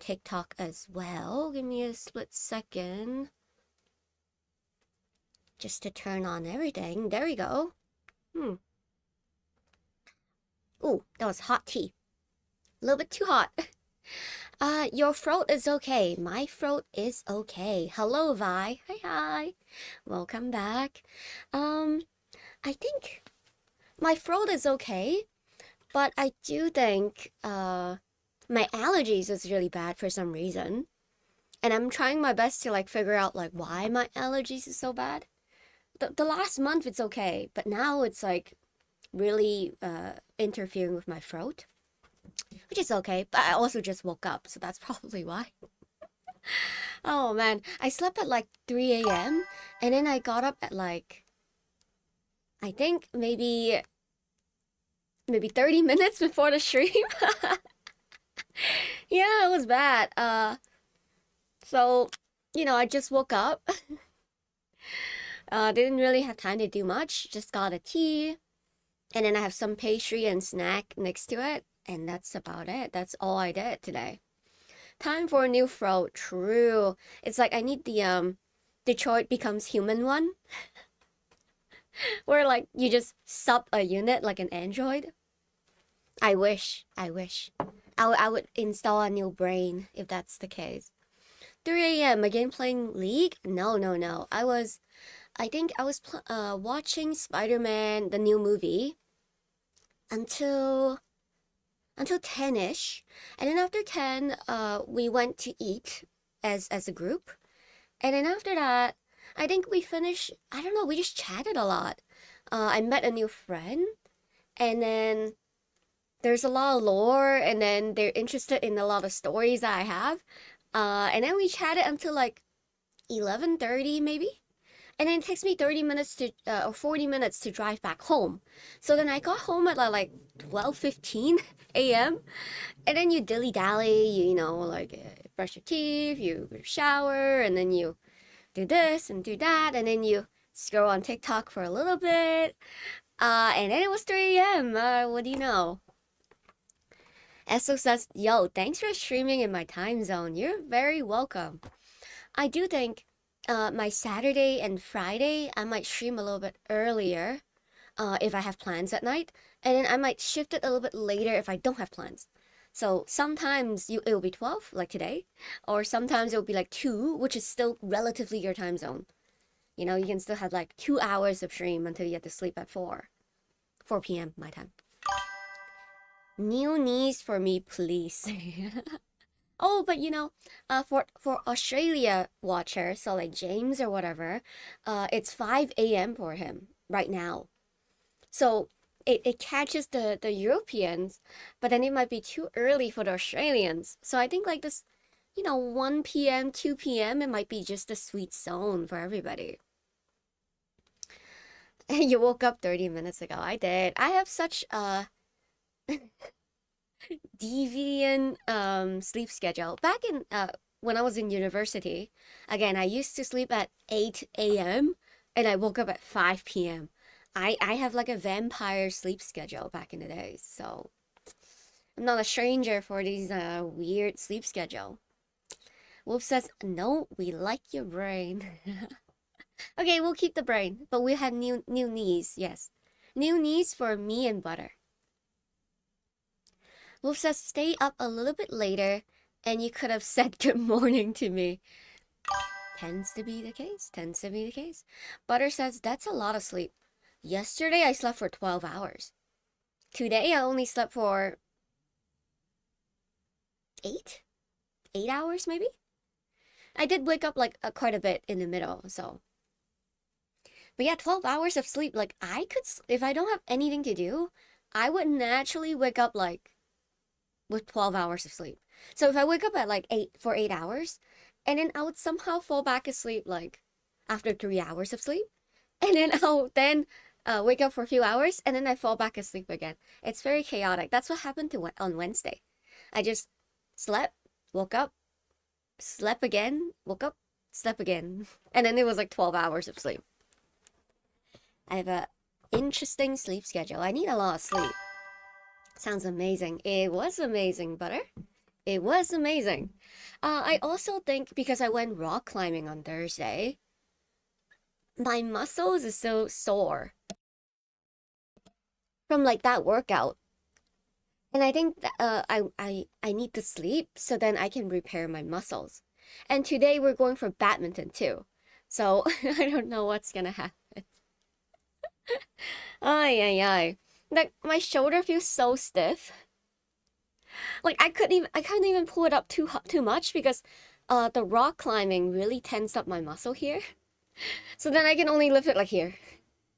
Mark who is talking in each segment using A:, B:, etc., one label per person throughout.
A: TikTok as well. Give me a split second just to turn on everything. There we go. Ooh, that was hot tea. A little bit too hot. Your throat is okay. My throat is okay. Hello, Vi. Hi, hi. Welcome back. I think my throat is okay, but I do think my allergies is really bad for some reason. And I'm trying my best to like figure out like why my allergies is so bad. The last month it's okay, but now it's like really interfering with my throat, which is okay. But I also just woke up, so that's probably why. Oh man, I slept at like 3 a.m. and then I got up at like I think maybe 30 minutes before the stream. Yeah, it was bad. So I just woke up. Didn't really have time to do much. Just got a tea, and then I have some pastry and snack next to it, and that's about it. That's all I did today. Time for a new throat. True. It's like I need the Detroit Becomes Human one, where like you just sub a unit like an android. I wish. I wish. I would install a new brain if that's the case. 3 a.m. again playing League? No, no, no. I think I was watching Spider-Man, the new movie, until 10ish, and then after 10, we went to eat as a group, and then after that, I think we finished. I don't know. We just chatted a lot. I met a new friend, and then there's a lot of lore, and then they're interested in a lot of stories that I have. And then we chatted until like 11:30 maybe. And then it takes me 30 minutes to or 40 minutes to drive back home. So then I got home at like 12:15 a.m. And then you dilly-dally, like brush your teeth, you shower, and then you do this and do that, and then you scroll on TikTok for a little bit. And then it was 3 a.m. What do you know? Esso says, yo, thanks for streaming in my time zone. You're very welcome. I do think my Saturday and Friday, I might stream a little bit earlier if I have plans at night. And then I might shift it a little bit later if I don't have plans. So sometimes it will be 12, like today. Or sometimes it will be like 2, which is still relatively your time zone. You can still have like 2 hours of stream until you have to sleep at 4 p.m. my time. New knees for me, please. Oh, but for Australia watcher, so like James or whatever, it's 5 a.m. for him right now. So it catches the Europeans, but then it might be too early for the Australians. So I think like this, 1 p.m., 2 p.m., it might be just a sweet zone for everybody. You woke up 30 minutes ago. I did. I have such deviant sleep schedule. Back in when I was in university, again, I used to sleep at 8 a.m. and I woke up at 5 p.m. I have like a vampire sleep schedule back in the days, so I'm not a stranger for these weird sleep schedule. Wolf says, no, we like your brain. Okay, we'll keep the brain, but we have new knees, yes. New knees for me and Butter. Wolf says, stay up a little bit later, and you could have said good morning to me. Tends to be the case, tends to be the case. Butter says, that's a lot of sleep. Yesterday, I slept for 12 hours. Today, I only slept for 8? 8 hours, maybe? I did wake up like quite a bit in the middle, so. But yeah, 12 hours of sleep. Like, I could, if I don't have anything to do, I would naturally wake up like with 12 hours of sleep. So if I wake up at like 8 hours, and then I would somehow fall back asleep like after 3 hours of sleep, and then I'll then wake up for a few hours, and then I fall back asleep again. It's very chaotic. That's what happened on Wednesday. I just slept, woke up, slept again, woke up, slept again, and then it was like 12 hours of sleep. I have a interesting sleep schedule. I need a lot of sleep. Sounds amazing. It was amazing, Butter. It was amazing. I also think because I went rock climbing on Thursday, my muscles is so sore from like that workout. And I think that, I need to sleep so then I can repair my muscles. And today we're going for badminton too. So I don't know what's gonna happen. Ay, ay, ay. Like my shoulder feels so stiff. Like I can't even pull it up too much because the rock climbing really tensed up my muscle here. So then I can only lift it like here.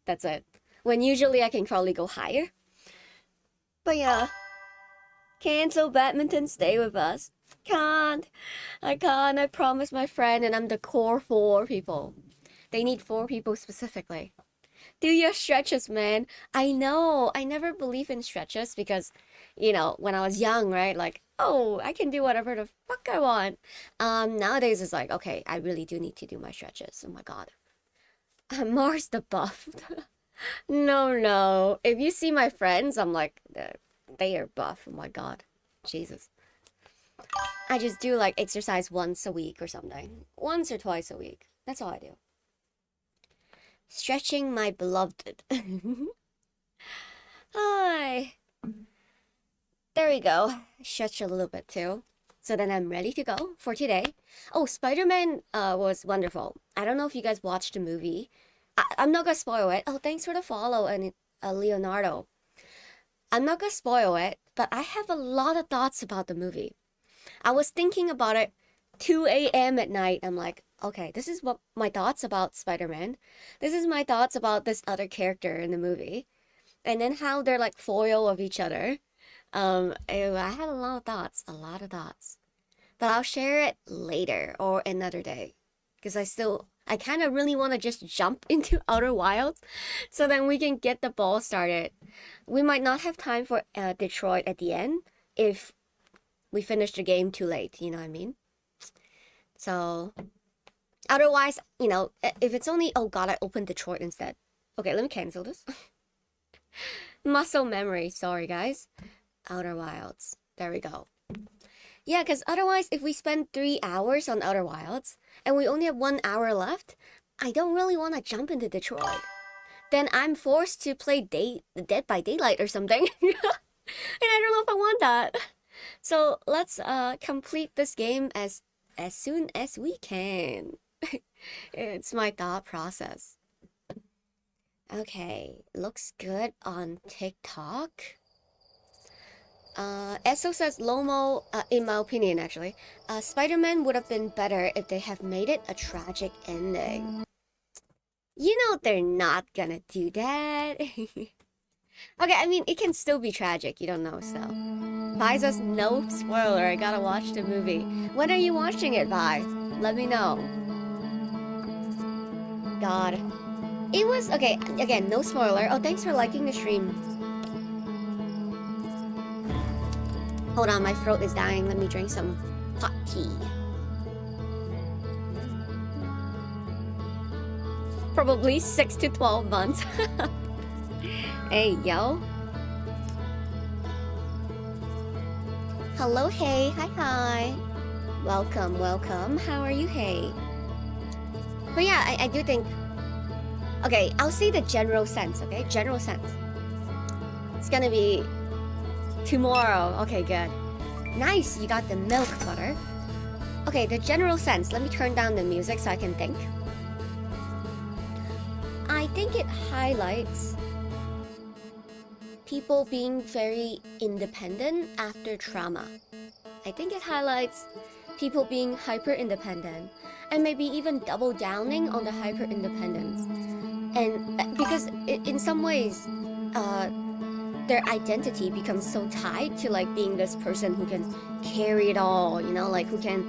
A: That's it. When usually I can probably go higher. But yeah. Cancel badminton, stay with us. Can't. I can't. I promised my friend and I'm the core 4 people. They need 4 people specifically. Do your stretches, man. I know. I never believe in stretches because, when I was young, right? Like, oh, I can do whatever the fuck I want. Nowadays it's like, okay, I really do need to do my stretches. Oh my God. Mars the buff. No, no. If you see my friends, I'm like, they are buff. Oh my God. Jesus. I just do like exercise once a week or something. Once or twice a week. That's all I do. Stretching my beloved. Hi. There we go. Stretch a little bit too. So then I'm ready to go for today. Oh, Spider-Man was wonderful. I don't know if you guys watched the movie. I'm not gonna spoil it. Oh, thanks for the follow, and Leonardo. I'm not gonna spoil it, but I have a lot of thoughts about the movie. I was thinking about it 2 a.m. at night. I'm like, okay, this is what my thoughts about Spider-Man. This is my thoughts about this other character in the movie. And then how they're like foil of each other. I had a lot of thoughts. But I'll share it later or another day. Because I kind of really want to just jump into Outer Wilds so then we can get the ball started. We might not have time for Detroit at the end if we finish the game too late, you know what I mean? So, otherwise, if it's only, oh God, I opened Detroit instead. Okay, let me cancel this. Muscle memory, sorry guys. Outer Wilds, there we go. Yeah, because otherwise, if we spend 3 hours on Outer Wilds and we only have 1 hour left, I don't really want to jump into Detroit. Then I'm forced to play Dead by Daylight or something. And I don't know if I want that. So let's complete this game as soon as we can. It's my thought process. Okay, looks good on TikTok. Esso says Lomo, in my opinion actually, Spider-Man would have been better if they have made it a tragic ending. You know they're not gonna do that. Okay, I mean, it can still be tragic, you don't know, so. Vi says, no spoiler, I gotta watch the movie. When are you watching it, Vi? Let me know. God. It was, okay, again, no spoiler. Oh, thanks for liking the stream. Hold on, my throat is dying. Let me drink some hot tea. Probably 6 to 12 months. Hey, yo. Hello, hey. Hi. Welcome. How are you, hey? But yeah, I do think... Okay, I'll say the general sense, okay? General sense. It's gonna be... tomorrow. Okay, good. Nice, you got the milk butter. Okay, the general sense. Let me turn down the music so I can think. I think it highlights people being very independent after trauma. I think it highlights people being hyper-independent and maybe even double downing on the hyper-independence. And because in some ways, their identity becomes so tied to like being this person who can carry it all, like who can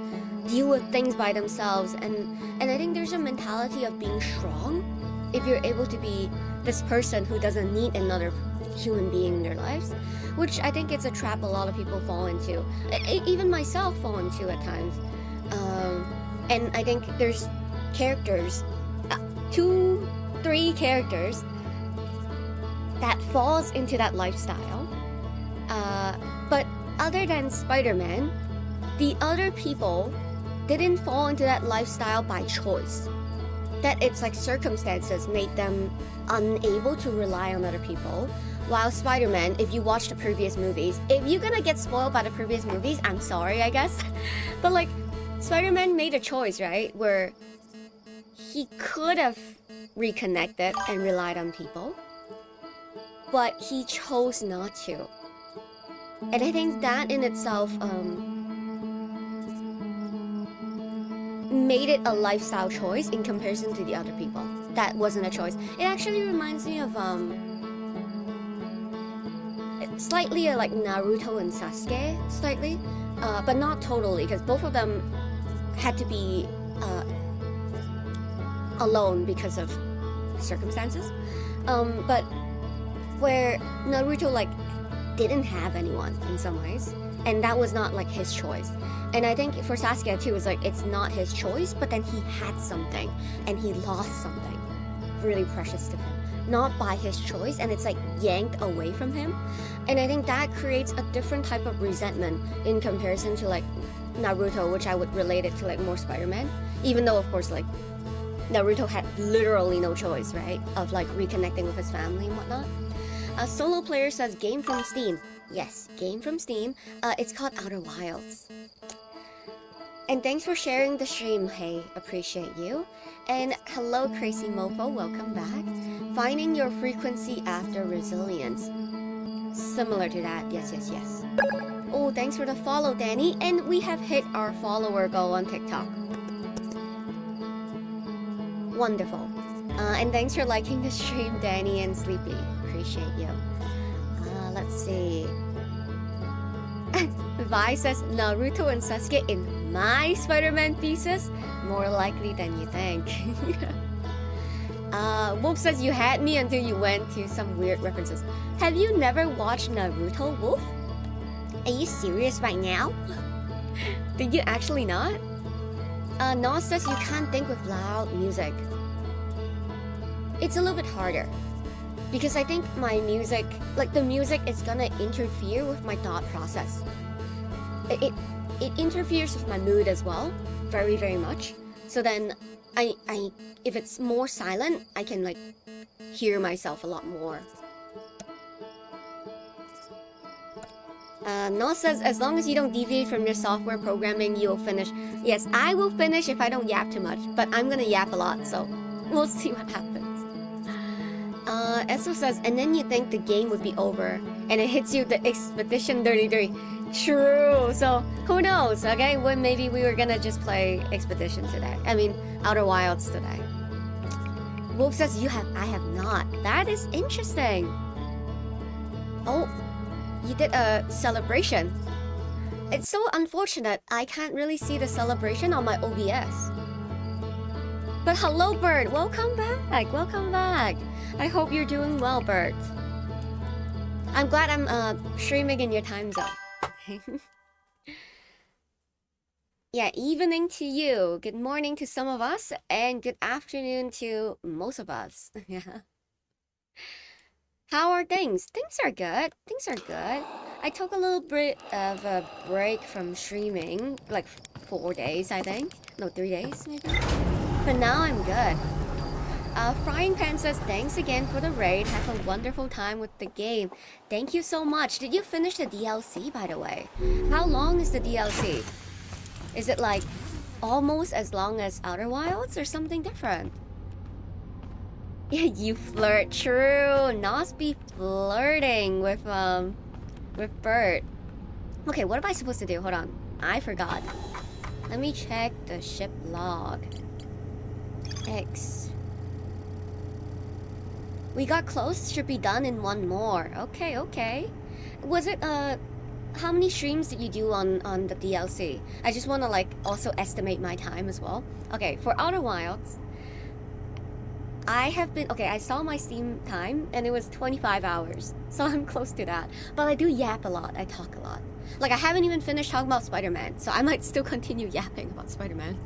A: deal with things by themselves. And I think there's a mentality of being strong if you're able to be this person who doesn't need another human being in their lives, which I think it's a trap a lot of people fall into. Even myself fall into at times. And I think there's characters, 2, 3 characters that falls into that lifestyle. But other than Spider-Man, the other people didn't fall into that lifestyle by choice. That it's like circumstances made them unable to rely on other people. While Spider-Man, if you watch the previous movies, if you're gonna get spoiled by the previous movies, I'm sorry, I guess. But like, Spider-Man made a choice, right? Where he could have reconnected and relied on people, but he chose not to. And I think that in itself made it a lifestyle choice in comparison to the other people. That wasn't a choice. It actually reminds me of slightly like Naruto and Sasuke, slightly, but not totally, because both of them had to be alone because of circumstances. But where Naruto like didn't have anyone in some ways, and that was not like his choice. And I think for Sasuke too, it's like it's not his choice, but then he had something and he lost something really precious to him, not by his choice, and it's like yanked away from him. And I think that creates a different type of resentment in comparison to like Naruto, which I would relate it to like more Spider-Man, even though of course like Naruto had literally no choice, right, of like reconnecting with his family and whatnot. A solo player says game from Steam. Yes, game from Steam. It's called Outer Wilds. And thanks for sharing the stream, hey, appreciate you. And hello Crazy Mofo, welcome back. Finding your frequency after resilience. Similar to that, yes. Oh, thanks for the follow, Danny. And we have hit our follower goal on TikTok. Wonderful. And thanks for liking the stream, Danny and Sleepy. Appreciate you. Let's see. Vi says Naruto and Sasuke in my Spider-Man pieces? More likely than you think. Wolf says you had me until you went to some weird references. Have you never watched Naruto, Wolf? Are you serious right now? Did you actually not? Nos says you can't think with loud music. It's a little bit harder. Because I think my music, like the music is gonna interfere with my thought process. It interferes with my mood as well, very, very much. So then I if it's more silent, I can like hear myself a lot more. Nos says, as long as you don't deviate from your software programming, you'll finish. Yes, I will finish if I don't yap too much, but I'm gonna yap a lot, so we'll see what happens. Esso says, and then you think the game would be over, and it hits you the Expedition 33. True, so who knows, okay? Well, maybe we were gonna just play Expedition today. I mean, Outer Wilds today. Wolf says, I have not. That is interesting. Oh, you did a celebration. It's so unfortunate I can't really see the celebration on my OBS. But hello, Bird. Welcome back. Welcome back. I hope you're doing well, Bird. I'm glad I'm streaming in your time zone. Yeah, evening to you. Good morning to some of us, and good afternoon to most of us. Yeah. How are things? Things are good. Things are good. I took a little bit of a break from streaming, like 4 days, I think. No, 3 days, maybe. But now I'm good. Frying Pan says, thanks again for the raid. Have a wonderful time with the game. Thank you so much. Did you finish the DLC, by the way? How long is the DLC? Is it like almost as long as Outer Wilds or something different? Yeah, you flirt. True. Nos be flirting with Bert. Okay, what am I supposed to do? Hold on. I forgot. Let me check the ship log. X. We got close. Should be done in one more. Okay. Was it how many streams did you do on the DLC? I just want to like also estimate my time as well. Okay, for Outer Wilds, I saw my Steam time and it was 25 hours. So I'm close to that. But I do yap a lot. I talk a lot. Like I haven't even finished talking about Spider-Man, so I might still continue yapping about Spider-Man.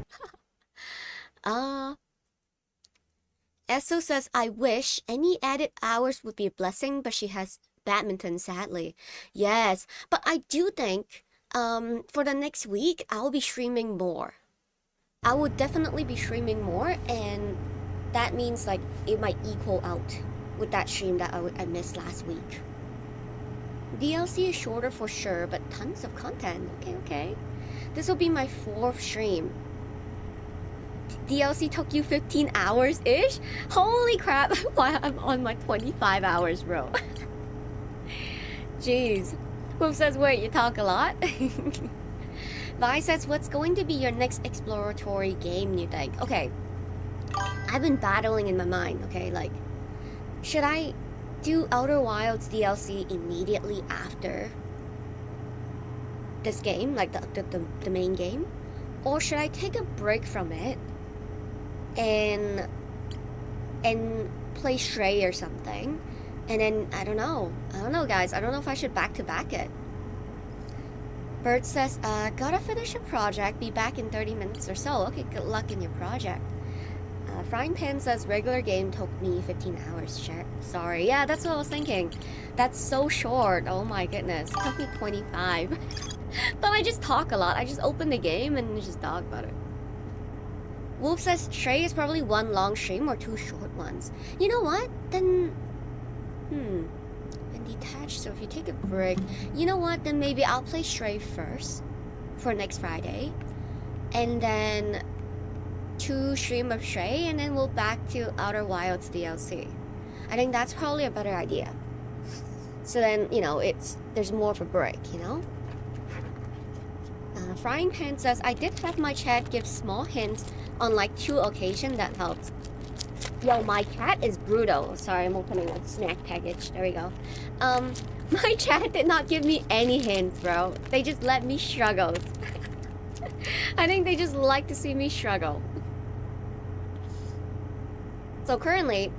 A: Esso says, I wish any added hours would be a blessing, but she has badminton, sadly. Yes, but I do think For the next week, I'll be streaming more. I would definitely be streaming more, and that means like it might equal out with that stream that I missed last week. DLC is shorter for sure, but tons of content. Okay. This will be my 4th stream. DLC took you 15 hours-ish? Holy crap, while I'm on my 25 hours, bro. Jeez. Who says, wait, you talk a lot? Vi says, what's going to be your next exploratory game, you think? Okay. I've been battling in my mind, okay? Like, should I do Outer Wilds DLC immediately after this game? Like, the main game? Or should I take a break from it and play Stray or something, and then I don't know guys, I don't know if I should back it. Bird says, gotta finish a project, be back in 30 minutes or so. Okay, good luck in your project. Frying Pan says, regular game took me 15 hours. Sorry, yeah, that's what I was thinking. That's so short. Oh my goodness, it took me 25. But I just talk a lot. I just open the game and just talk about it. Wolf says Stray is probably one long stream or 2 short ones. You know what? Then, and detached. So if you take a break, you know what? Then maybe I'll play Stray first for next Friday, and then 2 stream of Stray, and then we'll back to Outer Wilds DLC. I think that's probably a better idea. So then, you know, there's more of a break, you know? Frying Pan says, I did have my chat give small hints on like 2 occasions that helped. Yo, my cat is brutal. Sorry, I'm opening a snack package. There we go. My chat did not give me any hints, bro. They just let me struggle. I think they just like to see me struggle. So currently,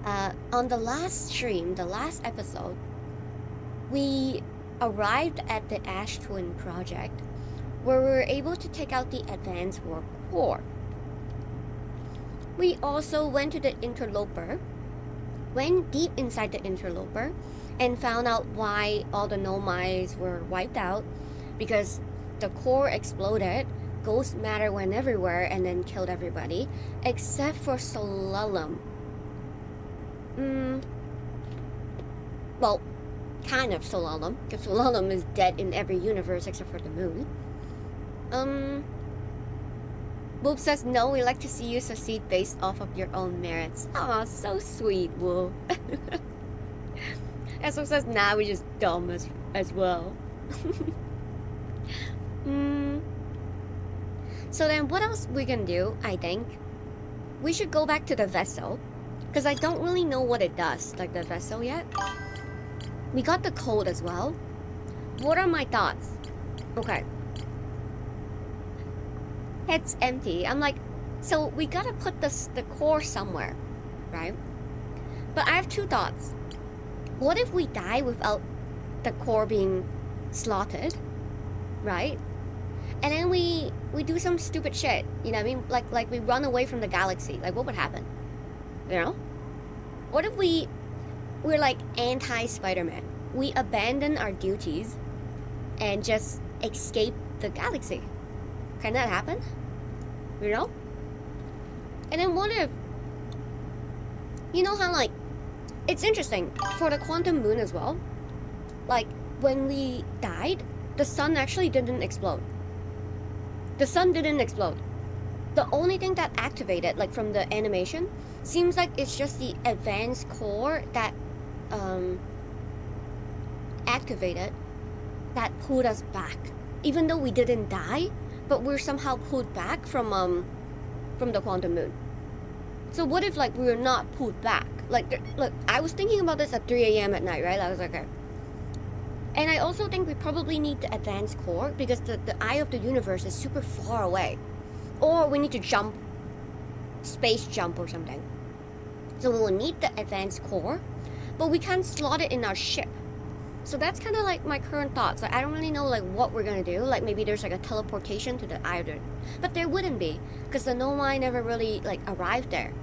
A: on the last stream, the last episode, we arrived at the Ash Twin project, where we were able to take out the Advanced Warp Core. We also went to the Interloper, went deep inside the Interloper, and found out why all the Nomais were wiped out, because the core exploded, ghost matter went everywhere, and then killed everybody, except for Solalam. Well, kind of Solalam, because Solalam is dead in every universe except for the moon. Wolf says, no, we like to see you succeed based off of your own merits. Aw, so sweet, Wolf. Eso says, nah, we're just dumb as well. So then what else we can do, I think? We should go back to the vessel, because I don't really know what it does, like the vessel yet. We got the code as well. What are my thoughts? Okay. It's empty. I'm like, so we gotta put the core somewhere, right? But I have 2 thoughts. What if we die without the core being slotted, right? And then we do some stupid shit, you know what I mean? Like we run away from the galaxy. Like, what would happen? You know? What if we're like anti-Spider-Man? We abandon our duties and just escape the galaxy. Can that happen? You know? And then what if, you know how like, it's interesting, for the Quantum Moon as well, like when we died, the sun actually didn't explode. The sun didn't explode. The only thing that activated, like from the animation, seems like it's just the advanced core that activated, that pulled us back. Even though we didn't die, but we're somehow pulled back from the Quantum Moon. So what if like we were not pulled back? Like, look, I was thinking about this at 3 a.m. at night, right? I was like, okay. And I also think we probably need the advanced core, because the eye of the universe is super far away. Or we need to jump, space jump or something. So we will need the advanced core, but we can't slot it in our ship. So that's kind of like my current thoughts. Like, I don't really know like what we're gonna do. Like maybe there's like a teleportation to the eye of the, but there wouldn't be, because the Nomai never really like arrived there.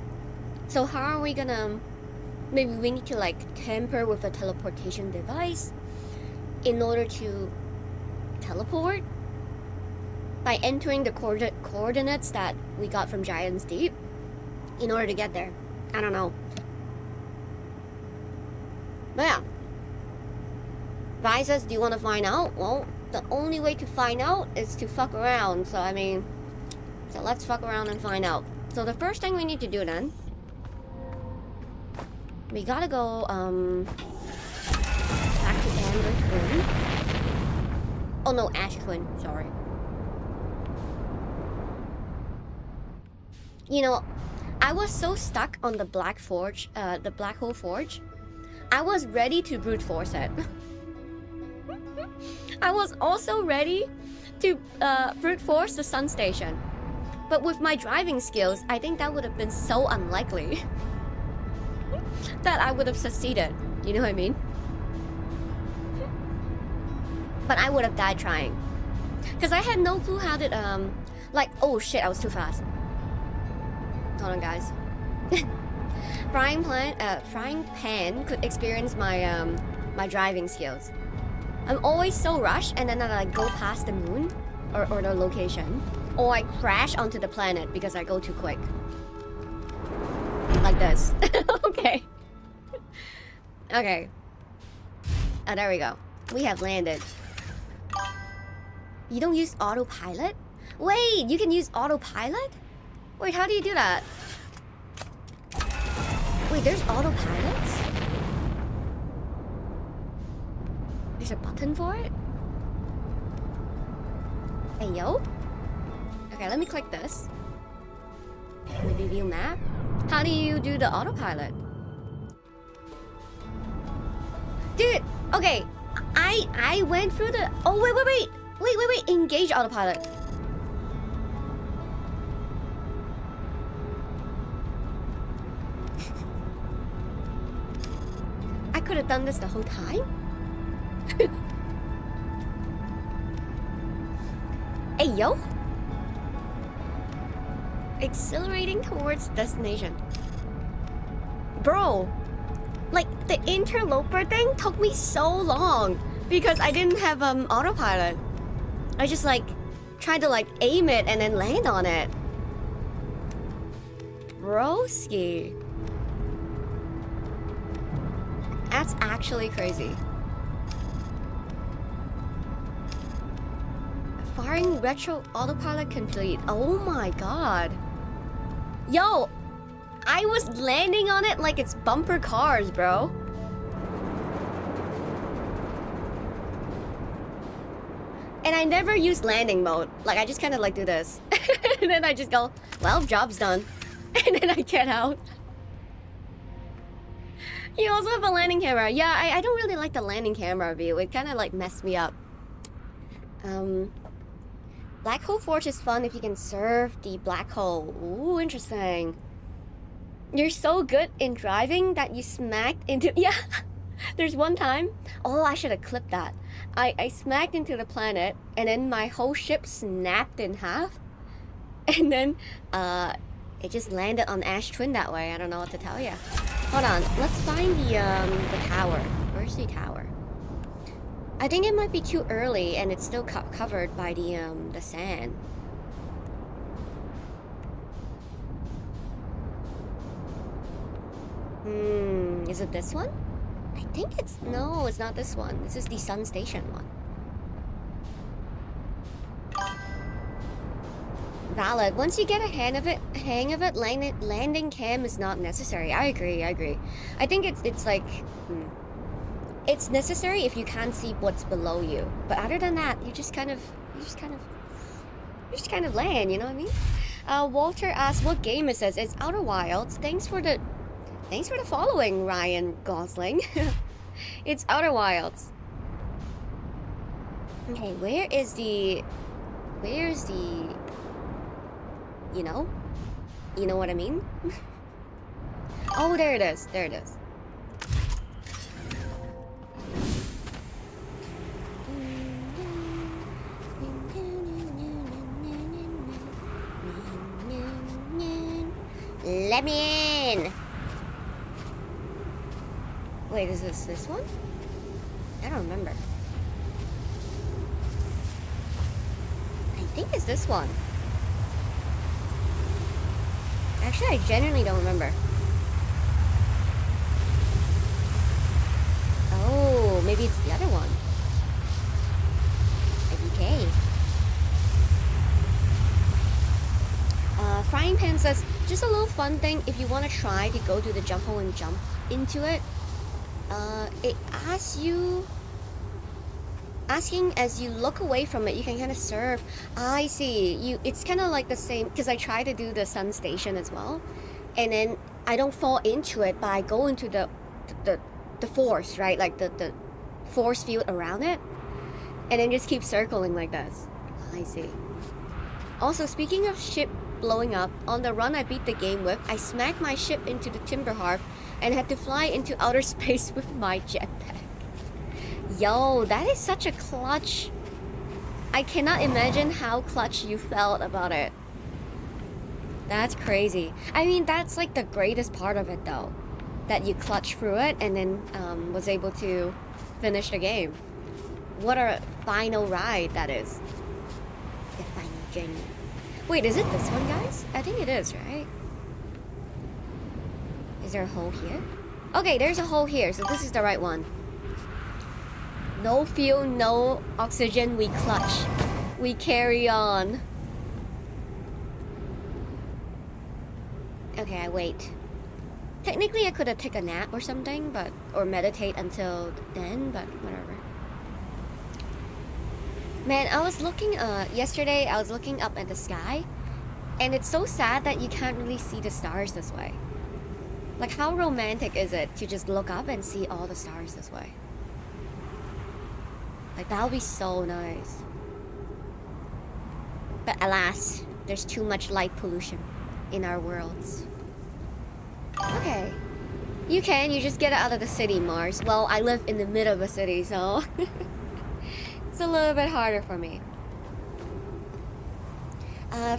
A: So how are we gonna, maybe we need to like tamper with a teleportation device in order to teleport by entering the coordinates that we got from Giant's Deep in order to get there. I don't know. But yeah. Vi says, do you want to find out? Well, the only way to find out is to fuck around. So, I mean, so let's fuck around and find out. So the first thing we need to do then, we gotta go, back to Amber Twin. Oh no, Ash Twin, sorry. You know, I was so stuck on the Black Forge, the Black Hole Forge. I was ready to brute force it. I was also ready to brute force the Sun Station. But with my driving skills, I think that would have been so unlikely that I would have succeeded. You know what I mean? But I would have died trying. Because I had no clue how to, like, oh shit, I was too fast. Hold on, guys. Frying pan could experience my, my driving skills. I'm always so rushed, and then I like go past the moon or the location, or I crash onto the planet because I go too quick. Like this. Okay. Okay. Oh, there we go. We have landed. You don't use autopilot? Wait, you can use autopilot? Wait, how do you do that? Wait, there's autopilots? There's a button for it? Hey, yo? Okay, let me click this. Maybe view map. How do you do the autopilot? Dude, okay. I went through the... Oh, wait. Engage autopilot. I could have done this the whole time. Hey, yo. Accelerating towards destination. Bro, like the interloper thing took me so long because I didn't have autopilot. I just like tried to like aim it and then land on it. Broski. That's actually crazy. Firing retro autopilot complete. Oh my god. Yo, I was landing on it like it's bumper cars, bro. And I never use landing mode. Like, I just kind of like do this. And then I just go, well, job's done. And then I get out. You also have a landing camera. Yeah, I don't really like the landing camera view. It kind of like messed me up. Black Hole Forge is fun if you can surf the black hole. Ooh, interesting. You're so good in driving that you smacked into... Yeah, there's one time... Oh, I should have clipped that. I smacked into the planet, and then my whole ship snapped in half. And then, it just landed on Ash Twin that way. I don't know what to tell you. Hold on, let's find the tower. Where's the tower? I think it might be too early, and it's still covered by the sand. Is it this one? I think it's... No, it's not this one. This is the Sun Station one. Valid. Once you get a hang of it, landing cam is not necessary. I agree. I think it's like... It's necessary if you can't see what's below you. But other than that, you just kind of land, you know what I mean? Walter asks what game is this? It's Outer Wilds. Thanks for the following, Ryan Gosling. It's Outer Wilds. Okay, where's the you know what I mean? Oh, there it is. Let me in. Wait, is this one? I don't remember. think it's this one. Actually, I genuinely don't remember. Oh, maybe it's the other one. Okay. Frying Pan says, just a little fun thing, if you want to try to go to the jump hole and jump into it, it asks you, asking as you look away from it, you can kind of surf. I see, it's kind of like the same, because I try to do the sun station as well, and then I don't fall into it, but I go into the force, right, like the force field around it, and then just keep circling like this. I see. Also, speaking of ship blowing up, on the run I beat the game with, I smacked my ship into the timber harp and had to fly into outer space with my jetpack. Yo, that is such a clutch. I cannot imagine how clutch you felt about it. That's crazy. I mean, that's like the greatest part of it though. That you clutch through it and then was able to finish the game. What a final ride that is. The final journey. Wait, is it this one, guys? I think it is, right? Is there a hole here? Okay, there's a hole here, so this is the right one. No fuel, no oxygen, we clutch. We carry on. Okay, I wait. Technically, I could have taken a nap or something, or meditate until then, but whatever. Man, I was looking, yesterday I was looking up at the sky, and it's so sad that you can't really see the stars this way. Like, how romantic is it to just look up and see all the stars this way? Like, that would be so nice. But alas, there's too much light pollution in our worlds. Okay. You just get out of the city, Mars. Well, I live in the middle of a city, so it's a little bit harder for me.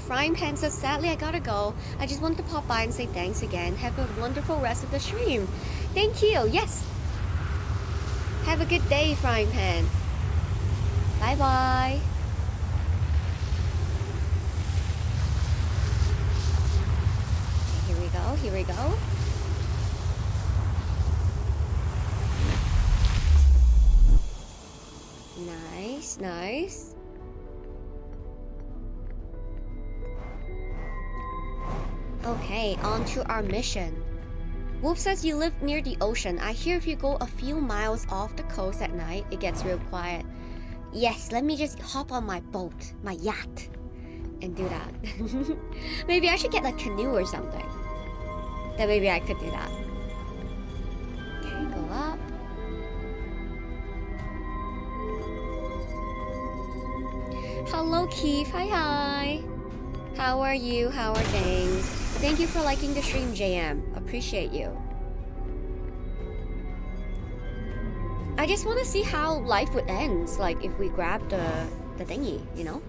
A: Frying Pan says, sadly I gotta go. I just wanted to pop by and say thanks again. Have a wonderful rest of the stream. Thank you. Yes. Have a good day, Frying Pan. Bye bye. Okay, here we go. Here we go. Nice, nice. Okay, on to our mission. Wolf says you live near the ocean. I hear if you go a few miles off the coast at night, it gets real quiet. Yes, let me just hop on my boat, my yacht, and do that. Maybe I should get a canoe or something. Then maybe I could do that. Okay, go up. Hello, Keith. Hi. How are you? How are things? Thank you for liking the stream, JM. Appreciate you. I just want to see how life would end, like if we grab the thingy, you know?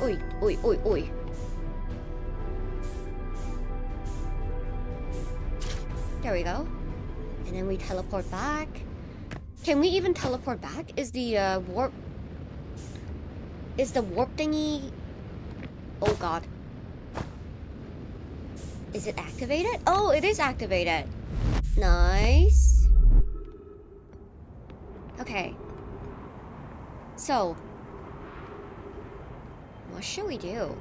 A: Oi, oi, oi, oi. There we go. And then we teleport back. Can we even teleport back? Is the warp... Is the warp thingy... Oh god. Is it activated? Oh, it is activated. Nice. Okay. So. What should we do?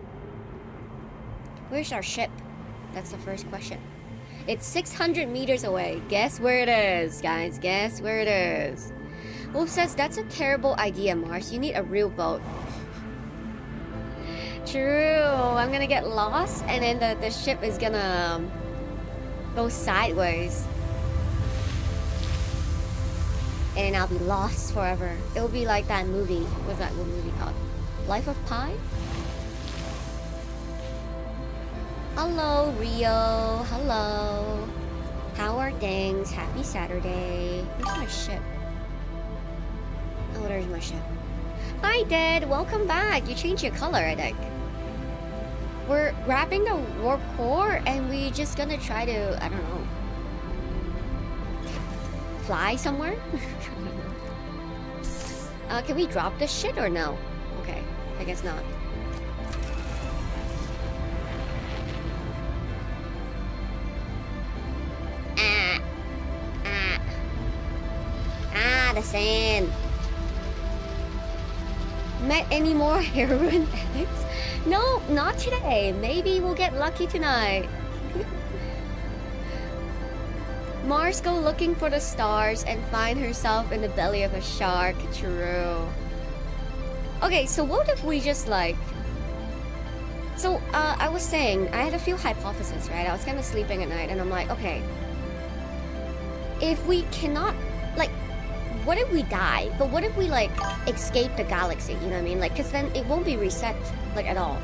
A: Where's our ship? That's the first question. It's 600 meters away. Guess where it is, guys. Guess where it is. Wolf says, that's a terrible idea, Mars. You need a real boat. True. I'm gonna get lost and then the ship is gonna go sideways. And I'll be lost forever. It'll be like that movie. What's that movie called? Life of Pi? Hello, Rio. Hello. How are things? Happy Saturday. Where's my ship? Oh, there's my ship. Hi, Dad. Welcome back. You changed your color, I think. We're grabbing the warp core and we just gonna try to, I don't know, fly somewhere? Can we drop this shit or no? Okay, I guess not. The sand. Met any more heroin addicts? No, not today. Maybe we'll get lucky tonight. Mars go looking for the stars and find herself in the belly of a shark. True. Okay, so what if we just like... So, I was saying, I had a few hypotheses, right? I was kind of sleeping at night and I'm like, okay. If we cannot, like, what if we die? But what if we, like, escape the galaxy, you know what I mean? Like, because then it won't be reset, like, at all.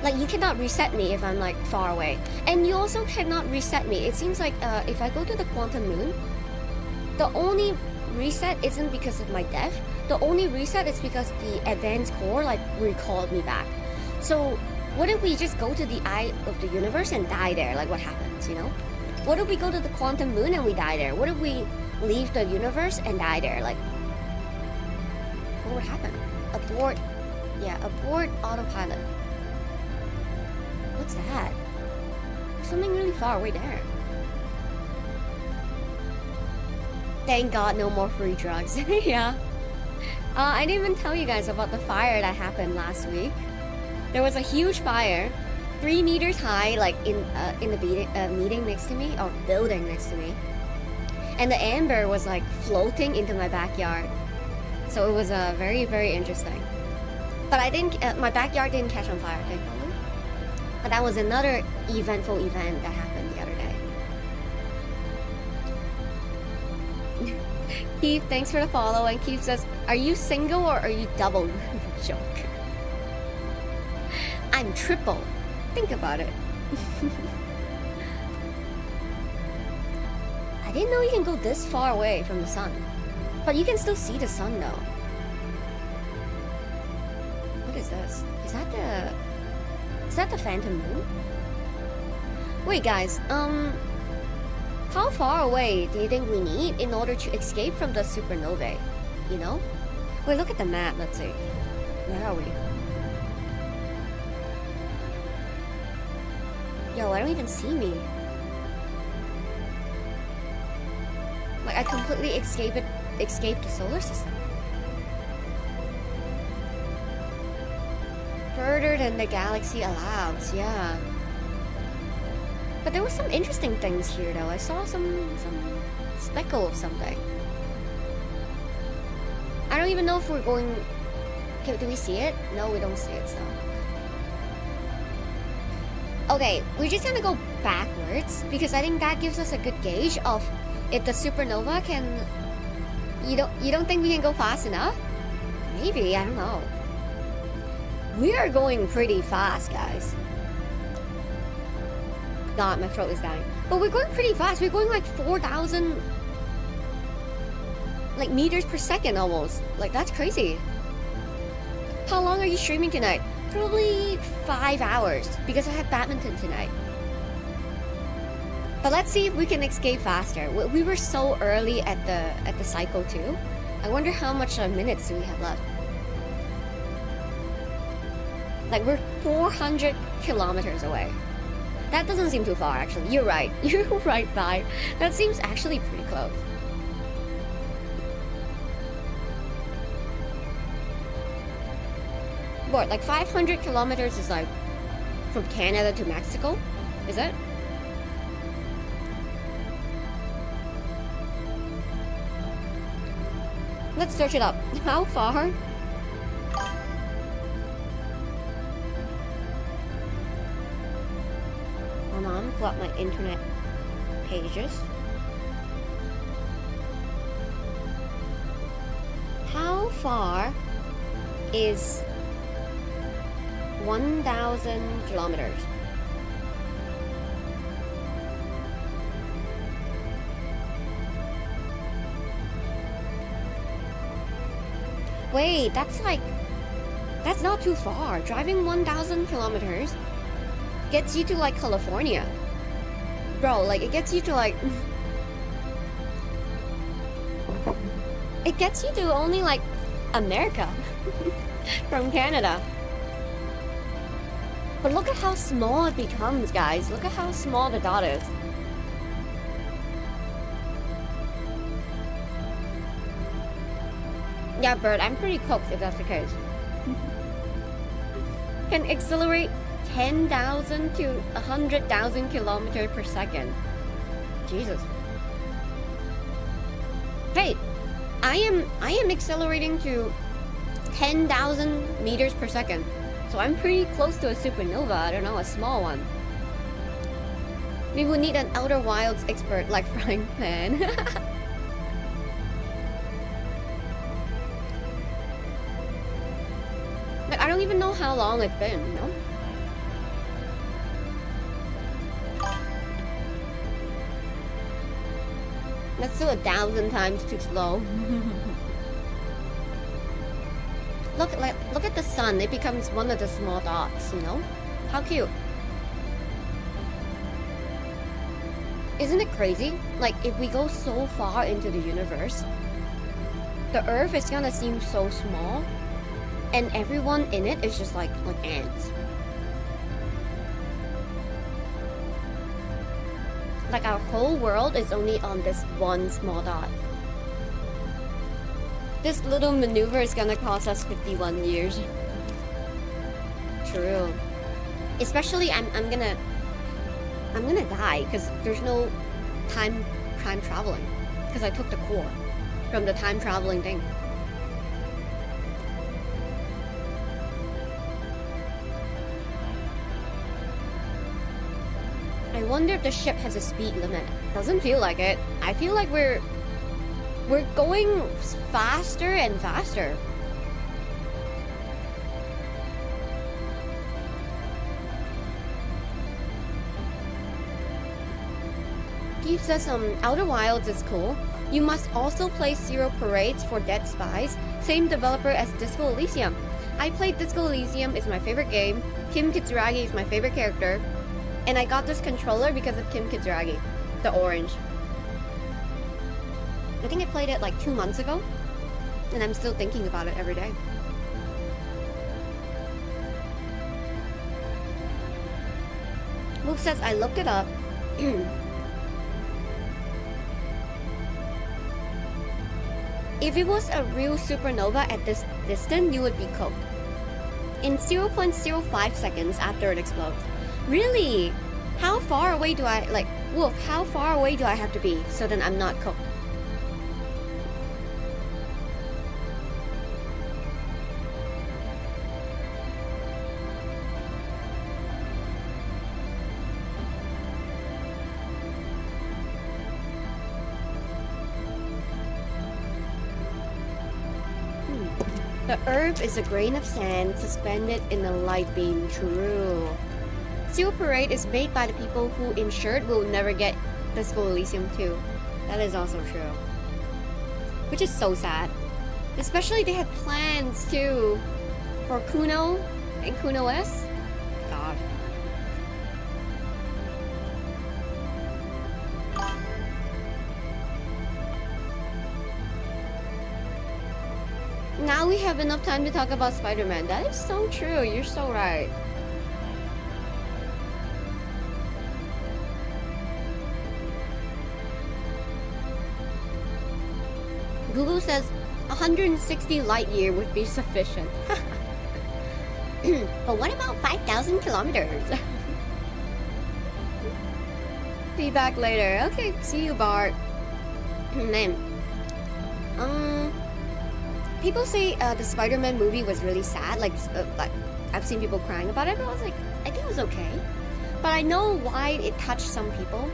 A: Like, you cannot reset me if I'm, like, far away. And you also cannot reset me. It seems like, if I go to the quantum moon, the only reset isn't because of my death. The only reset is because the advanced core, like, recalled me back. So, what if we just go to the eye of the universe and die there? Like, what happens, you know? What if we go to the quantum moon and we die there? What if we leave the universe and die there? Like, what would happen? Abort. Yeah, abort autopilot. What's that? Something really far away there. Thank God no more free drugs. Yeah. I didn't even tell you guys about the fire that happened last week. There was a huge fire. 3 meters high, like in the meeting next to me, or building next to me, and the amber was like floating into my backyard. So it was very, very interesting. But I didn't. My backyard didn't catch on fire, thankfully. But that was another eventful event that happened the other day. Keith, thanks for the follow. And Keith says, "Are you single or are you double?" Joke. I'm triple. Think about it. I didn't know you can go this far away from the sun. But you can still see the sun though. What is this? Is that the phantom moon? Wait guys, how far away do you think we need in order to escape from the supernovae? You know? Wait, look at the map, let's see. Where are we? Yo, I don't even see me. Like, I completely escaped the solar system. Further than the galaxy allows, yeah. But there were some interesting things here, though. I saw some speckle of something. I don't even know if we're going... Okay, do we see it? No, we don't see it, so... Okay, we're just gonna go backwards because I think that gives us a good gauge of if the supernova can... You don't think we can go fast enough? Maybe, I don't know. We are going pretty fast, guys. God, my throat is dying. But we're going pretty fast. We're going like 4,000... like meters per second almost. Like, that's crazy. How long are you streaming tonight? Probably 5 hours because I have badminton tonight. But let's see if we can escape faster. We were so early at the cycle too. I wonder how much minutes do we have left. Like we're 400 kilometers away. That doesn't seem too far actually. You're right. You're right, Vi. That seems actually pretty close. What, like 500 kilometers is like from Canada to Mexico? Is it? Let's search it up. How far? Hold on, pull up my internet pages. How far is 1,000 kilometers? Wait, that's not too far. Driving 1,000 kilometers gets you to like California. Bro, like it gets you to like It gets you to only like America from Canada. But look at how small it becomes, guys. Look at how small the dot is. Yeah, Bird, I'm pretty cooked if that's the case. Can accelerate 10,000 to 100,000 kilometers per second. Jesus. Hey, I am accelerating to 10,000 meters per second. So I'm pretty close to a supernova. I don't know, a small one. We would need an Outer Wilds expert like Frying Pan. But I don't even know how long it's been, you know? That's still 1,000 times too slow. Look at the sun. It becomes one of the small dots, you know? How cute. Isn't it crazy? Like, if we go so far into the universe, the Earth is gonna seem so small, and everyone in it is just like ants. Like, our whole world is only on this one small dot. This little maneuver is gonna cost us 51 years. True. Especially, I'm gonna die because there's no time traveling. Because I took the core from the time traveling thing. I wonder if the ship has a speed limit. Doesn't feel like it. I feel like we're going faster and faster. Keith says Outer Wilds is cool. You must also play Zero Parades for Dead Spies. Same developer as Disco Elysium. I played Disco Elysium, it's my favorite game. Kim Kitsuragi is my favorite character. And I got this controller because of Kim Kitsuragi, the orange. I think I played it like 2 months ago, and I'm still thinking about it every day. Luke says, I looked it up. If it was a real supernova at this distance, you would be cooked. In 0.05 seconds after it explodes. Really? How far away do I, like, Wolf, how far away do I have to be so that I'm not cooked? The Earth is a grain of sand suspended in a light beam. True. Zero Parade is made by the people who ensured we'll never get Disco Elysium 2. That is also true. Which is so sad. Especially they had plans too for Kuno and Kuno S. God. Now we have enough time to talk about Spider-Man. That is so true. You're so right. Google says 160 light year would be sufficient. But what about 5,000 kilometers? Be back later. Okay, see you, Bart. Man. People say the Spider-Man movie was really sad. Like I've seen people crying about it, but I was like, I think it was okay. But I know why it touched some people,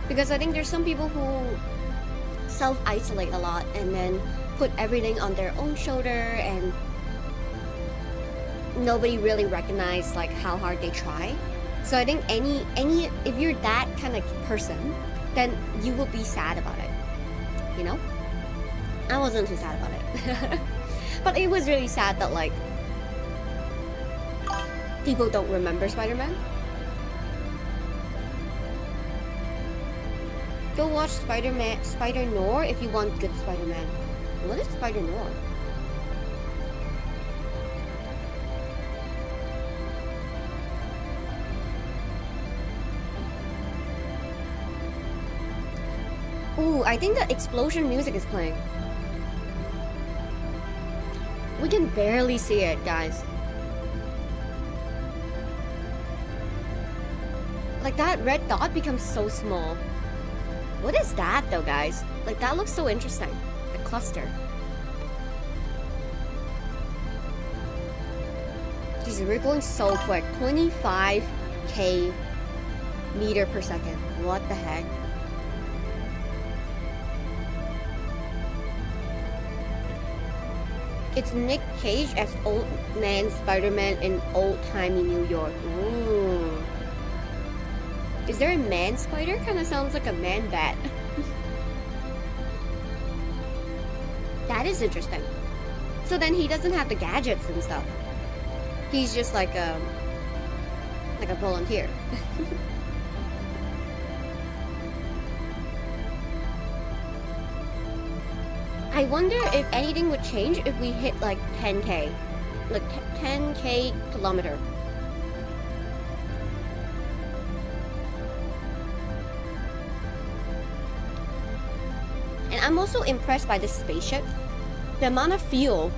A: because I think there's some people who self-isolate a lot and then put everything on their own shoulder, and nobody really recognized like how hard they try. So I think any if you're that kind of person, then you will be sad about it. You know? I wasn't too sad about it. But it was really sad that like people don't remember Spider-Man. Go watch Spider-Noir if you want good Spider-Man. What is Spider-Noir? Ooh, I think the explosion music is playing. We can barely see it, guys. Like, that red dot becomes so small. What is that, though, guys? Like, that looks so interesting. A cluster. Jeez, we're going so quick. 25k meter per second. What the heck? It's Nick Cage as old man Spider-Man in old-timey New York. Ooh. Is there a man spider? Kinda sounds like a man bat. That is interesting. So then he doesn't have the gadgets and stuff. He's just like a volunteer. I wonder if anything would change if we hit like 10k. Like 10k kilometer. And I'm also impressed by this spaceship. The amount of fuel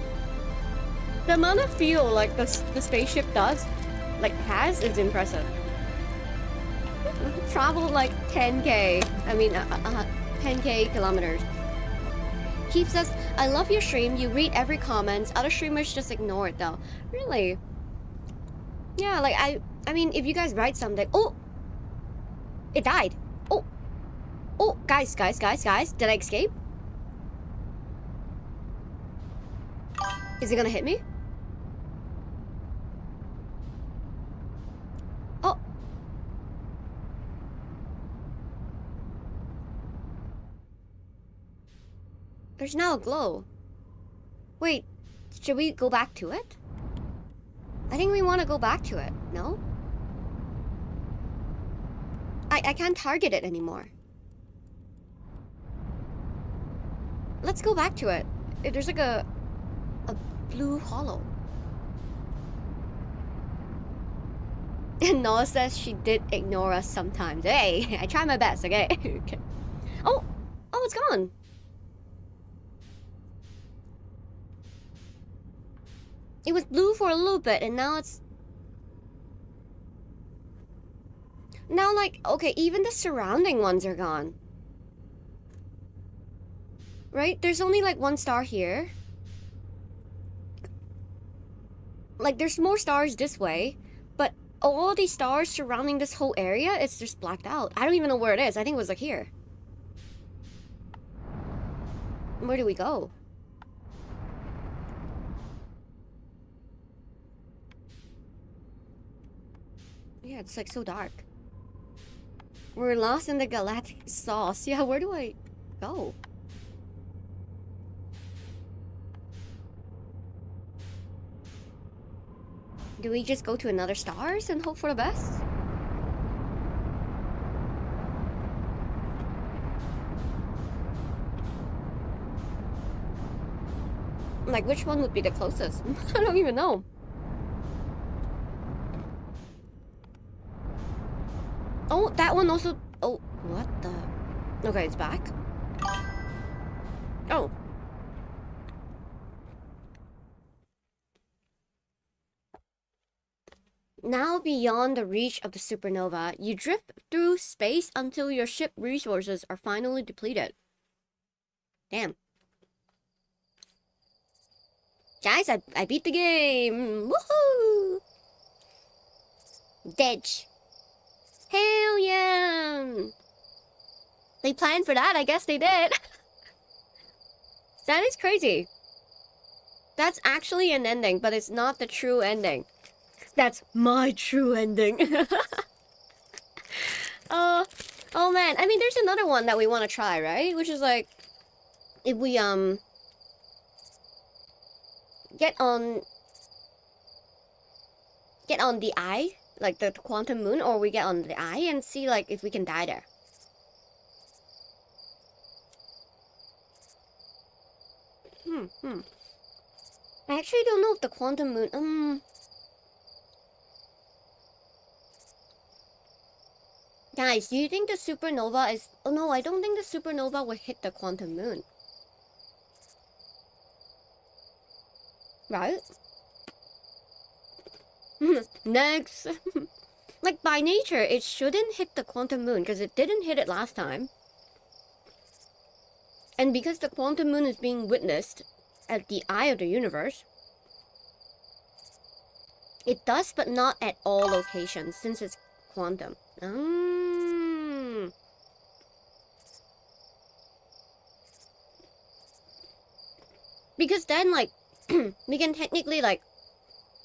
A: like the spaceship has is impressive. Travel like 10k. I mean 10k kilometers. Keith says, I love your stream. You read every comment. Other streamers just ignore it though. Really? Yeah, like I mean, if you guys write something. Oh! It died. Oh! Oh, guys. Did I escape? Is it gonna hit me? Oh! There's now a glow. Wait, should we go back to it? I think we want to go back to it, no? I can't target it anymore. Let's go back to it. There's like a blue hollow. And Noah says she did ignore us sometimes. Hey, I try my best, okay? Okay. Oh, it's gone. It was blue for a little bit, and now it's... Now, like, okay, even the surrounding ones are gone. Right? There's only, like, one star here. Like, there's more stars this way, but all these stars surrounding this whole area, it's just blacked out. I don't even know where it is. I think it was, like, here. Where do we go? Yeah, it's like so dark. We're lost in the galactic sauce. Yeah, where do I go? Do we just go to another stars and hope for the best? Like, which one would be the closest? I don't even know. Oh, that one also... Oh, what the... Okay, it's back. Oh. Now beyond the reach of the supernova, you drift through space until your ship resources are finally depleted. Damn. Guys, I beat the game! Woohoo! Dead. Hell yeah! They planned for that, I guess they did. That is crazy. That's actually an ending, but it's not the true ending. That's my true ending. Oh man, I mean, there's another one that we want to try, right? Which is like, if we, get on the eye, like the quantum moon, or we get on the eye and see like if we can die there. I actually don't know if the quantum moon... Guys, do you think the supernova is... Oh no, I don't think the supernova will hit the quantum moon. Right? Next! Like, by nature, it shouldn't hit the quantum moon, because it didn't hit it last time. And because the quantum moon is being witnessed at the eye of the universe, it does, but not at all locations, since it's quantum. Because then, like, we can technically, like,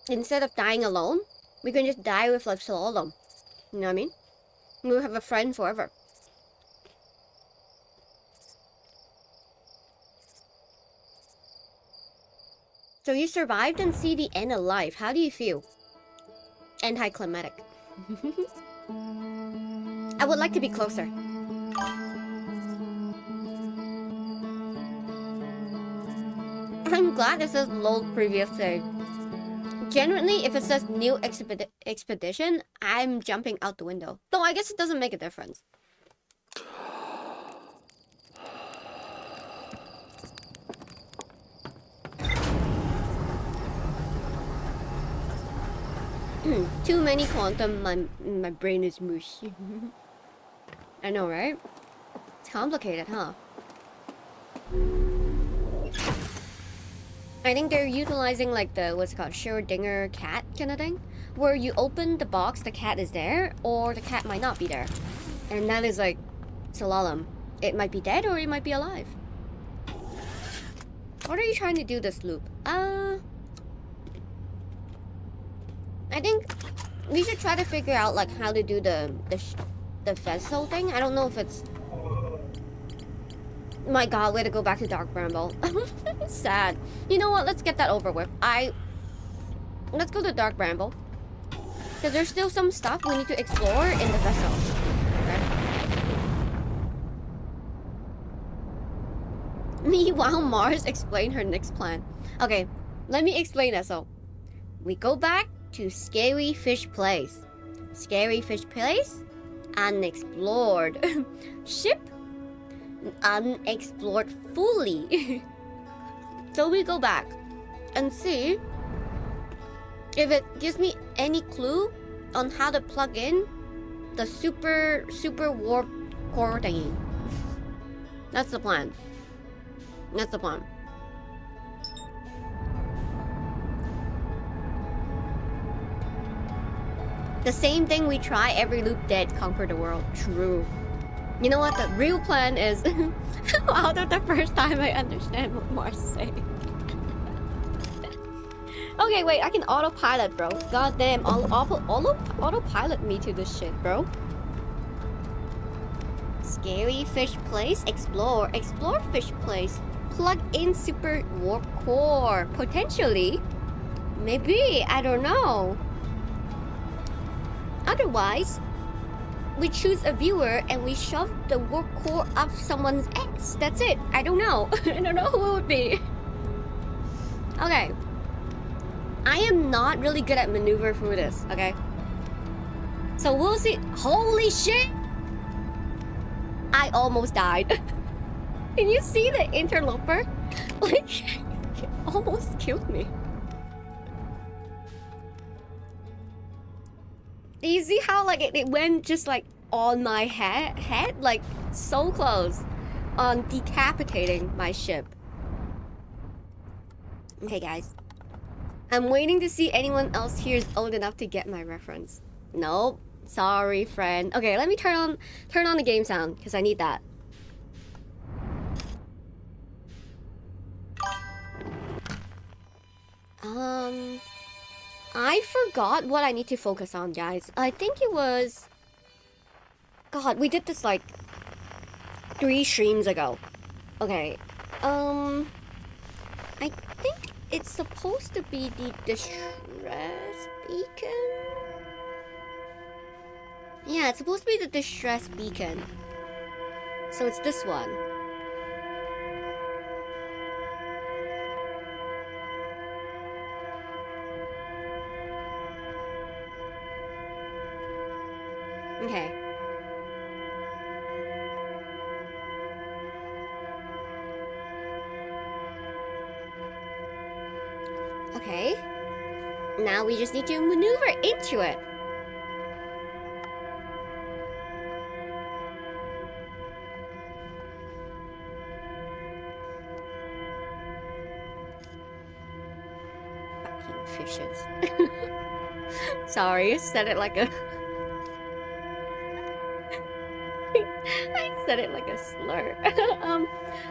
A: instead of dying alone, we can just die with, like, Slalom. You know what I mean? We'll have a friend forever. So you survived and see the end of life. How do you feel? Anticlimactic. I would like to be closer. I'm glad it says load previous save. Genuinely, if it says new expedition, I'm jumping out the window. Though I guess it doesn't make a difference. Too many quantum, my brain is mush. I know, right? It's complicated, huh? I think they're utilizing like the, what's it called, Schrodinger cat kind of thing, where you open the box, the cat is there, or the cat might not be there. And that is like Slalom. It might be dead or it might be alive. What are you trying to do this loop? I think we should try to figure out like how to do the vessel thing. I don't know if it's... My god, way to go back to Dark Bramble. Sad. You know what? Let's get that over with. Let's go to Dark Bramble. Because there's still some stuff we need to explore in the vessel. Okay. Meanwhile, Mars explained her next plan. Okay, let me explain that. So, we go back to Scary Fish Place. Scary Fish Place? Unexplored. Ship? Unexplored fully. So we go back and see if it gives me any clue on how to plug in the super warp core thingy. That's the plan. That's the plan. The same thing we try every loop dead, conquer the world. True. You know what? The real plan is... Out of the first time I understand what Mars saying. Okay, wait. I can autopilot, bro. God damn. Autopilot me to this shit, bro. Scary Fish Place. Explore. Explore Fish Place. Plug in super warp core. Potentially. Maybe. I don't know. Otherwise, we choose a viewer and we shove the warp core up someone's ass. That's it. I don't know. I don't know who it would be. Okay. I am not really good at maneuver through this, okay? So we'll see. Holy shit! I almost died. Can you see the interloper? Like, it almost killed me. Do you see how like it went just like on my head? Like so close on decapitating my ship. Okay guys. I'm waiting to see anyone else here is old enough to get my reference. Nope. Sorry, friend. Okay, let me turn on the game sound because I need that. I forgot what I need to focus on, guys. I think it was... God, we did this like 3 streams ago. Okay. I think it's supposed to be the distress beacon. Yeah, it's supposed to be the distress beacon. So it's this one. Okay. Okay. Now we just need to maneuver into it. Fucking fishes. Sorry, I said it like a... I said it like a slur.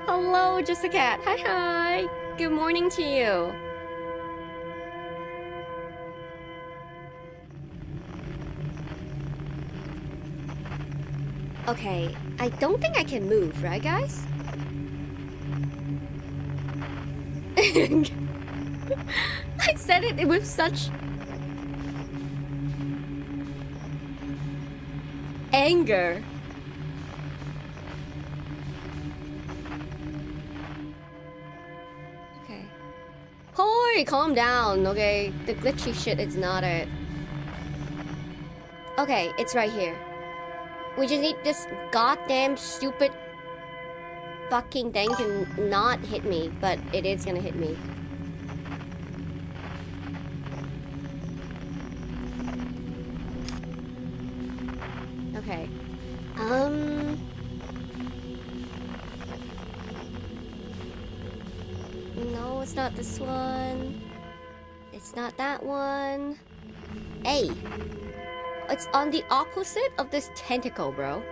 A: Hello, just a cat. Hi, hi. Good morning to you. Okay, I don't think I can move, right, guys? I said it with such anger. Okay. Hoi, calm down, okay? The glitchy shit is not it. Okay, it's right here. We just need this goddamn stupid fucking thing to not hit me, but it is gonna hit me. Okay. No, it's not this one. It's not that one. A. It's on the opposite of this tentacle, bro.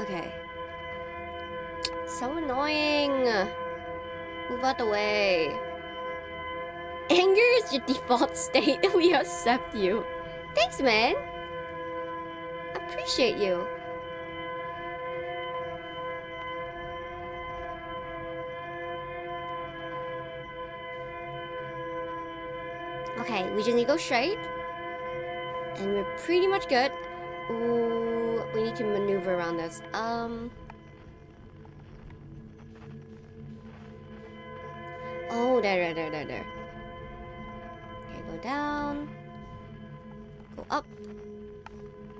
A: Okay. So annoying. Move out the way. Anger is your default state. We accept you. Thanks, man. Appreciate you. Okay, we just need to go straight. And we're pretty much good. Ooh, we need to maneuver around this. Oh, there. Okay, go down. Go up.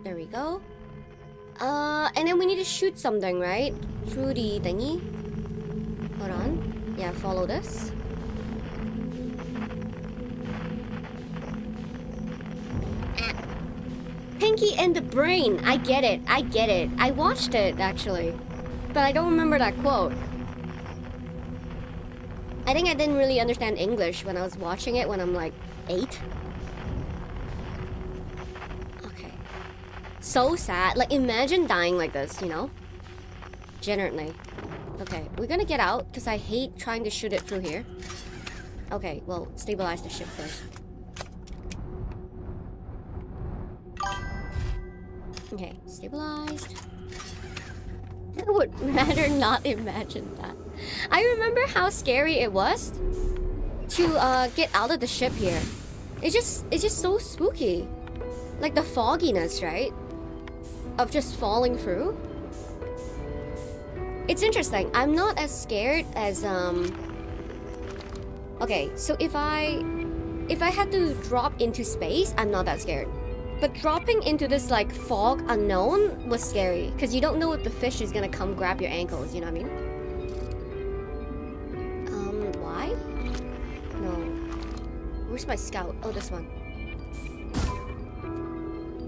A: There we go. And then we need to shoot something, right? Through the thingy. Hold on. Yeah, follow this. Pinky and the Brain. I get it. I watched it, actually. But I don't remember that quote. I think I didn't really understand English when I was watching it when I'm like 8. Okay. So sad. Like, imagine dying like this, you know? Genuinely. Okay, we're gonna get out because I hate trying to shoot it through here. Okay, well, stabilize the ship first. Okay, stabilized. I would rather not imagine that. I remember how scary it was to get out of the ship here. It's just so spooky. Like the fogginess, right? Of just falling through. It's interesting. I'm not as scared as okay, so if I had to drop into space, I'm not that scared. But dropping into this like fog unknown was scary because you don't know if the fish is gonna come grab your ankles, you know what I mean? Why? No. Where's my scout? Oh, this one.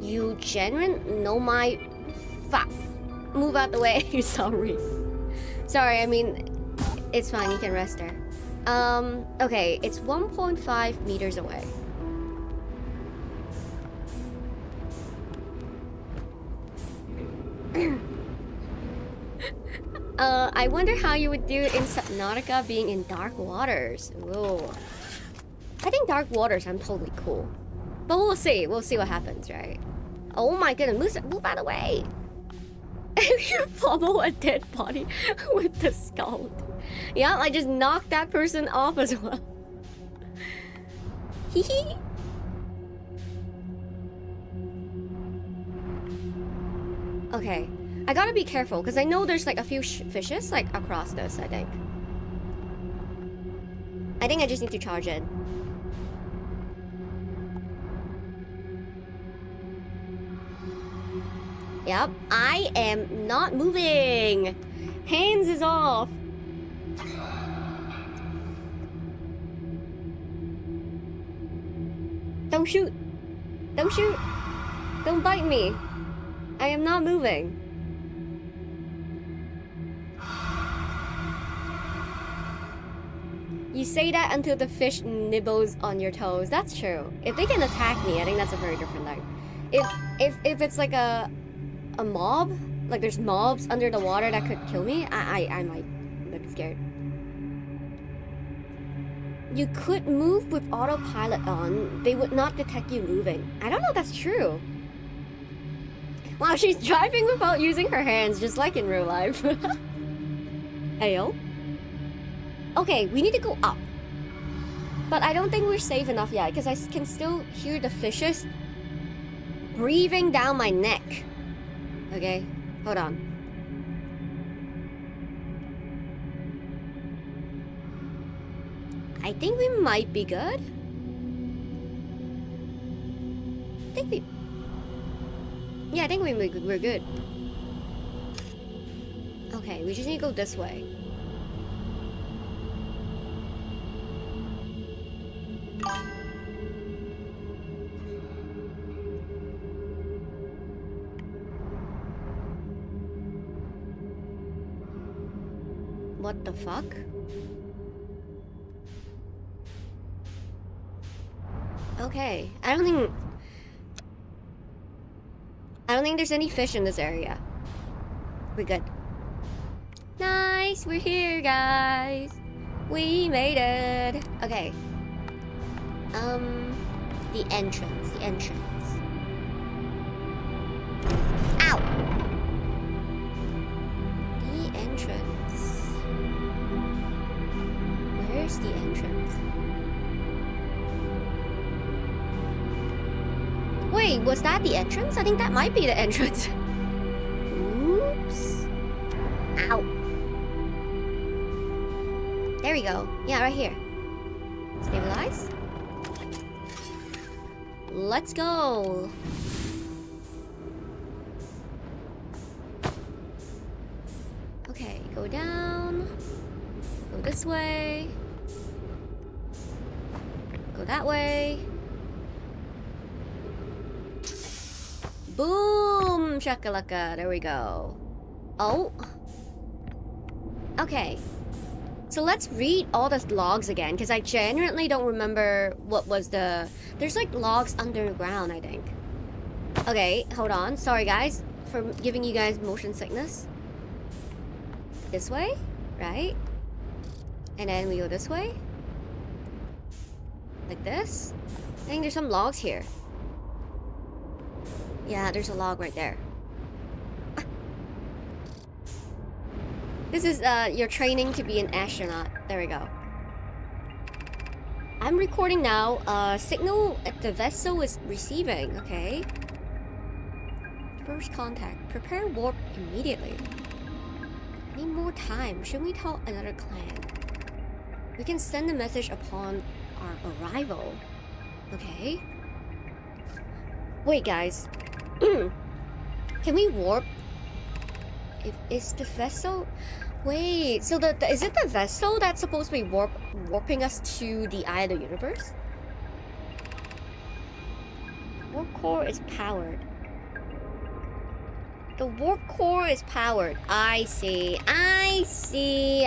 A: You genuine know my fuck. Move out the way. Sorry. Sorry, I mean, it's fine, you can rest there. Okay, it's 1.5 meters away. I wonder how you would do it in Subnautica being in dark waters. Whoa. I think dark waters, I'm totally cool. But we'll see. We'll see what happens, right? Oh my goodness, move out of the way. You pummel a dead body with the skull. Yeah, I just knocked that person off as well. Hee. Okay, I gotta be careful because I know there's like a few fishes like across this, I think. I think I just need to charge it. Yep, I am not moving. Hands is off. Don't shoot. Don't shoot. Don't bite me. I am not moving. You say that until the fish nibbles on your toes. That's true. If they can attack me, I think that's a very different thing. If it's like a mob, like there's mobs under the water that could kill me, I might be scared. You could move with autopilot on. They would not detect you moving. I don't know if that's true. Wow, she's driving without using her hands, just like in real life. Ayo. Okay, we need to go up. But I don't think we're safe enough yet, because I can still hear the fishes breathing down my neck. Okay, hold on. I think we might be good. I think we're good. Okay, we just need to go this way. What the fuck? Okay, I don't think there's any fish in this area. We're good. Nice, we're here, guys. We made it. Okay. The entrance. Ow! The entrance. Where's the entrance? Wait, was that the entrance? I think that might be the entrance. Oops. Ow. There we go. Yeah, right here. Stabilize. Let's go. Okay, go down. Go this way. Go that way. Boom! Shakalaka. There we go. Oh. Okay. So let's read all the logs again, because I genuinely don't remember what was the... There's like logs underground, I think. Okay, hold on. Sorry guys for giving you guys motion sickness. This way, right? And then we go this way. Like this. I think there's some logs here. Yeah, there's a log right there. This is your training to be an astronaut. There we go. I'm recording now. Signal at the vessel is receiving. Okay. First contact. Prepare warp immediately. Need more time. Should we tell another clan? We can send a message upon our arrival. Okay. Wait, guys. Can we warp? Is the vessel? Wait, so is it the vessel that's supposed to be warping us to the eye of the universe? Warp core is powered. The warp core is powered. I see. I see.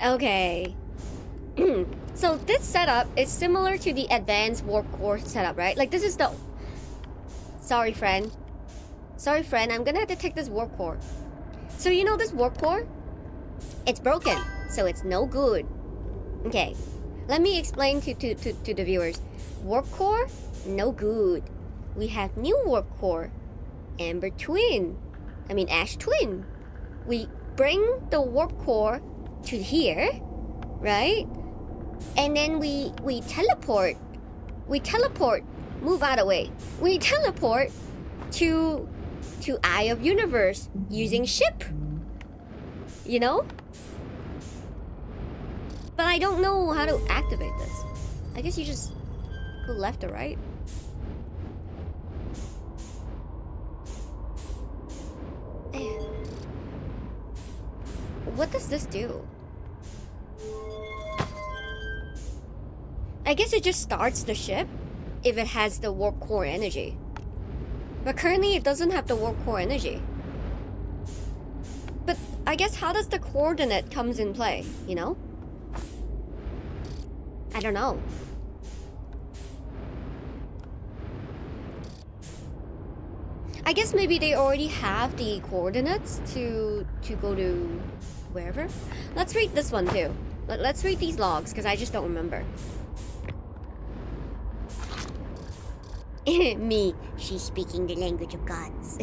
A: Okay. So this setup is similar to the advanced warp core setup, right? Like this is the... Sorry, friend, I'm gonna have to take this warp core. So you know this warp core? It's broken, so it's no good. Okay, let me explain to the viewers. Warp core, no good. We have new warp core, Amber Twin. Ash Twin. We bring the warp core to here, right? And then we teleport. Move out of the way. We teleport to Eye of Universe using ship. You know? But I don't know how to activate this. I guess you just go left or right. What does this do? I guess it just starts the ship if it has the warp core energy. But currently it doesn't have the warp core energy. But I guess how does the coordinate comes in play, you know? I don't know. I guess maybe they already have the coordinates to go to wherever. Let's read this one too. Let's read these logs because I just don't remember. Me, she's speaking the language of gods.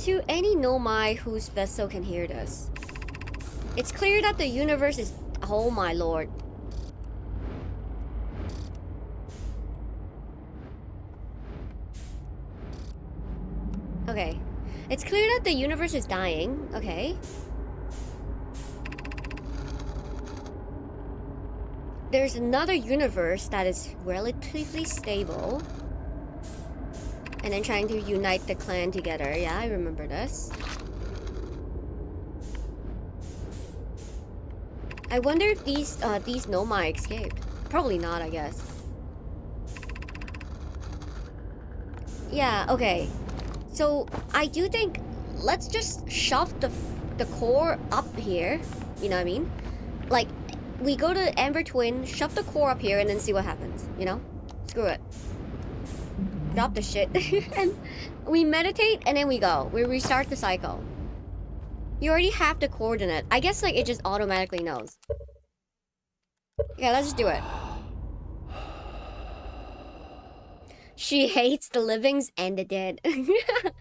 A: To any Nomai whose vessel can hear this, it's clear that the universe is... Oh my lord. Okay. It's clear that the universe is dying. Okay. There's another universe that is relatively stable. And then trying to unite the clan together. Yeah, I remember this. I wonder if these Nomai escaped. Probably not, I guess. Yeah, okay. So, I do think... Let's just shove the core up here. You know what I mean? Like, we go to Amber Twin, shove the core up here, and then see what happens. You know? Screw it. Drop the shit. And we meditate, and then we go. We restart the cycle. You already have the coordinate. I guess, like, it just automatically knows. Yeah, let's just do it. She hates the livings and the dead. I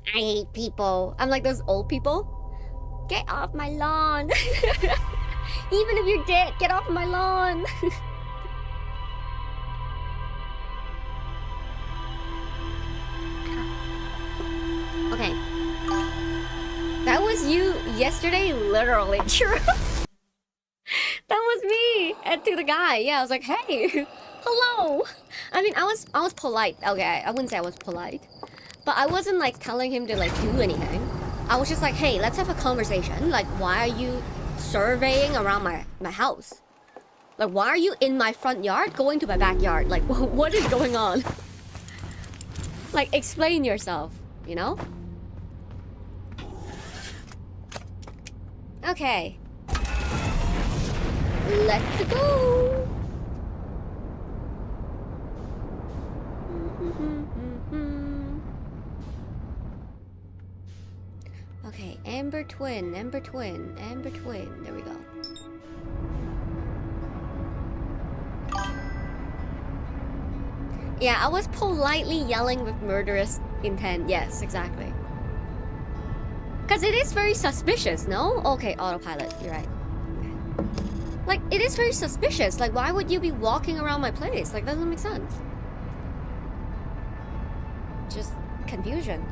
A: hate people. I'm like those old people. Get off my lawn. Even if you're dead, get off my lawn. Okay. That was you yesterday, literally. True. That was me. And to the guy. Yeah, I was like, hey, hello. I mean, I was polite. Okay, I wouldn't say I was polite. But I wasn't like telling him to like do anything. I was just like, hey, let's have a conversation. Like, why are you surveying around my house? Like, why are you in my front yard going to my backyard? Like, what is going on? Like, explain yourself, you know? Okay. Let's go. Okay, Amber Twin, Amber Twin, Amber Twin. There we go. Yeah, I was politely yelling with murderous intent. Yes, exactly. Because it is very suspicious, no? Okay, autopilot, you're right. Like, it is very suspicious. Like, why would you be walking around my place? Like, that doesn't make sense. Just confusion.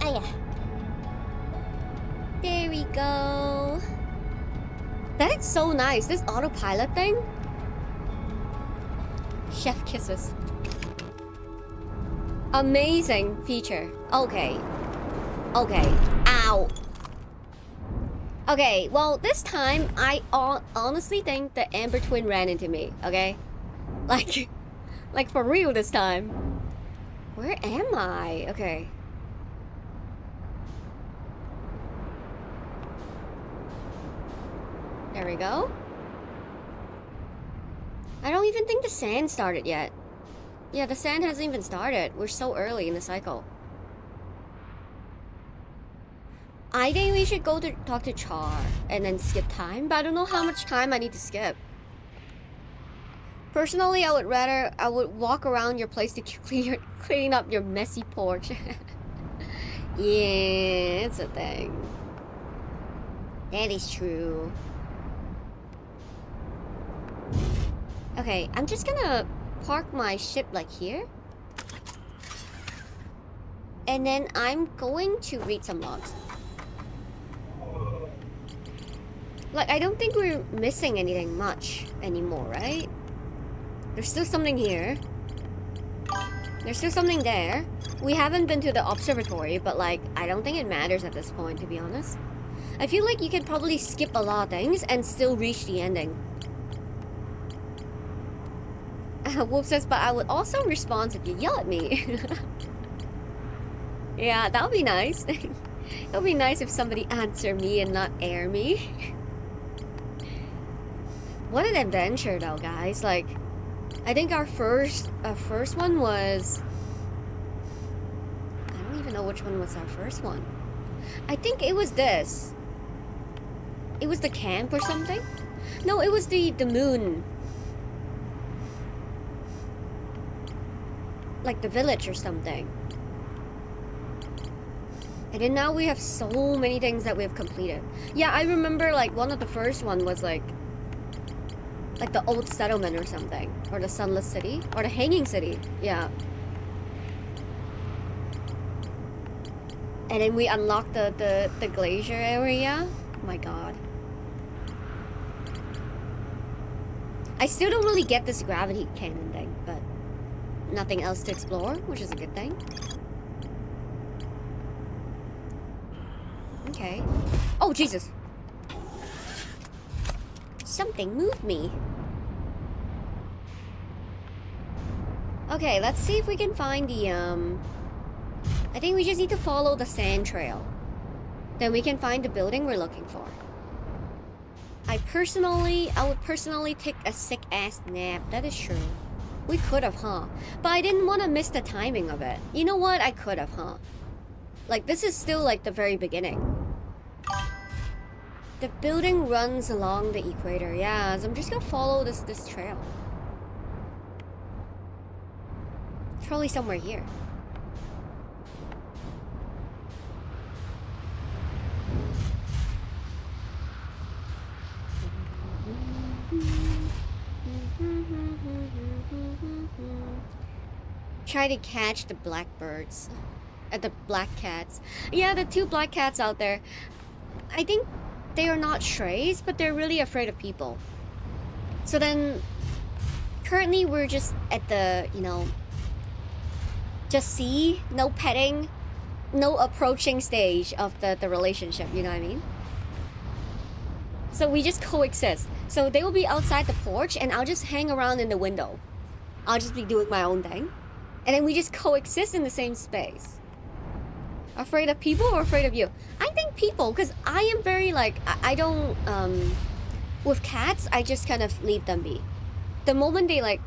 A: Ah, yeah. There we go. That is so nice. This autopilot thing. Chef kisses. Amazing feature. Okay. Okay. Ow. Okay, well, this time, I honestly think the Amber Twin ran into me, okay? Like for real this time. Where am I? Okay. There we go. I don't even think the sand started yet. Yeah, the sand hasn't even started. We're so early in the cycle. I think we should go to talk to Char and then skip time, but I don't know how much time I need to skip. Personally, I would walk around your place to clean up your messy porch. Yeah, it's a thing. That is true. Okay, I'm just gonna park my ship like here. And then I'm going to read some logs. Like, I don't think we're missing anything much anymore, right? There's still something here. There's still something there. We haven't been to the observatory, but like, I don't think it matters at this point, to be honest. I feel like you could probably skip a lot of things and still reach the ending. Wolf says, but I would also respond if you yell at me. Yeah, that would be nice. It would be nice if somebody answer me and not air me. What an adventure though, guys. Like, I think our first one was... I don't even know which one was our first one. I think it was this. It was the camp or something? No, it was the moon. Like the village or something. And then now we have so many things that we have completed. Yeah, I remember like one of the first one was like the old settlement or something. Or the sunless city. Or the hanging city. Yeah. And then we unlocked the glacier area. Oh my god. I still don't really get this gravity cannon thing, but nothing else to explore, which is a good thing. Okay. Oh, Jesus. Something moved me. Okay, let's see if we can find the, I think we just need to follow the sand trail. Then we can find the building we're looking for. I would personally take a sick-ass nap. That is true. We could have, huh? But I didn't want to miss the timing of it. You know what? I could have, huh? Like, this is still, like, the very beginning. The building runs along the equator. Yeah, so I'm just gonna follow this trail. It's probably somewhere here. Try to catch the blackbirds. The black cats. Yeah, the two black cats out there. I think they are not strays, but they're really afraid of people. So then, currently we're just at the, you know, just see, no petting, no approaching stage of the relationship, you know what I mean? So we just coexist. So they will be outside the porch and I'll just hang around in the window. I'll just be doing my own thing. And then we just coexist in the same space. Afraid of people or afraid of you? I think people, because I am very like, I don't, with cats, I just kind of leave them be. The moment they like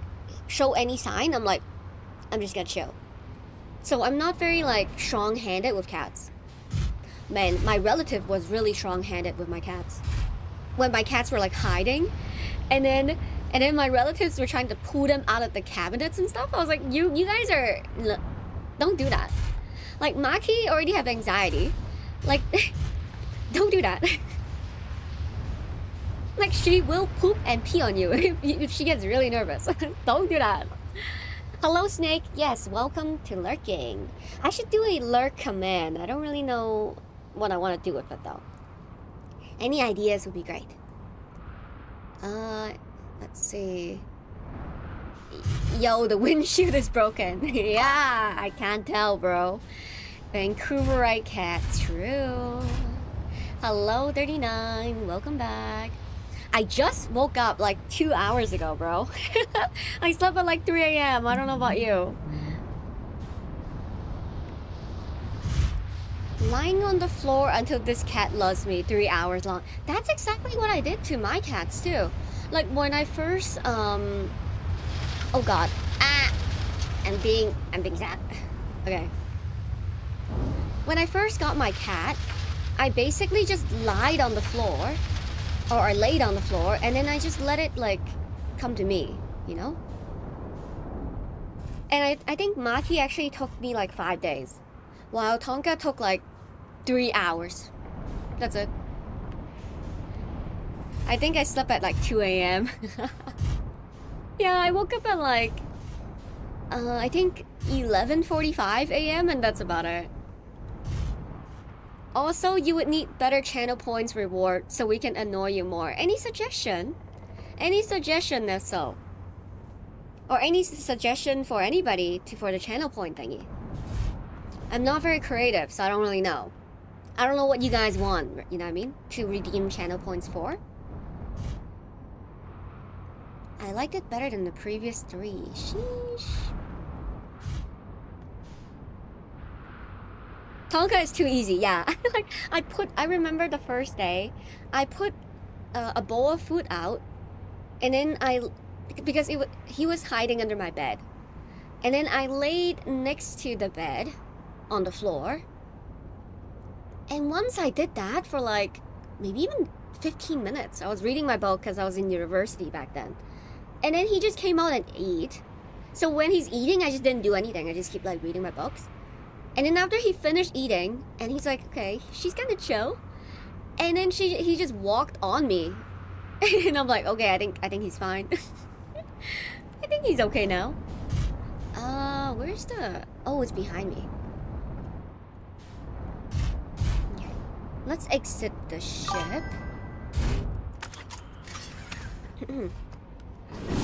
A: show any sign, I'm like, I'm just gonna chill. So I'm not very like strong-handed with cats. Man, my relative was really strong-handed with my cats. When my cats were like hiding, and then my relatives were trying to pull them out of the cabinets and stuff. I was like, you guys are, don't do that. Like, Maki already have anxiety. Like, don't do that. Like, she will poop and pee on you if she gets really nervous. Don't do that. Hello, Snake. Yes, welcome to lurking. I should do a lurk command. I don't really know what I want to do with it, though. Any ideas would be great. Let's see. Yo, the windshield is broken. Yeah, I can't tell, bro. Vancouverite cat, true. Hello, 39. Welcome back. I just woke up like 2 hours ago, bro. I slept at like 3 a.m. I don't know about you. Lying on the floor until this cat loves me 3 hours long. That's exactly what I did to my cats too. Like when I first oh god. I'm being sad. Okay. When I first got my cat, I basically just lied on the floor, or I laid on the floor, and then I just let it like come to me, you know? And I think Maki actually took me like 5 days, while Tonka took like 3 hours. That's it. I think I slept at like 2 a.m. Yeah, I woke up at like I think 11:45 a.m. and that's about it. Also, you would need better channel points reward so we can annoy you more. Any suggestion? Any suggestion, Nesso? Or any suggestion for anybody for the channel point thingy? I'm not very creative, so I don't really know. I don't know what you guys want, you know what I mean? To redeem channel points for. I liked it better than the previous 3. Sheesh. Tonka is too easy, yeah. Like I remember the first day, I put a bowl of food out, and then because he was hiding under my bed, and then I laid next to the bed, on the floor. And once I did that for like maybe even 15 minutes, I was reading my book because I was in university back then, and then he just came out and ate. So when he's eating, I just didn't do anything. I just keep like reading my books. And then after he finished eating, and he's like, okay, she's gonna chill. And then he just walked on me. And I'm like, okay, I think he's fine. I think he's okay now. Where's the... Oh, it's behind me. Okay. Let's exit the ship.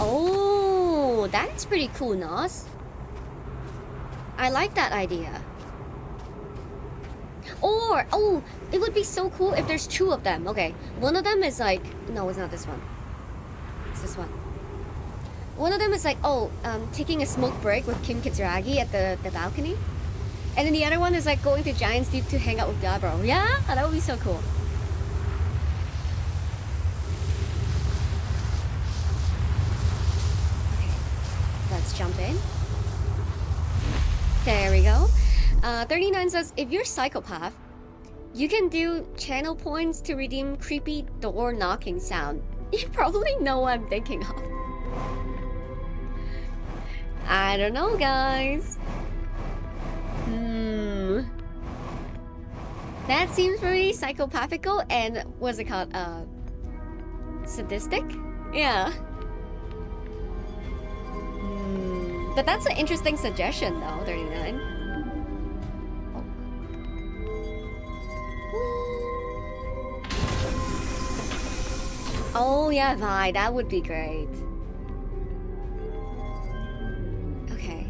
A: Oh, that's pretty cool, Nos. I like that idea. Or, oh, it would be so cool if there's 2 of them. Okay, one of them is like, no, it's not this one. It's this one. One of them is like, oh, taking a smoke break with Kim Kitsuragi at the balcony. And then the other one is like going to Giant's Deep to hang out with Gabro. Yeah, oh, that would be so cool. Okay, let's jump in. There we go. 39 says, if you're psychopath, you can do channel points to redeem creepy door knocking sound. You probably know what I'm thinking of. I don't know, guys. That seems pretty psychopathical and what's it called? Sadistic? Yeah. But that's an interesting suggestion though, 39. Oh yeah, Vi, that would be great. Okay.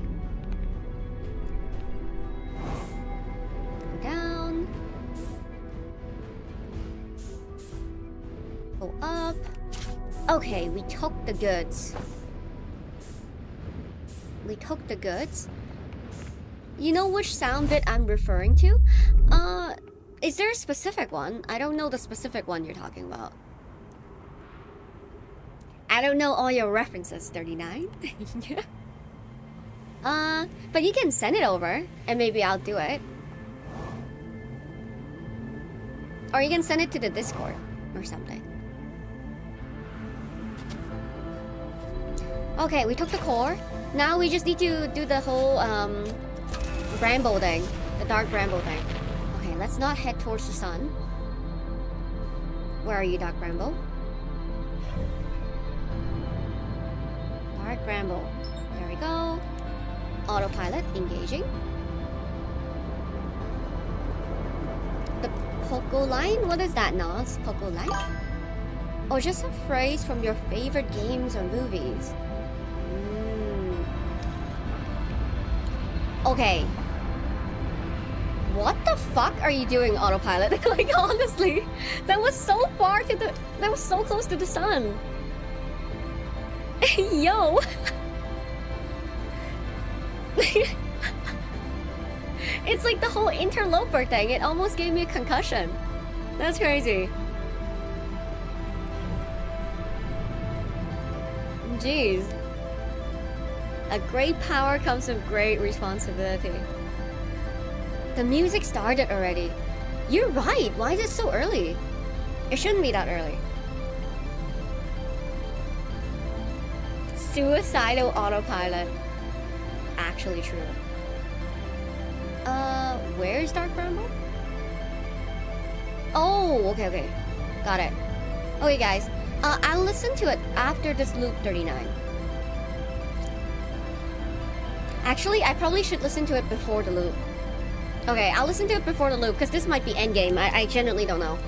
A: Go down. Go up. Okay, we took the goods. We took the goods. You know which sound bit I'm referring to? Is there a specific one? I don't know the specific one you're talking about. I don't know all your references, 39. But you can send it over, and maybe I'll do it. Or you can send it to the Discord, or something. Okay, we took the core. Now we just need to do the whole, Bramble thing. The dark Bramble thing. Okay, let's not head towards the sun. Where are you, Dark Bramble? Dark Bramble. There we go. Autopilot engaging. The Poco line? What is that, Nas? Poco line? Or just a phrase from your favorite games or movies? Okay. What the fuck are you doing, Autopilot? Like, honestly, that was so far to the... That was so close to the sun. Yo! It's like the whole interloper thing. It almost gave me a concussion. That's crazy. Jeez. A great power comes with great responsibility. The music started already. You're right. Why is it so early? It shouldn't be that early. Suicidal Autopilot. Actually true. Where's Dark Bramble? Oh, okay. Got it. Okay, guys. I'll listen to it after this loop 39. Actually, I probably should listen to it before the loop. Okay, I'll listen to it before the loop, because this might be endgame. I genuinely don't know.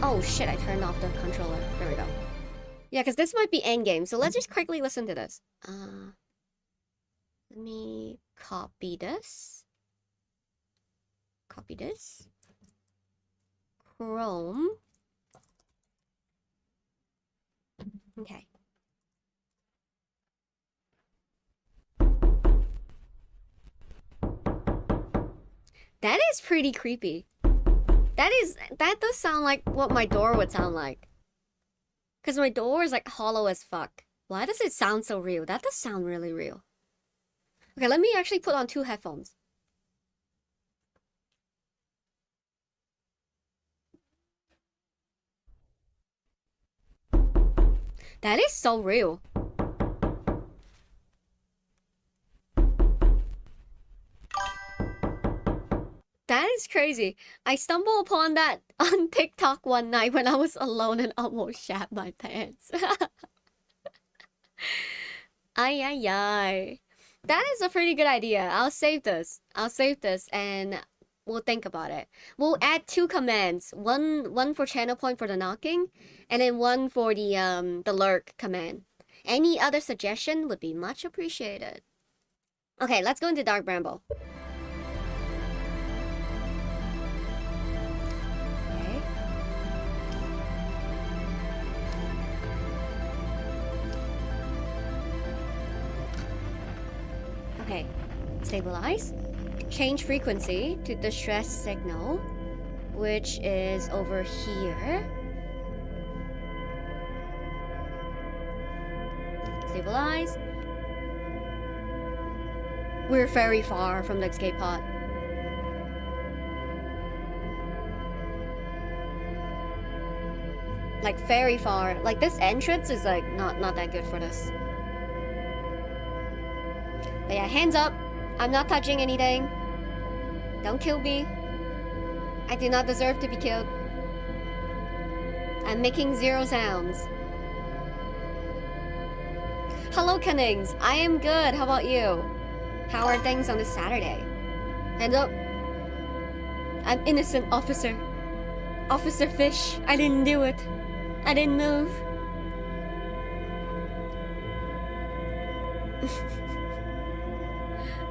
A: Oh shit, I turned off the controller. There we go. Yeah, because this might be endgame, so let's just quickly listen to this. Let me copy this. Copy this. Chrome. Okay. That is pretty creepy. That does sound like what my door would sound like. Because my door is like hollow as fuck. Why does it sound so real? That does sound really real. Okay, let me actually put on 2 headphones. That is so real. That is crazy. I stumbled upon that on TikTok one night when I was alone and almost shat my pants. Ay, ay, ay. That is a pretty good idea. I'll save this. I'll save this and we'll think about it. We'll add 2 commands. One for channel point for the knocking, and then one for the lurk command. Any other suggestion would be much appreciated. Okay, let's go into Dark Bramble. Okay, stabilize. Change frequency to distress signal, which is over here. Stabilize. We're very far from the escape pod. Like very far. Like this entrance is like not that good for this. But yeah, hands up. I'm not touching anything. Don't kill me. I do not deserve to be killed. I'm making 0 sounds. Hello, Cunnings. I am good. How about you? How are things on this Saturday? Hands up. I'm innocent, officer. Officer Fish. I didn't do it. I didn't move.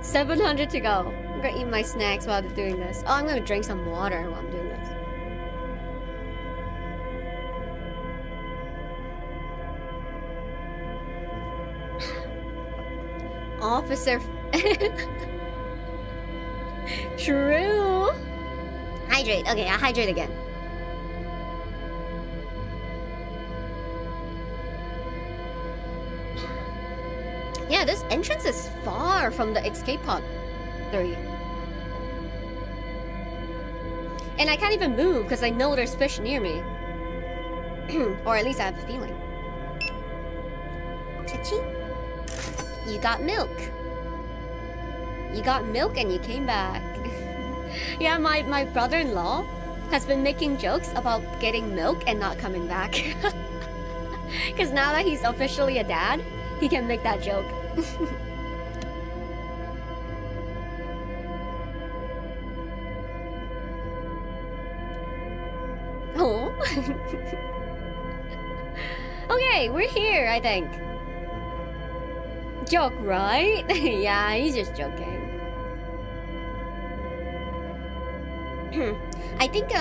A: 700 to go. I'm gonna eat my snacks while I'm doing this. Oh, I'm gonna drink some water while I'm doing this. Officer. True. Hydrate. Okay, I'll hydrate again. Yeah, this entrance is far from the escape pod 3. And I can't even move because I know there's fish near me. Or at least I have a feeling. Cha-ching. You got milk. You got milk and you came back. Yeah, my brother-in-law has been making jokes about getting milk and not coming back. Because now that he's officially a dad, he can make that joke. Oh. Okay, we're here, I think. Joke, right? Yeah, he's just joking. I think,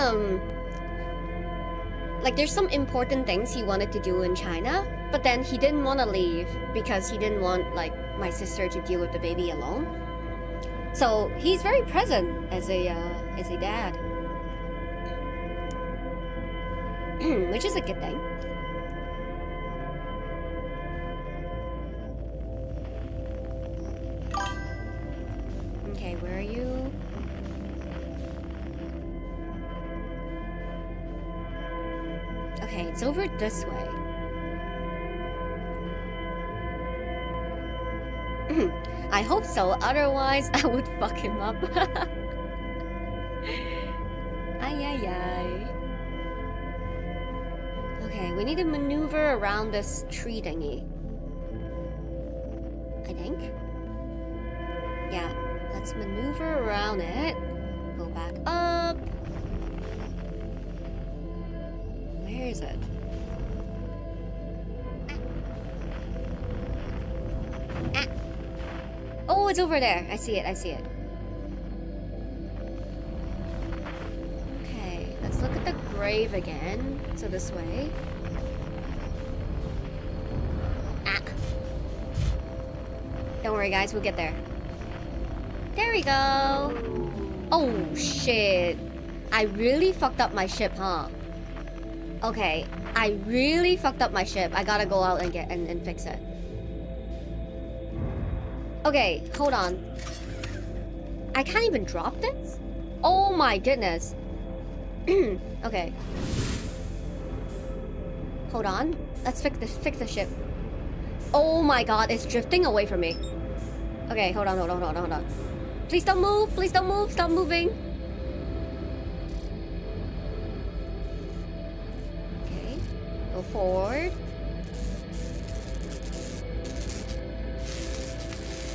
A: like there's some important things he wanted to do in China, but then he didn't want to leave because he didn't want, like, my sister to deal with the baby alone. So he's very present as a dad. Which is a good thing. Okay, where are you? Okay, it's over this way. I hope so, otherwise I would fuck him up. Ay, ay, ay. Okay, we need to maneuver around this tree thingy. I think. Yeah. Let's maneuver around it. Go back up. Where is it? Ah. Oh, it's over there. I see it. I see it. Okay, let's look at the grave again. So this way. Ah. Don't worry, guys. We'll get there. There we go. Oh, shit. I really fucked up my ship, huh? Okay, I really fucked up my ship. I gotta go out and get and fix it. Okay, hold on. I can't even drop this? Oh my goodness. Okay. Hold on. Let's fix the ship. Oh my god, it's drifting away from me. Okay, hold on. Please don't move. Please don't move. Stop moving. Okay. Go forward.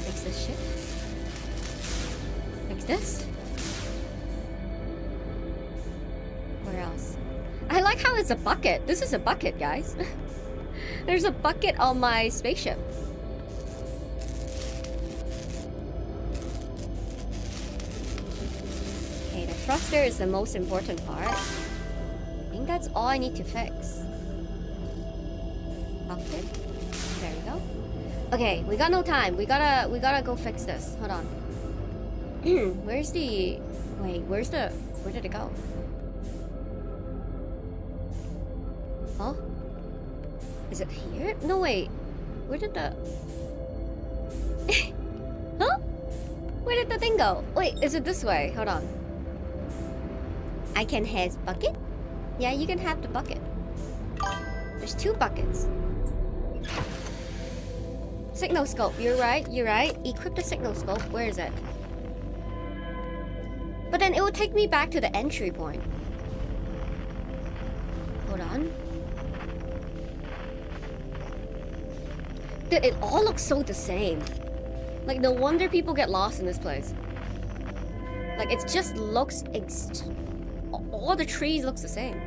A: Fix this ship. Fix this. Where else? I like how it's a bucket. This is a bucket, guys. There's a bucket on my spaceship. Okay, the thruster is the most important part. I think that's all I need to fix. Cockpit. There we go. Okay, we got no time. We gotta go fix this. Hold on. Where's the... Wait, where did it go? Huh? Is it here? No, wait. Where did the... Huh? Where did the thing go? Wait, is it this way? Hold on. I can have bucket? Yeah, you can have the bucket. There's 2 buckets. Signal scope. You're right. Equip the signal scope. Where is it? But then it will take me back to the entry point. Hold on. Dude, it all looks so the same. Like, no wonder people get lost in this place. Like, it just looks... all the trees looks the same.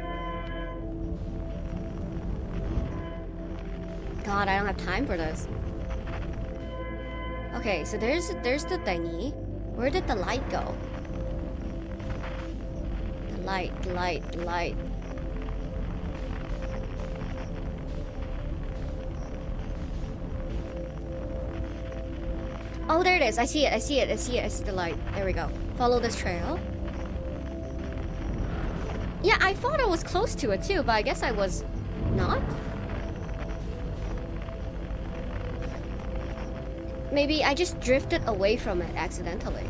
A: God, I don't have time for this. Okay, so there's the thingy. Where did the light go? The light. Oh, there it is. I see it. It's the light. There we go. Follow this trail. Yeah, I thought I was close to it too, but I guess I was not. Maybe I just drifted away from it accidentally.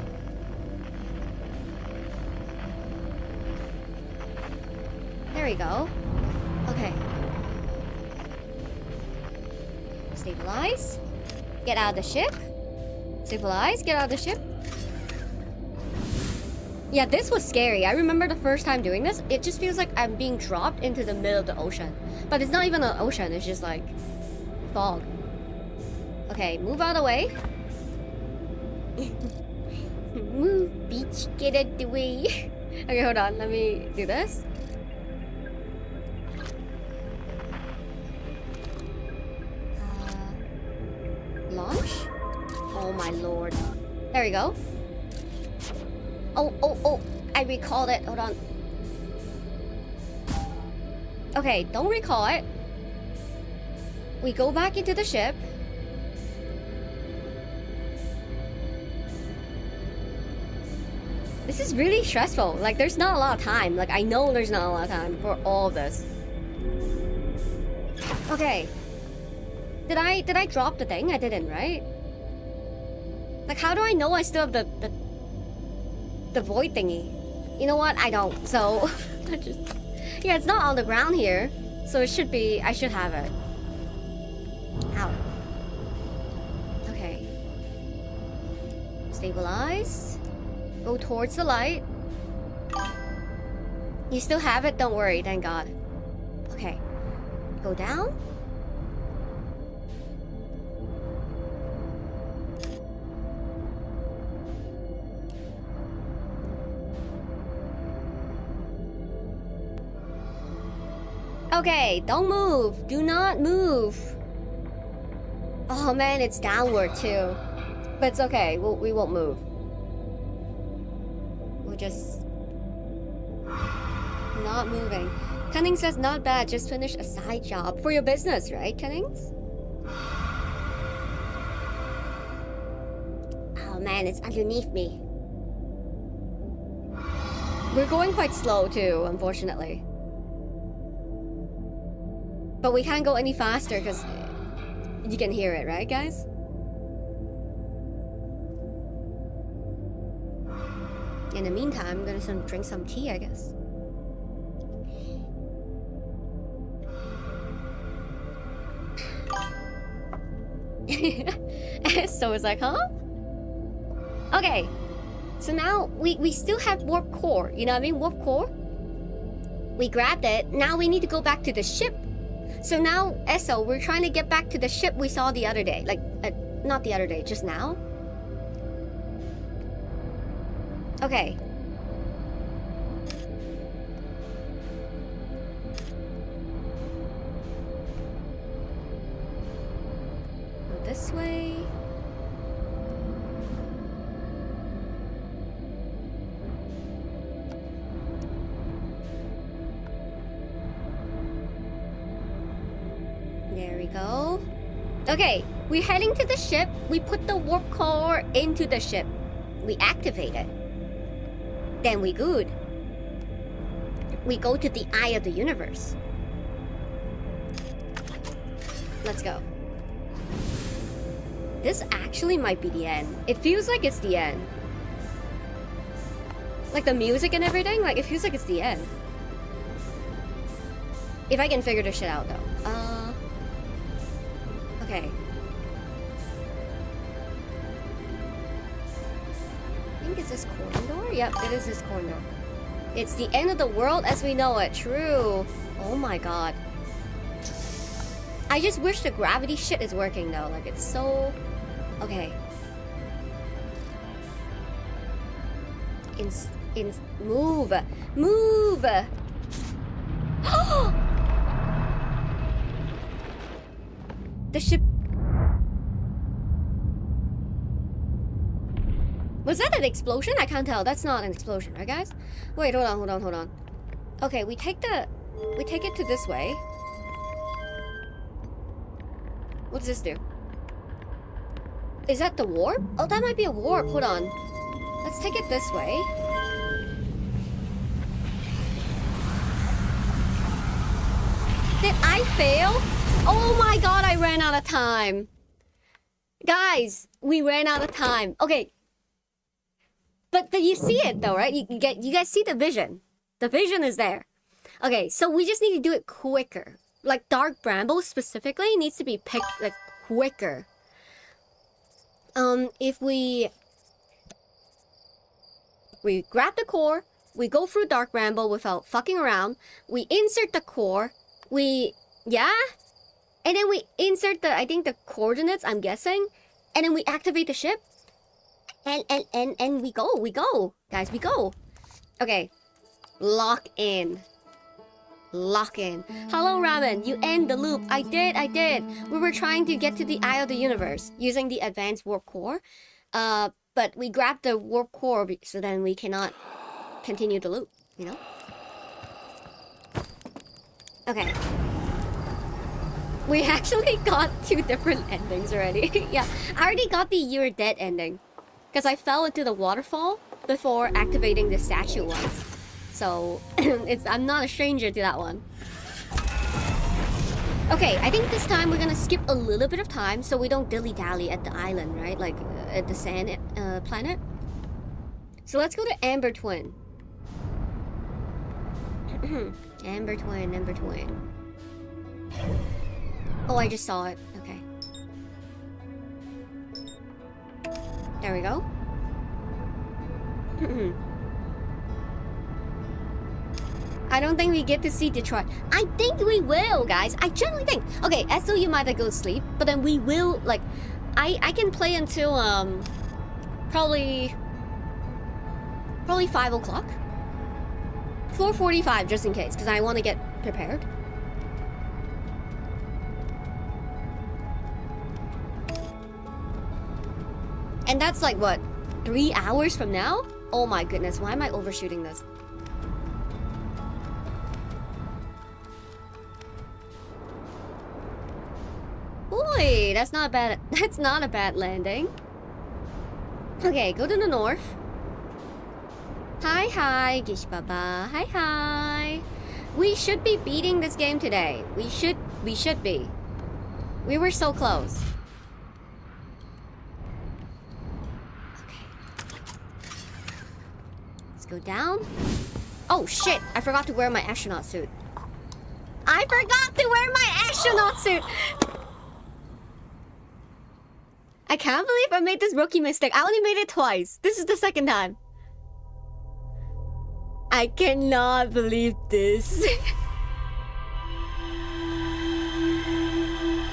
A: There we go. Okay. Stabilize. Get out of the ship. Stabilize. Get out of the ship. Yeah, this was scary. I remember the first time doing this. It just feels like I'm being dropped into the middle of the ocean. But it's not even an ocean. It's just like fog. Okay, move out of the way. Move, beach. Get out of the way. Okay, hold on. Let me do this. Launch? Oh my lord. There we go. Oh. I recalled it. Hold on. Okay, don't recall it. We go back into the ship. This is really stressful. Like, there's not a lot of time. Like, I know there's not a lot of time for all of this. Okay. Did I drop the thing? I didn't, right? Like, how do I know I still have the void thingy? You know what? I don't. So, yeah, it's not on the ground here. So it should be, I should have it. Ow. Okay. Stabilize. Go towards the light. You still have it? Don't worry, thank God. Okay. Go down. Okay, don't move. Do not move. Oh man, it's downward too. But it's okay. We won't move. We'll just... Not moving. Cunning says not bad. Just finish a side job for your business, right, Cunnings? Oh man, it's underneath me. We're going quite slow too, unfortunately. But we can't go any faster because you can hear it, right, guys? In the meantime, I'm gonna drink some tea, I guess. So it's like, huh? Okay. So now we still have warp core. You know what I mean? Warp core. We grabbed it. Now we need to go back to the ship. So now, Esso, we're trying to get back to the ship we saw the other day. Like, not the other day, just now. Okay. Go this way. There we go. Okay, we're heading to the ship. We put the warp core into the ship. We activate it. Then we good. We go to the eye of the universe. Let's go. This actually might be the end. It feels like it's the end. Like the music and everything, like it feels like it's the end. If I can figure this shit out though. Okay. I think it's this corridor? Yep, it is this corridor. It's the end of the world as we know it. True. Oh my god. I just wish the gravity shit is working though. Like it's so... Okay. Move! Move! The ship... Was that an explosion? I can't tell. That's not an explosion, right guys? Wait, hold on. Okay, we take it to this way. What's this do? Is that the warp? Oh, that might be a warp. Hold on. Let's take it this way. Did I fail? Oh my god, I ran out of time. Guys, we ran out of time. Okay. But you see it though, right? You guys see the vision. The vision is there. Okay, so we just need to do it quicker. Like Dark Bramble specifically needs to be picked like quicker. If we grab the core, we go through Dark Bramble without fucking around, we insert the core, yeah? And then we insert I think the coordinates, I'm guessing, and then we activate the ship. And we go. Guys, we go. Okay. Lock in. Hello, Ramen. You end the loop. I did. We were trying to get to the eye of the universe using the advanced warp core. But we grabbed the warp core so then we cannot continue the loop, you know? Okay. We actually got 2 different endings already. Yeah, I already got the "You're Dead" ending. Because I fell into the waterfall before activating the statue once. So, I'm not a stranger to that one. Okay, I think this time we're gonna skip a little bit of time so we don't dilly-dally at the island, right? Like, at the sand planet. So let's go to Amber Twin. Amber Twin. Oh, I just saw it. Okay. There we go. I don't think we get to see Detroit. I think we will, guys. I generally think. Okay, Esso, you might go to sleep, but then we will, like... I can play until, probably 5 o'clock. 4:45, just in case, because I want to get prepared. And that's like what? 3 hours from now? Oh my goodness, why am I overshooting this? Boy, that's not bad. That's not a bad landing. Okay, go to the north. Hi, Gish Baba. Hi. We should be beating this game today. We should be. We were so close. Okay. Let's go down. Oh shit, I forgot to wear my astronaut suit. I forgot to wear my astronaut suit! I can't believe I made this rookie mistake. I only made it twice. This is the second time. I cannot believe this.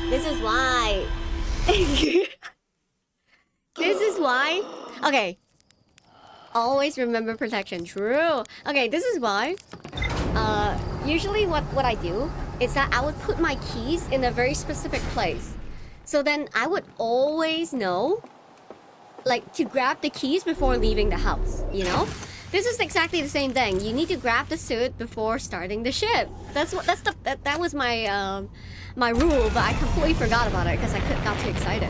A: This is why. This is why. Okay. Always remember protection. True. Okay, this is why. Usually what I do is that I would put my keys in a very specific place. So then I would always know, like, to grab the keys before leaving the house, you know? This is exactly the same thing. You need to grab the suit before starting the ship. That was my my rule, but I completely forgot about it because I got too excited.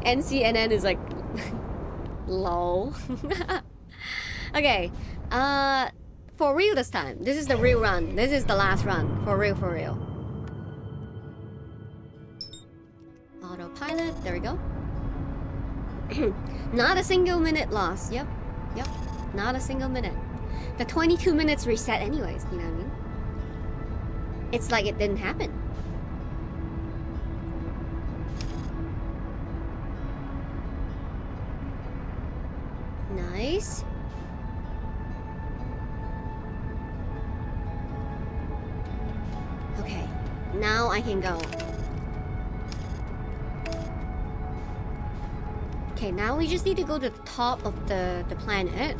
A: NCNN is like, lol. Okay, for real this time. This is the real run. This is the last run. For real. Autopilot, there we go. Not a single minute lost. Yep, not a single minute. The 22 minutes reset anyways, you know what I mean? It's like it didn't happen. Nice. Okay, now I can go. Okay, now we just need to go to the top of the planet.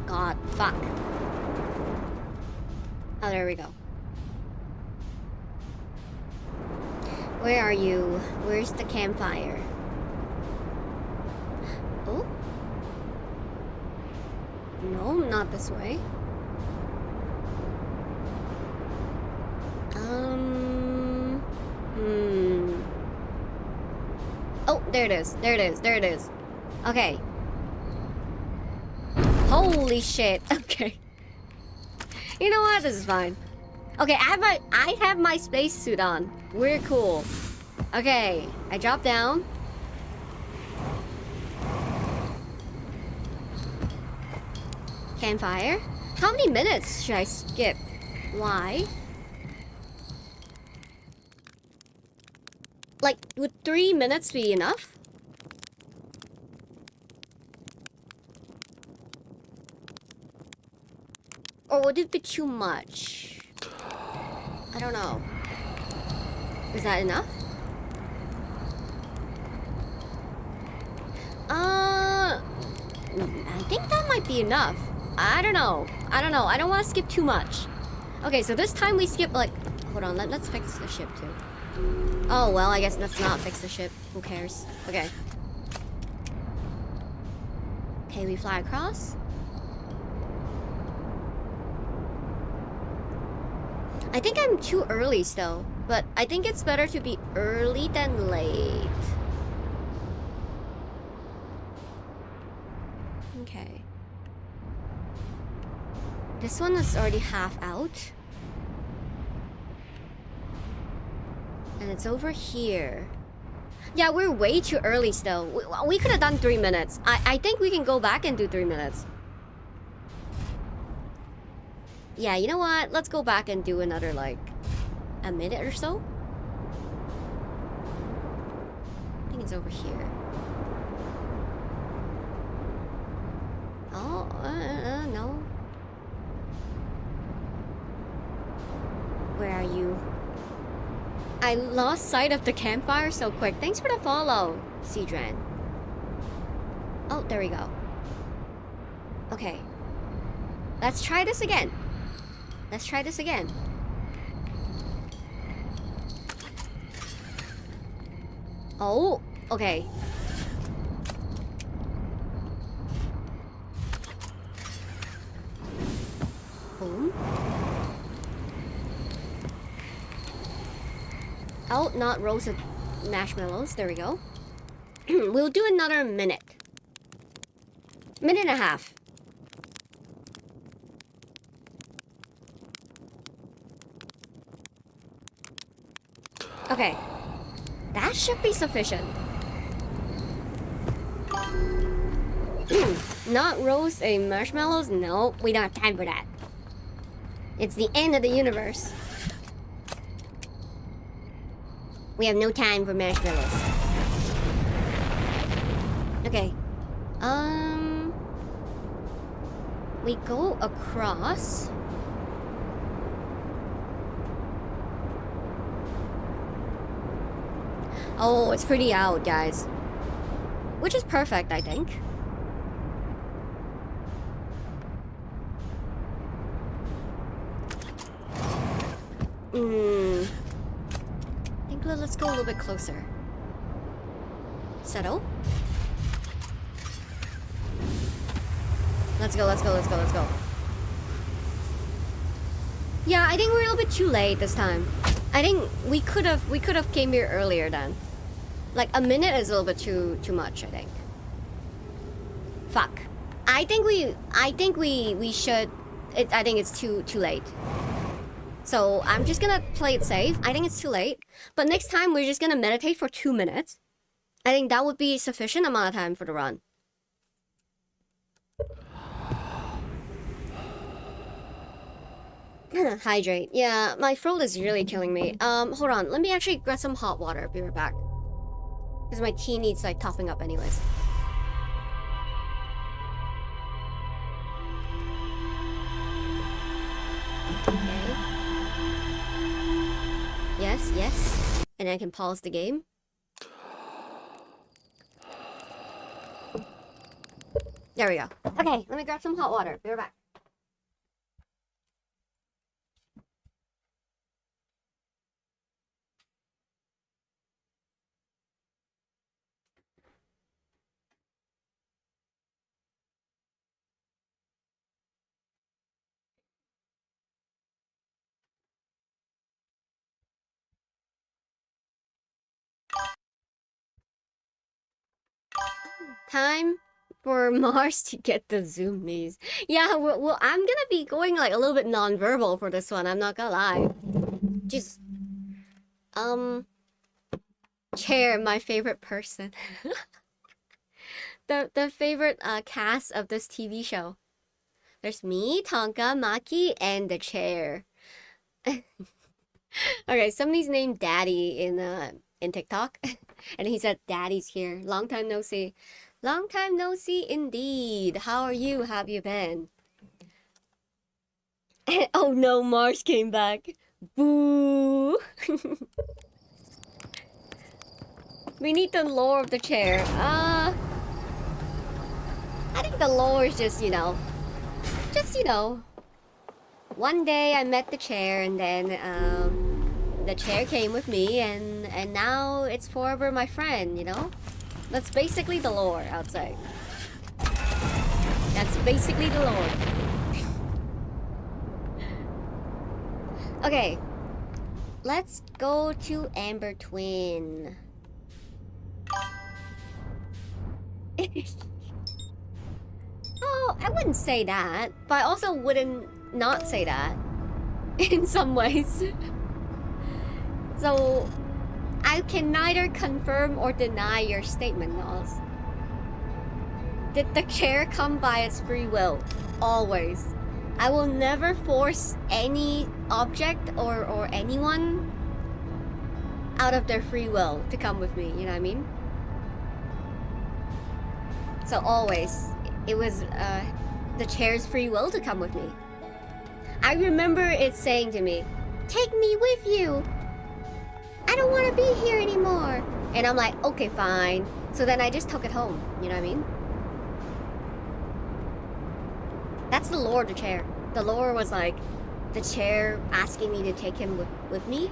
A: God, fuck. Oh, there we go. Where are you? Where's the campfire? Oh? No, not this way. Oh, there it is. Okay. Holy shit. Okay. You know what? This is fine. Okay, I have my spacesuit on. We're cool. Okay, I drop down. Campfire. How many minutes should I skip? Why? Like, would 3 minutes be enough? Or would it be too much? I don't know. Is that enough? I think that might be enough. I don't know. I don't want to skip too much. Okay, so this time we skip like... Hold on, let's fix the ship too. Oh, well, I guess let's not fix the ship. Who cares? Okay. Okay, we fly across. I think I'm too early still, but I think it's better to be early than late. Okay. This one is already half out. And it's over here. Yeah, we're way too early still. We could have done 3 minutes. I think we can go back and do 3 minutes. Yeah, you know what? Let's go back and do another, like, a minute or so. I think it's over here. Oh, no. Where are you? I lost sight of the campfire so quick. Thanks for the follow, Cedran. Oh, there we go. Okay. Let's try this again. Oh, okay. Boom. Oh, not roasted marshmallows. There we go. We'll do another minute. Minute and a half. Okay. That should be sufficient. Not roast a marshmallows? No, we don't have time for that. It's the end of the universe. We have no time for marshmallows. Okay. We go across. Oh, it's pretty out, guys. Which is perfect, I think. I think let's go a little bit closer. Settle. Let's go, let's go, let's go, let's go. Yeah, I think we're a little bit too late this time. I think we could have came here earlier then. Like a minute is a little bit too much, I think. Fuck. I think we should I think it's too late. So I'm just gonna play it safe. I think it's too late. But next time we're just gonna meditate for 2 minutes. I think that would be sufficient amount of time for the run. Hydrate. Yeah, my throat is really killing me. Hold on. Let me actually grab some hot water. Be right back. Because my tea needs like topping up anyways. Okay. Yes, yes. And I can pause the game. There we go. Okay, let me grab some hot water. Be right back. Time for Mars to get the zoomies. Yeah, well, I'm gonna be going like a little bit non-verbal for this one. I'm not gonna lie. Just, Chair, my favorite person. the favorite cast of this TV show. There's me, Tonka, Maki, and the Chair. Okay, somebody's named Daddy in TikTok, and he said Daddy's here. Long time no see. Long time no see indeed. How are you? How have you been? Oh no, Mars came back. Boo! We need the lore of the Chair. I think the lore is just, you know, one day I met the Chair, and then the Chair came with me, and now it's forever my friend, you know? That's basically the lore, I'd say. That's basically the lore. Okay. Let's go to Amber Twin. Oh, I wouldn't say that, but I also wouldn't not say that in some ways. So I can neither confirm or deny your statement, Noz. Did the Chair come by its free will? Always. I will never force any object or anyone out of their free will to come with me, you know what I mean? So always, it was the Chair's free will to come with me. I remember it saying to me, "Take me with you. I don't want to be here anymore." And I'm like, okay, fine. So then I just took it home, you know what I mean? That's the lore of the Chair. The lore was like, the Chair asking me to take him with me.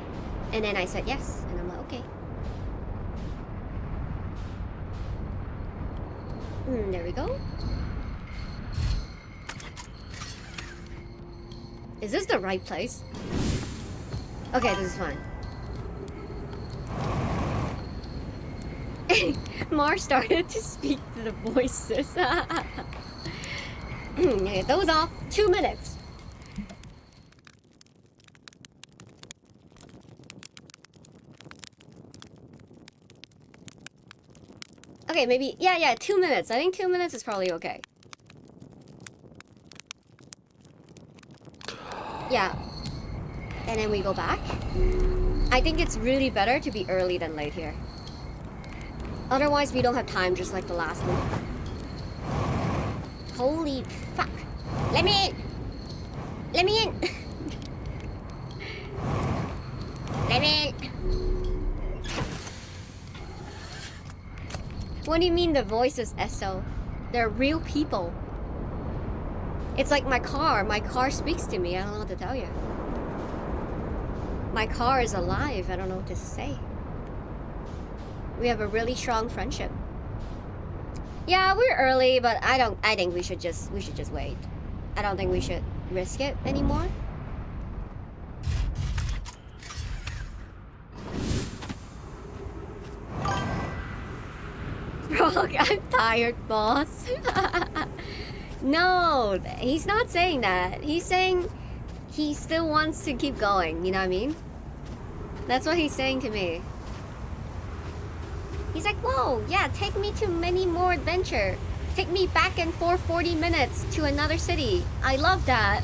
A: And then I said yes. And I'm like, okay. There we go. Is this the right place? Okay, this is fine. Mar started to speak to the voices. Okay, those off. 2 minutes. Okay, maybe, yeah, 2 minutes. I think 2 minutes is probably okay. Yeah. And then we go back. I think it's really better to be early than late here. Otherwise, we don't have time, just like the last loop. Holy fuck. Let me in! Let me in! Let me in! What do you mean the voices, SO? They're real people. It's like my car. My car speaks to me. I don't know what to tell you. My car is alive. I don't know what to say. We have a really strong friendship. Yeah, we're early, but I think we should just wait. I don't think we should risk it anymore. Bro, I'm tired, boss. No, he's not saying that. He's saying he still wants to keep going, you know what I mean? That's what he's saying to me. He's like, whoa, yeah, take me to many more adventure. Take me back and forth 40 minutes to another city. I love that.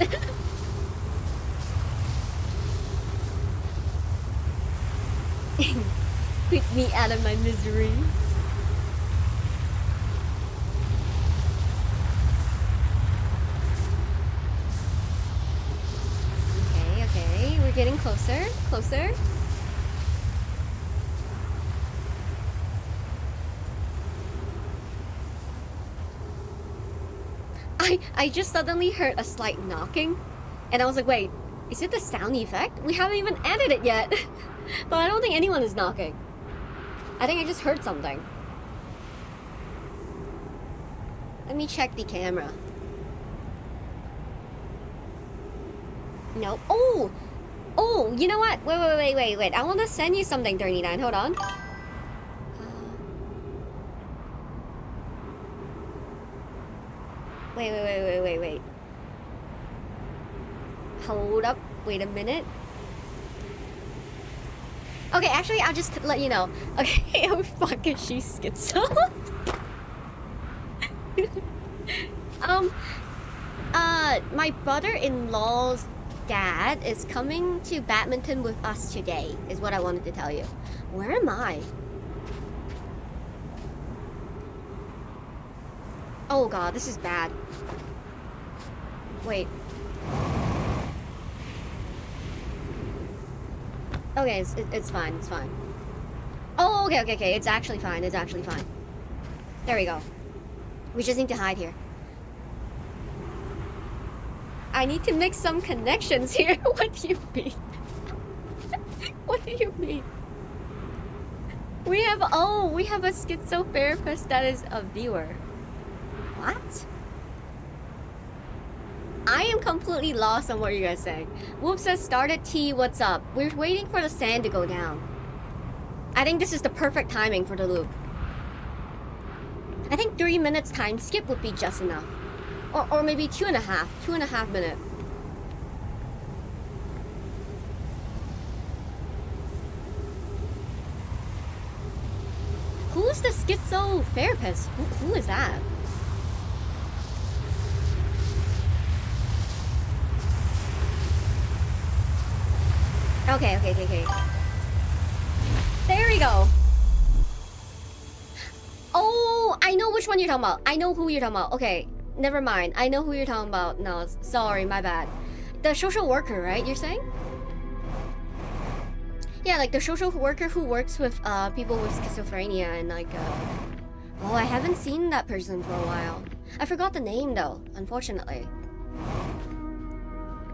A: Put me out of my misery. Okay, we're getting closer, closer. I just suddenly heard a slight knocking, and I was like, wait, is it the sound effect? We haven't even added it yet. But I don't think anyone is knocking. I think I just heard something. Let me check the camera. No. Oh, you know what? Wait. I want to send you something, 39. Hold on. Wait. Hold up. Wait a minute. Okay, actually, I'll just let you know. Okay, oh fuck, is she schizo? My brother-in-law's dad is coming to badminton with us today, is what I wanted to tell you. Where am I? Oh god, this is bad. Wait. Okay, it's fine, it's fine. Oh, okay, it's actually fine, There we go. We just need to hide here. I need to make some connections here. What do you mean? What do you mean? We have a schizotherapist that is a viewer. What? I am completely lost on what you guys saying. Whoop says, started T, what's up? We're waiting for the sand to go down. I think this is the perfect timing for the loop. I think 3 minutes time skip would be just enough. Or maybe 2.5 minutes. Who's the schizotherapist? Who is that? Okay. There we go. Oh, I know which one you're talking about. I know who you're talking about. Okay, never mind. I know who you're talking about. No, sorry, my bad. The social worker, right? You're saying? Yeah, like the social worker who works with people with schizophrenia and like oh, I haven't seen that person for a while. I forgot the name though, unfortunately.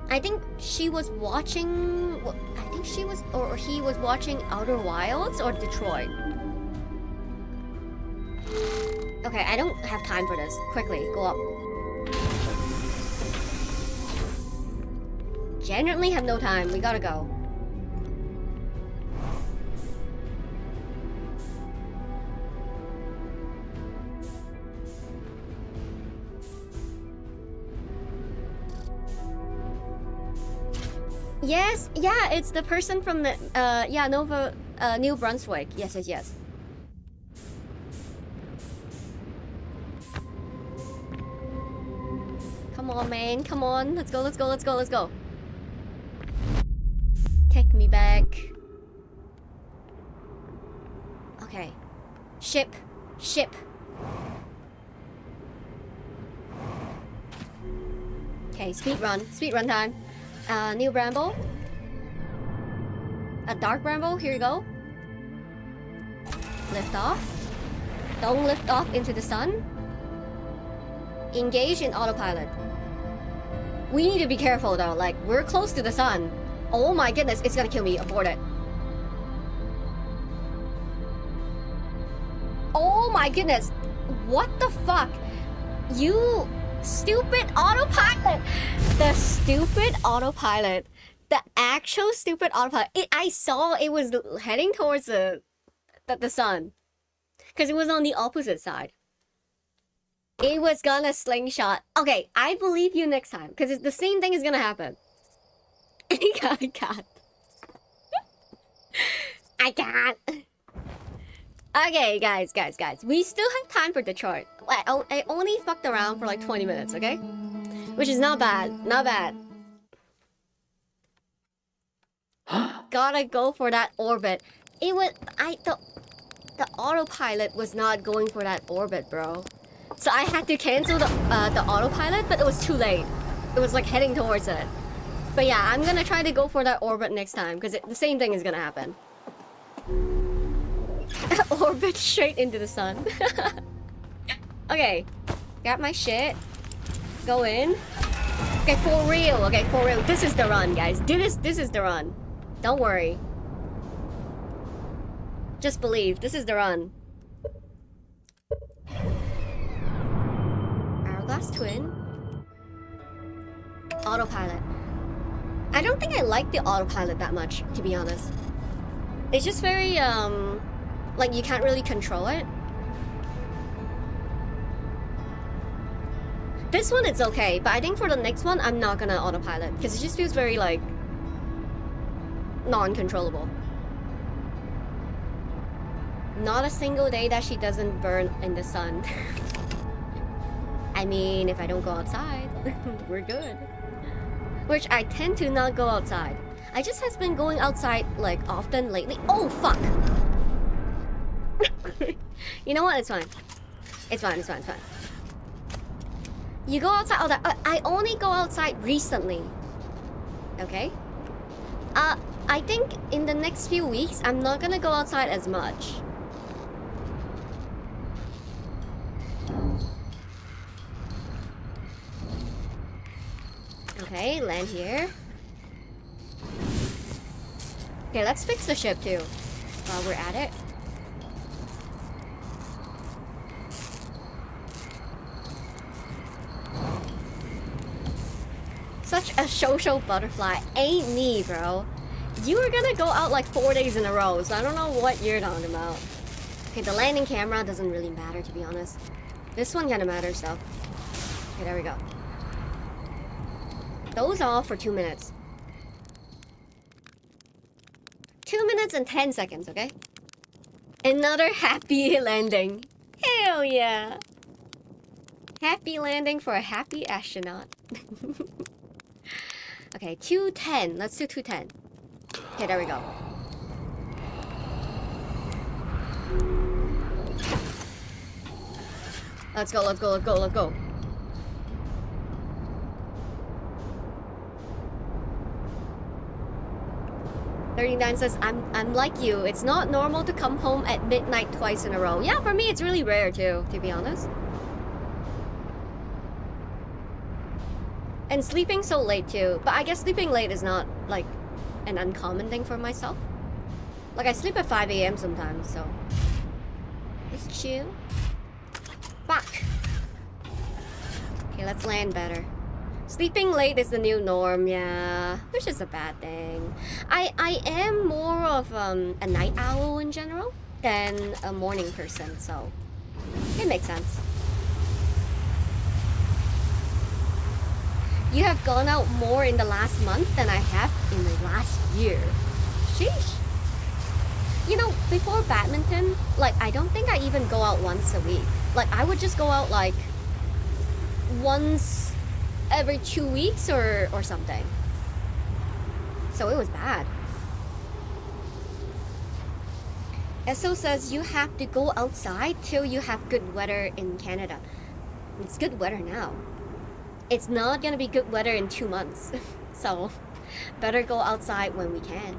A: I think she was watching. I think she was, or he was watching Outer Wilds or Detroit. Okay, I don't have time for this. Quickly, go up. genuinely have no time. We gotta go. Yes, yeah, it's the person from the yeah, New Brunswick. Yes, yes, yes. Come on, man. Come on. Let's go, let's go, let's go, let's go. Take me back. Okay. Ship. Ship. Okay, speed run. Speed run time. New Bramble. A dark Bramble. Here you go. Lift off. Don't lift off into the sun. Engage in autopilot. We need to be careful though, like, we're close to the sun. Oh my goodness, it's gonna kill me. Abort it. Oh my goodness. What the fuck? You stupid autopilot. The stupid autopilot. The actual stupid autopilot. I saw it was heading towards the sun. Because it was on the opposite side. It was gonna slingshot. Okay, I believe you next time. Because the same thing is gonna happen. I can't. I can't. Okay, guys. We still have time for Detroit. I only fucked around for like 20 minutes, okay? Which is not bad. Not bad. Gotta go for that orbit. It was... The autopilot was not going for that orbit, bro. So I had to cancel the autopilot, but it was too late. It was like heading towards it. But yeah, I'm gonna try to go for that orbit next time, because the same thing is gonna happen. Orbit straight into the sun. Okay, got my shit. Go in. Okay, for real. Okay, for real. This is the run, guys. This is the run. Don't worry. Just believe. This is the run. Hourglass Twin. Autopilot. I don't think I like the autopilot that much, to be honest. It's just very, like you can't really control it. This one it's okay, but I think for the next one, I'm not gonna autopilot. Because it just feels very, like, non-controllable. Not a single day that she doesn't burn in the sun. I mean, if I don't go outside, we're good. Which I tend to not go outside. I just has been going outside, like, often lately. Oh, fuck! You know what? It's fine. It's fine, it's fine, it's fine. You go outside all that. I only go outside recently. Okay? I think in the next few weeks, I'm not gonna go outside as much. Okay, land here. Okay, let's fix the ship too, while we're at it. Such a social butterfly. Ain't me, bro. You were gonna go out like 4 days in a row, so I don't know what you're talking about. Okay, the landing camera doesn't really matter, to be honest. This one kinda matters, though. Okay, there we go. Those off for 2 minutes. 2 minutes and 10 seconds, okay? Another happy landing. Hell yeah! Happy landing for a happy astronaut. Okay, 210. Let's do 210. Okay, there we go. Let's go, let's go, let's go, let's go. $39 says, I'm like you. It's not normal to come home at midnight twice in a row. Yeah, for me, it's really rare too, to be honest. And sleeping so late too. But I guess sleeping late is not, like, an uncommon thing for myself. Like, I sleep at 5 AM sometimes, so... It's chill. Fuck! Okay, let's land better. Sleeping late is the new norm, yeah. Which is a bad thing. I am more of a night owl in general than a morning person, so it makes sense. You have gone out more in the last month than I have in the last year. Sheesh. You know, before badminton, like, I don't think I even go out once a week. Like, I would just go out, like, once every 2 weeks or something. So it was bad. Esso says you have to go outside till you have good weather in Canada. It's good weather now. It's not gonna be good weather in 2 months. So, better go outside when we can.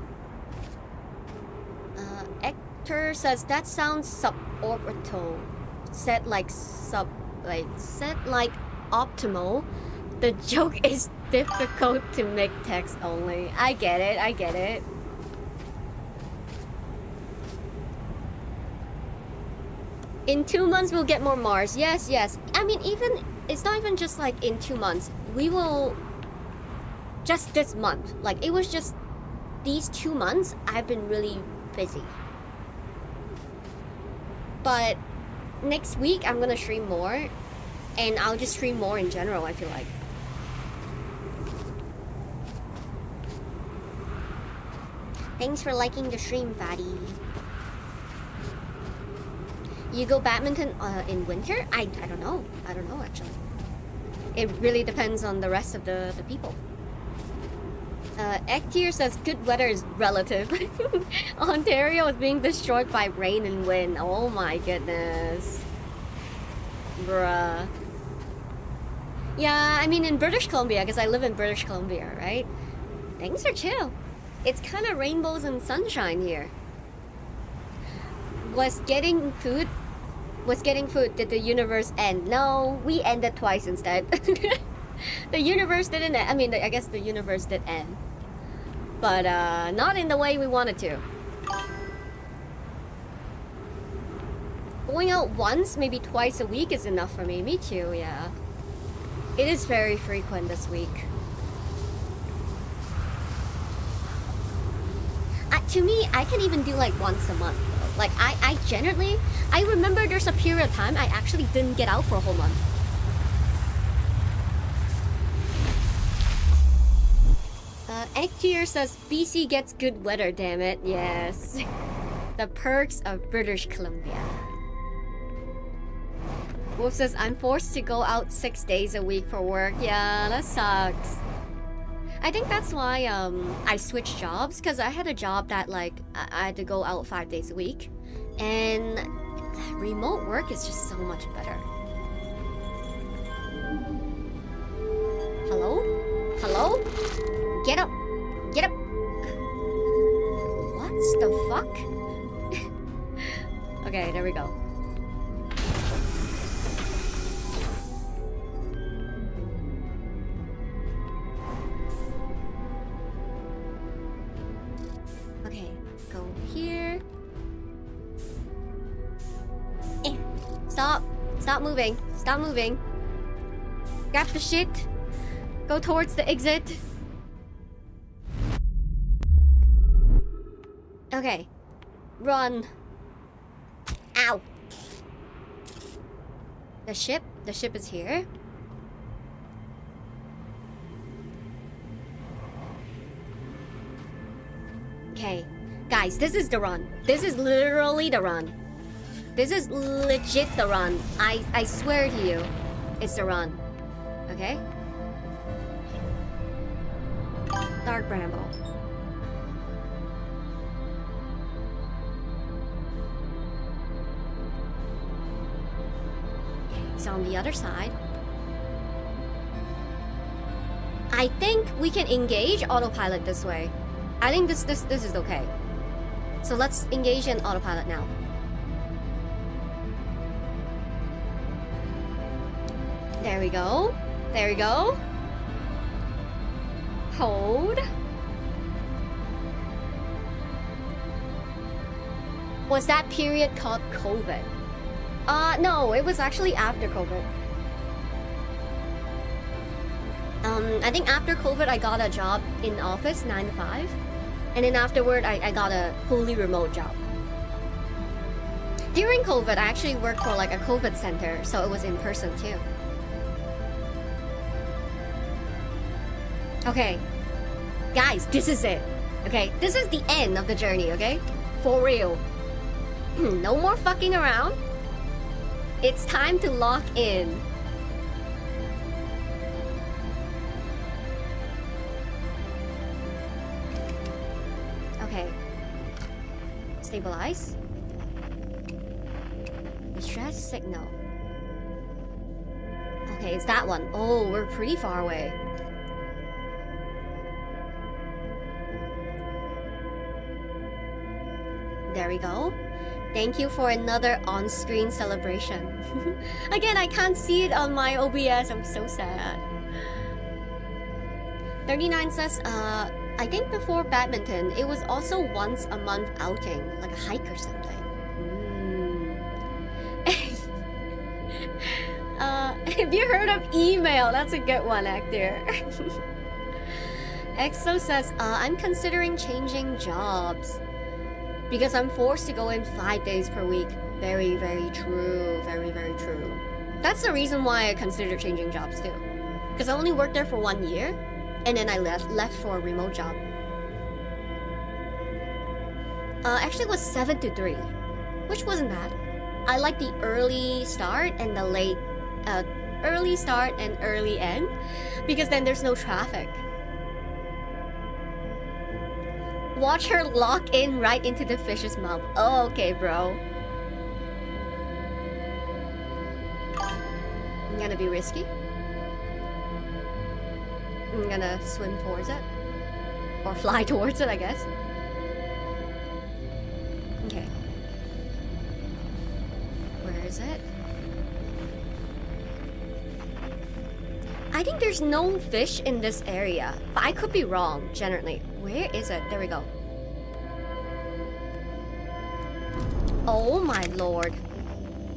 A: Hector says that sounds suborbital. Said like optimal. The joke is difficult to make text only. I get it. In 2 months we'll get more Mars. Yes. I mean, even it's not even just like in 2 months. We will just this month. Like, it was just these 2 months I've been really busy. But next week I'm gonna stream more, and I'll just stream more in general, I feel like. Thanks for liking the stream, Fatty. You go badminton in winter? I don't know. I don't know, actually. It really depends on the rest of the people. Ektir says good weather is relative. Ontario is being destroyed by rain and wind. Oh my goodness. Bruh. Yeah, I mean, in British Columbia, because I live in British Columbia, right? Things are chill. It's kind of rainbows and sunshine here. Was getting food, did the universe end? No, we ended twice instead. The universe didn't end. I mean, I guess the universe did end. But not in the way we wanted to. Going out once, maybe twice a week is enough for me. Me too, yeah. It is very frequent this week. To me, I can even do like once a month. Like, I generally, I remember there's a period of time I actually didn't get out for a whole month. Ektir says BC gets good weather, damn it. Yes. The perks of British Columbia. Wolf says I'm forced to go out 6 days a week for work. Yeah, that sucks. I think that's why I switched jobs, because I had a job that like I had to go out 5 days a week, and remote work is just so much better. Hello? Get up! What's the fuck? Okay, there we go. Okay, go here. Stop moving. Stop moving. Grab the shit. Go towards the exit. Okay. Run. Ow. The ship is here. Okay. Guys, this is the run. This is literally the run. This is legit the run. I swear to you, it's the run. Okay? Dark Bramble. Okay, it's on the other side. I think we can engage autopilot this way. I think this is okay. So let's engage in autopilot now. There we go. There we go. Hold. Was that period called COVID? No, it was actually after COVID. I think after COVID, I got a job in office, 9 to 5. And then afterward, I got a fully remote job. During COVID, I actually worked for like a COVID center, so it was in person too. Okay. Guys, this is it. Okay, this is the end of the journey, okay? For real. No more fucking around. It's time to lock in. Okay. Stabilize. Distress signal. Okay, it's that one. Oh, we're pretty far away. There we go. Thank you for another on-screen celebration. Again, I can't see it on my OBS. I'm so sad. 39 says, I think before badminton, it was also once a month outing, like a hike or something. Have you heard of email? That's a good one, Actor. EXO says, I'm considering changing jobs because I'm forced to go in 5 days per week. Very, very true. Very, very true. That's the reason why I consider changing jobs too. Because I only worked there for 1 year, and then I left for a remote job. Actually, it was 7 to 3, which wasn't bad. I like the early start and the late, early start and early end, because then there's no traffic. Watch her lock in right into the fish's mouth. Oh, okay, bro. I'm gonna be risky. I'm gonna swim towards it. Or fly towards it, I guess. Okay. Where is it? I think there's no fish in this area, but I could be wrong, generally. Where is it? There we go. Oh my lord.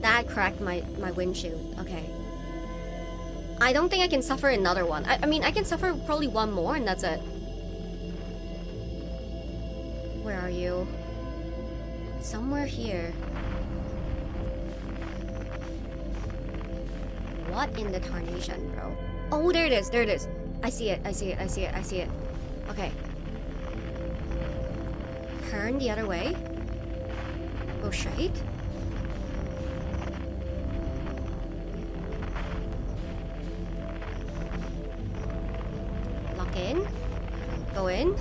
A: That cracked my windshield. Okay. I don't think I can suffer another one. I mean, I can suffer probably one more and that's it. Where are you? Somewhere here. What in the tarnation, bro? Oh, there it is, there it is. I see it, I see it, I see it, I see it. Okay. Turn the other way. Go straight. Lock in. Go in.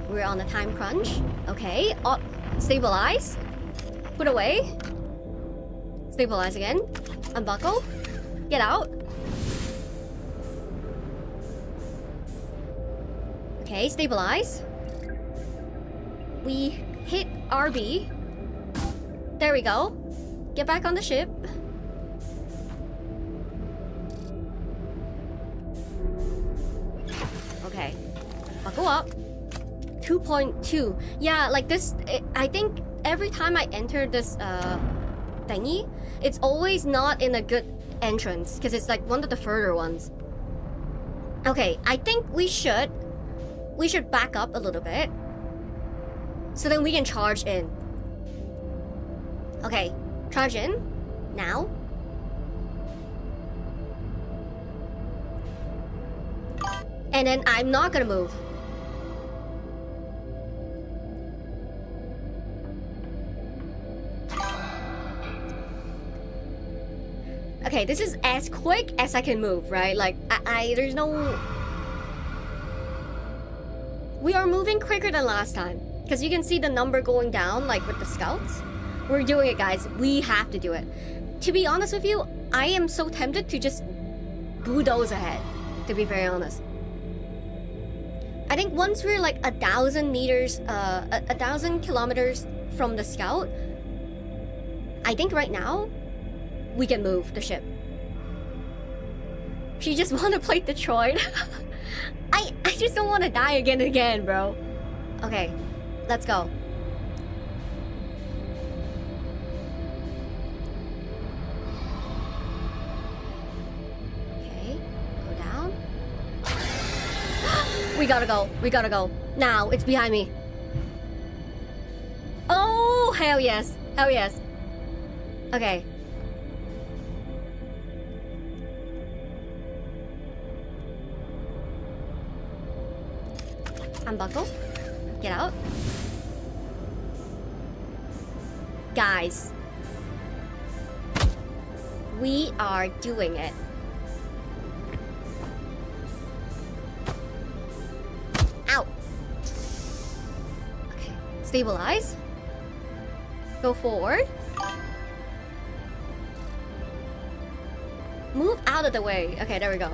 A: We're on a time crunch. Okay. Oh, stabilize. Put away. Stabilize again. Unbuckle. Get out. Okay, stabilize. We hit RB. There we go. Get back on the ship. Okay. Buckle up. 2.2. Yeah, like this, I think every time I enter this thingy, it's always not in a good entrance because it's like one of the further ones. Okay, I think we should back up a little bit so then we can charge in. Okay, charge in now. And then I'm not gonna move. Okay, this is as quick as I can move, right? Like, there's no... We are moving quicker than last time. Because you can see the number going down, like with the scouts. We're doing it, guys. We have to do it. To be honest with you, I am so tempted to just bulldoze ahead, to be very honest. I think once we're like 1,000 meters, 1,000 kilometers from the scout, I think right now, we can move the ship. She just want to play Detroit. I just don't want to die again and again, bro. Okay, let's go. We gotta go. We gotta go. Now, it's behind me. Oh, hell yes. Hell yes. Okay. Unbuckle. Get out. Guys. We are doing it. Ow. Okay. Stabilize. Go forward. Move out of the way. Okay, there we go.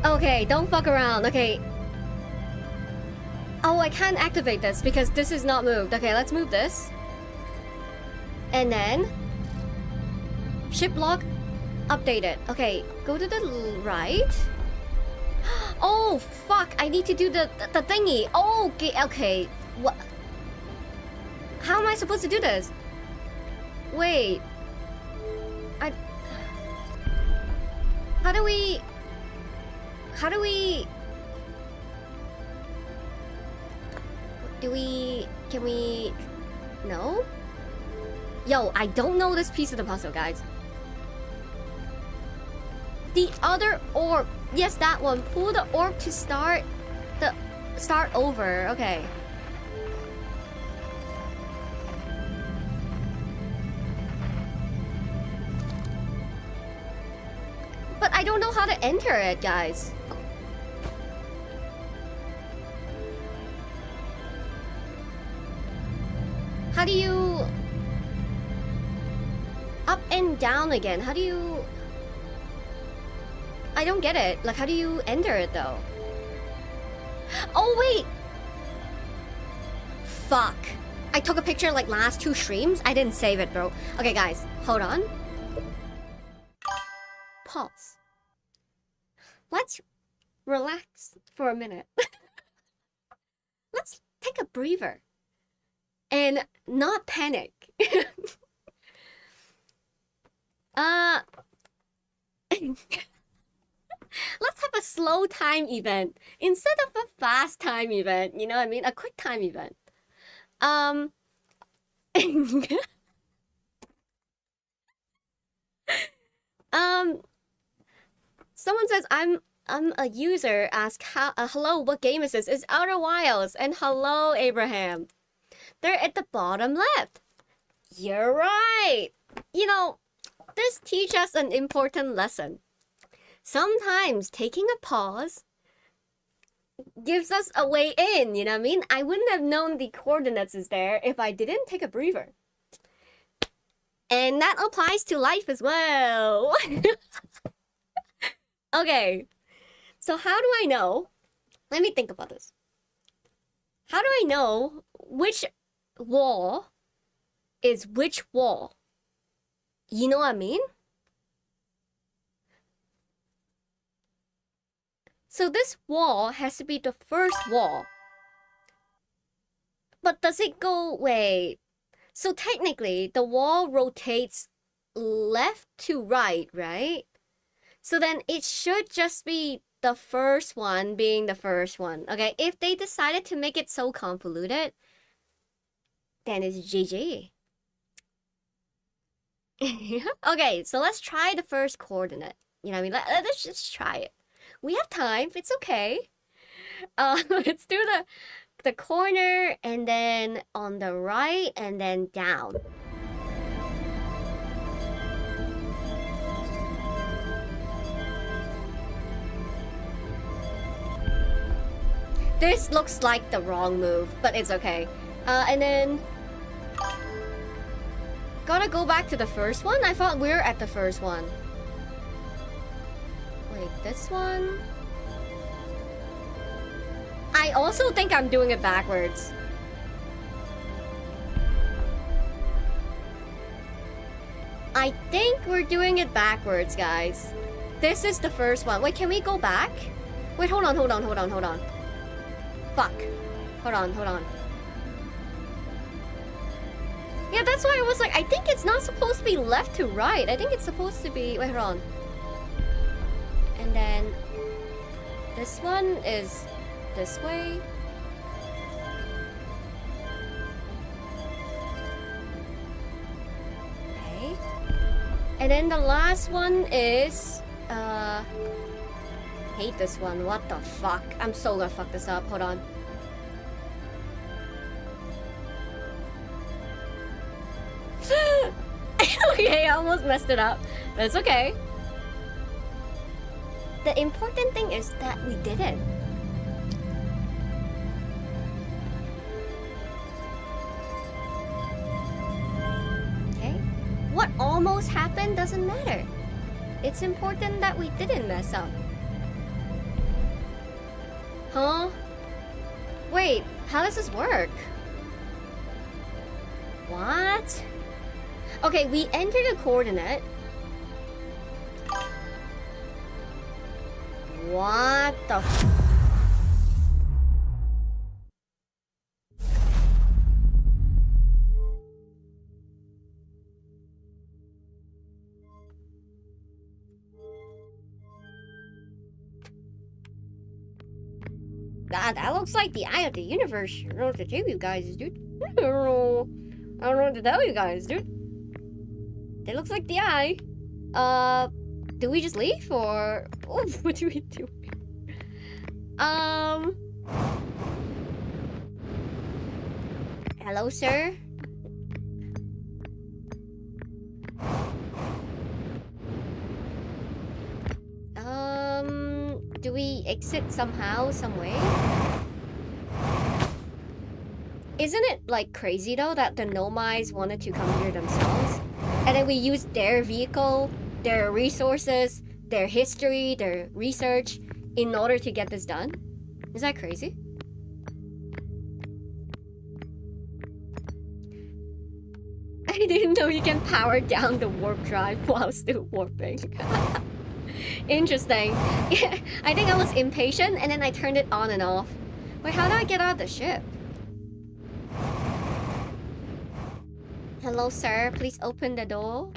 A: Okay, don't fuck around. Okay. Oh, I can't activate this because this is not moved. Okay, let's move this. And then... Ship lock updated. Okay, go to the right. Oh, fuck. I need to do the thingy. Oh, okay. What? How am I supposed to do this? Wait. How do we... Can we... No? Yo, I don't know this piece of the puzzle, guys. The other orb. Yes, that one. Pull the orb to start over. Okay. But I don't know how to enter it, guys. How do you... Up and down again? How do you... I don't get it. Like, how do you enter it, though? Oh, wait! Fuck. I took a picture, like, last 2 streams. I didn't save it, bro. Okay, guys. Hold on. Pause. Let's relax for a minute. Let's take a breather. And not panic. Let's have a slow time event instead of a fast time event. You know what I mean? A quick time event. Someone says I'm a user. Ask how. Hello, what game is this? It's Outer Wilds. And hello, Abraham. They're at the bottom left. You're right. You know, this teaches us an important lesson. Sometimes taking a pause gives us a way in, you know what I mean? I wouldn't have known the coordinates is there if I didn't take a breather. And that applies to life as well. Okay. So how do I know? Let me think about this. How do I know which wall is which wall? You know what I mean? So this wall has to be the first wall. But does it go... Wait. So technically, the wall rotates left to right, right? So then it should just be the first one being the first one. Okay, if they decided to make it so convoluted, then it's GG. Okay, so let's try the first coordinate. You know what I mean? Let's just try it. We have time. It's okay. Let's do the corner and then on the right and then down. This looks like the wrong move, but it's okay. And then... Gotta go back to the first one? I thought we were at the first one. Wait, this one? I also think I'm doing it backwards. I think we're doing it backwards, guys. This is the first one. Wait, can we go back? Wait, hold on. Fuck. Hold on. Yeah, that's why I was like, I think it's not supposed to be left to right. I think it's supposed to be... Wait, hold on. And then... This one is this way. Okay. And then the last one is... hate this one. What the fuck? I'm so gonna fuck this up. Hold on. Okay, I almost messed it up. But it's okay. The important thing is that we didn't. Okay? What almost happened doesn't matter. It's important that we didn't mess up. Huh? Wait, how does this work? What? Okay, we entered a coordinate. What the f- God, that looks like the eye of the universe. I don't know what to tell you guys, dude. I don't know what to tell you guys, dude. It looks like the eye. Do we just leave or what do we do? Hello, sir. Do we exit somehow, some way? Isn't it like crazy though that the Nomi's wanted to come here themselves? And then we used their vehicle, their resources, their history, their research in order to get this done? Is that crazy? I didn't know you can power down the warp drive while still warping. Interesting. Yeah, I think I was impatient and then I turned it on and off. Wait, how do I get out of the ship? Hello, sir. Please open the door.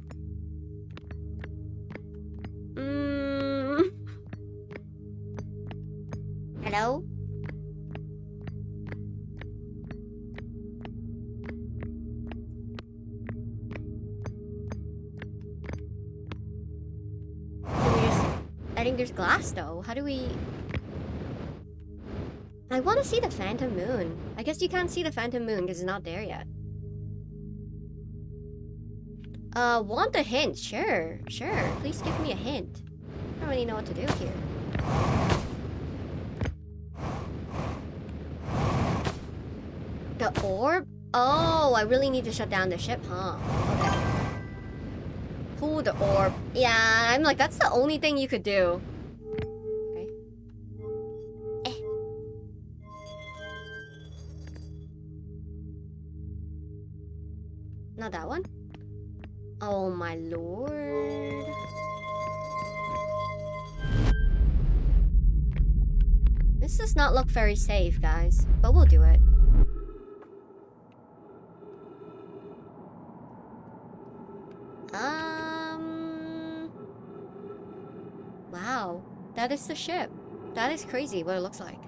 A: Hello? I think there's glass though. How do we... I want to see the Phantom Moon. I guess you can't see the Phantom Moon because it's not there yet. Want a hint? Sure. Please give me a hint. I don't really know what to do here. The orb? Oh, I really need to shut down the ship, huh? Okay. Pull the orb. Yeah, I'm like, that's the only thing you could do. Okay. Not that one? Oh my lord. This does not look very safe, guys. But we'll do it. Wow. That is the ship. That is crazy what it looks like.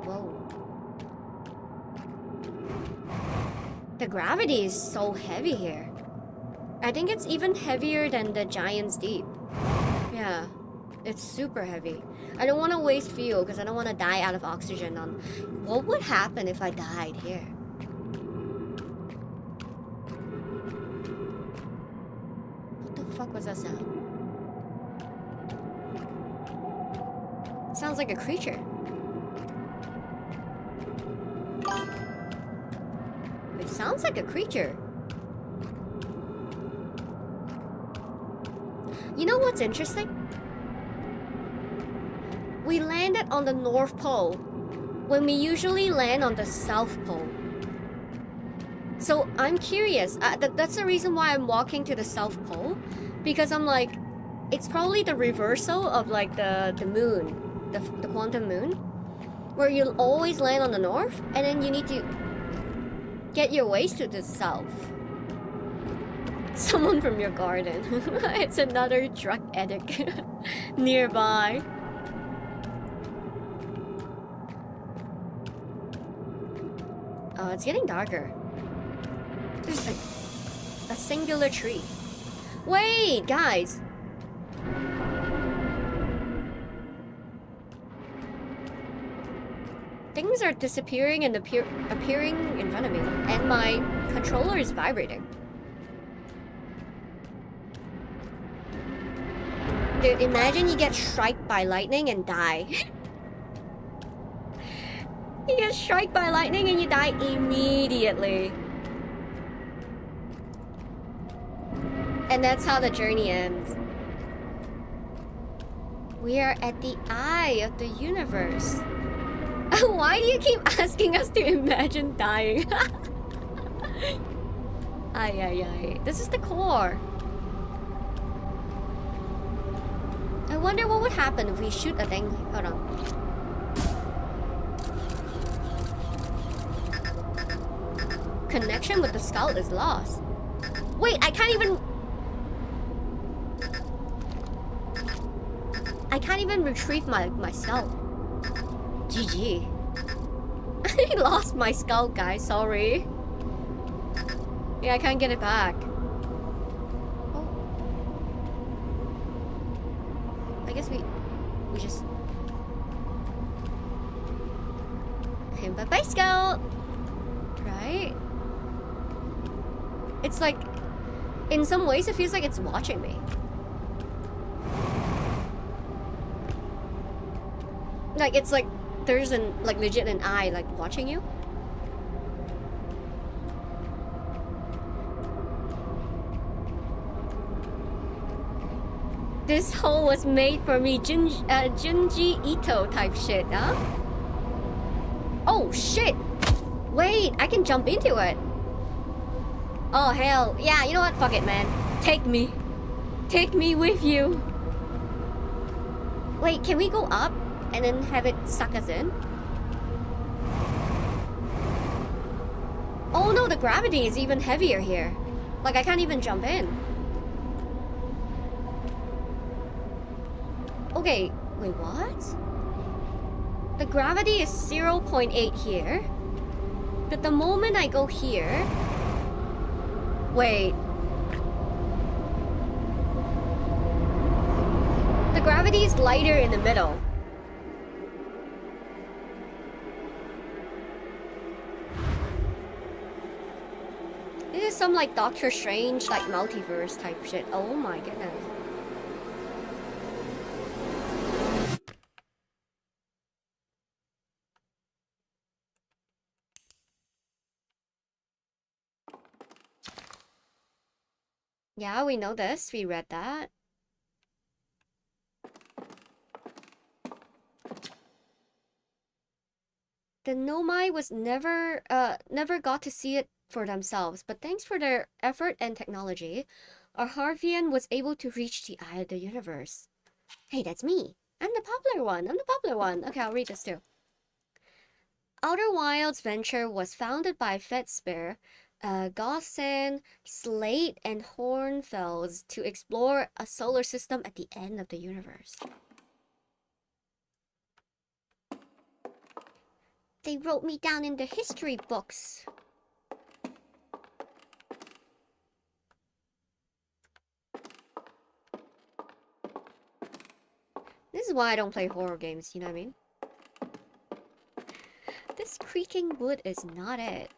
A: Whoa. The gravity is so heavy here. I think it's even heavier than the Giant's Deep. Yeah. It's super heavy. I don't want to waste fuel because I don't want to die out of oxygen on... What would happen if I died here? What the fuck was that sound? It sounds like a creature. It sounds like a creature. You know what's interesting? We landed on the North Pole when we usually land on the South Pole. So I'm curious. That's the reason why I'm walking to the South Pole, because I'm like, it's probably the reversal of like the moon, the quantum moon. where you'll always land on the north, and then you need to get your ways to the south. Someone from your garden. It's another drug addict nearby. Oh, it's getting darker. There's a singular tree. Wait, guys. Things are disappearing and appearing in front of me, and my controller is vibrating. Dude, imagine you get struck by lightning and die. You get struck by lightning and you die immediately. And that's how the journey ends. We are at the eye of the universe. Why do you keep asking us to imagine dying? Ay. This is the core. I wonder what would happen if we shoot a thing. Hold on. Connection with the skull is lost. Wait, I can't even retrieve my skull. GG. I lost my skull, guys. Sorry. Yeah, I can't get it back. Oh. I guess we just him a bicycle, right? It's like, in some ways, it feels like it's watching me. Like it's like there's like legit an eye like watching you. This hole was made for me, Junji Ito type shit, huh? Oh shit! Wait, I can jump into it. Oh hell, yeah, you know what? Fuck it, man. Take me. Take me with you. Wait, can we go up and then have it suck us in? Oh no, the gravity is even heavier here. Like I can't even jump in. Okay, wait, what? The gravity is 0.8 here. But the moment I go here... Wait. The gravity is lighter in the middle. This is some like Doctor Strange, like multiverse type shit. Oh my goodness. Yeah, we know this. We read that. The Nomai was never got to see it for themselves, but thanks for their effort and technology, our Harvian was able to reach the eye of the universe. Hey, that's me. I'm the popular one. Okay, I'll read this too. Outer Wilds Venture was founded by Fetzbeer, Gaussen, Slate, and Hornfels to explore a solar system at the end of the universe. They wrote me down in the history books. This is why I don't play horror games, you know what I mean? This creaking wood is not it.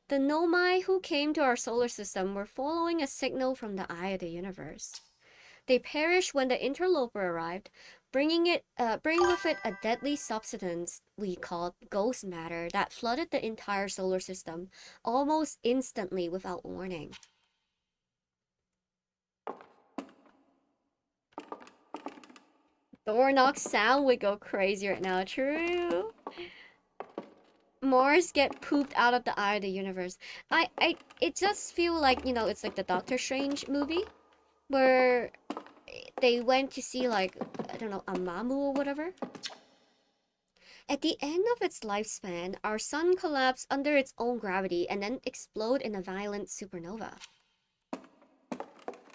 A: The Nomai who came to our solar system were following a signal from the eye of the universe. They perished when the interloper arrived, bringing with it a deadly substance we called ghost matter that flooded the entire solar system almost instantly without warning. Door sound would go crazy right now. True. Mars get pooped out of the eye of the universe. It just feel like, you know, it's like the Doctor Strange movie where they went to see like, I don't know, Amamu or whatever. At the end of its lifespan, our sun collapsed under its own gravity and then explode in a violent supernova.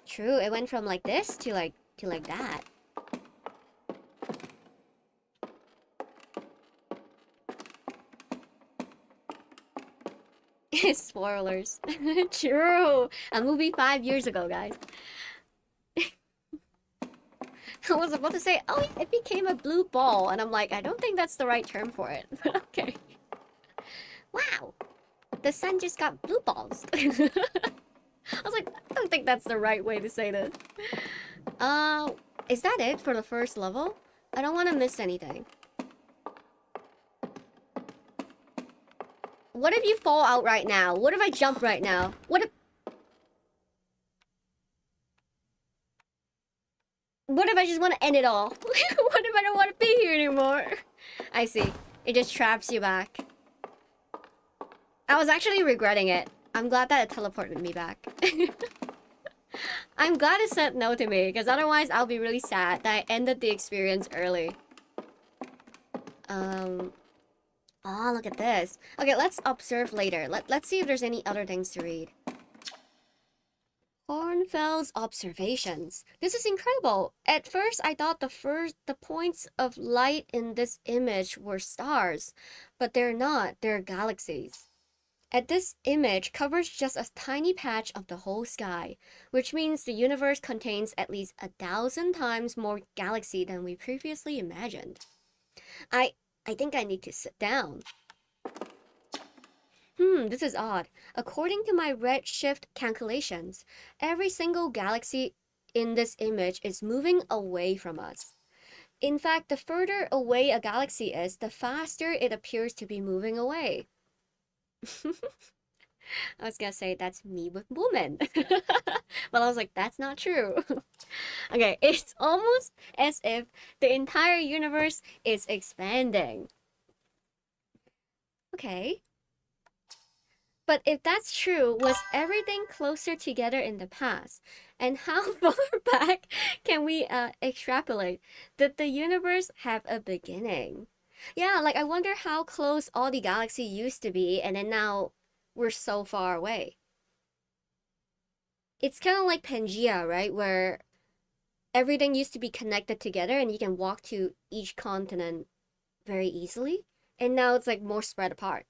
A: True, it went from like this to like that. Spoilers. True. A movie 5 years ago, guys. I was about to say, oh, it became a blue ball, and I'm like, I don't think that's the right term for it. But okay. Wow. The sun just got blue balls. I was like, I don't think that's the right way to say this. Is that it for the first level? I don't want to miss anything. What if you fall out right now? What if I jump right now? What if I just want to end it all? What if I don't want to be here anymore? I see. It just traps you back. I was actually regretting it. I'm glad that it teleported me back. I'm glad it said no to me, because otherwise I'll be really sad that I ended the experience early. Oh, look at this. Okay, let's observe later. Let's see if there's any other things to read. Hornfels observations. This is incredible. At first, I thought the points of light in this image were stars, but they're not. They're galaxies. And this image covers just a tiny patch of the whole sky, which means the universe contains at least 1,000 times more galaxy than we previously imagined. I think I need to sit down. This is odd. According to my redshift calculations, every single galaxy in this image is moving away from us. In fact, the further away a galaxy is, the faster it appears to be moving away. I was gonna say that's me with woman. But I was like, that's not true. Okay, it's almost as if the entire universe is expanding. Okay. But if that's true, was everything closer together in the past? And how far back can we extrapolate? Did the universe have a beginning? Yeah, like I wonder how close all the galaxy used to be, and then now we're so far away. It's kind of like Pangea, right? Where everything used to be connected together and you can walk to each continent very easily. And now it's like more spread apart.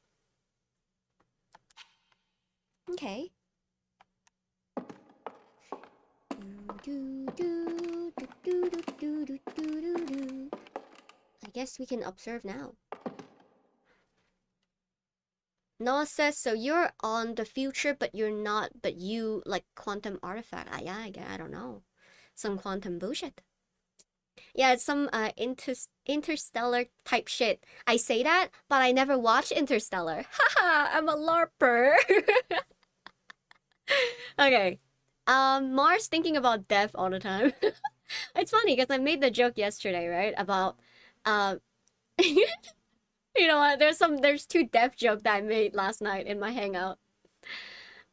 A: Okay. I guess we can observe now. Noah says, so you're on the future, but you're not, but you like quantum artifact. I don't know. Some quantum bullshit. Yeah, it's some interstellar type shit. I say that, but I never watched Interstellar. Haha, I'm a LARPer. Okay. Mars thinking about death all the time. It's funny because I made the joke yesterday, right? About you know what? There's two death joke that I made last night in my hangout.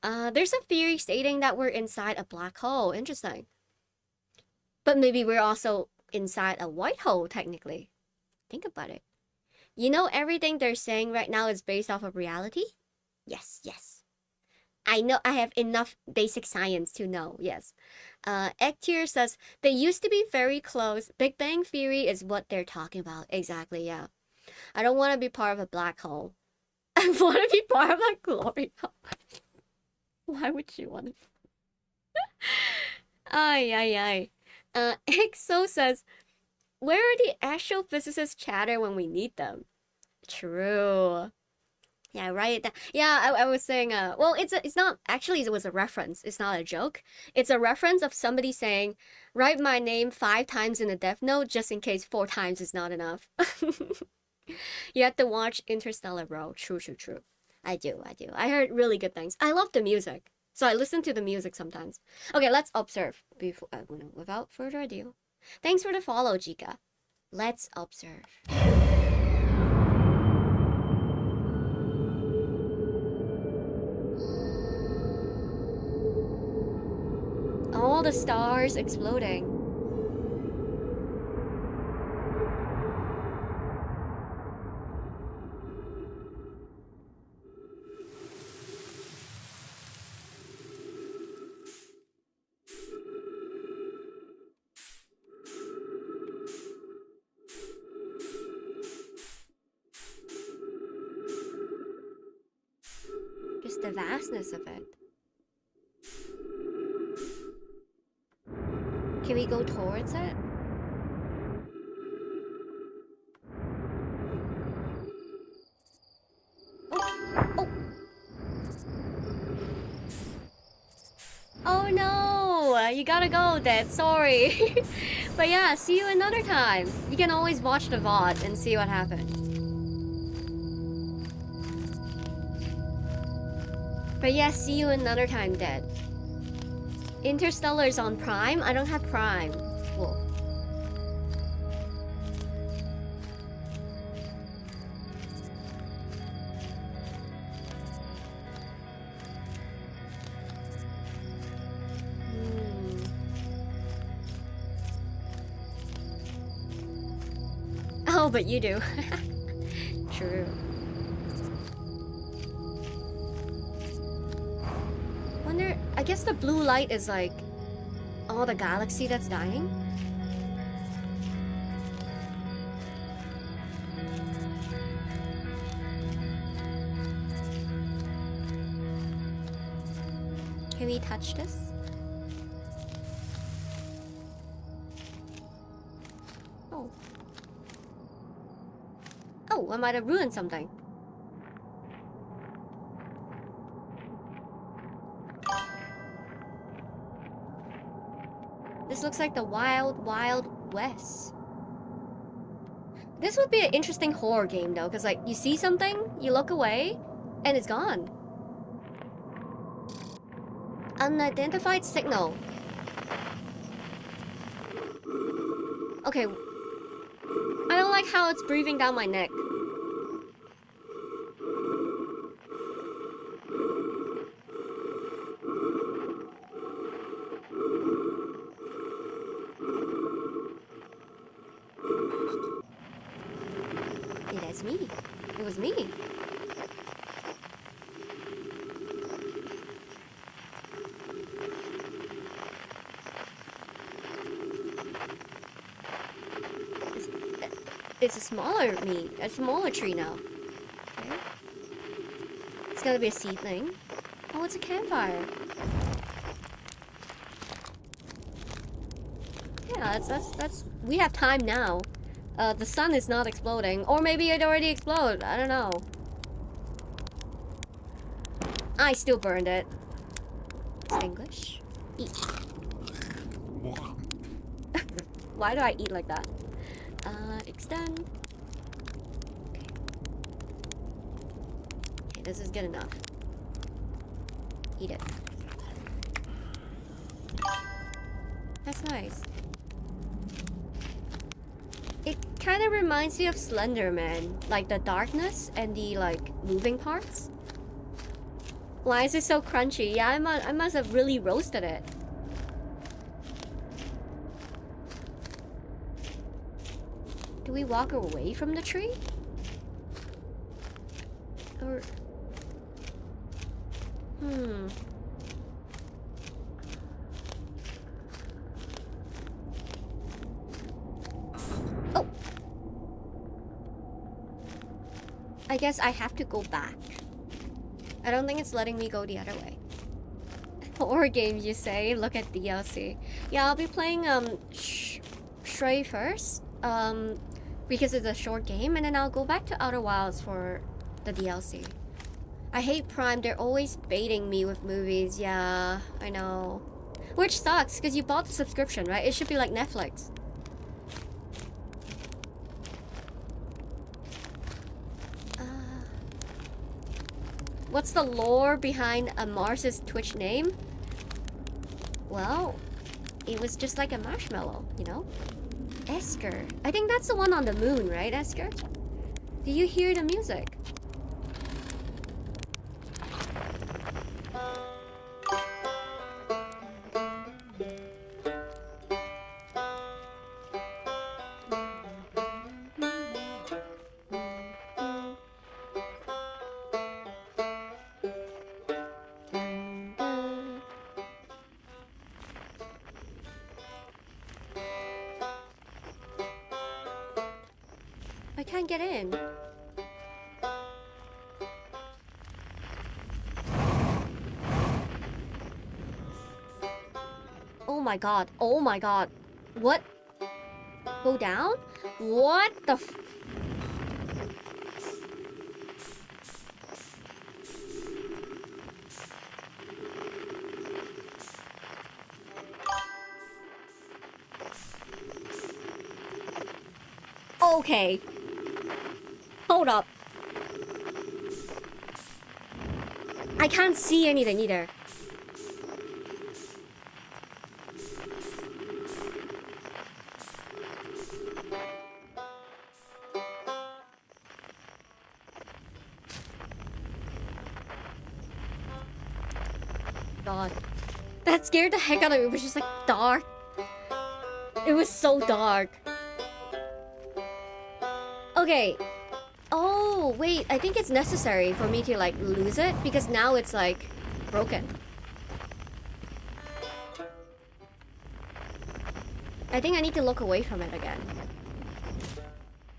A: There's a theory stating that we're inside a black hole. Interesting. But maybe we're also inside a white hole, technically. Think about it. You know everything they're saying right now is based off of reality? Yes, yes. I know I have enough basic science to know, yes. Ektir says, they used to be very close. Big Bang Theory is what they're talking about. Exactly, yeah. I don't want to be part of a black hole. I want to be part of a glory hole. Why would you want to? Ay. Exo says, where are the astrophysicists chatter when we need them? True. Yeah, right. Yeah, I was saying, well, it's not, actually it was a reference. It's not a joke. It's a reference of somebody saying, write my name 5 times in a Death Note just in case 4 times is not enough. You have to watch Interstellar, bro. True. I do. I heard really good things. I love the music. So I listen to the music sometimes. Okay, let's observe. Before, without further ado. Thanks for the follow, Jika. Let's observe. All the stars exploding. . the vastness of it. Can we go towards it? Oh, oh. Oh no! You gotta go, Dad. Sorry. But yeah, see you another time. You can always watch the VOD and see what happened. But yeah, see you another time, Dad. Interstellar's on Prime? I don't have Prime. Whoa. Oh, but you do. True. Wonder, I guess the blue light is like all the galaxy that's dying. Can we touch this? Oh. Oh, I might have ruined something. This looks like the wild, wild west. This would be an interesting horror game though, because like you see something, you look away, and it's gone. Unidentified signal. Okay. I don't like how it's breathing down my neck. It's me. It was me. It's a smaller me, a smaller tree now. Okay. It's gotta be a seedling. Oh, it's a campfire. Yeah, that's. We have time now. The sun is not exploding, or maybe it already exploded. I don't know. I still burned it. Extinguish. Eat. Why do I eat like that? Extend. Okay. Okay, this is good enough. Eat it. That's nice. It kind of reminds me of Slender Man, like the darkness and the like moving parts. Why is it so crunchy? Yeah, I must have really roasted it. Do we walk away from the tree? Or... Oh! I guess I have to go back. I don't think it's letting me go the other way. Horror games, you say? Look at DLC. Yeah, I'll be playing Stray first. Because it's a short game, and then I'll go back to Outer Wilds for the DLC. I hate Prime, they're always baiting me with movies. Yeah, I know. Which sucks, because you bought the subscription, right? It should be like Netflix. What's the lore behind a Mars's Twitch name? Well, it was just like a marshmallow, you know? Esker. I think that's the one on the moon, right, Esker? Do you hear the music? I can't get in. my god. Oh my god. What? Go down? What the f- Okay. Hold up. I can't see anything either. God. That scared the heck out of me. It was just like dark. It was so dark. Okay. Oh, wait. I think it's necessary for me to like lose it because now it's like broken. I think I need to look away from it again.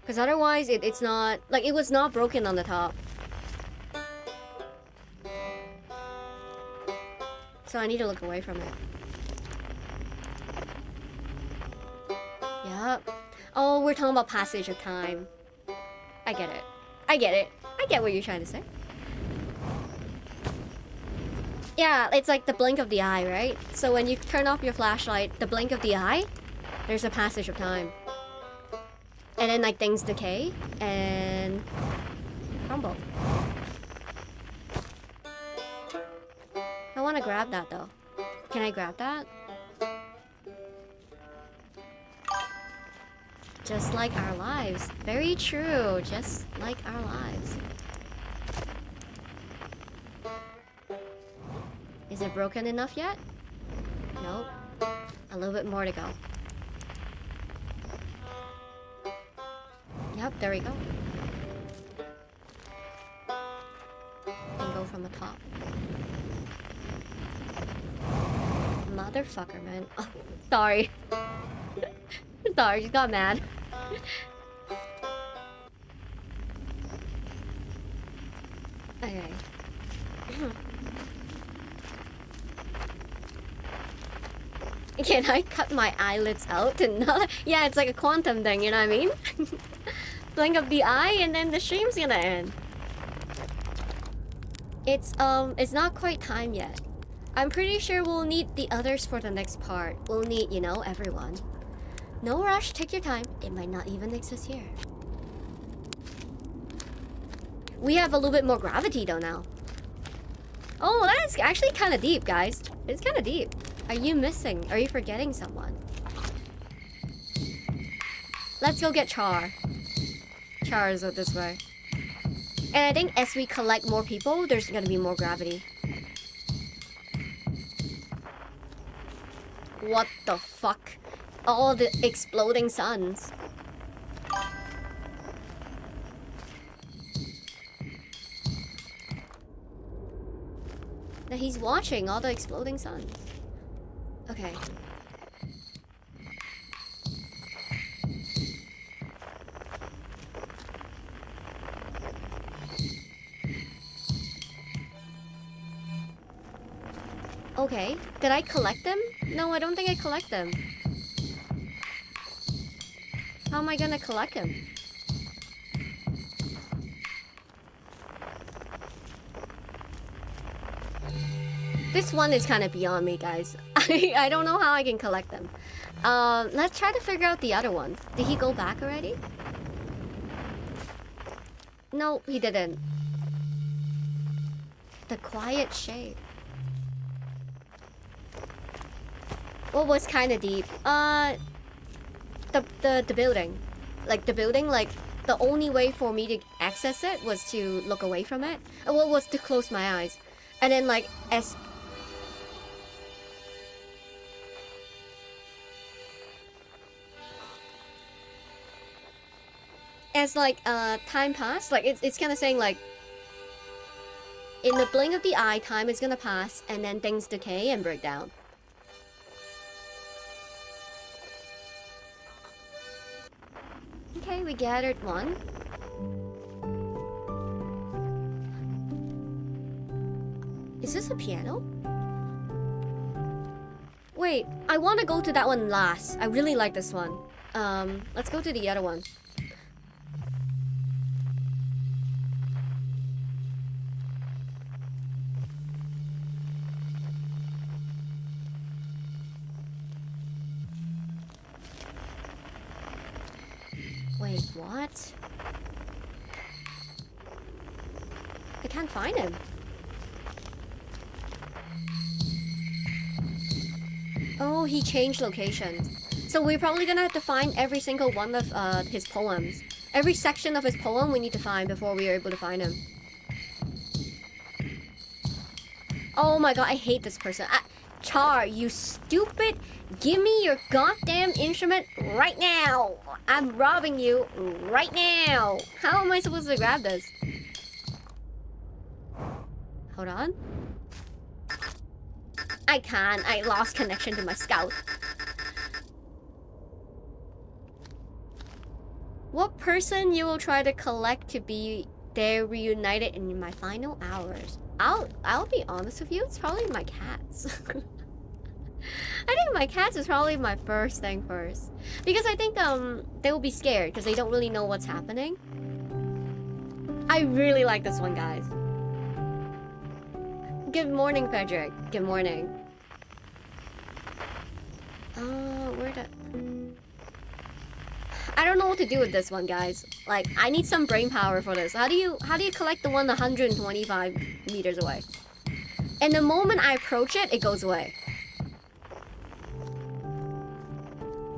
A: Because otherwise it's not... Like, it was not broken on the top. So I need to look away from it. Yep. Oh, we're talking about passage of time. I get it. I get it. I get what you're trying to say. Yeah, it's like the blink of the eye, right? So when you turn off your flashlight, the blink of the eye, there's a passage of time. And then like things decay and crumble. I want to grab that though. Can I grab that? Just like our lives. Very true. Just like our lives. Is it broken enough yet? Nope. A little bit more to go. Yep, there we go. And go from the top. Motherfucker, man. Oh, sorry. Sorry, she got mad. Okay. Can I cut my eyelids out and not? Yeah, it's like a quantum thing, you know what I mean? Blink of the eye and then the stream's gonna end. It's not quite time yet. I'm pretty sure we'll need the others for the next part. We'll need, you know, everyone. No rush, take your time. It might not even exist here. We have a little bit more gravity though now. Oh, that's actually kind of deep, guys. It's kind of deep. Are you missing? Are you forgetting someone? Let's go get Char. Char is this way. And I think as we collect more people, there's gonna be more gravity. What the fuck? All the exploding suns. Now he's watching all the exploding suns. Okay. Okay. Did I collect them? No, I don't think I collect them. How am I gonna collect them? This one is kind of beyond me, guys. I don't know how I can collect them. Let's try to figure out the other one. Did he go back already? No, he didn't. The quiet shade. What was kind of deep? The building. Like, the building, like, the only way for me to access it was to look away from it. Well, was to close my eyes. And then, like, as like time passed, like it's kind of saying like in the blink of the eye time is gonna pass and then things decay and break down. Okay, we gathered one. Is this a piano? Wait, wait. I want to go to that one last. I really like this one. Let's go to the other one. Wait, what? I can't find him. Oh, he changed location. So we're probably gonna have to find every single one of his poems. Every section of his poem we need to find before we are able to find him. Oh my god, I hate this person. Char, you stupid. Give me your goddamn instrument right now. I'm robbing you right now. How am I supposed to grab this? Hold on. I can't. I lost connection to my scout. What person you will try to collect to be there reunited in my final hours? I'll be honest with you, it's probably my cats. I think my cats is probably my first thing first. Because I think they will be scared because they don't really know what's happening. I really like this one, guys. Good morning, Frederick. Good morning. Where the... I don't know what to do with this one, guys. Like, I need some brain power for this. How do you collect the one 125 meters away? And the moment I approach it, it goes away.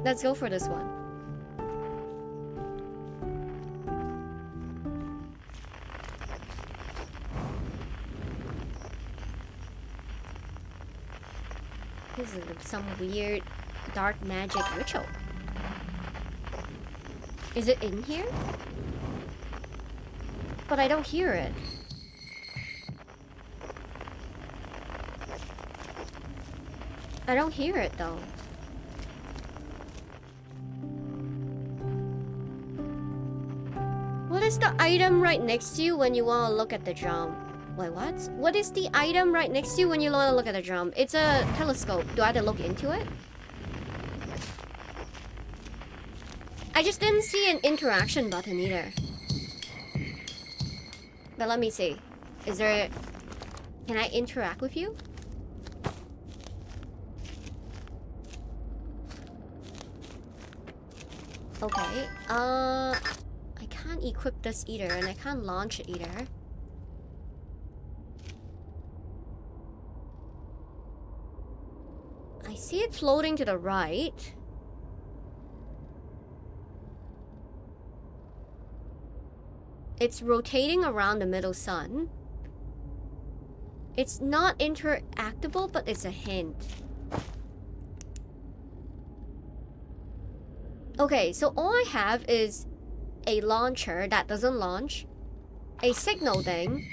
A: Let's go for this one. This is some weird dark magic ritual. Is it in here? But I don't hear it. I don't hear it though. What is the item right next to you when you want to look at the drum? Wait, what? What is the item right next to you when you want to look at the drum? It's a telescope. Do I have to look into it? I just didn't see an interaction button either. But let me see. Is there... Can I interact with you? Okay. I can't equip this either, and I can't launch it either. I see it floating to the right. It's rotating around the middle sun. It's not interactable, but it's a hint. Okay, so all I have is a launcher that doesn't launch, a signal thing.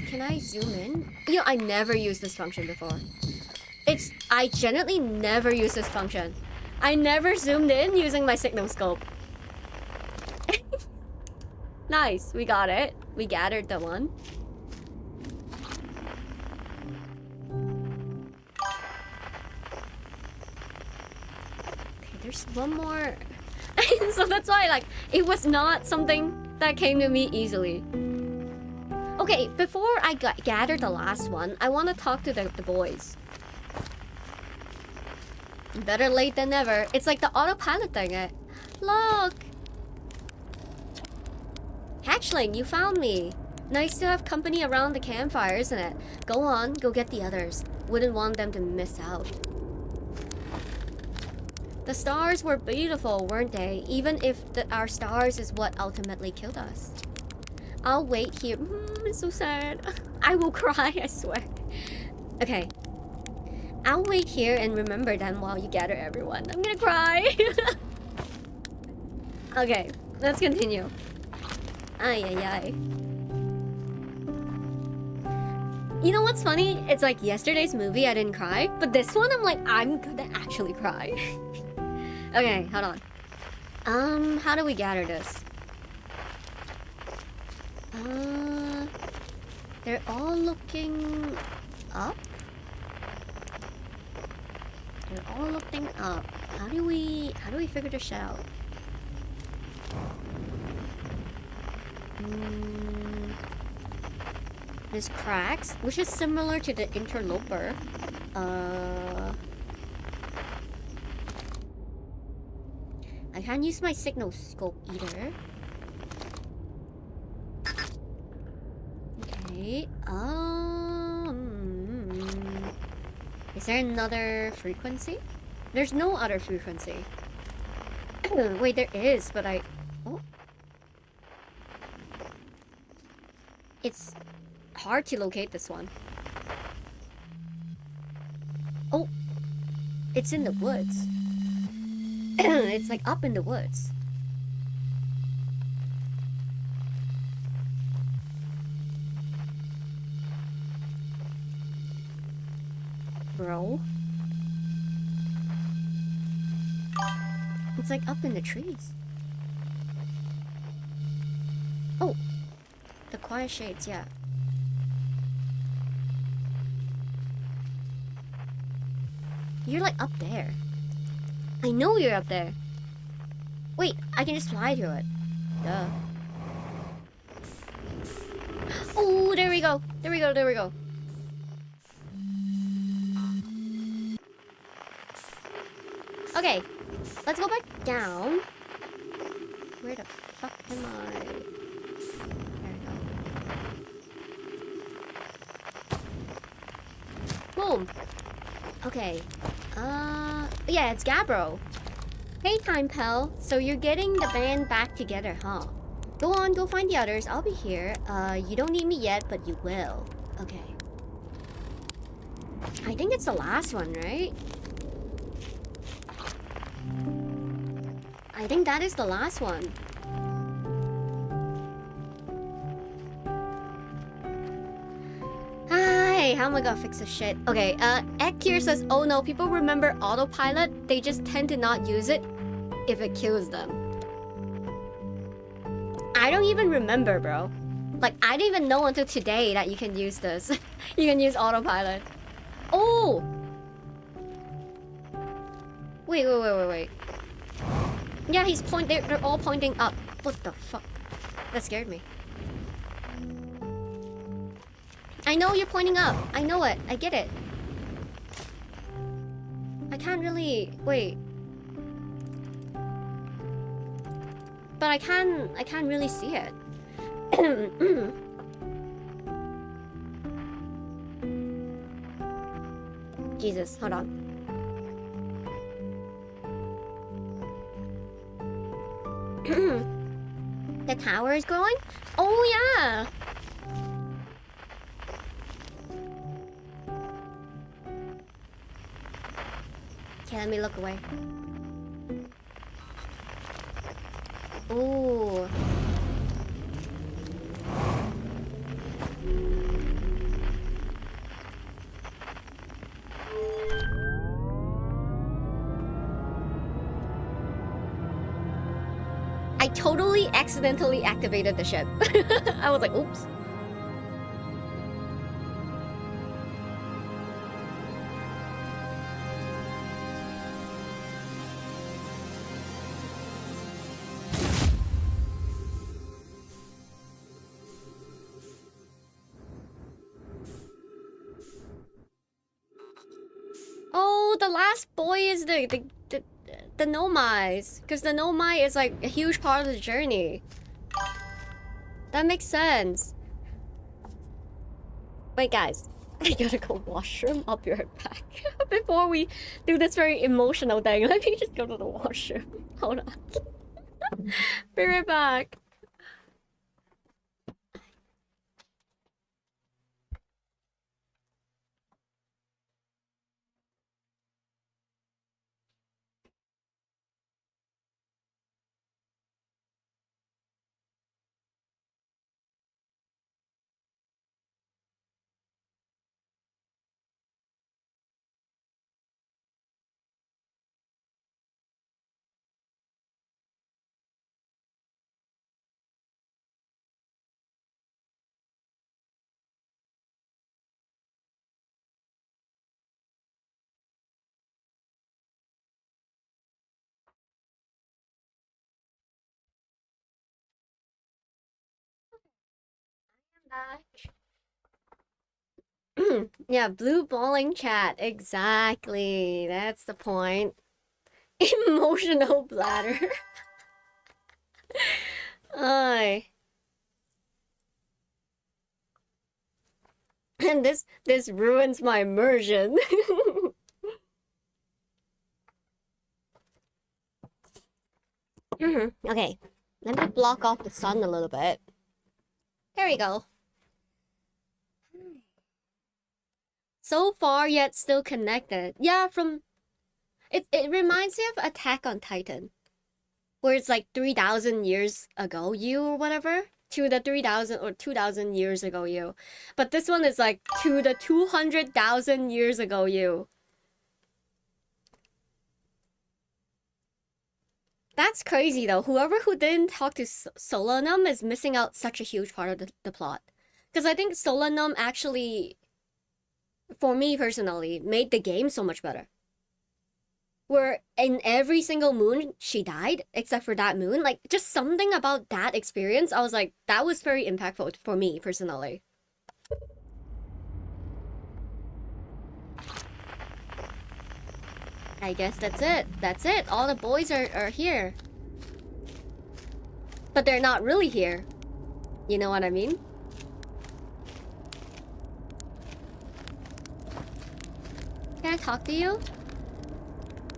A: Can I zoom in? You know, I never used this function before. I genuinely never used this function. I never zoomed in using my signal scope. Nice, we got it. We gathered the one. Okay, there's one more. So that's why, like, it was not something that came to me easily. Okay, before I gather the last one, I want to talk to the boys. Better late than never. It's like the autopilot thing. Look! Hatchling, you found me. Nice to have company around the campfire, isn't it? Go on, go get the others. Wouldn't want them to miss out. The stars were beautiful, weren't they? Even if our stars is what ultimately killed us. I'll wait here. It's so sad. I will cry, I swear. Okay. I'll wait here and remember them while you gather everyone. I'm gonna cry. Okay, let's continue. Ay, ay, ay. You know what's funny? It's like yesterday's movie, I didn't cry. But this one, I'm like, I'm gonna actually cry. Okay, hold on. How do we gather this? They're all looking up? They're all looking up. How do we figure this out? There's cracks, which is similar to the interloper. I can't use my signal scope either. Okay. Is there another frequency? There's no other frequency. Wait, there is, but oh. It's hard to locate this one. Oh, it's in the woods. It's like up in the woods. Bro. It's like up in the trees. Oh, the quiet shades, yeah. You're like up there. I know you're up there. Wait, I can just fly through it. Duh. Oh, there we go. There we go, there we go. Okay, let's go back down. Where the fuck am I? There we go. Boom. Okay. Yeah, it's Gabbro. Hey, Time Pal. So you're getting the band back together, huh? Go on, go find the others. I'll be here. You don't need me yet, but you will. Okay. I think it's the last one, right? I think that is the last one. Hi, how am I gonna fix this shit? Okay, Ektir says, oh no, people remember autopilot, they just tend to not use it if it kills them. I don't even remember, bro. Like, I didn't even know until today that you can use this. You can use autopilot. Oh! Wait. Yeah, they're all pointing up. What the fuck? That scared me. I know you're pointing up. I know it. I get it. I can't really... Wait. But I can't really see it. Jesus, hold on. The tower is growing? Oh yeah! Okay, let me look away. Ooh. I totally accidentally activated the ship. I was like, oops. Oh, the last boy is the Nomais. Because the Nomai is like a huge part of the journey. That makes sense. Wait, guys. I gotta go washroom. I'll be right back. Before we do this very emotional thing, let me just go to the washroom. Hold on. Be right back. Yeah, blue balling chat. Exactly. That's the point. Emotional bladder. Ay. And this ruins my immersion. Okay. Let me block off the sun a little bit. There we go. So far yet still connected. Yeah, from it reminds me of Attack on Titan, where it's like 3,000 years ago you or whatever to the 3,000 or 2,000 years ago you. But this one is like to the 200,000 years ago you. That's crazy though. Whoever who didn't talk to Solanum is missing out such a huge part of the plot. Because I think Solanum actually, for me personally, made the game so much better. Where in every single moon she died, except for that moon, like just something about that experience, I was like, that was very impactful for me personally. I guess that's it. That's it. All the boys are here. But they're not really here. You know what I mean? Can I talk to you?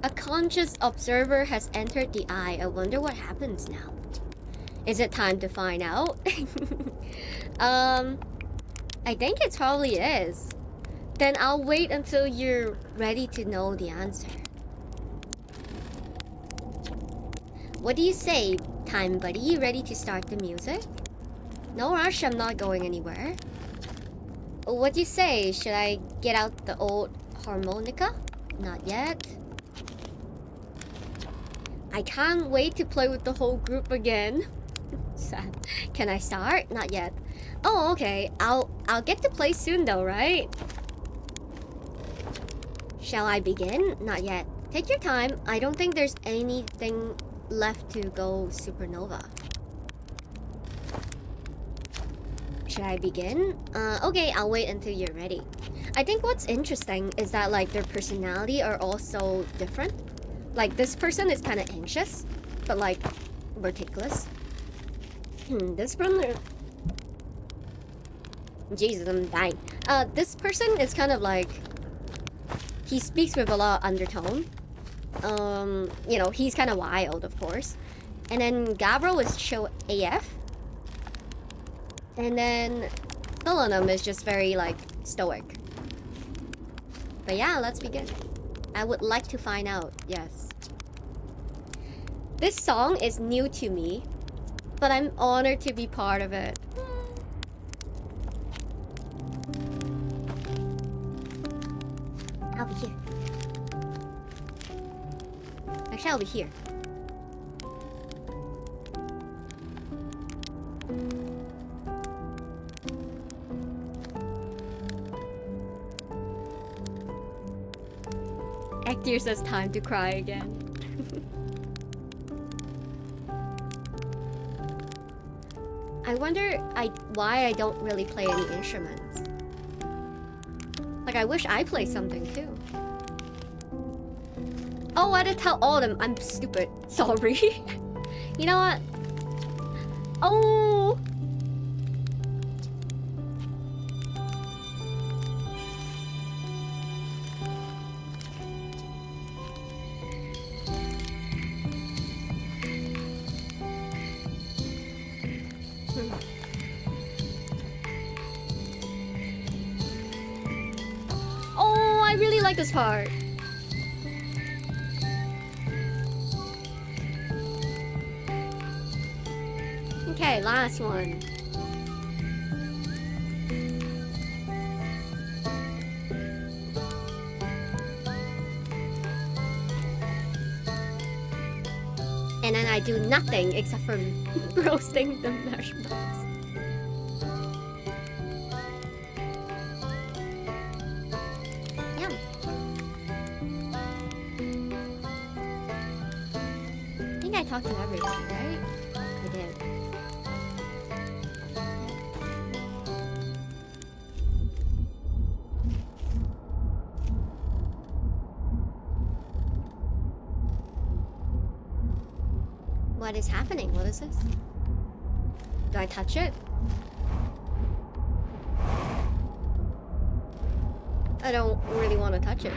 A: A conscious observer has entered the eye. I wonder what happens now. Is it time to find out? I think it probably is. Then I'll wait until you're ready to know the answer. What do you say, time buddy? Ready to start the music? No rush, I'm not going anywhere. What do you say? Should I get out the old harmonica? Not yet. I can't wait to play with the whole group again. Sad. Can I start? Not yet. Oh, okay. I'll get to play soon though, right? Shall I begin? Not yet. Take your time. I don't think there's anything left to go supernova. Should I begin? Okay, I'll wait until you're ready. I think what's interesting is that like their personality are also different. Like this person is kind of anxious, but like meticulous. This one, Jesus, I'm dying. This person is kind of like he speaks with a lot of undertone. You know, he's kind of wild, of course. And then Gabriel is chill AF. And then Solanum is just very like stoic. But yeah, let's begin. I would like to find out, yes. This song is new to me, but I'm honored to be part of it. I'll be here. Actually, I'll be here. Actier says time to cry again. I wonder why I don't really play any instruments. Like I wish I play something too. Oh, I didn't tell all of them. I'm stupid. Sorry. You know what? Oh. Oh, I really like this part. Okay, last one. And then I do nothing except for roasting the marshmallows. Yum. I think I talked to everyone, right? I did. What is happening? What is this? Do I touch it? I don't really want to touch it.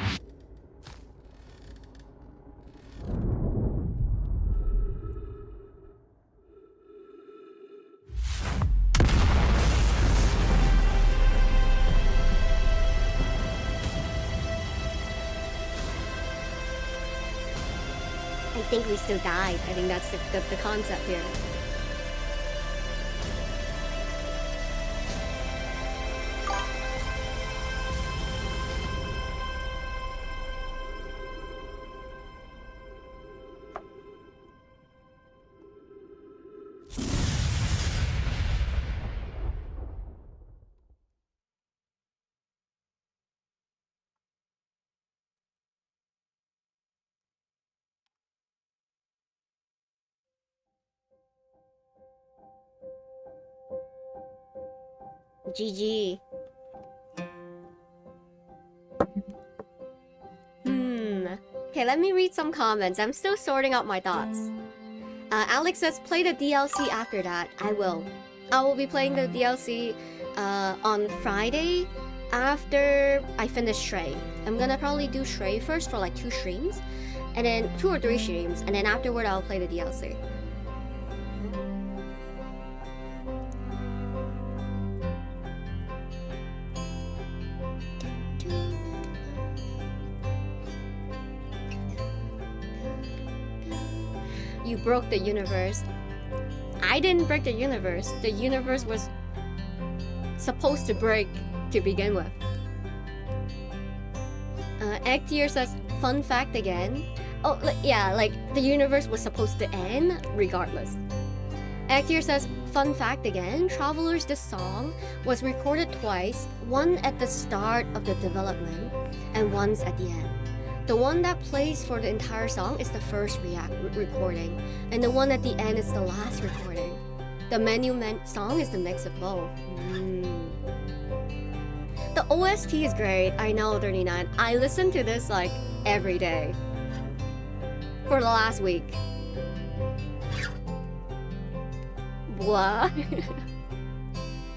A: I think we still died. I think that's the concept here. GG. Okay, let me read some comments. I'm still sorting out my thoughts. Alex says, play the DLC after that. I will. I will be playing the DLC on Friday after I finish Stray. I'm gonna probably do Stray first for like 2 streams, and then 2 or 3 streams, and then afterward I'll play the DLC. You broke the universe. I didn't break the universe. The universe was supposed to break to begin with. Actier says, fun fact again. Oh, yeah, like the universe was supposed to end regardless. Actier says, fun fact again. Travelers, the song was recorded twice, one at the start of the development and once at the end. The one that plays for the entire song is the first recording, and the one at the end is the last recording. The menu song is the mix of both. The OST is great. I know, 39. I listen to this like every day for the last week. What?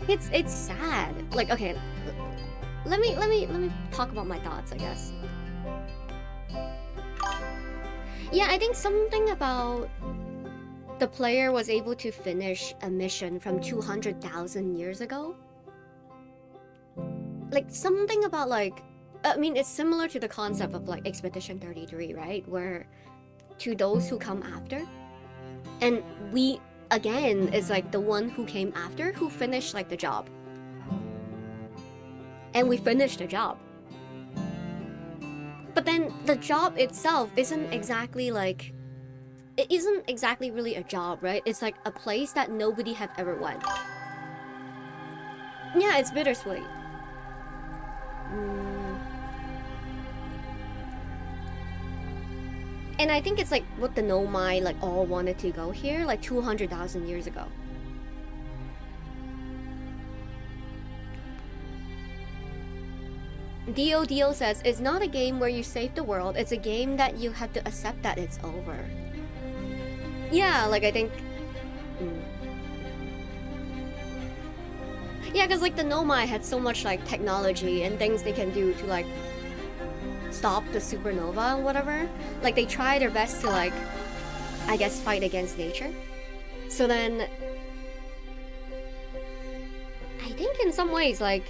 A: It's sad. Like, okay, let me talk about my thoughts, I guess. Yeah, I think something about the player was able to finish a mission from 200,000 years ago. Like, something about, like, I mean, it's similar to the concept of, like, Expedition 33, right? Where, to those who come after. And we, again, is, like, the one who came after who finished, like, the job. And we finished the job. But then the job itself isn't exactly like, it isn't exactly really a job, right? It's like a place that nobody have ever went. Yeah, it's bittersweet. And I think it's like what the Nomai like all wanted to go here like 200,000 years ago. Dio says, it's not a game where you save the world, it's a game that you have to accept that it's over. Yeah, like I think... Yeah, because like the Nomai had so much like technology and things they can do to like stop the supernova and whatever. Like they try their best to like, I guess, fight against nature. So then... I think in some ways like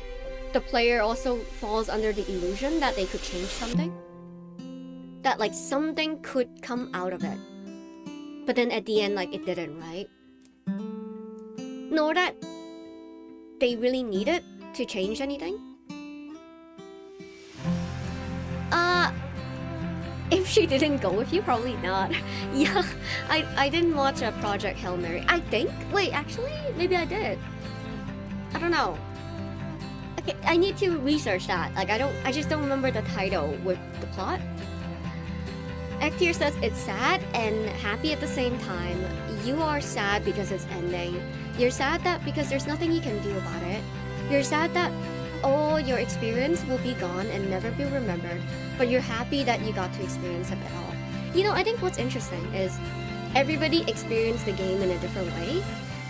A: the player also falls under the illusion that they could change something. That like something could come out of it. But then at the end like it didn't, right? Nor that they really needed to change anything. If she didn't go with you, probably not. Yeah, I didn't watch a Project Hail Mary. I think, wait, actually, maybe I did. I don't know. Okay, I need to research that. Like I just don't remember the title with the plot. Actier says it's sad and happy at the same time. You are sad because it's ending. You're sad that because there's nothing you can do about it. You're sad that all your experience will be gone and never be remembered, but you're happy that you got to experience it at all. You know, I think what's interesting is everybody experienced the game in a different way.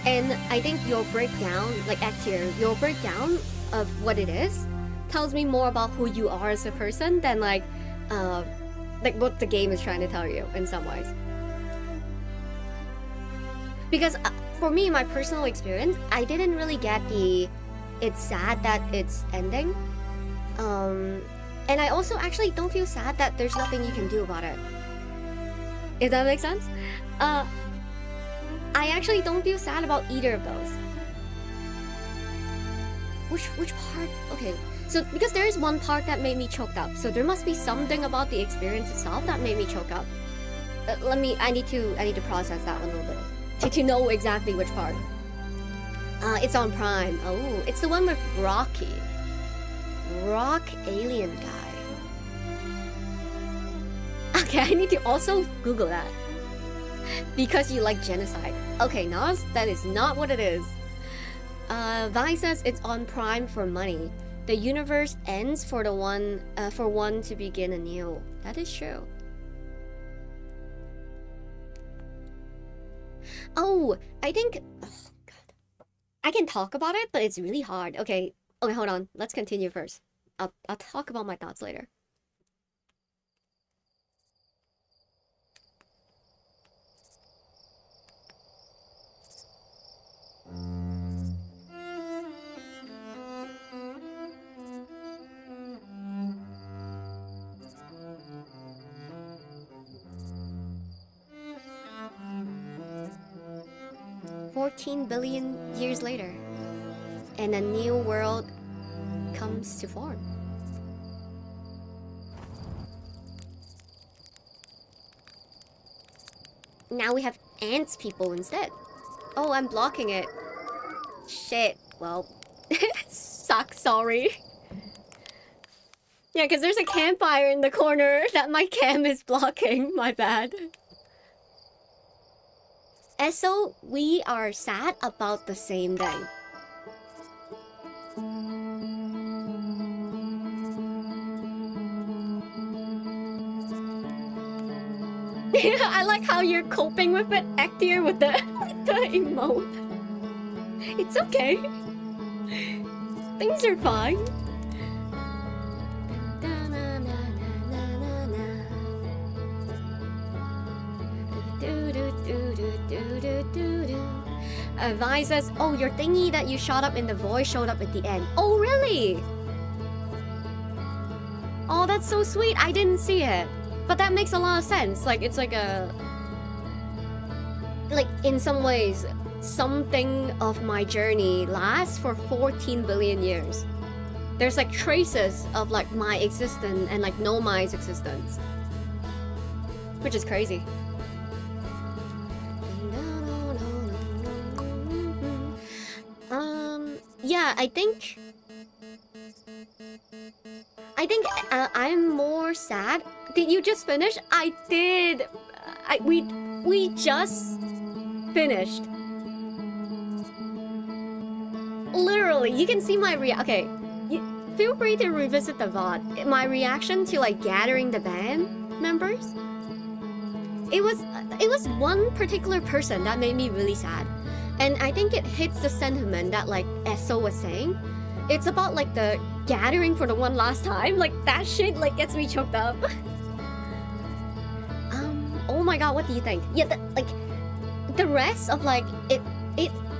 A: And I think your breakdown, like Actier, your breakdown of what it is tells me more about who you are as a person than like what the game is trying to tell you in some ways. Because for me, my personal experience, I didn't really get the it's sad that it's ending. And I also actually don't feel sad that there's nothing you can do about it. If that makes sense? I actually don't feel sad about either of those. Which part? Okay, so because there is one part that made me choked up, so there must be something about the experience itself that made me choke up. I need to process that one a little bit to know exactly which part. It's on Prime. Oh, it's the one with Rocky. Rock alien guy. Okay, I need to also Google that. Because you like genocide. Okay, Nas, that is not what it is. Vi says it's on Prime for money. The universe ends for one to begin anew. That is true. Oh, I think. Oh God, I can talk about it, but it's really hard. Okay, hold on. Let's continue first. I'll talk about my thoughts later. $14 billion years later, and a new world comes to form. Now we have ants people instead. Oh, I'm blocking it. Shit. Well, sucks. Sorry. Yeah, because there's a campfire in the corner that my cam is blocking. My bad. And so we are sad about the same thing. I like how you're coping with it, Actier, with the emote. It's okay. Things are fine. Vi says, oh, your thingy that you shot up in the voice showed up at the end. Oh, really? Oh, that's so sweet. I didn't see it. But that makes a lot of sense. Like, it's like a... Like, in some ways, something of my journey lasts for 14 billion years. There's like traces of like my existence and like Nomai's existence. Which is crazy. Yeah, I think I'm more sad. Did you just finish? I did. We just finished. Literally, you can see my okay. Feel free to revisit the VOD. My reaction to like gathering the band members. It was one particular person that made me really sad. And I think it hits the sentiment that like Esso was saying. It's about like the gathering for the one last time. Like that shit like gets me choked up. Oh my god, what do you think? Yeah, like the rest of like it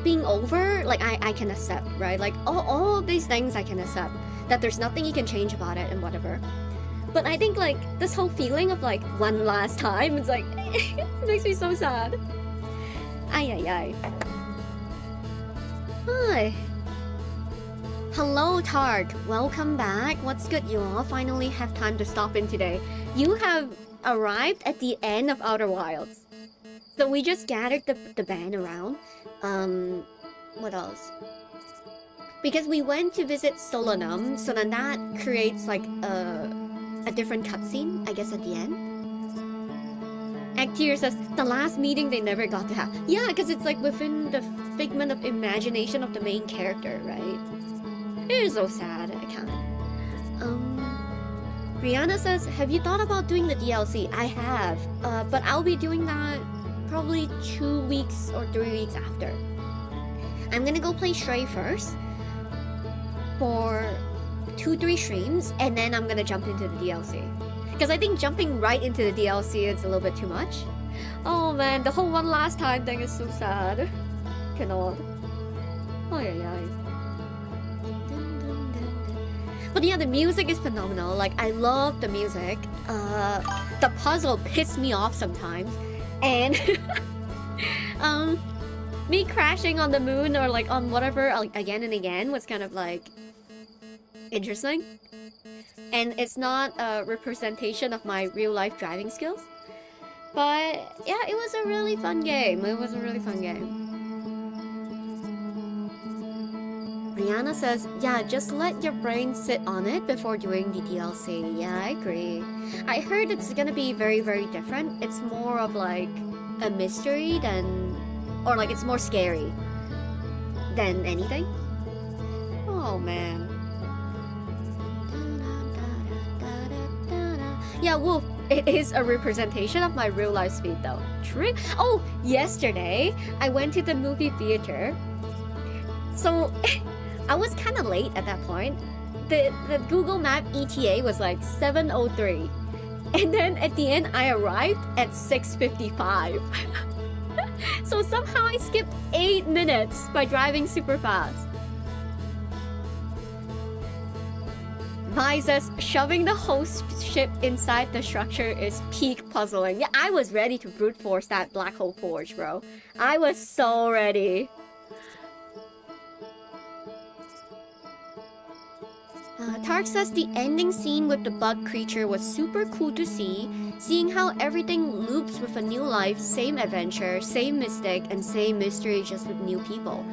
A: being over, like I can accept, right? Like all of these things I can accept. That there's nothing you can change about it and whatever. But I think like this whole feeling of like one last time, it's like it makes me so sad. Ay. Hi. Hello, Tart. Welcome back. What's good, you all? Finally have time to stop in today. You have arrived at the end of Outer Wilds. So we just gathered the band around. What else? Because we went to visit Solanum, so then that creates like a different cutscene, I guess, at the end. Actier says, the last meeting they never got to have. Yeah, because it's like within the figment of imagination of the main character, right? It is so sad, I can't. Brianna says, have you thought about doing the DLC? I have, but I'll be doing that probably 2 weeks or 3 weeks after. I'm gonna go play Stray first for 2-3 streams, and then I'm gonna jump into the DLC. Because I think jumping right into the DLC is a little bit too much. Oh man, the whole one last time thing is so sad. Cannot. Oh yeah. But yeah, the music is phenomenal. Like, I love the music. The puzzle pissed me off sometimes. And me crashing on the moon or like on whatever like, again and again was kind of like interesting. And it's not a representation of my real life driving skills. But yeah, it was a really fun game. Rihanna says, yeah, just let your brain sit on it before doing the DLC. Yeah, I agree. I heard it's gonna be very, very different. It's more of like a mystery than, or like it's more scary than anything. Oh man. Yeah, Wolf, it is a representation of my real life speed though. True. Oh, yesterday I went to the movie theater. So I was kind of late at that point. The Google Map ETA was like 7:03. And then at the end, I arrived at 6:55. So somehow I skipped 8 minutes by driving super fast. Mai says, shoving the host ship inside the structure is peak puzzling. Yeah, I was ready to brute force that black hole forge, bro. I was so ready. Tark says the ending scene with the bug creature was super cool to see, seeing how everything loops with a new life, same adventure, same mystic, and same mystery just with new people.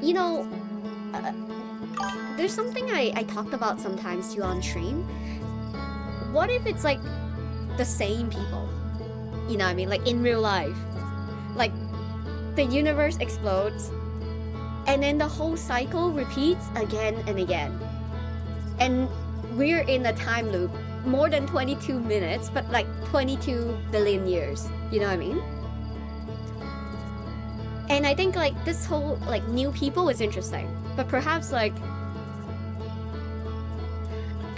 A: You know, there's something I talked about sometimes too on stream. What if it's like the same people? You know what I mean? Like in real life. Like the universe explodes and then the whole cycle repeats again and again. And we're in a time loop, more than 22 minutes, but like 22 billion years. You know what I mean? And I think like this whole like new people is interesting, but perhaps like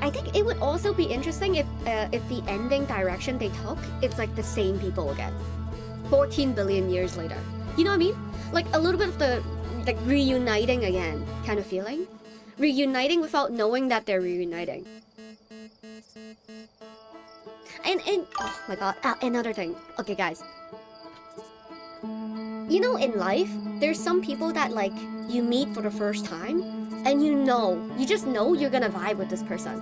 A: I think it would also be interesting if the ending direction they took it's like the same people again, 14 billion years later. You know what I mean? Like a little bit of the like reuniting again kind of feeling. Reuniting without knowing that they're reuniting. And oh my god, another thing. Okay guys. You know, in life, there's some people that like you meet for the first time and you just know you're gonna vibe with this person.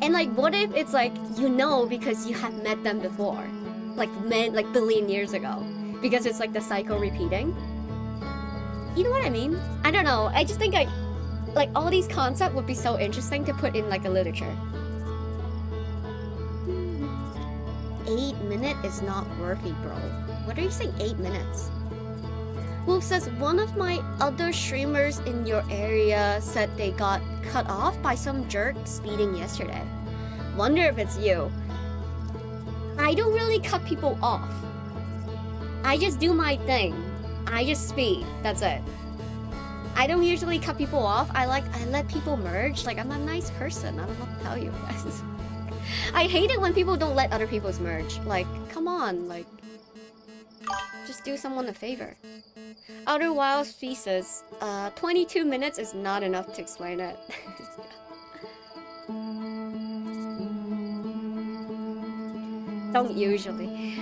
A: And like what if it's like you know because you have met them before. Like billion years ago. Because it's like the cycle repeating. You know what I mean? I don't know. I just think like all these concepts would be so interesting to put in like a literature. 8 minutes is not worthy, bro. What are you saying 8 minutes? Wolf says one of my other streamers in your area said they got cut off by some jerk speeding yesterday. Wonder if it's you. I don't really cut people off. I just do my thing. I just speed. That's it. I don't usually cut people off. I let people merge. Like I'm a nice person. I don't know what to tell you guys. I hate it when people don't let other people's merge. Like, come on, like just do someone a favor. Outer Wilds Thesis. 22 minutes is not enough to explain it. Don't usually.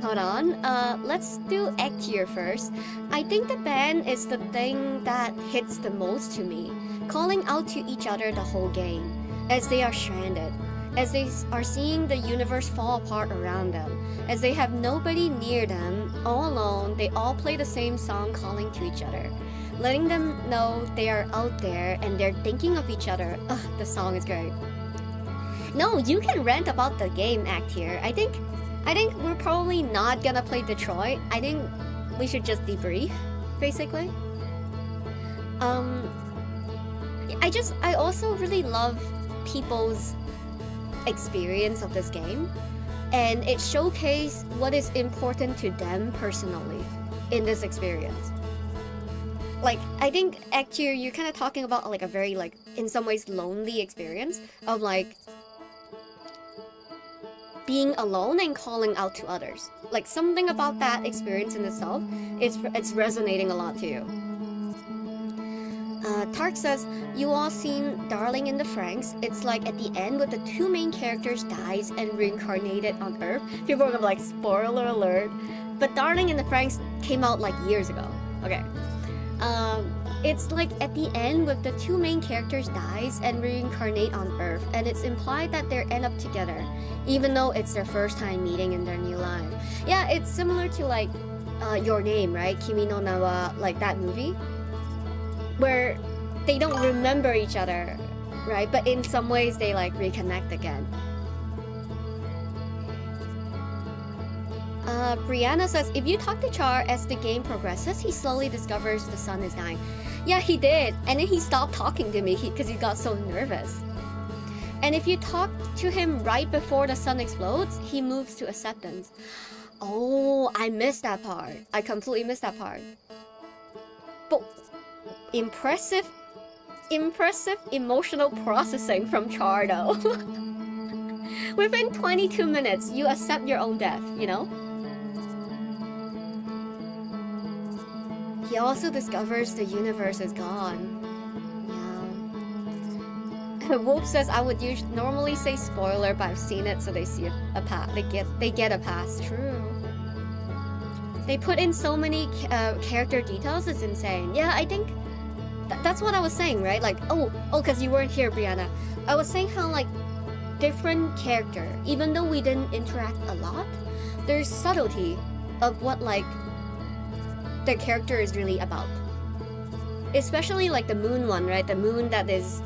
A: Hold on. Let's do Act Tier first. I think the band is the thing that hits the most to me. Calling out to each other the whole game. As they are stranded. As they are seeing the universe fall apart around them. As they have nobody near them, all alone, they all play the same song calling to each other. Letting them know they are out there and they're thinking of each other. Ugh, the song is great. No, you can rant about the game Act Tier. I think we're probably not gonna play Detroit. I think we should just debrief, basically. I also really love people's experience of this game. and it showcased what is important to them personally in this experience. Like, I think Act 2, you're kind of talking about like a very like in some ways lonely experience of like being alone and calling out to others. Like something about that experience in itself, it's resonating a lot to you. Tark says, you all seen Darling in the Franxx. It's like at the end with the two main characters dies and reincarnated on Earth. People are gonna be like, spoiler alert. But Darling in the Franxx came out like years ago. Okay. It's like at the end with the two main characters dies and reincarnate on Earth, and it's implied that they end up together, even though it's their first time meeting in their new life. Yeah, it's similar to like Your Name, right? Kimi no Na wa, like that movie, where they don't remember each other, right? But in some ways they like reconnect again. Brianna says, if you talk to Char as the game progresses, he slowly discovers the sun is dying. Yeah, he did. And then he stopped talking to me because he got so nervous. And if you talk to him right before the sun explodes, he moves to acceptance. Oh, I missed that part. I completely missed that part. But impressive emotional processing from Char though. Within 22 minutes, you accept your own death, you know? He also discovers the universe is gone. Yeah. Whoop says, I would normally say spoiler, but I've seen it, so they see a pass. They get a pass. True. They put in so many character details. It's insane. Yeah, I think that's what I was saying, right? Like, because you weren't here, Brianna. I was saying how like different character, even though we didn't interact a lot, there's subtlety of what like their character is really about. Especially like the moon one, right? The moon that is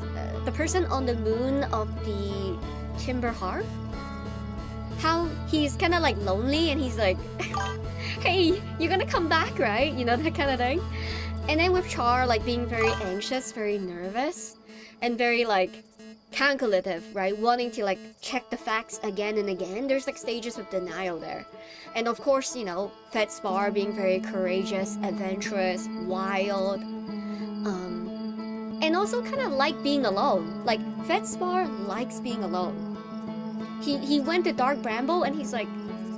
A: the person on the moon of the Timber Hearth. How he's kind of like lonely and he's like, hey, you're gonna come back, right? You know, that kind of thing. And then with Char like being very anxious, very nervous, and very like calculative, right? Wanting to like check the facts again and again. There's like stages of denial there. And of course, you know, Feldspar being very courageous, adventurous, wild, and also kind of like being alone. Like Feldspar likes being alone. He went to Dark Bramble and he's like,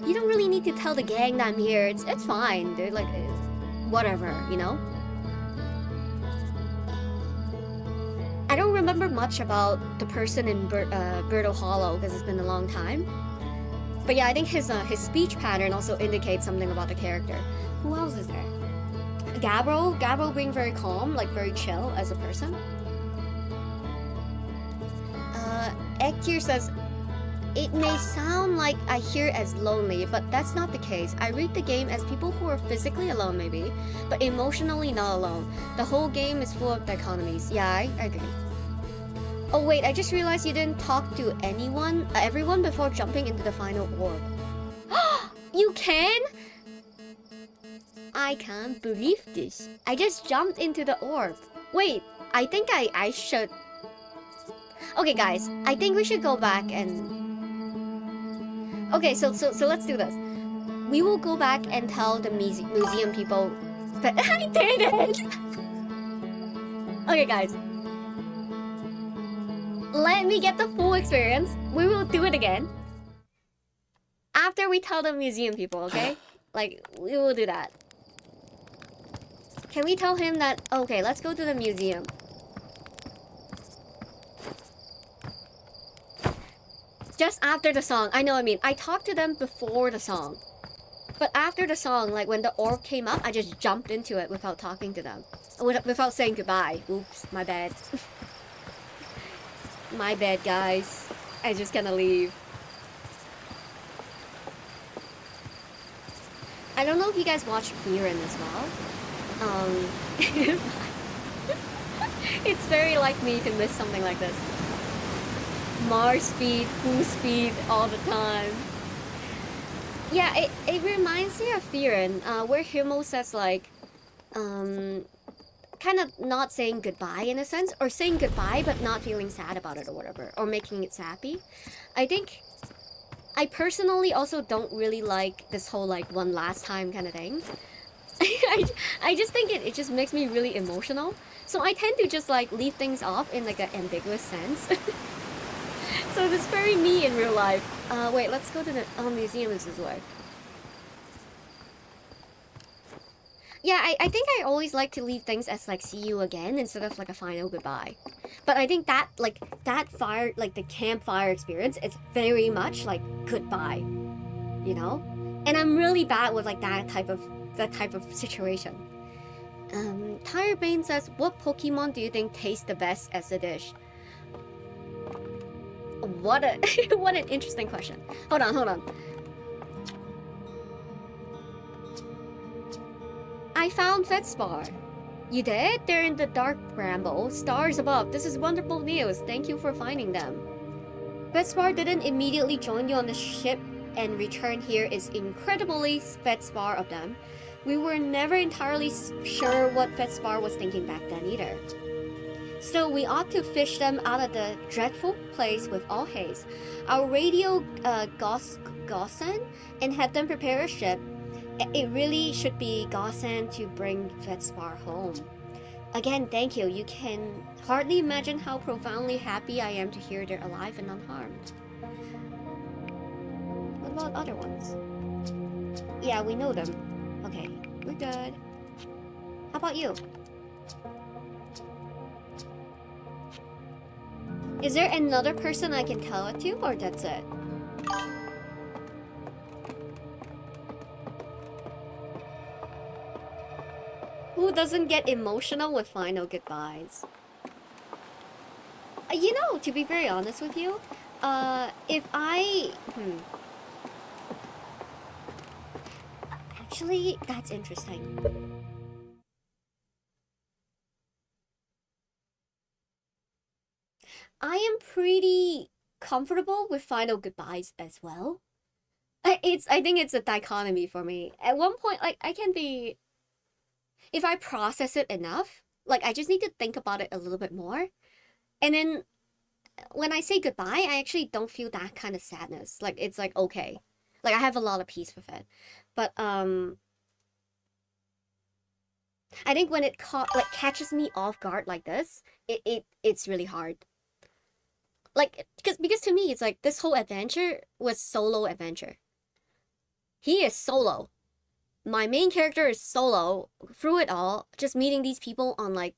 A: you don't really need to tell the gang that I'm here. It's fine, dude. Like, whatever, you know? I don't remember much about the person in Birdo Hollow because it's been a long time. But yeah, I think his speech pattern also indicates something about the character. Who else is there? Gabbro being very calm, like very chill as a person. Ektir says, it may sound like I hear it as lonely, but that's not the case. I read the game as people who are physically alone maybe, but emotionally not alone. The whole game is full of dichotomies. Yeah, I agree. Oh wait, I just realized you didn't talk to everyone before jumping into the final orb. You can? I can't believe this. I just jumped into the orb. Wait, I think I should... Okay guys, I think we should go back and... Okay, so let's do this. We will go back and tell the museum people that I did it! Okay guys. Let me get the full experience. We will do it again. After we tell the museum people, okay? Like, we will do that. Can we tell him that, okay, let's go to the museum. Just after the song. I know what I mean. I talked to them before the song. But after the song, like when the orb came up, I just jumped into it without talking to them. Without saying goodbye. Oops, my bad. My bad, guys. I just gonna leave. I don't know if you guys watch Frieren as well. It's very like me to miss something like this. Mars speed, full speed, all the time. Yeah, it reminds me of Frieren, where Himmel says like, kind of not saying goodbye in a sense, or saying goodbye but not feeling sad about it or whatever, or making it sappy. I think I personally also don't really like this whole like one last time kind of thing. I just think it just makes me really emotional. So I tend to just like leave things off in like an ambiguous sense. So that's very me in real life. Wait, let's go to the museum is this way. Yeah, I think I always like to leave things as like see you again instead of like a final goodbye. But I think that like that fire like the campfire experience is very much like goodbye. You know? And I'm really bad with like that type of situation. Tired Bane says, what Pokemon do you think tastes the best as a dish? What a what an interesting question. Hold on. I found Vetspar. You did? They're in the dark bramble. Stars above. This is wonderful news. Thank you for finding them. Vetspar didn't immediately join you on the ship and return here is incredibly Vetspar of them. We were never entirely sure what Vetspar was thinking back then either. So we ought to fish them out of the dreadful place with all haste. I'll radio Gossen and have them prepare a ship. It really should be Gossen to bring Vetspar home. Again, thank you. You can hardly imagine how profoundly happy I am to hear they're alive and unharmed. What about other ones? Yeah, we know them. Okay, we're good. How about you? Is there another person I can tell it to, or that's it? Who doesn't get emotional with final goodbyes? You know, to be very honest with you, if I... Actually, that's interesting. I am pretty comfortable with final goodbyes as well. I think it's a dichotomy for me. At one point, like, I can be... If I process it enough, like, I just need to think about it a little bit more. And then, when I say goodbye, I actually don't feel that kind of sadness. Like, it's like, okay. Like, I have a lot of peace with it. But, I think when it catches me off guard like this, it's really hard. Like, because to me, it's like, this whole adventure was solo adventure. He is solo. My main character is solo through it all, just meeting these people on like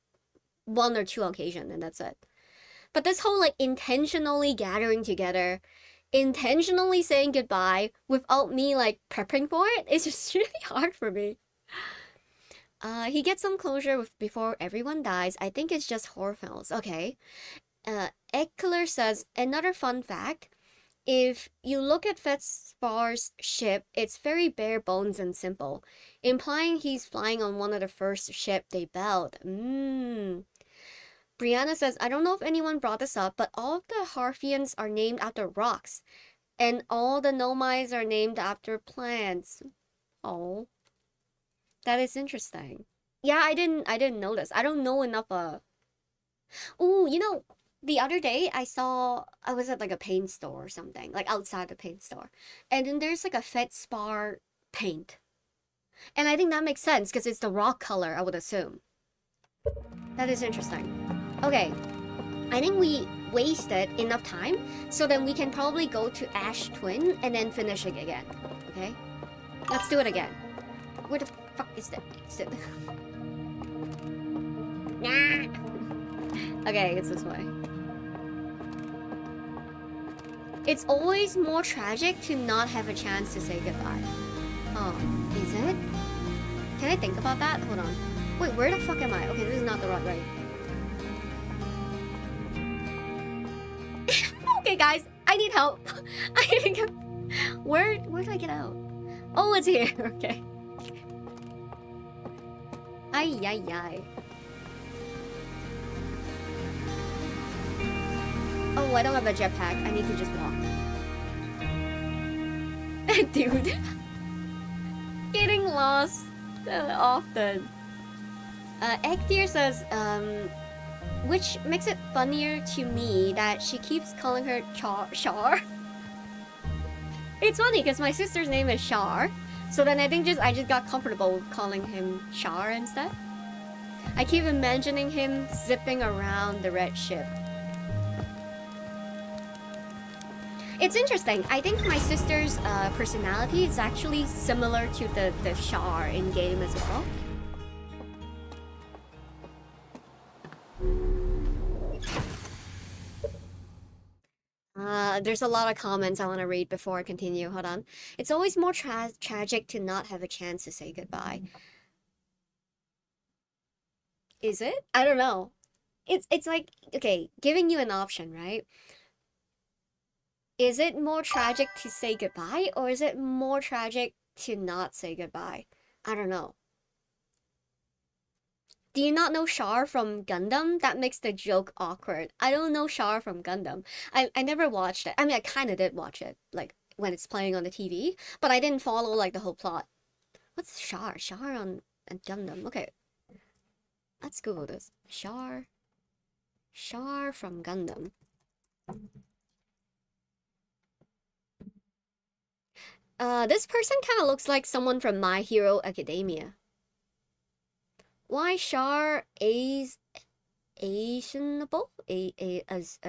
A: 1 or 2 occasions, and that's it. But this whole like intentionally gathering together, intentionally saying goodbye without me like prepping for it, is just really hard for me. He gets some closure before everyone dies. I think it's just Horfels. Okay. Eckler says, another fun fact. If you look at Vetspar's ship, it's very bare bones and simple, implying he's flying on one of the first ship they built. Brianna says, I don't know if anyone brought this up, but all of the Harfians are named after rocks, and all the Nomides are named after plants. Oh, that is interesting. Yeah, I didn't notice. I don't know enough. Oh, you know, the other day I was at like a paint store or something, like outside the paint store, and then there's like a Vetspar paint, and I think that makes sense because it's the rock color, I would assume. That is interesting. Okay, I think we wasted enough time, so then we can probably go to Ash Twin and then finish it again. Okay, let's do it again. Where the fuck is that exit? Nah. Okay, it's this way. It's always more tragic to not have a chance to say goodbye. Oh, is it? Can I think about that? Hold on. Wait, where the fuck am I? Okay, this is not the right way. Okay, guys, I need help. Where do I get out? Oh, it's here. Okay. Ay, ay, ay. Oh, I don't have a jetpack. I need to just walk. Dude. Getting lost often. Ektir says, which makes it funnier to me that she keeps calling her Char. It's funny because my sister's name is Char, so then I just got comfortable with calling him Char instead. I keep imagining him zipping around the red ship. It's interesting. I think my sister's personality is actually similar to the Char in game as well. There's a lot of comments I want to read before I continue. Hold on. It's always more tragic to not have a chance to say goodbye. Is it? I don't know. It's like, okay, giving you an option, right? Is it more tragic to say goodbye or is it more tragic to not say goodbye? I don't know. Do you not know Char from Gundam? That makes the joke awkward. I don't know Char from Gundam. I never watched it. I mean, I kind of did watch it, like when it's playing on the TV, but I didn't follow like the whole plot. What's Char? Char on Gundam. Okay, let's Google this. Char from Gundam. This person kind of looks like someone from My Hero Academia. Why Char Asianable is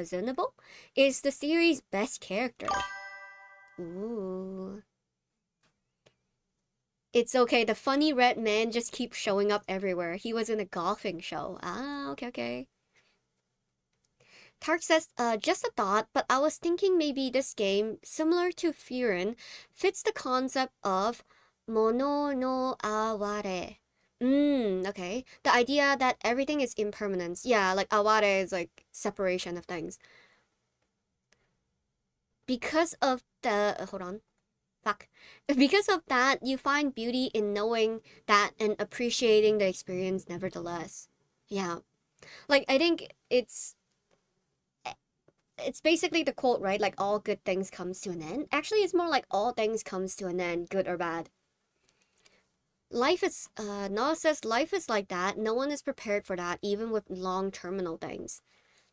A: the series' best character. Ooh. It's okay, the funny red man just keeps showing up everywhere. He was in a golfing show. Ah, okay. Tark says, just a thought, but I was thinking maybe this game, similar to Frieren, fits the concept of mono no aware. Okay. The idea that everything is impermanence. Yeah, like aware is like separation of things. Because of the hold on. Fuck. Because of that, you find beauty in knowing that and appreciating the experience nevertheless. Yeah. Like I think it's basically the quote, right? Like all good things comes to an end. Actually, it's more like all things comes to an end, good or bad. Life is Noah says life is like that. No one is prepared for that, even with long terminal things.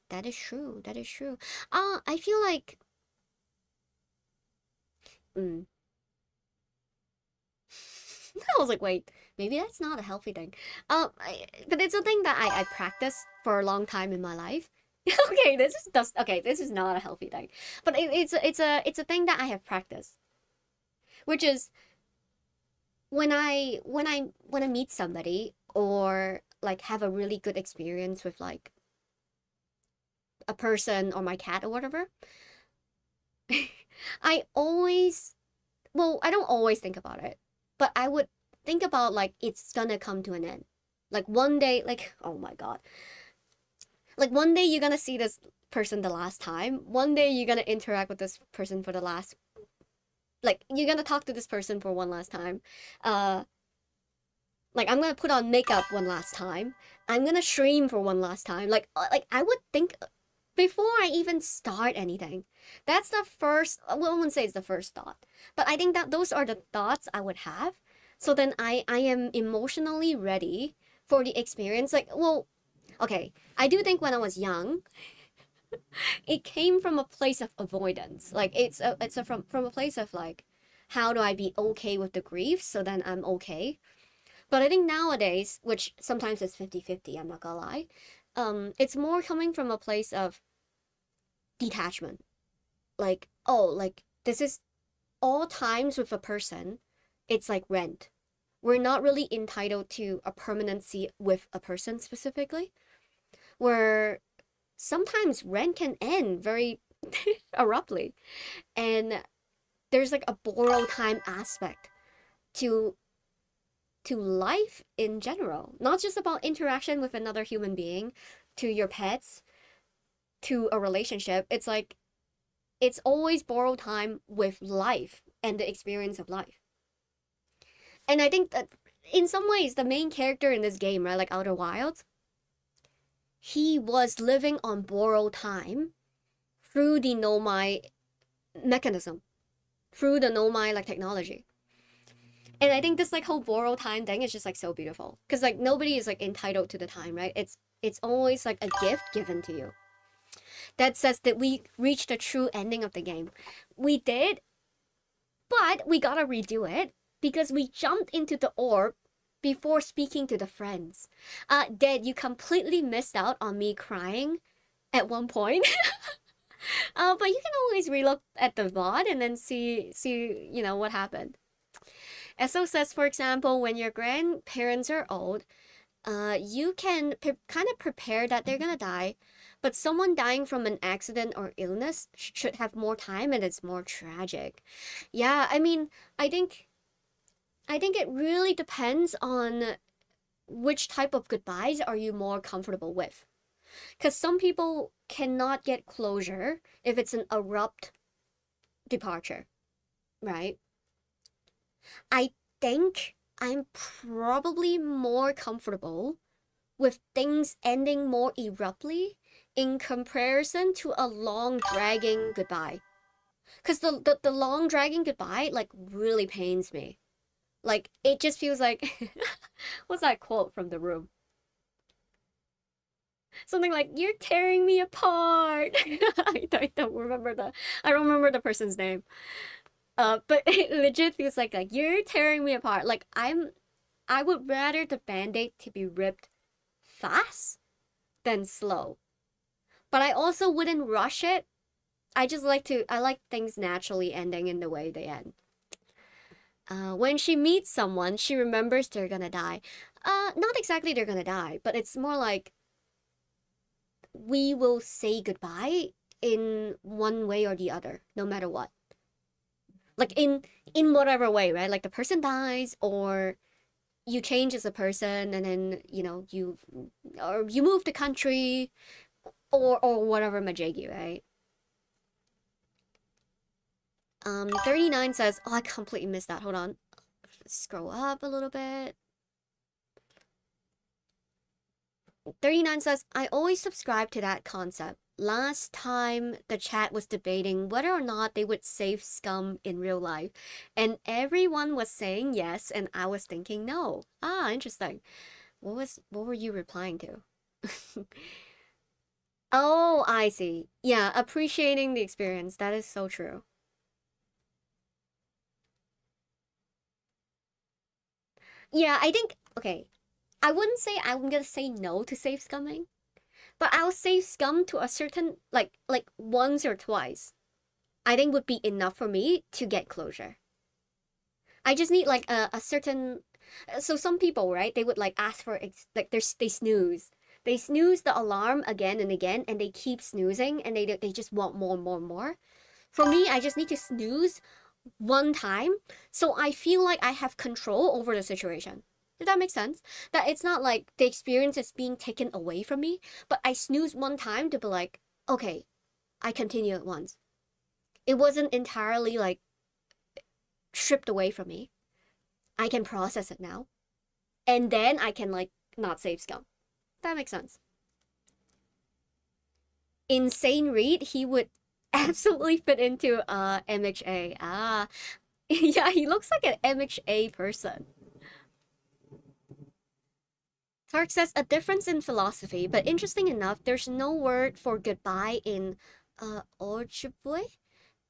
A: That is true. That is true. I feel like I was like, wait, maybe that's not a healthy thing. But it's a thing that I practiced for a long time in my life. Okay, this is not a healthy thing. But it's a thing that I have practiced. Which is when I meet somebody or like have a really good experience with like a person or my cat or whatever, I always I don't always think about it, but I would think about like it's gonna come to an end. Like one day, like oh my god. Like one day you're gonna see this person the last time. One day you're gonna interact with this person for the last like you're gonna talk to this person for one last time. Like I'm gonna put on makeup one last time. I'm gonna stream for one last time. Like I would think before I even start anything. That's the first. Well, I wouldn't say it's the first thought, but I think that those are the thoughts I would have. So then I am emotionally ready for the experience. Like okay, I do think when I was young, it came from a place of avoidance. Like from a place of like, how do I be okay with the grief so then I'm okay. But I think nowadays, which sometimes it's 50-50, I'm not gonna lie, it's more coming from a place of detachment. Like, oh, like this is all times with a person, it's like rent. We're not really entitled to a permanency with a person specifically. Where sometimes rent can end very abruptly. And there's like a borrow time aspect to life in general, not just about interaction with another human being, to your pets, to a relationship. It's like it's always borrowed time with life and the experience of life. And I think that in some ways the main character in this game, right, like Outer Wilds, he was living on borrowed time through the Nomai mechanism, through the Nomai like technology. And I think this like whole borrowed time thing is just like so beautiful because like nobody is like entitled to the time, right? It's always like a gift given to you that says that we reached the true ending of the game. We did, But we gotta redo it because we jumped into the orb before speaking to the friends. Dad, you completely missed out on me crying at one point. But you can always relook at the VOD and then see what happened. Esso says, for example, when your grandparents are old, you can kind of prepare that they're gonna die, but someone dying from an accident or illness should have more time and it's more tragic. Yeah, I mean, I think it really depends on which type of goodbyes are you more comfortable with. Because some people cannot get closure if it's an abrupt departure, right? I think I'm probably more comfortable with things ending more abruptly in comparison to a long dragging goodbye. Because the long dragging goodbye like really pains me. Like it just feels like what's that quote from The Room? Something like "You're tearing me apart." I don't remember the person's name. But it legit feels like you're tearing me apart. Like I would rather the band-aid to be ripped fast than slow. But I also wouldn't rush it. I like things naturally ending in the way they end. When she meets someone, she remembers they're gonna die. Not exactly they're gonna die, but it's more like we will say goodbye in one way or the other, no matter what. Like in whatever way, right? Like the person dies or you change as a person and then, you move the country or whatever majiggy, right? 39 says, oh, I completely missed that. Hold on. Scroll up a little bit. 39 says, I always subscribe to that concept. Last time the chat was debating whether or not they would save scum in real life, and everyone was saying yes, and I was thinking no. Ah, interesting. What were you replying to? Oh, I see. Yeah, appreciating the experience. That is so true. Yeah, I think okay. I wouldn't say I'm gonna say no to save scumming, but I'll save scum to a certain like once or twice. I think would be enough for me to get closure. I just need like a certain so some people, right, they would like ask for like they snooze. They snooze the alarm again and again and they keep snoozing and they just want more and more and more. For me, I just need to snooze one time so I feel like I have control over the situation. Did that make sense? That it's not like the experience is being taken away from me, but I snooze one time to be like, okay, I continue at once. It wasn't entirely like stripped away from me. I can process it now. And then I can like not save scum. That makes sense. Insane Reed, he would absolutely fit into MHA. Ah. Yeah, he looks like an MHA person. Tark says a difference in philosophy, but interesting enough, there's no word for goodbye in Ojibwe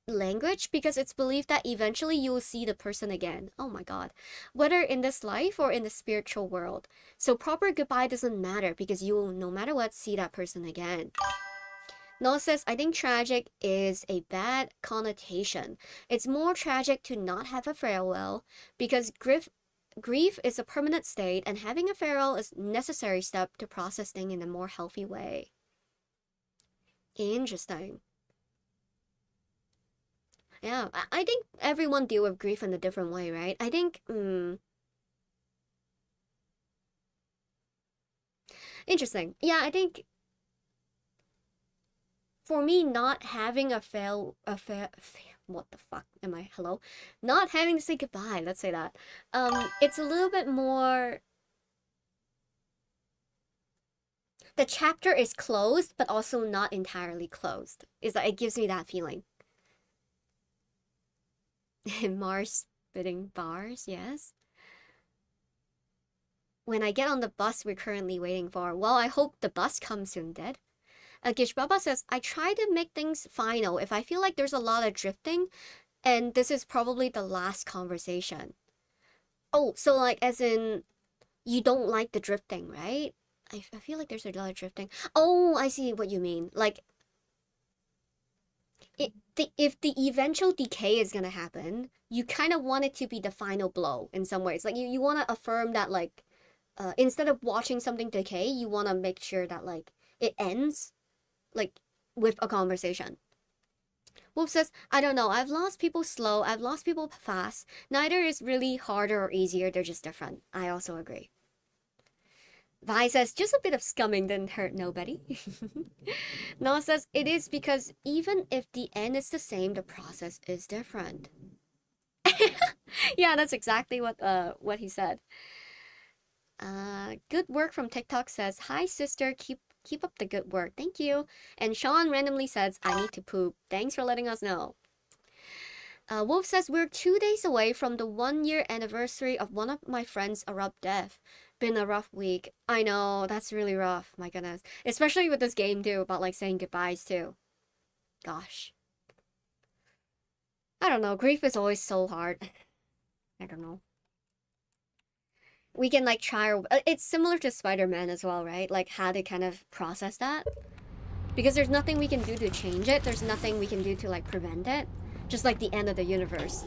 A: language because it's believed that eventually you will see the person again. Oh my god. Whether in this life or in the spiritual world. So proper goodbye doesn't matter because you will no matter what see that person again. Noah says, I think tragic is a bad connotation. It's more tragic to not have a farewell because grief is a permanent state and having a farewell is a necessary step to process things in a more healthy way. Interesting. Yeah, I think everyone deal with grief in a different way, right? I think, interesting. Yeah, I think for me, not having what the fuck am I? Hello? Not having to say goodbye, let's say that. It's a little bit more. The chapter is closed, but also not entirely closed. Is that it gives me that feeling. Mars spitting bars, yes. When I get on the bus we're currently waiting for, well, I hope the bus comes soon, Dad. Gish Baba says, I try to make things final. If I feel like there's a lot of drifting, And this is probably the last conversation. Oh, so like as in you don't like the drifting, right? I feel like there's a lot of drifting. Oh, I see what you mean. Like if the eventual decay is gonna happen, you kind of want it to be the final blow in some ways. Like you want to affirm that like instead of watching something decay, you want to make sure that like it ends like with a conversation. Wolf says, I don't know. I've lost people slow. I've lost people fast. Neither is really harder or easier. They're just different. I also agree. Vi says, just a bit of scumming didn't hurt nobody. Noah says, it is because even if the end is the same, the process is different. Yeah, that's exactly what he said. Good work from TikTok says, hi sister, keep up the good work. Thank you. And Sean randomly says, I need to poop. Thanks for letting us know. Wolf says, we're 2 days away from the 1 year anniversary of one of my friends' abrupt death. Been a rough week. I know, that's really rough. My goodness. Especially with this game too, about like saying goodbyes too. Gosh. I don't know, grief is always so hard. I don't know. We can like try, it's similar to Spider-Man as well, right? Like how to kind of process that. Because there's nothing we can do to change it. There's nothing we can do to like prevent it. Just like the end of the universe.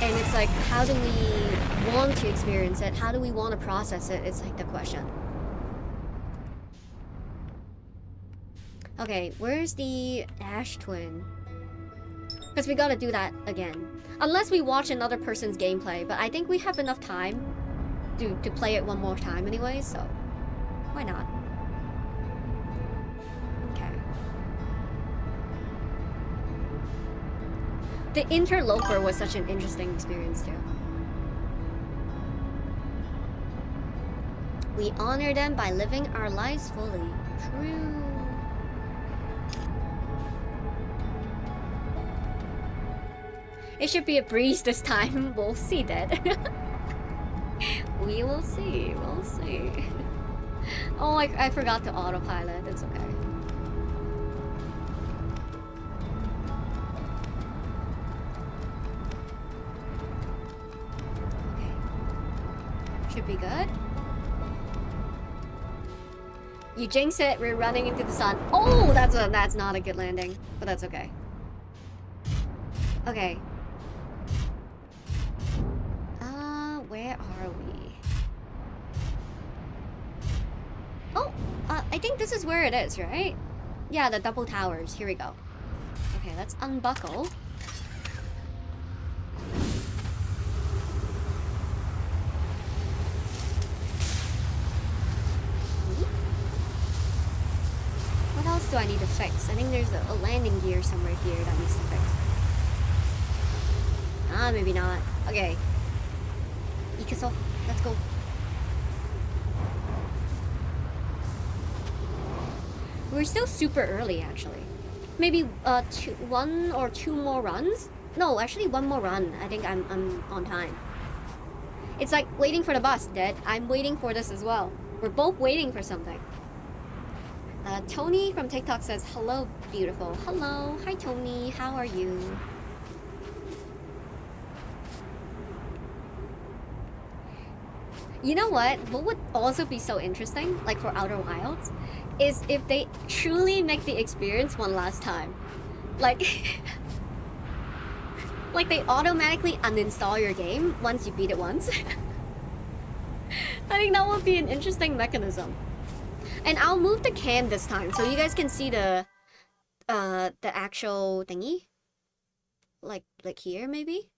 A: And it's like, how do we want to experience it? How do we want to process it? It's like the question. Okay, where's the Ash Twin? Because we gotta do that again. Unless we watch another person's gameplay, but I think we have enough time to play it one more time anyway, so why not? The interloper was such an interesting experience too. We honor them by living our lives fully. True. It should be a breeze this time. We'll see that. We will see. We'll see. Oh, I forgot to autopilot. It's okay. Should be good. You jinx it, we're running into the sun. Oh, that's not a good landing, but that's okay. Okay. Where are we? Oh, I think this is where it is, right? Yeah, the double towers. Here we go. Okay, let's unbuckle. What else do I need to fix? I think there's a landing gear somewhere here that needs to fix. Ah, maybe not. Okay. Ikeso, let's go. We're still super early, actually. Maybe one or two more runs? No, actually one more run. I think I'm on time. It's like waiting for the bus, Dad. I'm waiting for this as well. We're both waiting for something. Tony from TikTok says, hello, beautiful. Hello. Hi, Tony. How are you? You know what? What would also be so interesting, like for Outer Wilds, is if they truly make the experience one last time. Like, like they automatically uninstall your game once you beat it once. I think that would be an interesting mechanism. And I'll move the cam this time so you guys can see the actual thingy. Like here maybe?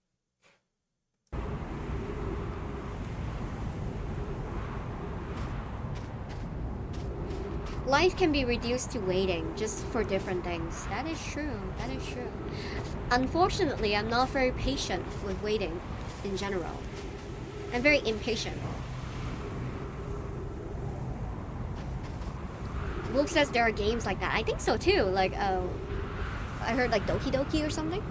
A: Life can be reduced to waiting just for different things. That is true. That is true. Unfortunately, I'm not very patient with waiting in general. I'm very impatient. Wolf says there are games like that. I think so too. Like, I heard like Doki Doki or something.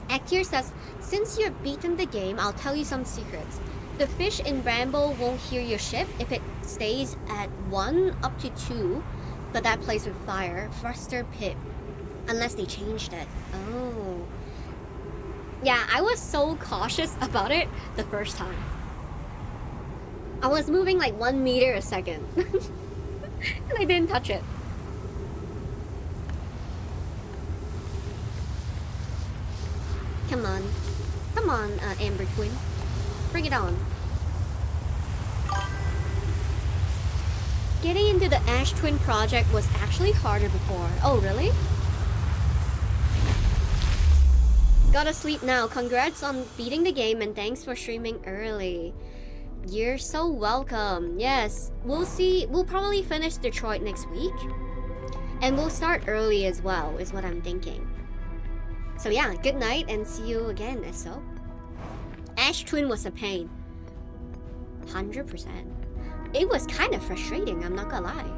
A: Actier says, since you've beaten the game, I'll tell you some secrets. The fish in Bramble won't hear your ship if it stays at 1 up to 2, but that plays with fire. Thruster pip. Unless they changed it. Oh. Yeah, I was so cautious about it the first time. I was moving like 1 meter a second. And I didn't touch it. Come on. Come on, Amber Twin. Bring it on. Getting into the Ash Twin project was actually harder before. Oh, really? Gotta sleep now. Congrats on beating the game and thanks for streaming early. You're so welcome. Yes, we'll see. We'll probably finish Detroit next week. And we'll start early as well, is what I'm thinking. So yeah, good night and see you again, Eso. Ash Twin was a pain. 100%. It was kind of frustrating, I'm not gonna lie.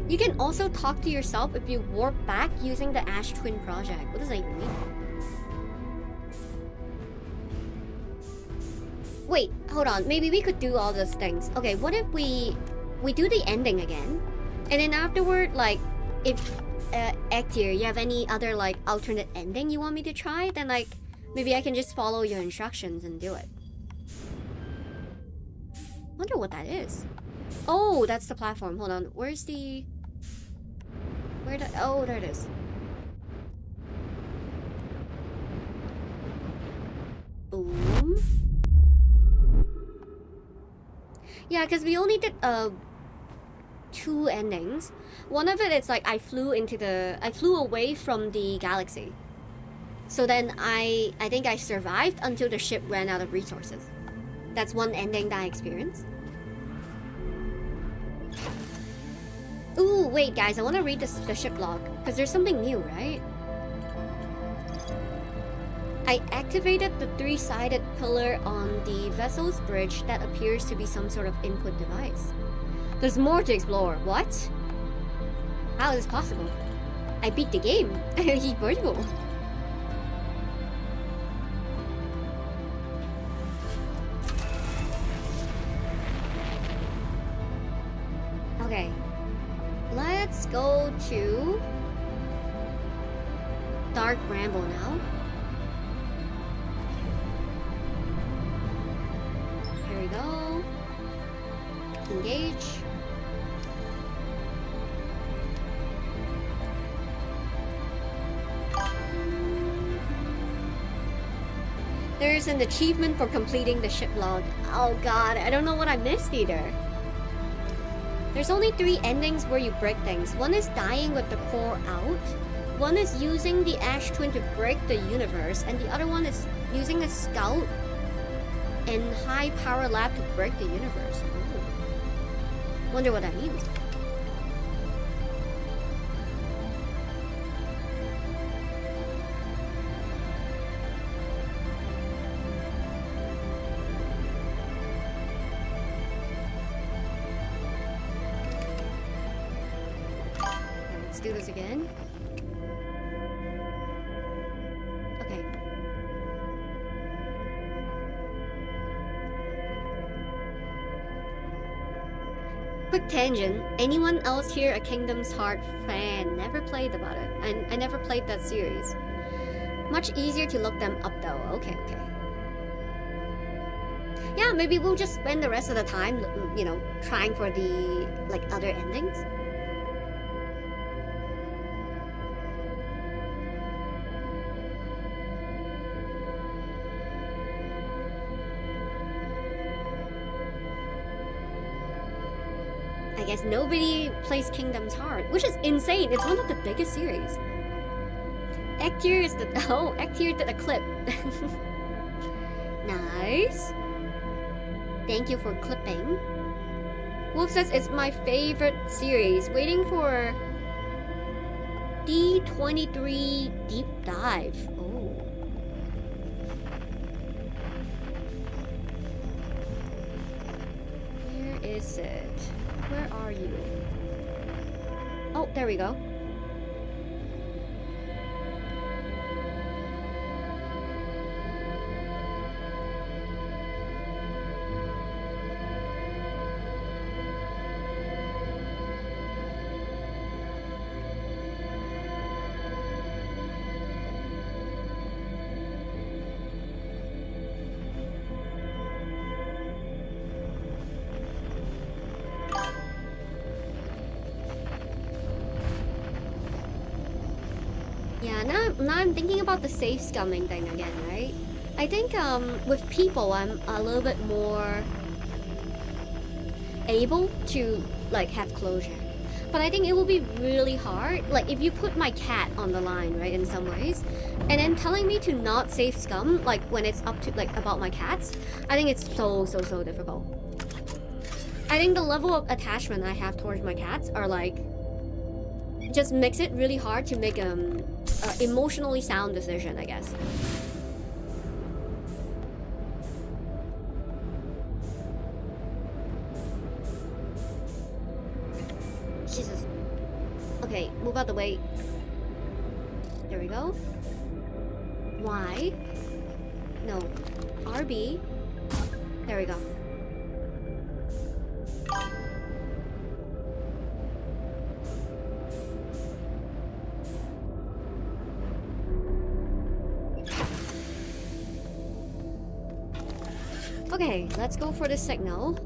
A: You can also talk to yourself if you warp back using the Ash Twin project. What does that even mean? Wait, hold on. Maybe we could do all those things. Okay, what if we do the ending again? And then afterward, like, if Ektir, you have any other like alternate ending you want me to try, then like maybe I can just follow your instructions and do it. Wonder what that is. Oh, that's the platform. Hold on. Where's the... Oh, there it is. Boom. Yeah, because we only did 2 endings. One of it is like I flew away from the galaxy. So then I think I survived until the ship ran out of resources. That's one ending that I experienced. Ooh, wait guys, I want to read the ship log, because there's something new, right? I activated the 3-sided pillar on the vessel's bridge that appears to be some sort of input device. There's more to explore. What? How is this possible? I beat the game. He's virtual. Okay. Let's go to Dark Bramble now. Here we go. Engage. There's an achievement for completing the ship log. Oh god, I don't know what I missed either. There's only 3 endings where you break things. One is dying with the core out. One is using the Ash Twin to break the universe. And the other one is using a scout and high power lab to break the universe. Ooh. Wonder what that means. Do this again. Okay. Quick tangent. Anyone else here a Kingdom's Heart fan? Never played about it. I never played that series. Much easier to look them up though. Okay, okay. Yeah, maybe we'll just spend the rest of the time, you know, trying for the, like, other endings. I guess nobody plays Kingdom's Heart, which is insane. It's one of the biggest series. Ektir is the... Oh, Ektir did a clip. Nice. Thank you for clipping. Wolf says it's my favorite series. Waiting for D23 Deep Dive. Oh. is it? Where are you? Oh, there we go. Yeah, now I'm thinking about the safe scumming thing again, right? I think with people I'm a little bit more able to like have closure. But I think it will be really hard, like if you put my cat on the line, right, in some ways, and then telling me to not safe scum, like when it's up to like about my cats, I think it's so difficult. I think the level of attachment I have towards my cats are like just makes it really hard to make emotionally sound decision, I guess. Jesus. Okay, move out the way. There we go. Y. No. RB. There we go. Okay, let's go for the signal.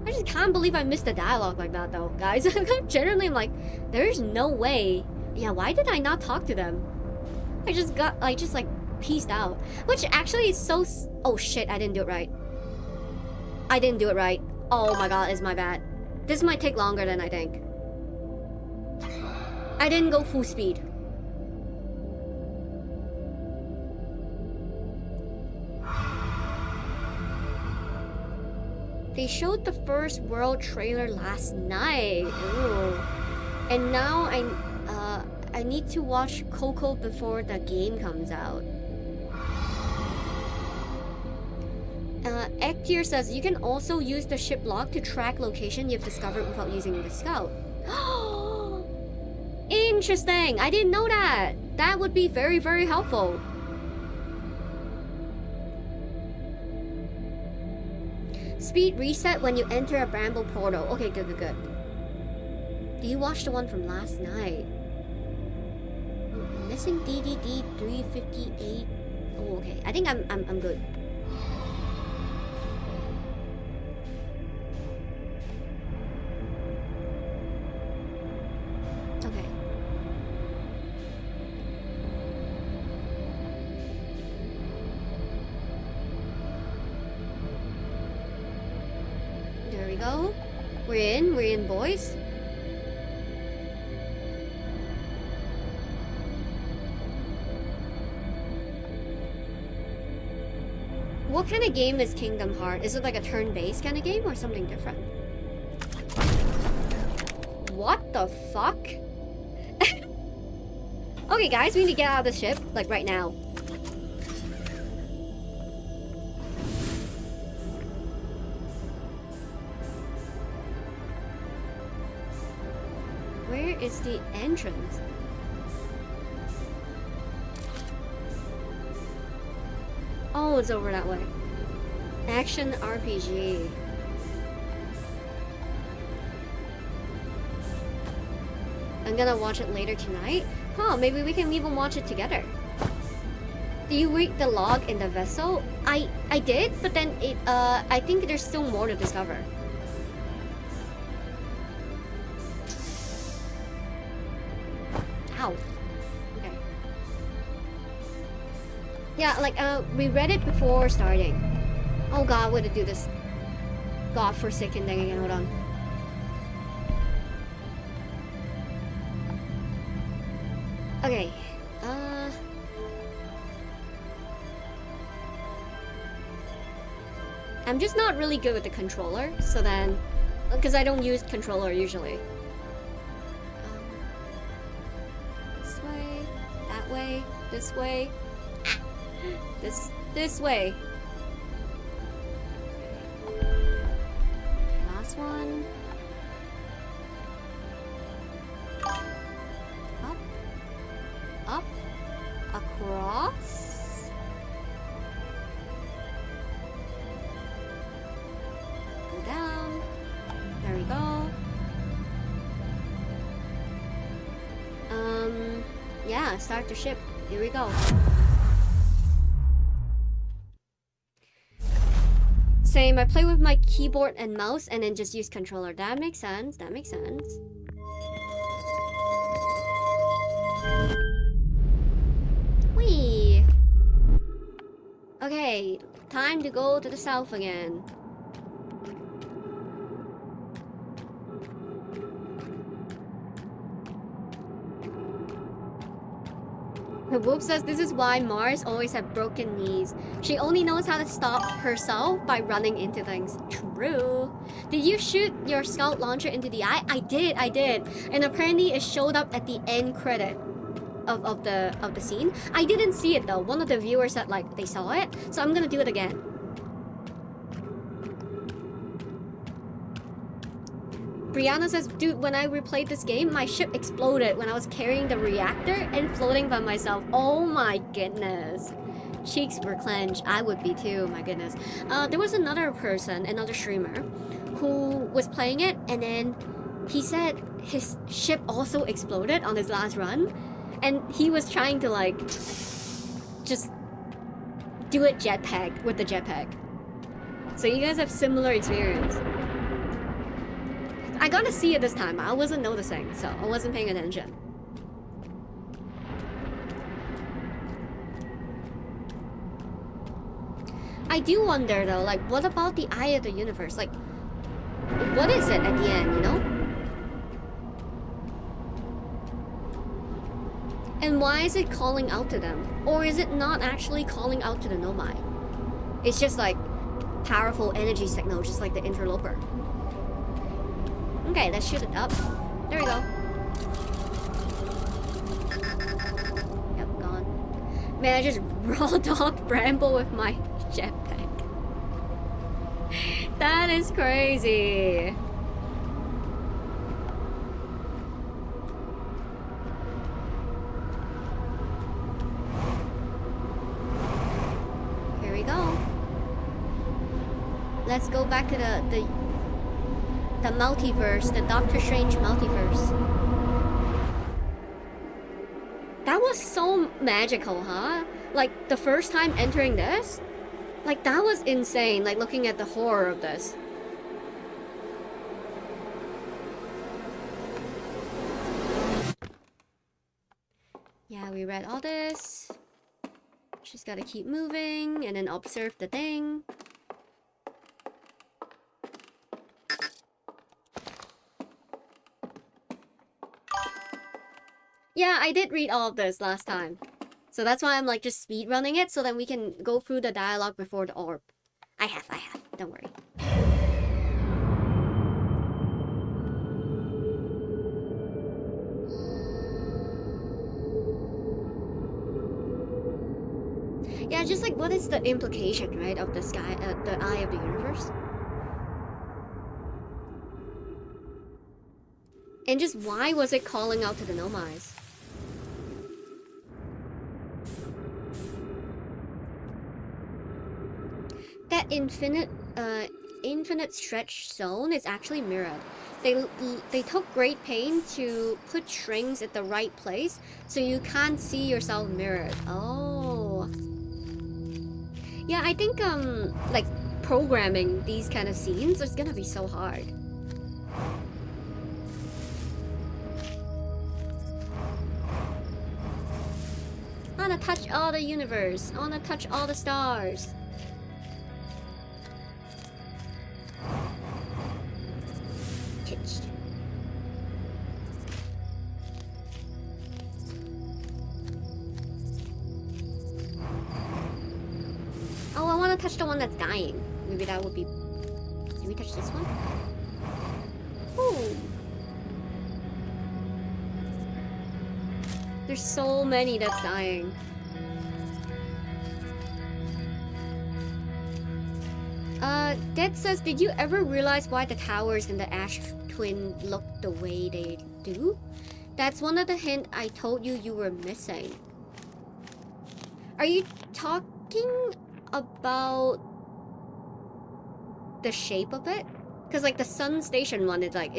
A: I just can't believe I missed a dialogue like that though, guys. Generally, I'm like, there's no way. Yeah, why did I not talk to them? I just like pieced out. Which actually is so... Oh shit, I didn't do it right. I didn't do it right. Oh my god, it's my bad. This might take longer than I think. I didn't go full speed. They showed the first World trailer last night. Ooh. And now I need to watch Coco before the game comes out. Ektier says you can also use the ship log to track location you've discovered without using the scout. Interesting! I didn't know that! That would be very, very helpful. Speed reset when you enter a bramble portal. Okay, good. Do you watch the one from last night? Missing DDD 358. Oh, okay. I think I'm good. Okay. There we go. We're in, boys. What kind of game is Kingdom Hearts? Is it like a turn-based kind of game or something different? What the fuck? Okay, guys, we need to get out of the ship, like right now. Where is the entrance? Oh, it's over that way. Action RPG. I'm gonna watch it later tonight. Huh, maybe we can even watch it together. Do you read the log in the vessel? I did, but then it I think there's still more to discover. Ow. Okay. Yeah, like we read it before starting. Oh god, I'm gonna do this godforsaken thing again. Hold on. Okay. I'm just not really good with the controller, so then, because I don't use controller usually. This way, that way, this way, this way. Yeah, start the ship. Here we go. Same, I play with my keyboard and mouse and then just use controller. That makes sense. That makes sense. Whee! Okay, time to go to the south again. Whoop says this is why Mars always have broken knees. She only knows how to stop herself by running into things. True. Did you shoot your scout launcher into the eye? I did. And apparently it showed up at the end credit of the scene. I didn't see it though. One of the viewers said like they saw it, so I'm gonna do it again. Brianna says, dude, when I replayed this game, my ship exploded when I was carrying the reactor and floating by myself. Oh my goodness. Cheeks were clenched. I would be too, my goodness. There was another person, another streamer, who was playing it, and then he said his ship also exploded on his last run, and he was trying to like, just do it jetpack, with the jetpack. So you guys have similar experience. I got to see it this time. I wasn't noticing, so I wasn't paying attention. I do wonder though, like, what about the eye of the universe? Like, what is it at the end, you know? And why is it calling out to them? Or is it not actually calling out to the Nomai? It's just like powerful energy signal, just like the interloper. Okay, let's shoot it up. There we go. Yep, gone. Man, I just raw dogged Bramble with my jetpack. That is crazy. Here we go. Let's go back to the multiverse, the Doctor Strange multiverse. That was so magical, huh? Like, the first time entering this? Like, that was insane, like, looking at the horror of this. Yeah, we read all this. Just gotta keep moving, and then observe the thing. Yeah, I did read all of this last time. So that's why I'm like just speed running it so then we can go through the dialogue before the orb. I have. Don't worry. Yeah, just like what is the implication, right, of the sky, the eye of the universe? And just why was it calling out to the Nomais? That infinite stretch zone is actually mirrored. They took great pain to put strings at the right place so you can't see yourself mirrored. Oh. Yeah, I think like programming these kind of scenes is gonna be so hard. I wanna touch all the universe. I wanna touch all the stars. Touched. Oh, I wanna touch the one that's dying. Maybe that would be... Can we touch this one? Ooh. There's so many that's dying. Dead says, did you ever realize why the towers in the Ash Twin look the way they do? That's one of the hints I told you were missing. Are you talking about the shape of it? Because like the sun station one is like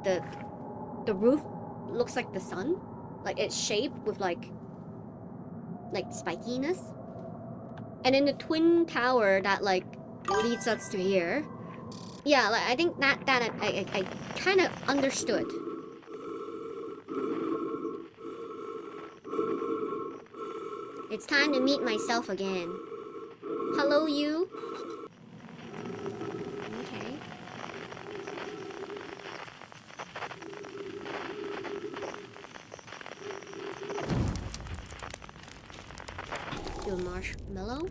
A: the roof looks like the sun. Like it's shaped with like like spikiness. And then the twin tower that like leads us to here. Yeah, like I think that I kind of understood. It's time to meet myself again. Hello, you. Okay. Do a marshmallow.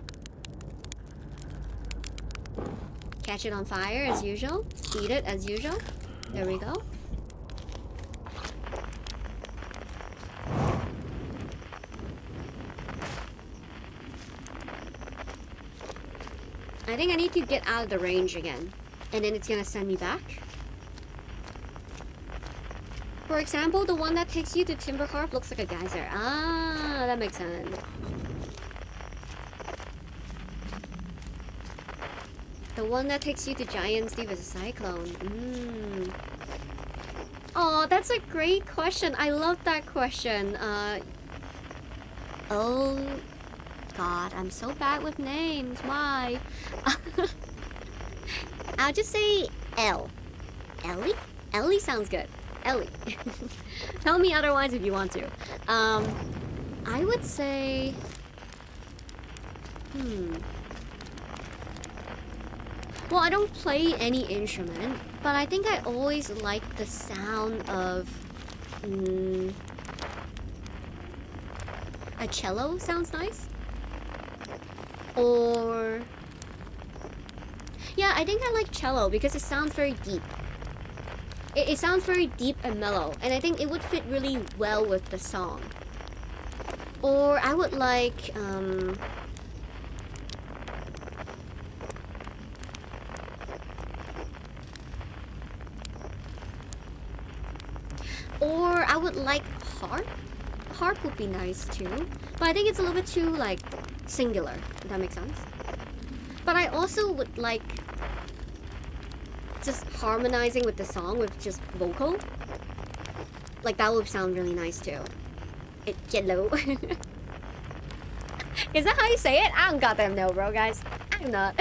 A: Catch it on fire as usual. Eat it as usual. There we go. I think I need to get out of the range again. And then it's gonna send me back. For example, the one that takes you to Timbercarp looks like a geyser. Ah, that makes sense. The one that takes you to Giant Steve is a cyclone. Oh, that's a great question. I love that question. Oh God, I'm so bad with names. Why? I'll just say L. Ellie? Ellie sounds good. Ellie. Tell me otherwise if you want to. I would say... Well, I don't play any instrument, but I think I always like the sound of... a cello sounds nice. Or... Yeah, I think I like cello because it sounds very deep. It sounds very deep and mellow, and I think it would fit really well with the song. Or I would like, or I would like harp. Harp would be nice too, but I think it's a little bit too, like, singular, if that makes sense. But I also would like just harmonizing with the song with just vocal. Like, that would sound really nice too. It's yellow. Is that how you say it? I don't goddamn know, bro, guys. I'm not.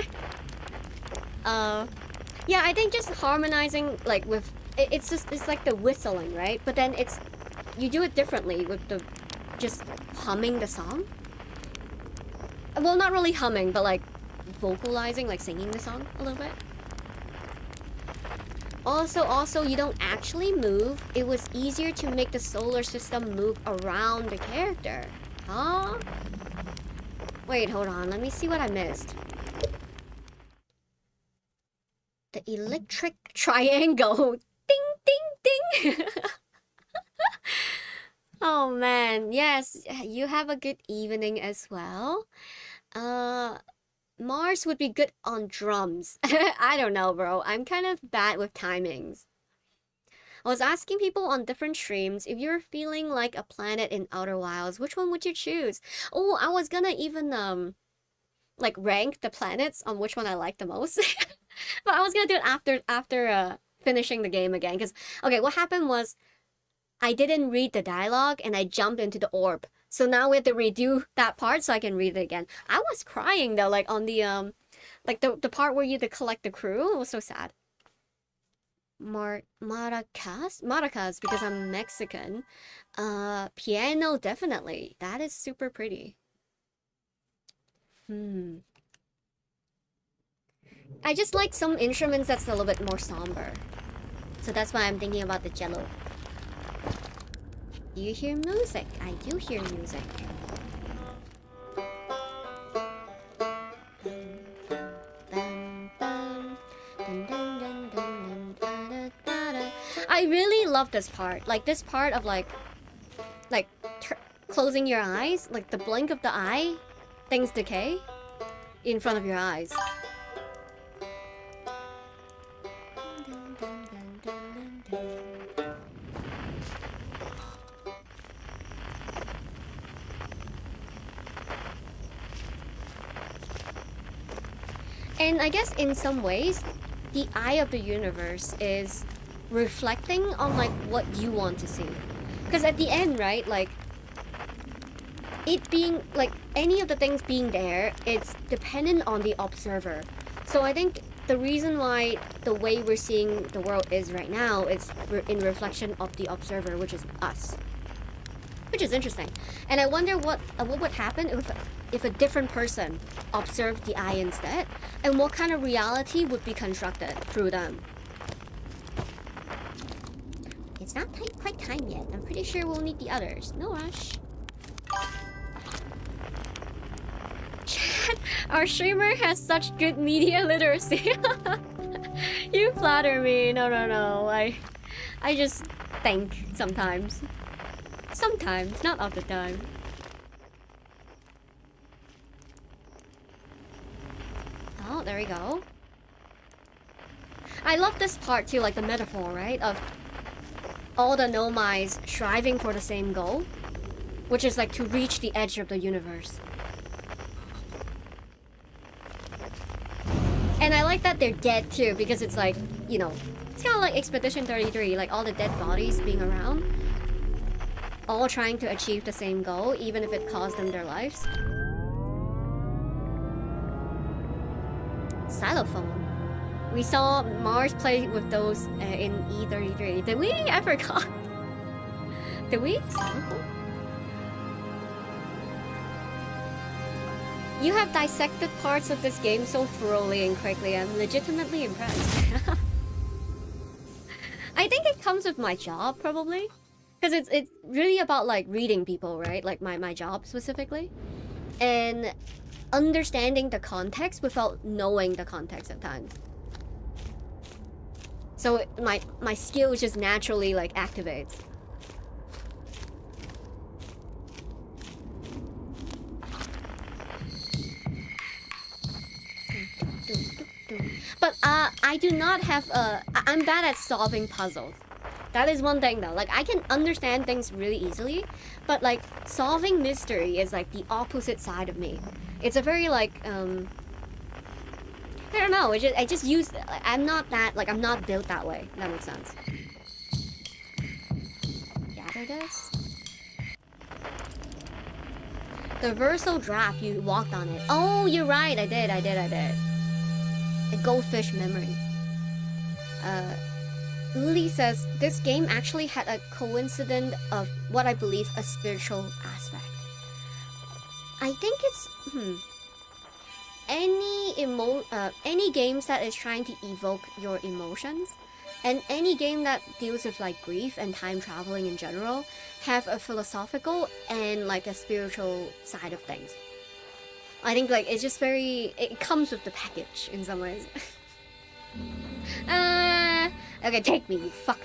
A: Yeah, I think just harmonizing, like, with... It's like the whistling, right? But then it's... You do it differently with the... Just humming the song. Well, not really humming, but, like, vocalizing, like, singing the song a little bit. Also, you don't actually move. It was easier to make the solar system move around the character. Huh? Wait, hold on. Let me see what I missed. The electric triangle. Ding, ding, ding. Oh, man. Yes, you have a good evening as well. Mars would be good on drums. I don't know, bro. I'm kind of bad with timings. I was asking people on different streams, if you're feeling like a planet in Outer Wilds, which one would you choose? Oh, I was gonna even, like, rank the planets on which one I like the most. But I was gonna do it after finishing the game again. Because, okay, what happened was, I didn't read the dialogue and I jumped into the orb. So now we have to redo that part so I can read it again. I was crying though, like on the like the part where you had to collect the crew. It was so sad. Maracas because I'm Mexican. Piano definitely. That is super pretty. I just like some instruments that's a little bit more somber. So that's why I'm thinking about the cello. Do you hear music? I do hear music. I really love this part. Like this part of like closing your eyes, like the blink of the eye, things decay in front of your eyes. And I guess in some ways, the eye of the universe is reflecting on like what you want to see. Because at the end, right, like it being like any of the things being there, it's dependent on the observer. So I think the reason why the way we're seeing the world is right now is in reflection of the observer, which is us, which is interesting. And I wonder what would happen if a different person observed the eye instead, and what kind of reality would be constructed through them. It's not quite time yet. I'm pretty sure we'll need the others. No rush. Our streamer has such good media literacy. You flatter me. No. I just think sometimes. Sometimes, not all the time. Oh, there we go. I love this part too, like the metaphor, right? Of all the Nomais striving for the same goal, which is like to reach the edge of the universe. And I like that they're dead too, because it's like, you know, it's kind of like Expedition 33, like all the dead bodies being around, all trying to achieve the same goal, even if it cost them their lives. Xylophone. We saw Mars play with those in E33. Did we? I forgot. Did we? Xylophone? You have dissected parts of this game so thoroughly and quickly. I'm legitimately impressed. I think it comes with my job, probably. Because it's really about, like, reading people, right? Like, my job, specifically. And understanding the context without knowing the context at times. So my skill just naturally, like, activates. But I do not have I'm bad at solving puzzles. That is one thing though. Like, I can understand things really easily, but like solving mystery is like the opposite side of me. It's a very like I don't know. I just use. I'm not that like I'm not built that way. That makes sense. Gather this. The Verso draft. You walked on it. Oh, you're right. I did. A goldfish memory. Uli says this game actually had a coincidence of what I believe a spiritual aspect. I think it's any games that is trying to evoke your emotions, and any game that deals with like grief and time traveling in general, have a philosophical and like a spiritual side of things. I think like it's just very, it comes with the package in some ways. Okay, take me, you fuck.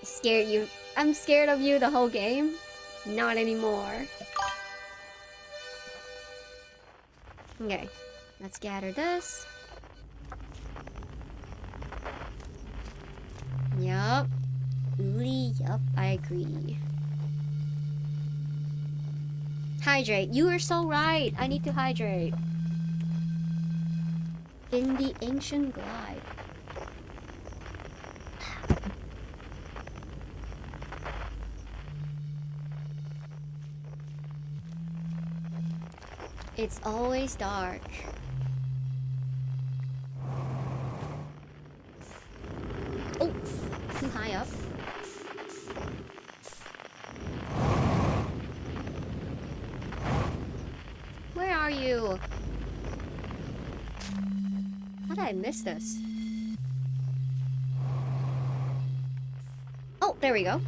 A: Scared you. I'm scared of you the whole game. Not anymore. Okay, let's gather this. Yup. Uli, yup, I agree. Hydrate. You are so right. I need to hydrate. In the ancient glide. It's always dark. Oh, too high up. Where are you? How did I miss this? Oh, there we go.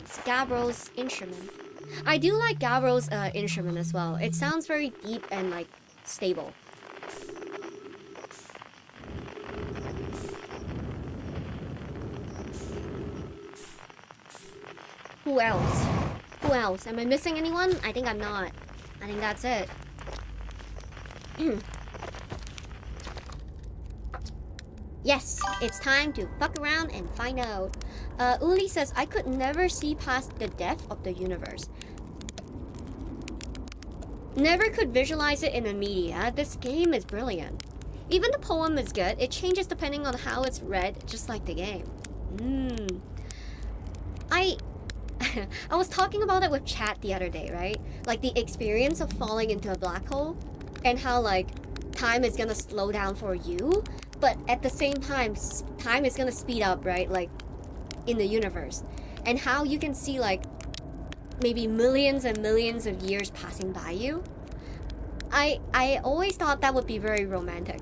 A: It's Gabriel's instrument. I do like Gabriel's instrument as well. It sounds very deep and like stable. Who else? Who else? Am I missing anyone? I think I'm not. I think that's it. Yes, it's time to fuck around and find out. Uli says, I could never see past the depth of the universe. Never could visualize it in the media. This game is brilliant. Even the poem is good. It changes depending on how it's read, just like the game. Mm. I I was talking about it with chat the other day, right? Like the experience of falling into a black hole and how like time is gonna slow down for you, but at the same time, time is gonna speed up, right? Like in the universe. And how you can see like maybe millions and millions of years passing by you. I always thought that would be very romantic.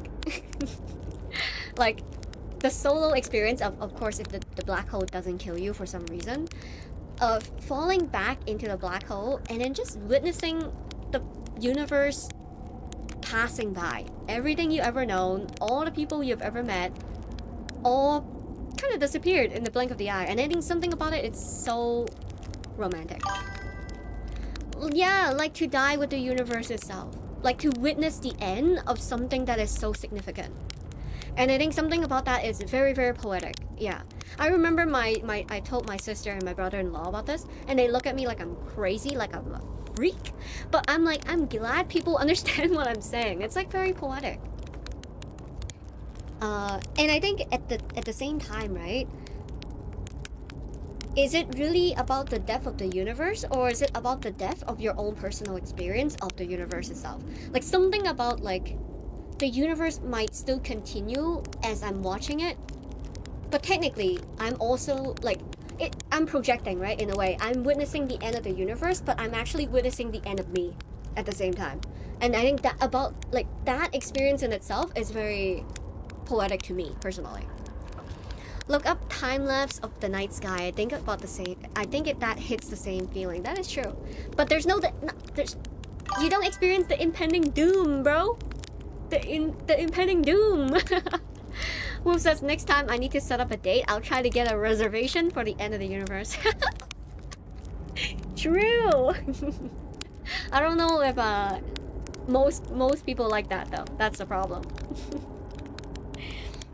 A: Like the solo experience of course if the black hole doesn't kill you for some reason, of falling back into the black hole and then just witnessing the universe passing by. Everything you ever known, all the people you've ever met, all kind of disappeared in the blink of the eye. And I think something about it, it's so romantic. Yeah, like to die with the universe itself. Like to witness the end of something that is so significant. And I think something about that is very, very poetic. Yeah. I remember I told my sister and my brother-in-law about this, and they look at me like I'm crazy, like I'm a freak. But I'm like, I'm glad people understand what I'm saying. It's like very poetic. And I think at the same time, right? Is it really about the depth of the universe, or is it about the depth of your own personal experience of the universe itself? Like something about like the universe might still continue as I'm watching it, but technically I'm also like I'm projecting, right? In a way, I'm witnessing the end of the universe, but I'm actually witnessing the end of me at the same time. And I think that about like that experience in itself is very poetic to me personally. Look up time lapse of the night sky. I think about the same. I think that hits the same feeling. That is true, but there's there's you don't experience the impending doom, bro. The impending doom. Wolf says next time I need to set up a date, I'll try to get a reservation for the end of the universe. True. I don't know if most people like that though. That's the problem.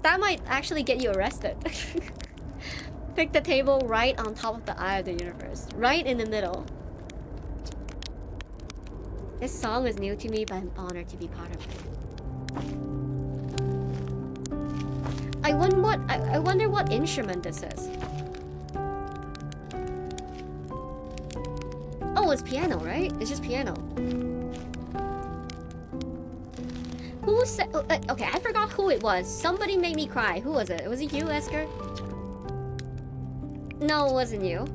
A: That might actually get you arrested. Pick the table right on top of the eye of the universe. Right in the middle. This song is new to me, but I'm honored to be part of it. I wonder what instrument this is. Oh, it's piano, right? It's just piano. Who said... Okay, I forgot who it was. Somebody made me cry. Who was it? Was it you, Esker? No, it wasn't you.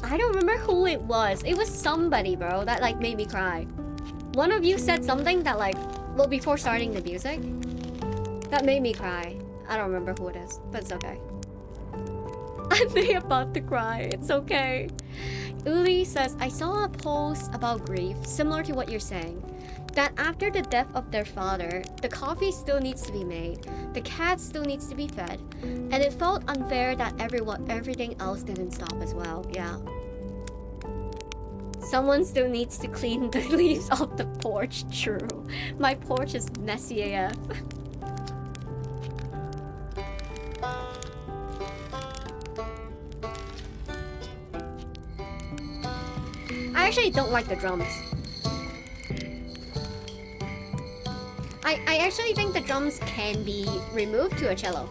A: I don't remember who it was. It was somebody, bro, that like made me cry. One of you said something that like... Well, before starting the music. That made me cry. I don't remember who it is, but it's okay. I'm about to cry. It's okay. Uli says, I saw a post about grief, similar to what you're saying. That after the death of their father, the coffee still needs to be made, the cat still needs to be fed, and it felt unfair that everything else didn't stop as well. Yeah. Someone still needs to clean the leaves off the porch. True. My porch is messy AF. I actually don't like the drums. I actually think the drums can be removed to a cello.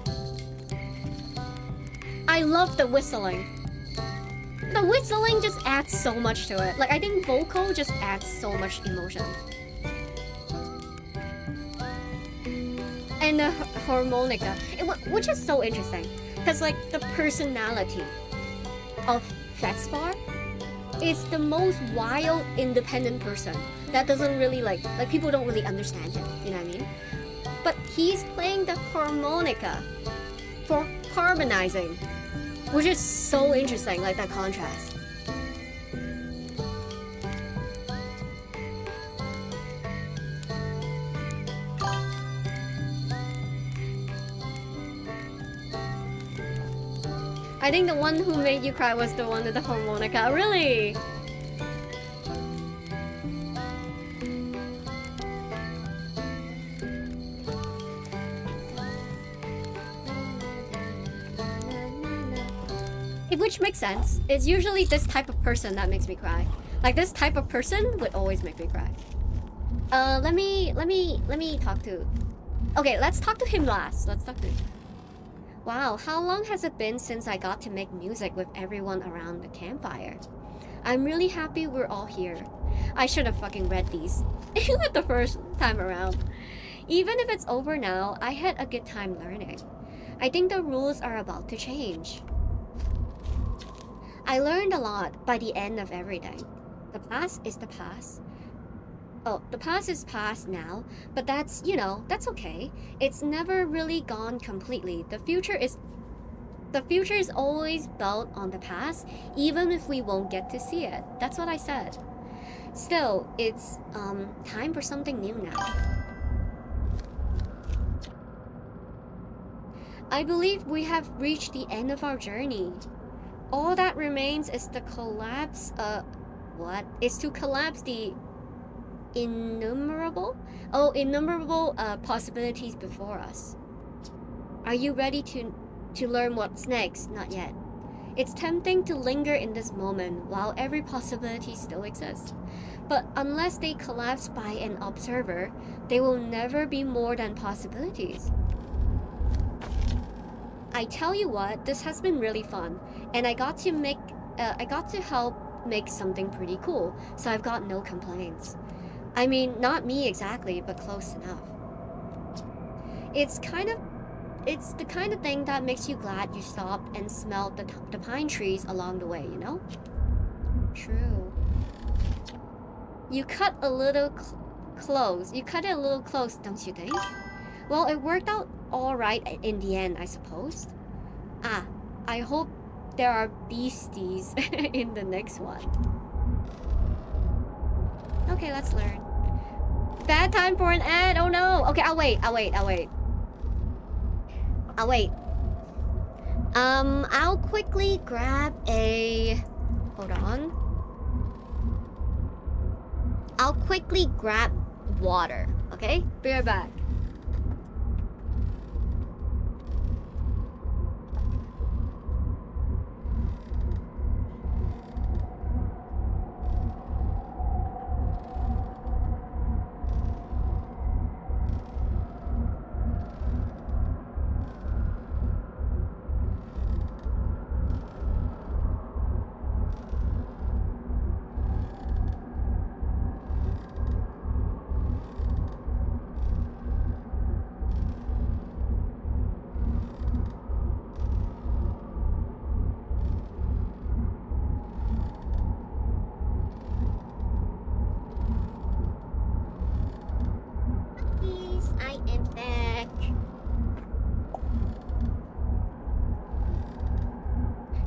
A: I love the whistling. The whistling just adds so much to it. Like, I think vocal just adds so much emotion. And the harmonica, which is so interesting. Because, like, the personality of Fetzbar is the most wild, independent person that doesn't really like people don't really understand him, you know what I mean? But he's playing the harmonica for harmonizing, which is so interesting, like that contrast. I think the one who made you cry was the one with the harmonica. Really? Which makes sense. It's usually this type of person that makes me cry. Like this type of person would always make me cry. Let me talk to Okay, let's talk to him last. Let's talk to him. Wow, how long has it been since I got to make music with everyone around the campfire? I'm really happy we're all here. I should have fucking read these the first time around. Even if it's over now, I had a good time learning. I think the rules are about to change. I learned a lot by the end of everything. The past is the past. Oh, the past is past now, but that's, that's okay. It's never really gone completely. The future is always built on the past, even if we won't get to see it. That's what I said. Still, it's time for something new now. I believe we have reached the end of our journey. All that remains is to collapse the innumerable possibilities before us. Are you ready to learn what's next? Not yet. It's tempting to linger in this moment while every possibility still exists. But unless they collapse by an observer, they will never be more than possibilities. I tell you what, this has been really fun, and I got to help make something pretty cool, so I've got no complaints. I mean, not me exactly, but close enough. It's the kind of thing that makes you glad you stopped and smelled the pine trees along the way, you know? True. You cut a little close. You cut it a little close, don't you think? Well, it worked out all right in the end, I suppose. I hope there are beasties in the next one. Okay, let's learn. Bad time for an ad. Oh no. Okay, I'll wait. I'll quickly grab a... Hold on. I'll quickly grab water, okay? Be right back.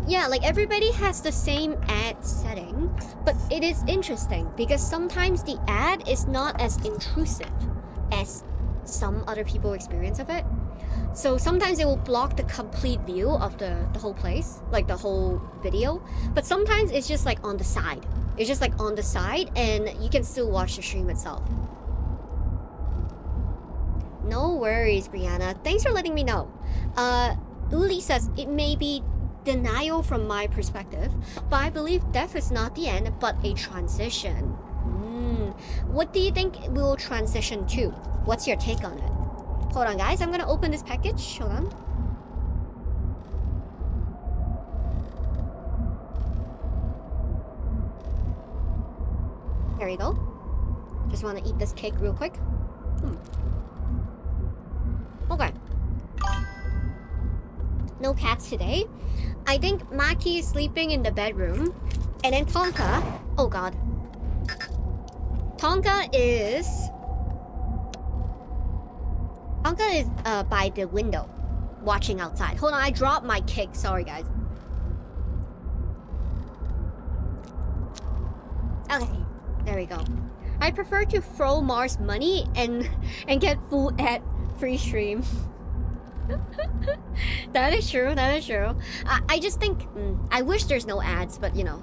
A: Yeah, like everybody has the same ad setting, but it is interesting because sometimes the ad is not as intrusive as some other people experience of it. So sometimes it will block the complete view of the whole place, like the whole video, but sometimes it's just like on the side. It's just like on the side and you can still watch the stream itself. No worries, Brianna. Thanks for letting me know. Uli says it may be denial from my perspective, but I believe death is not the end, but a transition. What do you think we will transition to? What's your take on it? Hold on, guys. I'm gonna open this package. Hold on. There you go. Just want to eat this cake real quick. Okay. No cats today. I think Maki is sleeping in the bedroom. And then Tonka... Oh god. Tonka is by the window, watching outside. Hold on, I dropped my cake. Sorry, guys. Okay, there we go. I prefer to throw Mars money and get food at free stream. That is true. I just think I wish there's no ads, but you know,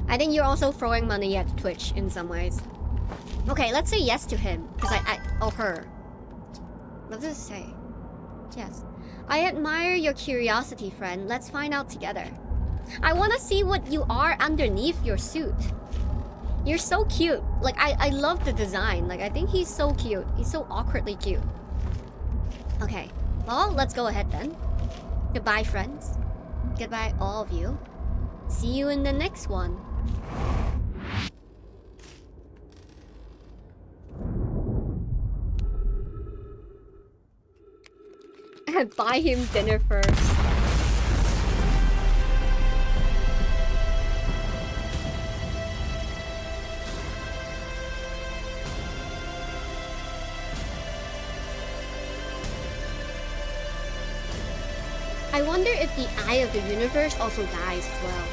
A: I think you're also throwing money at Twitch in some ways. Okay, let's say yes to him because or her. What does it say? Yes. I admire your curiosity, friend. Let's find out together. I want to see what you are underneath your suit. You're so cute. Like, I love the design. Like, I think he's so cute. He's so awkwardly cute. Okay, well, let's go ahead then. Goodbye, friends. Goodbye, all of you. See you in the next one. Buy him dinner first. I wonder if the eye of the universe also dies as well.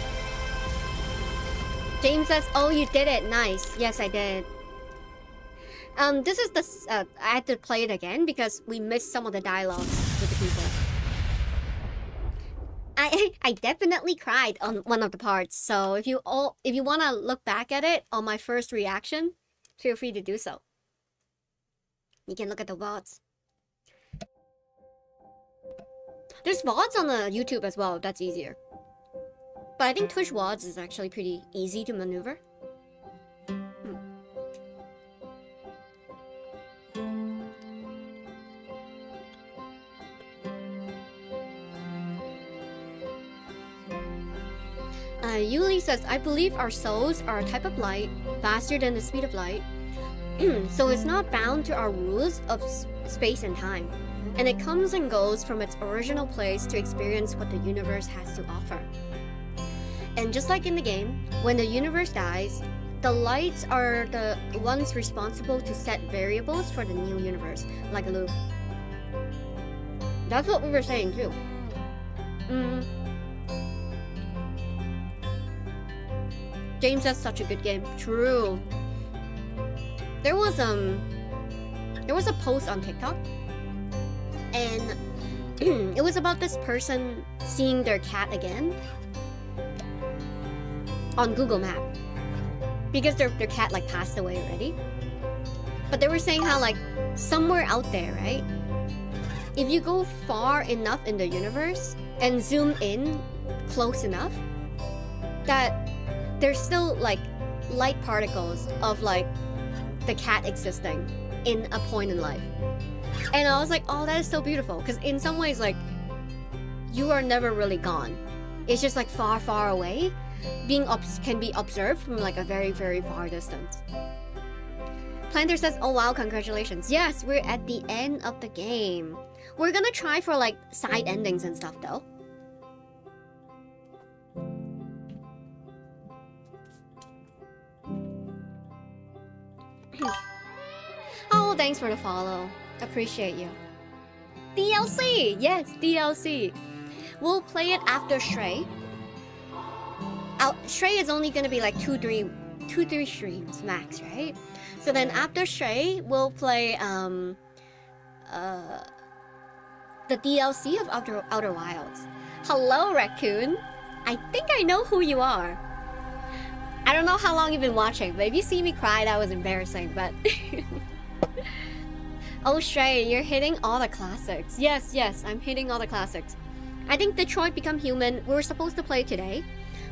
A: James says, oh, you did it. Nice. Yes, I did. This is the... I had to play it again because we missed some of the dialogues with the people. I definitely cried on one of the parts, so if you want to look back at it on my first reaction, feel free to do so. You can look at the VODs. There's VODs on the YouTube as well, if that's easier. But I think Twitch VODs is actually pretty easy to maneuver. Yuli says, I believe our souls are a type of light, faster than the speed of light. So it's not bound to our rules of space and time. And it comes and goes from its original place to experience what the universe has to offer. And just like in the game, when the universe dies, the lights are the ones responsible to set variables for the new universe, like a loop. That's what we were saying too. James, that's such a good game. True. There was a post on TikTok, and it was about this person seeing their cat again on Google Map because their cat like passed away already. But they were saying how like somewhere out there, right? If you go far enough in the universe and zoom in close enough, that there's still like light particles of like the cat existing in a point in life. And I was like, oh, that is so beautiful, because in some ways like you are never really gone. It's just like far, far away, can be observed from like a very, very far distance. Planter says, oh wow, congratulations. Yes, we're at the end of the game. We're gonna try for like side endings and stuff though. Oh, thanks for the follow. Appreciate you. DLC! Yes, DLC. We'll play it after Stray. Stray is only gonna be like 2-3 streams max, right? So then after Stray, we'll play the DLC of Outer Wilds. Hello, Raccoon. I think I know who you are. I don't know how long you've been watching, but if you see me cry, that was embarrassing, but... Oh, Stray, you're hitting all the classics. Yes, I'm hitting all the classics. I think Detroit Become Human, we were supposed to play today,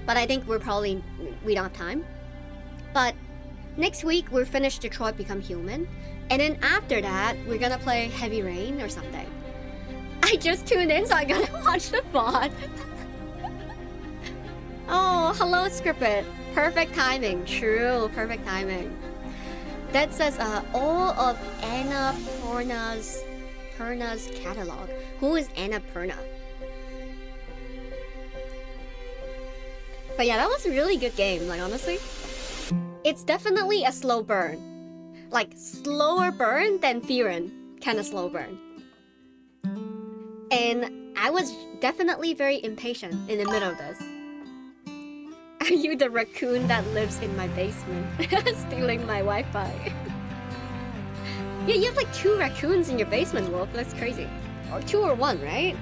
A: but I think we don't have time. But next week, we'll finish Detroit Become Human, and then after that, we're gonna play Heavy Rain or something. I just tuned in, so I gotta watch the VOD. Oh, hello, Scripted. Perfect timing. True, perfect timing. That says all of Annapurna's catalog. Who is Annapurna? But yeah, that was a really good game, like honestly. It's definitely a slow burn. Like slower burn than Fearin. Kinda slow burn. And I was definitely very impatient in the middle of this. Are you the raccoon that lives in my basement? Stealing my Wi-Fi. Yeah, you have like 2 raccoons in your basement, Wolf. That's crazy. Or 2 or 1, right?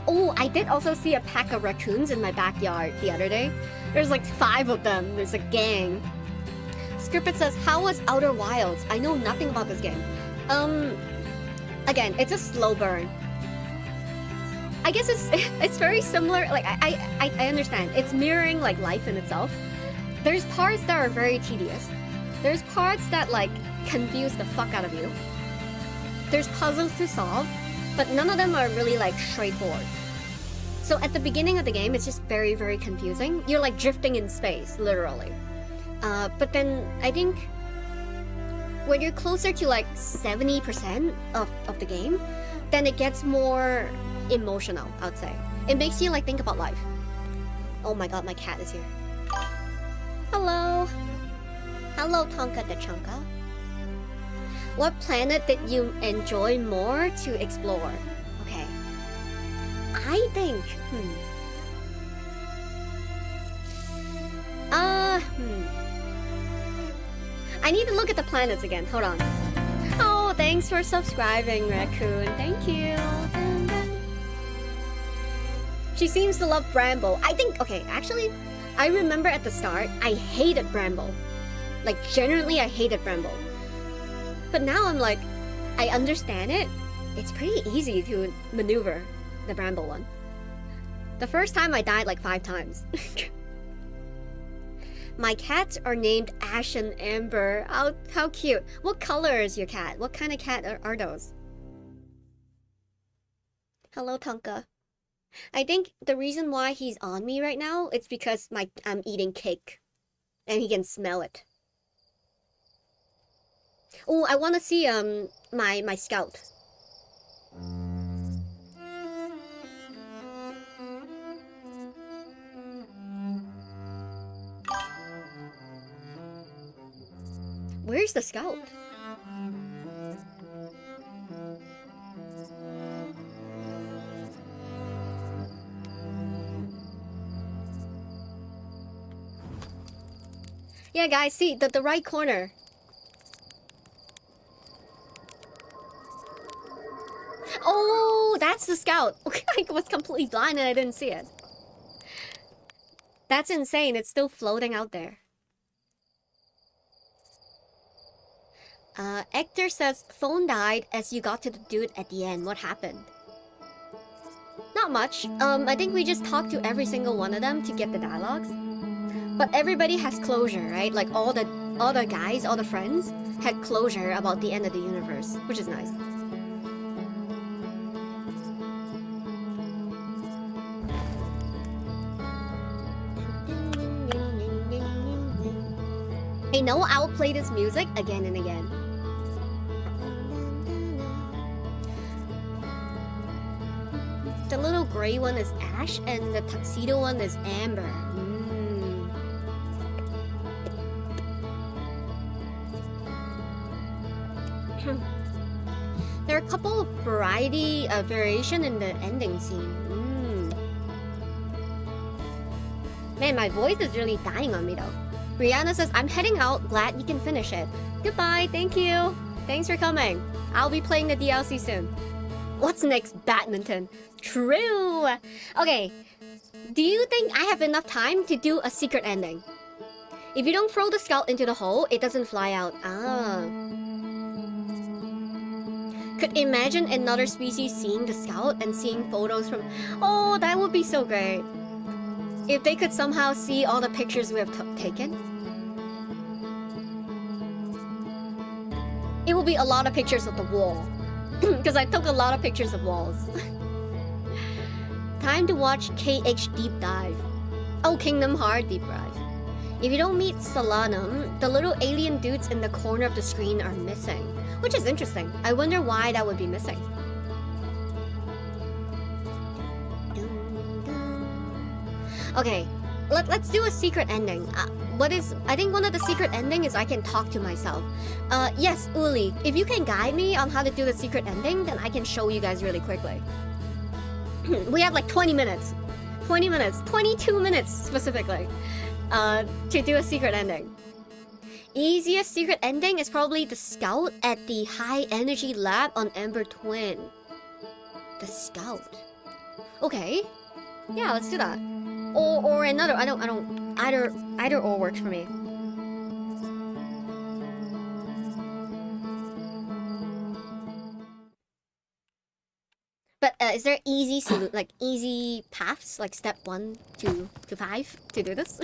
A: Oh, I did also see a pack of raccoons in my backyard the other day. There's like 5 of them. There's a gang. Scripted says, how was Outer Wilds? I know nothing about this game. Again, it's a slow burn. I guess it's very similar. Like I understand it's mirroring like life in itself, There's parts that are very tedious. There's parts that like confuse the fuck out of you. There's puzzles to solve, but none of them are really like straightforward. So at the beginning of the game, it's just very, very confusing. You're like drifting in space, literally. But then I think when you're closer to like 70% of the game, then it gets more emotional, I would say. It makes you like think about life. Oh my god, my cat is here. Hello. Hello, Tonka the Chunka. What planet did you enjoy more to explore? Okay. I think, I need to look at the planets again. Hold on. Oh, thanks for subscribing, Raccoon. Thank you. She seems to love Bramble. I think, okay, actually, I remember at the start, I hated Bramble. Like, generally, I hated Bramble. But now I'm like, I understand it. It's pretty easy to maneuver the Bramble one. The first time I died like 5 times. My cats are named Ash and Amber. How cute. What color is your cat? What kind of cat are those? Hello, Tonka. I think the reason why he's on me right now, it's because I'm eating cake. And he can smell it. Oh, I want to see my scout. Where's the scout? Yeah, guys, see the right corner. Oh, that's the scout. Okay, I was completely blind and I didn't see it. That's insane. It's still floating out there. Hector says, phone died as you got to the dude at the end. What happened? Not much. I think we just talked to every single one of them to get the dialogues. But everybody has closure, right? Like all the guys, all the friends had closure about the end of the universe, which is nice. I know I'll play this music again and again. The little gray one is Ash and the tuxedo one is Amber. There are a couple of variation in the ending scene. Man, my voice is really dying on me though. Brianna says, I'm heading out, glad you can finish it. Goodbye, thank you. Thanks for coming. I'll be playing the DLC soon. What's next? Badminton. True. Okay, do you think I have enough time to do a secret ending? If you don't throw the scout into the hole, it doesn't fly out. Could imagine another species seeing the scout and seeing photos from... Oh, that would be so great. If they could somehow see all the pictures we have taken. It will be a lot of pictures of the wall. Because I took a lot of pictures of walls. Time to watch KH Deep Dive. Oh, Kingdom Heart Deep Dive. If you don't meet Solanum, the little alien dudes in the corner of the screen are missing. Which is interesting. I wonder why that would be missing. Okay, let's do a secret ending. I think one of the secret ending is I can talk to myself. Yes, Uli, if you can guide me on how to do the secret ending, then I can show you guys really quickly. We have like 20 minutes. 20 minutes. 22 minutes, specifically. To do a secret ending. Easiest secret ending is probably the scout at the high energy lab on Ember Twin. The scout. Okay. Yeah, let's do that. Or another. I don't. Either or works for me. But is there easy paths, like step 1 to 5 to do this?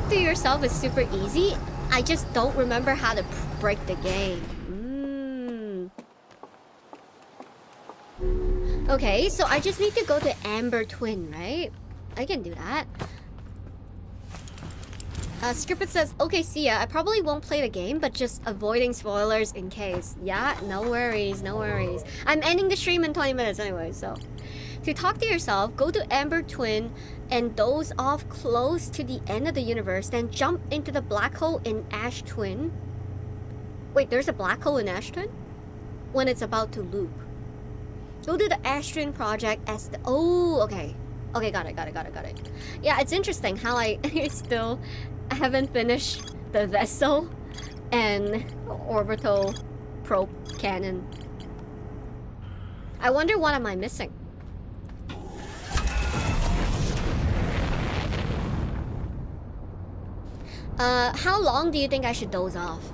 A: talk to yourself is super easy. I just don't remember how to break the game. Okay, so I just need to go to Amber Twin, right? I can do that. Scripted says, okay, see ya. I probably won't play the game, but just avoiding spoilers in case. Yeah, no worries, no worries. I'm ending the stream in 20 minutes anyway, so. To talk to yourself, go to Amber Twin and doze off close to the end of the universe, then jump into the black hole in Ash Twin. Wait, there's a black hole in Ash Twin? When it's about to loop. Go to the Ash Twin project as the... Oh, okay. Okay, got it. Yeah, it's interesting how I still haven't finished the Vessel and Orbital Probe Cannon. I wonder what am I missing? How long do you think I should doze off?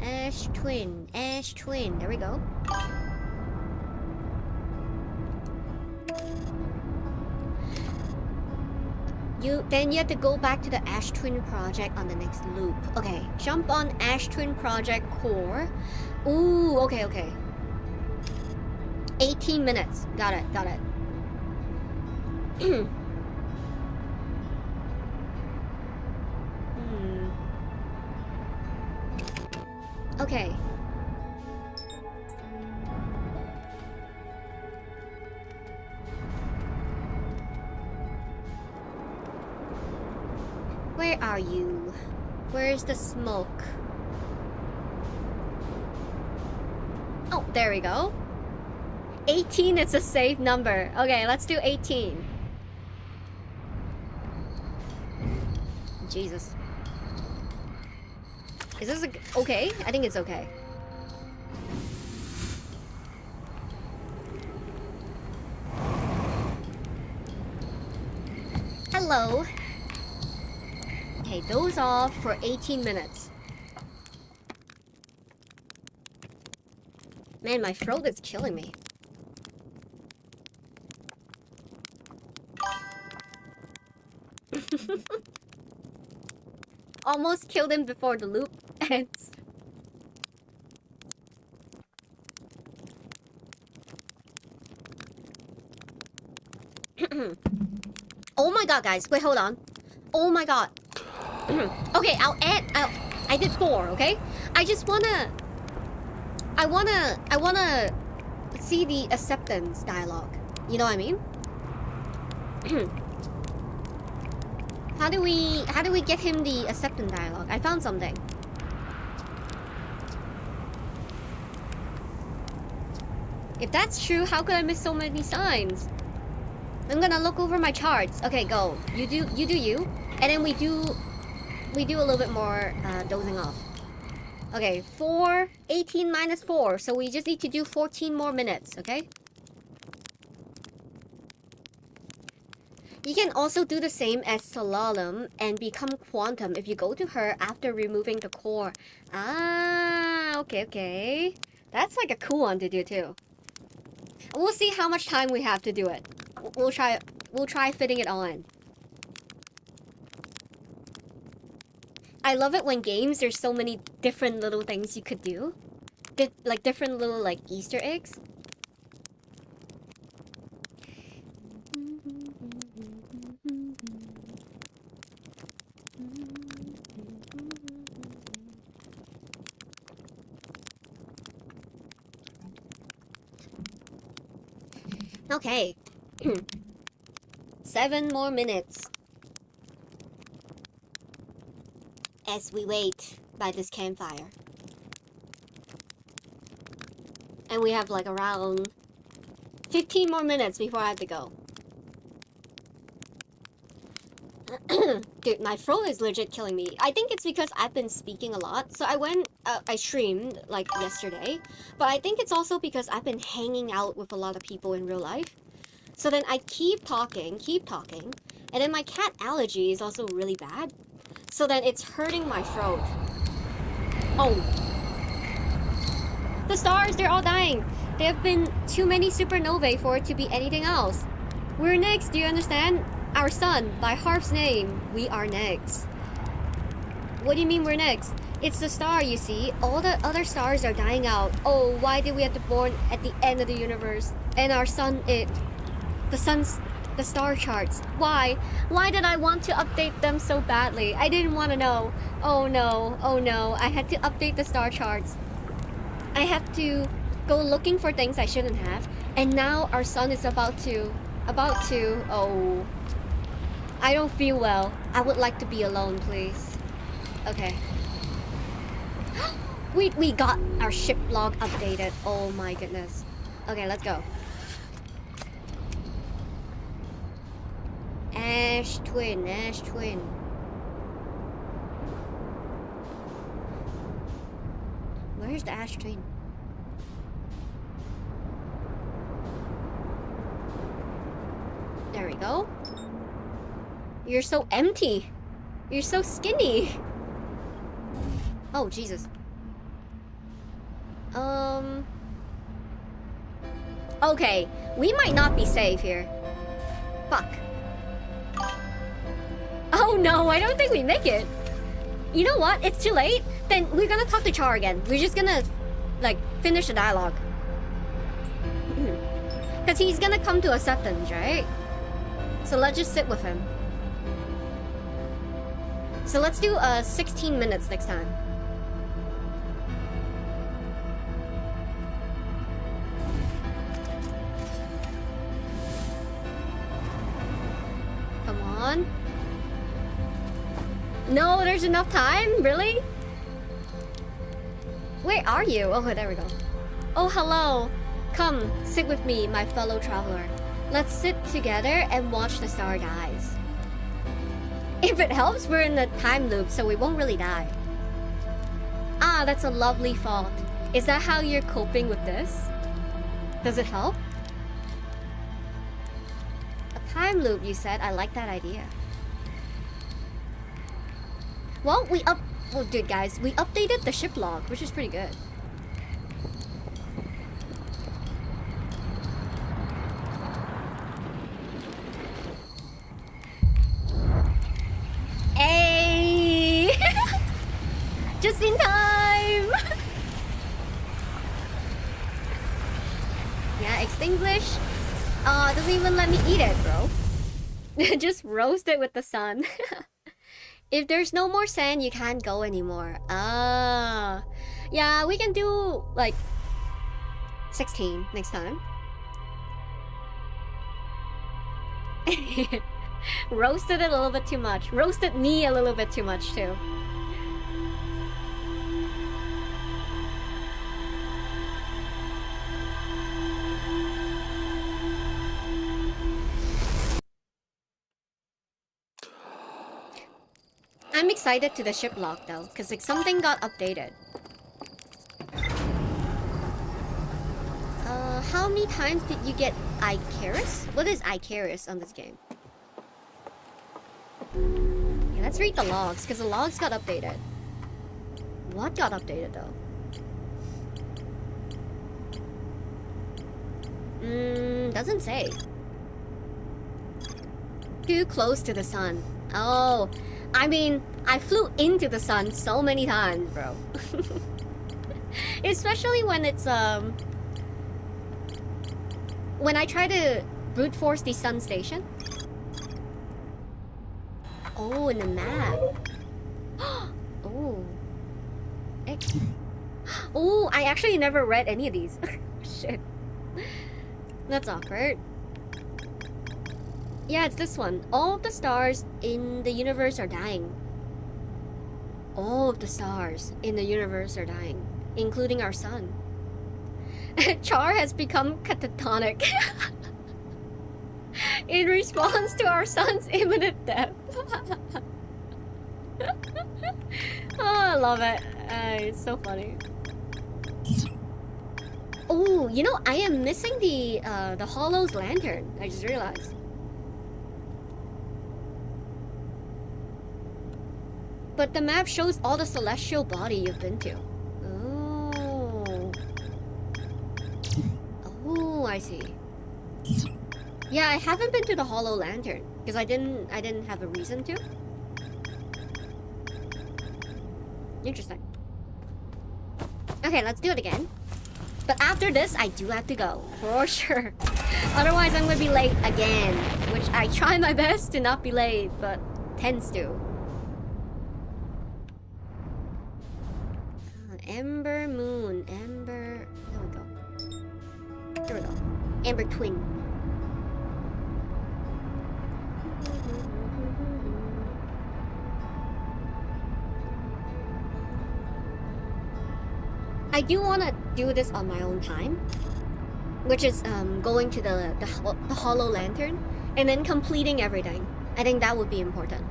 A: Ash Twin, there we go. Then you have to go back to the Ash Twin project on the next loop. Okay, jump on Ash Twin project core. Ooh, okay. 18 minutes, got it. Okay. Where are you? Where's the smoke? Oh, there we go. 18 is a safe number. Okay, let's do 18. Jesus. Is this okay? I think it's okay. Hello. Okay, doze off for 18 minutes. Man, my throat is killing me. Almost killed him before the loop ends. Oh my god, guys. Wait, hold on. Oh my god. Okay, I did 4, okay? I wanna see the acceptance dialogue. You know what I mean? How do we get him the acceptance dialogue? I found something. If that's true, how could I miss so many signs? I'm gonna look over my charts. Okay, go. You do you. And then we do a little bit more dozing off. Okay, 18 minus 4. So we just need to do 14 more minutes, okay? You can also do the same as Slalom and become Quantum if you go to her after removing the core. Ah, okay. That's like a cool one to do too. We'll see how much time we have to do it. We'll try fitting it all in. I love it when games there's so many different little things you could do. Like different little like Easter eggs. Okay. 7 more minutes. As we wait by this campfire. And we have like around 15 more minutes before I have to go. Dude, my throat is legit killing me. I think it's because I've been speaking a lot. So I streamed like yesterday. But I think it's also because I've been hanging out with a lot of people in real life. So then I keep talking. And then my cat allergy is also really bad. So then it's hurting my throat. Oh. The stars, they're all dying. There have been too many supernovae for it to be anything else. We're Nyx, do you understand? Our sun, by Harp's name, we are Nyx. What do you mean we're Nyx? It's the star, you see. All the other stars are dying out. Oh, why did we have to born at the end of the universe? And our sun, the star charts. Why? Why did I want to update them so badly? I didn't want to know. Oh no, oh no. I had to update the star charts. I have to go looking for things I shouldn't have. And now our sun is about to, oh. I don't feel well. I would like to be alone, please. Okay. We got our ship log updated. Oh my goodness. Okay, let's go. Ash Twin, Ash Twin. Where's the Ash Twin? There we go. You're so empty. You're so skinny. Oh, Jesus. Okay, we might not be safe here. Fuck. Oh no, I don't think we make it. You know what? It's too late. Then we're gonna talk to Char again. We're just gonna, like, finish the dialogue. Because he's gonna come to acceptance, right? So let's just sit with him. So let's do 16 minutes next time. Come on. No, there's enough time? Really? Where are you? Oh, there we go. Oh, hello. Come, sit with me, my fellow traveler. Let's sit together and watch the star dies. If it helps, we're in a time loop, so we won't really die. Ah, that's a lovely thought. Is that how you're coping with this? Does it help? A time loop, you said. I like that idea. Well, dude, guys, we updated the ship log, which is pretty good. Hey! Just in time! Yeah, extinguish. Doesn't even let me eat it, bro. Just roast it with the sun. If there's no more sand, you can't go anymore. Ah. Yeah, we can do, like, 16 next time. Roasted it a little bit too much. Roasted me a little bit too much, too. I'm excited to the ship log though, because like something got updated. How many times did you get Icarus? What is Icarus on this game? Yeah, let's read the logs, because the logs got updated. What got updated though? Doesn't say. Too close to the sun. Oh. I mean, I flew into the sun so many times, bro. Especially when it's, when I try to brute force the sun station. Oh, in the map. Oh. X. Oh, I actually never read any of these. Shit. That's awkward. Yeah, it's this one. All of the stars in the universe are dying. All of the stars in the universe are dying, including our sun. Char has become catatonic in response to our sun's imminent death. Oh, I love it. It's so funny. Oh, you know, I am missing the Hollow's lantern. I just realized. But the map shows all the celestial body you've been to. Oh. Oh, I see. Yeah, I haven't been to the Hollow Lantern because I didn't have a reason to. Interesting. Okay, let's do it again. But after this, I do have to go for sure. Otherwise, I'm gonna be late again, which I try my best to not be late, but tends to. Ember Moon, Ember. There we go. There we go. Ember Twin. I do want to do this on my own time, which is going to the Hollow Lantern and then completing everything. I think that would be important.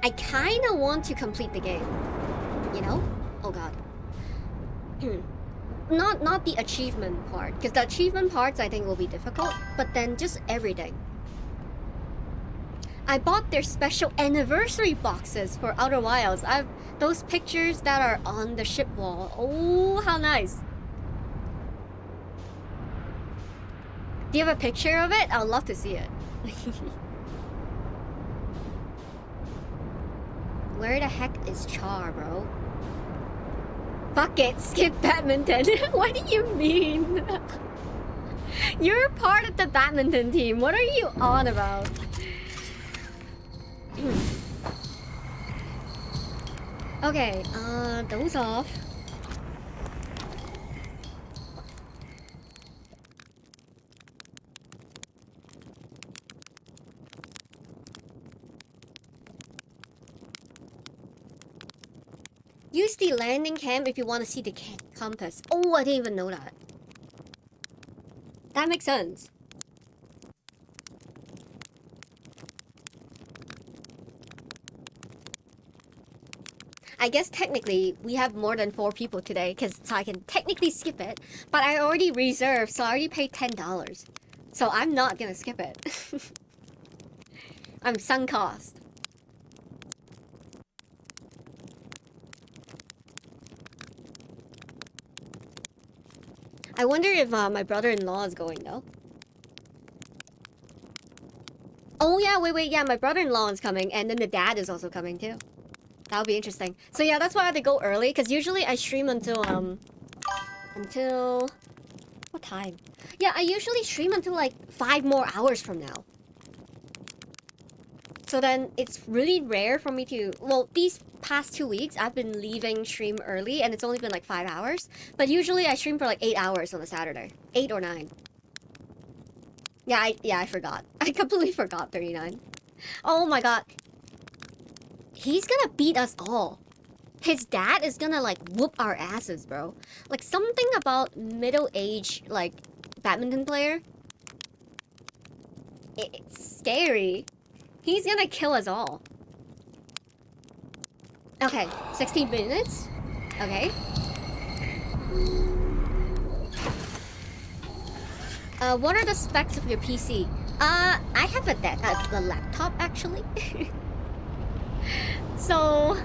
A: I kind of want to complete the game, you know? Oh god. Not the achievement part, because the achievement parts I think will be difficult, but then just everything. I bought their special anniversary boxes for Outer Wilds. I've those pictures that are on the ship wall. Oh, how nice. Do you have a picture of it? I'd love to see it. Where the heck is Char, bro? Fuck it, skip badminton. What do you mean? You're part of the badminton team. What are you on about? Okay, those off. Use the landing cam if you want to see the compass. Oh, I didn't even know that. That makes sense. I guess technically we have more than 4 people today, so I can technically skip it. But I already reserved, so I already paid $10. So I'm not gonna skip it. I'm sunk cost. I wonder if my brother-in-law is going though. Oh yeah, wait, yeah, my brother-in-law is coming, and then the dad is also coming too. That'll be interesting. So yeah, that's why I had to go early, because usually I stream until what time? Yeah, I usually stream until like 5 more hours from now. So then it's really rare for me to, well, these past 2 weeks I've been leaving stream early and it's only been like 5 hours, but usually I stream for like 8 hours on a Saturday. 8 or 9. Yeah, I forgot. I completely forgot 39. Oh my god. He's gonna beat us all. His dad is gonna like whoop our asses, bro. Like something about middle-aged like badminton player. It's scary. He's gonna kill us all. Okay, 16 minutes. Okay. What are the specs of your PC? I have a laptop actually. So,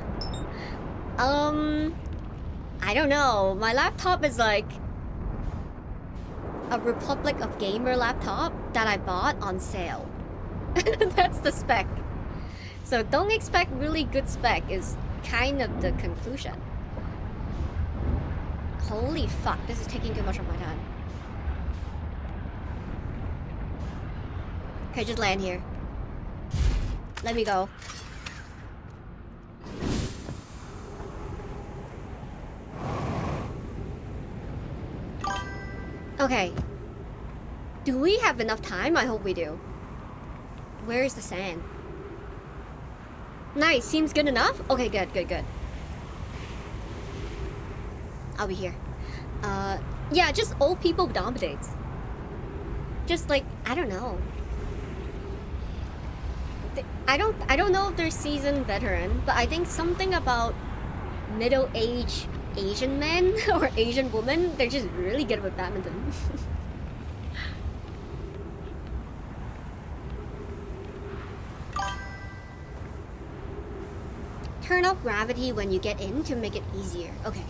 A: I don't know. My laptop is like a Republic of Gamer laptop that I bought on sale. That's the spec. So don't expect really good spec is kind of the conclusion. Holy fuck, this is taking too much of my time. Okay, just land here. Let me go. Okay. Do we have enough time? I hope we do. Where is the sand? Nice, seems good enough? Okay, good. I'll be here. Yeah, just old people dominates. Just like, I don't know. I don't know if they're seasoned veteran, but I think something about middle-aged Asian men or Asian women, they're just really good with badminton. turn off gravity when you get in to make it easier. Okay.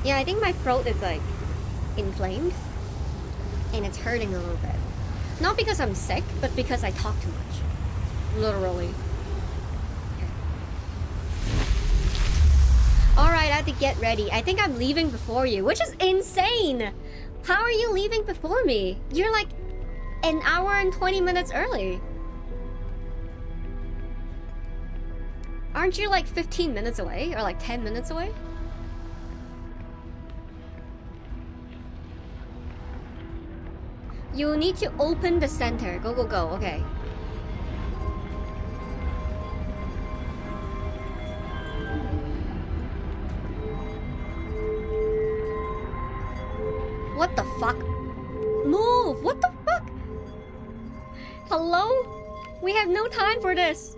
A: Yeah, I think my throat is like inflamed and it's hurting a little bit. Not because I'm sick, but because I talk too much. Literally. Alright, I have to get ready. I think I'm leaving before you, which is insane! How are you leaving before me? You're like an hour and 20 minutes early. Aren't you like 15 minutes away? Or like 10 minutes away? You need to open the center. Go, go, go. Okay. What the fuck? Move! What the fuck? Hello? We have no time for this.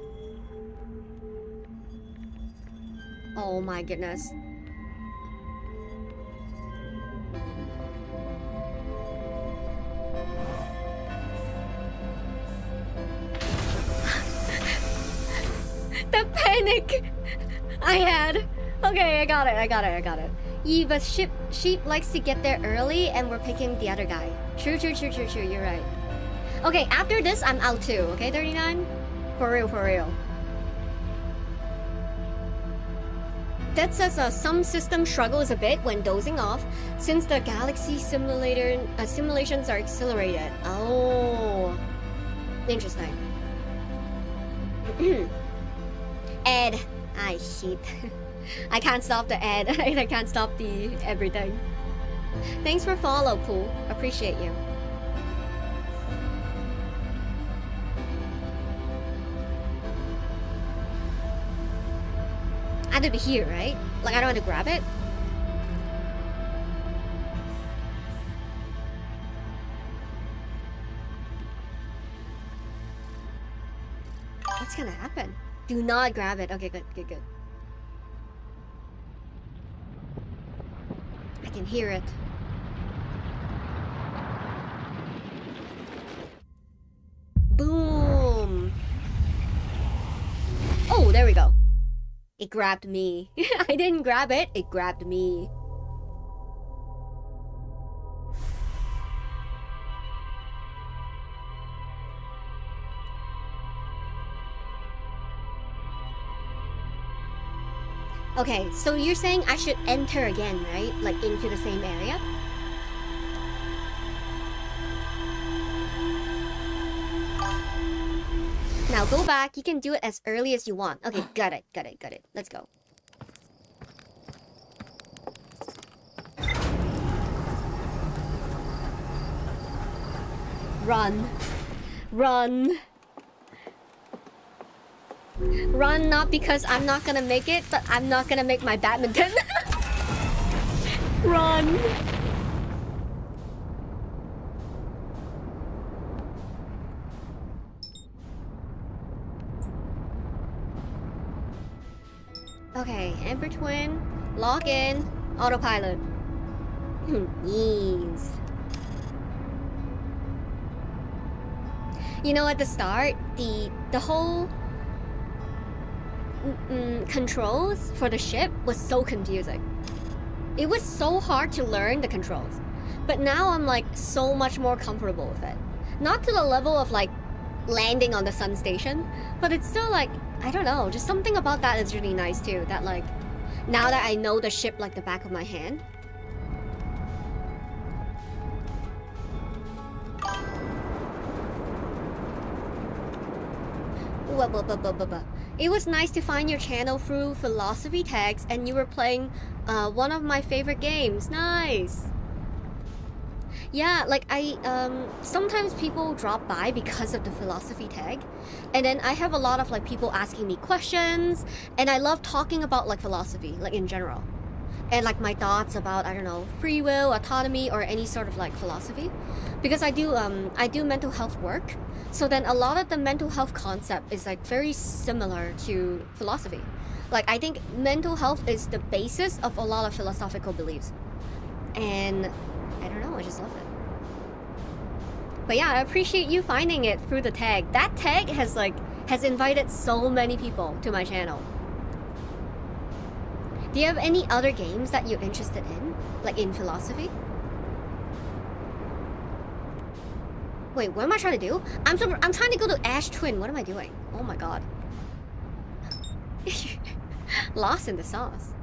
A: Oh my goodness. The panic I had. Okay, I got it. Yeah, but sheep likes to get there early and we're picking the other guy. True, you're right. Okay, after this, I'm out too, okay, 39? For real. That says some system struggles a bit when dozing off since the galaxy simulations are accelerated. Oh, interesting. Ed. Ah, shit. I can't stop the ad. I can't stop the everything. Thanks for follow, Pooh. Appreciate you. I had to be here, right? Like, I don't have to grab it? What's gonna happen? Do not grab it. Okay, good. I can hear it. Boom! Oh, there we go. It grabbed me. I didn't grab it, it grabbed me. Okay, so you're saying I should enter again, right? Like into the same area? Now go back, you can do it as early as you want. Okay, got it. Let's go. Run. Run, not because I'm not gonna make it, but I'm not gonna make my badminton. Run. Okay, Ember Twin, log in, autopilot. Ease. You know, at the start, the whole controls for the ship was so confusing. It was so hard to learn the controls. But now I'm like so much more comfortable with it. Not to the level of like landing on the sun station, but it's still like, I don't know, just something about that is really nice too. That like, now that I know the ship like the back of my hand. It was nice to find your channel through philosophy tags and you were playing one of my favorite games. Nice. Yeah, like sometimes people drop by because of the philosophy tag, and then I have a lot of like people asking me questions, and I love talking about like philosophy, like in general, and like my thoughts about, I don't know, free will, autonomy, or any sort of like philosophy, because I do mental health work. So then a lot of the mental health concept is like very similar to philosophy. Like I think mental health is the basis of a lot of philosophical beliefs. And I don't know, I just love it. But yeah, I appreciate you finding it through the tag. That tag has invited so many people to my channel. Do you have any other games that you're interested in? Like in philosophy? Wait, what am I trying to do? I'm trying to go to Ash Twin. What am I doing? Oh my god. Lost in the sauce.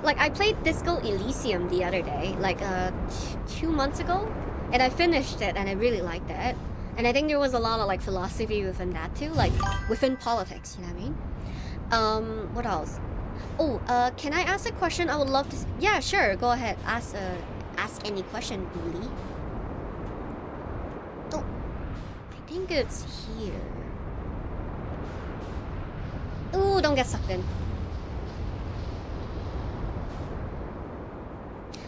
A: Like, I played Disco Elysium the other day, like 2 months ago, and I finished it and I really liked it. And I think there was a lot of like philosophy within that too, like within politics, you know what I mean? What else? Oh, can I ask a question? I would love to. Yeah, sure. Go ahead. Ask any question, Uli. Oh, I think it's here. Ooh, don't get sucked in.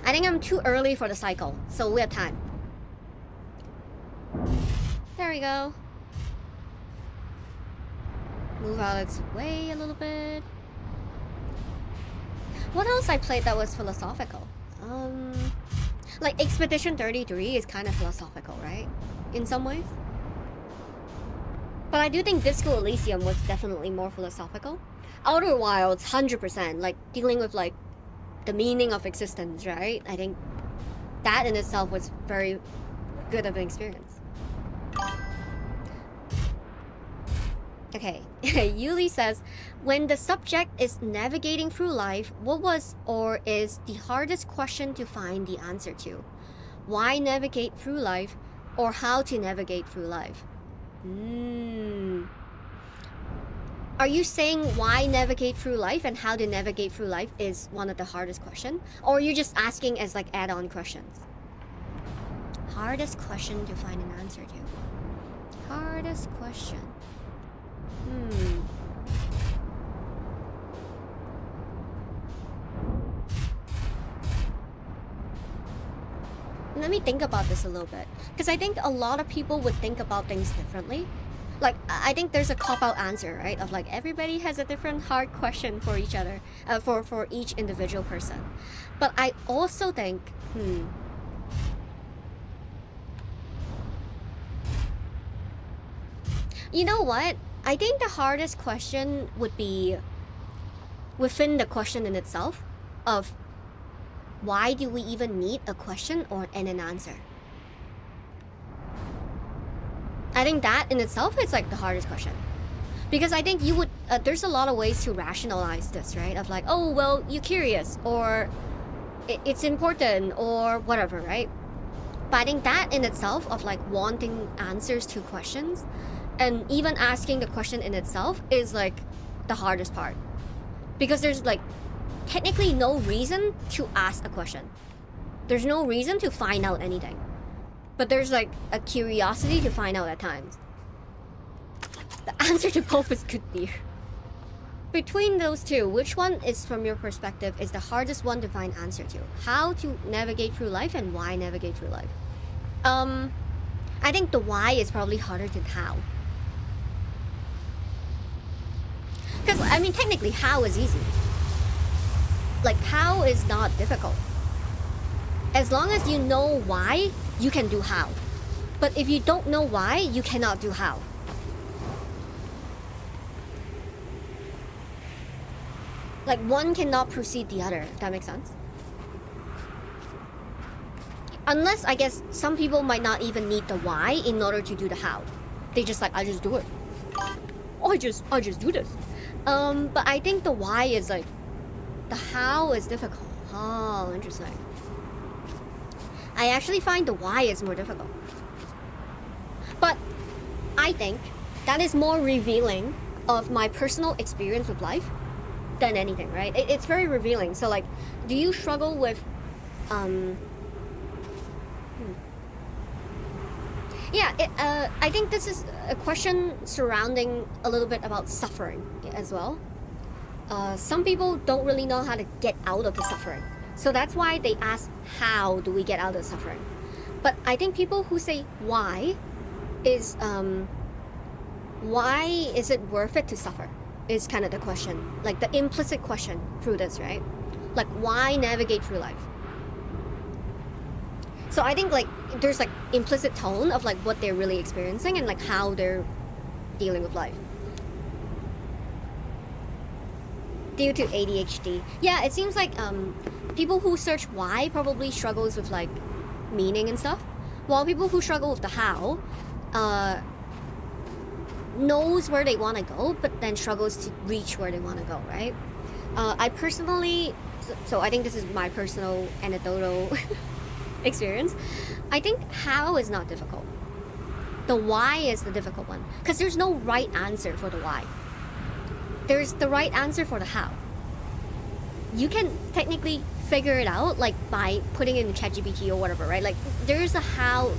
A: I think I'm too early for the cycle, so we have time. There we go. Move out its way a little bit. What else I played that was philosophical? Like Expedition 33 is kind of philosophical, right? In some ways. But I do think Disco Elysium was definitely more philosophical. Outer Wilds, 100%, like dealing with like the meaning of existence, right? I think that in itself was very good of an experience. Okay, Yuli says, when the subject is navigating through life, what was or is the hardest question to find the answer to? Why navigate through life, or how to navigate through life? Are you saying why navigate through life and how to navigate through life is one of the hardest questions? Or are you just asking as like add-on questions? Hardest question to find an answer to. Hardest question. Let me think about this a little bit, because I think a lot of people would think about things differently. Like, I think there's a cop-out answer, right? Of like, everybody has a different hard question for each other, for each individual person. But I also think, you know what? I think the hardest question would be within the question in itself of why do we even need a question and an answer? I think that in itself is like the hardest question. Because I think you would, there's a lot of ways to rationalize this, right? Of like, oh, well, you're curious, or it's important, or whatever, right? But I think that in itself of like wanting answers to questions, and even asking the question in itself is like the hardest part. Because there's like technically no reason to ask a question. There's no reason to find out anything. But there's like a curiosity to find out at times. The answer to both is good, dear. Between those two, which one is, from your perspective, is the hardest one to find answer to? How to navigate through life and why navigate through life? I think the why is probably harder than how. Because, I mean, technically, how is easy. Like, how is not difficult. As long as you know why, you can do how. But if you don't know why, you cannot do how. Like, one cannot precede the other, if that makes sense. Unless, I guess, some people might not even need the why in order to do the how. They just like, I just do it. I just do this. But I think the why is like, the how is difficult. Oh, interesting. I actually find the why is more difficult. But I think that is more revealing of my personal experience with life than anything, right? It's very revealing. So like, do you struggle with, Yeah, I think this is a question surrounding a little bit about suffering as well. Some people don't really know how to get out of the suffering. So that's why they ask, how do we get out of suffering? But I think people who say why is it worth it to suffer? Is kind of the question. Like the implicit question through this, right? Like, why navigate through life? So I think like there's like implicit tone of like what they're really experiencing and like how they're dealing with life. Due to ADHD. Yeah, it seems like people who search why probably struggles with like meaning and stuff, while people who struggle with the how knows where they want to go but then struggles to reach where they want to go, right? I personally, so I think this is my personal anecdotal experience. I think how is not difficult. The why is the difficult one because there's no right answer for the why. There's the right answer for the how. You can technically figure it out like by putting it in ChatGPT or whatever, right? Like there's a how,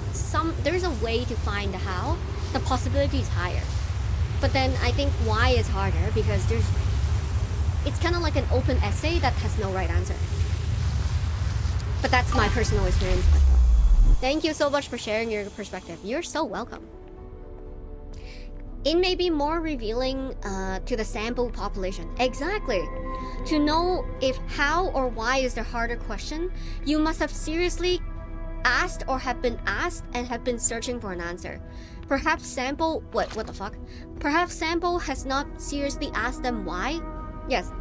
A: there's a way to find the how. The possibility is higher. But then I think why is harder because it's kind of like an open essay that has no right answer. But that's my personal experience. Thank you so much for sharing your perspective. You're so welcome. It may be more revealing to the sample population. Exactly. To know if how or why is the harder question, you must have seriously asked or have been asked and have been searching for an answer. Perhaps sample, what the fuck? Perhaps sample has not seriously asked them why? Yes.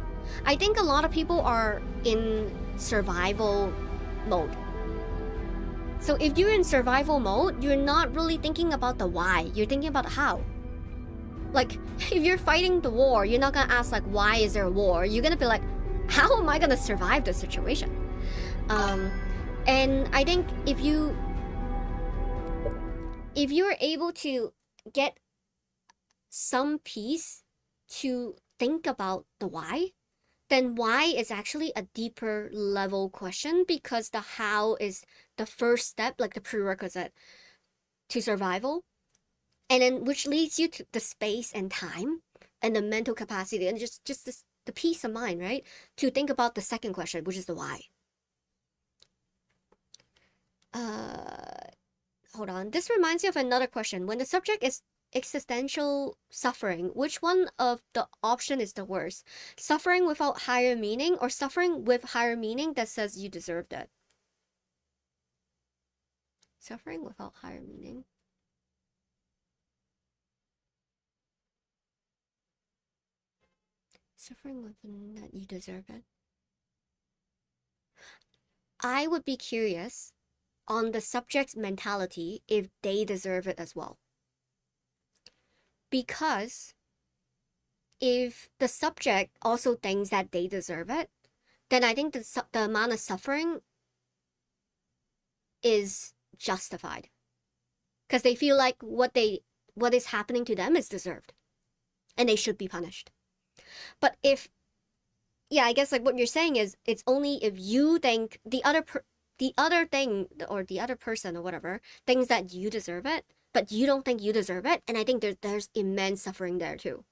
A: I think a lot of people are in survival mode. So if you're in survival mode, you're not really thinking about the why, you're thinking about the how. Like, if you're fighting the war, you're not gonna ask like, why is there a war? You're gonna be like, how am I gonna survive the situation? And I think if you're able to get some peace to think about the why, then why is actually a deeper level question because the how is the first step, like the prerequisite to survival. And then which leads you to the space and time and the mental capacity and just the peace of mind, right? To think about the second question, which is the why. Hold on. This reminds me of another question. When the subject is existential suffering, which one of the option is the worst? Suffering without higher meaning or suffering with higher meaning that says you deserved it? Suffering without higher meaning. Suffering with that you deserve it. I would be curious on the subject's mentality if they deserve it as well. Because if the subject also thinks that they deserve it, then I think the amount of suffering is justified. Because they feel like what is happening to them is deserved. And they should be punished. But if, yeah, I guess like what you're saying is it's only if you think the other thing or the other person or whatever thinks that you deserve it, but you don't think you deserve it. And I think there's immense suffering there too.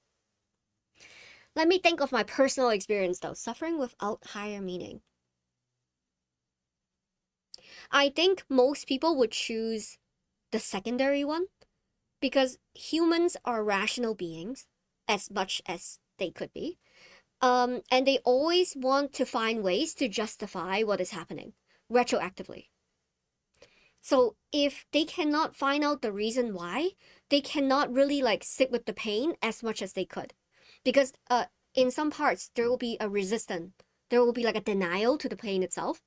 A: Let me think of my personal experience though. Suffering without higher meaning. I think most people would choose the secondary one because humans are rational beings as much as they could be. And they always want to find ways to justify what is happening retroactively. So if they cannot find out the reason why, they cannot really like sit with the pain as much as they could. Because in some parts, there will be a resistance. There will be like a denial to the pain itself.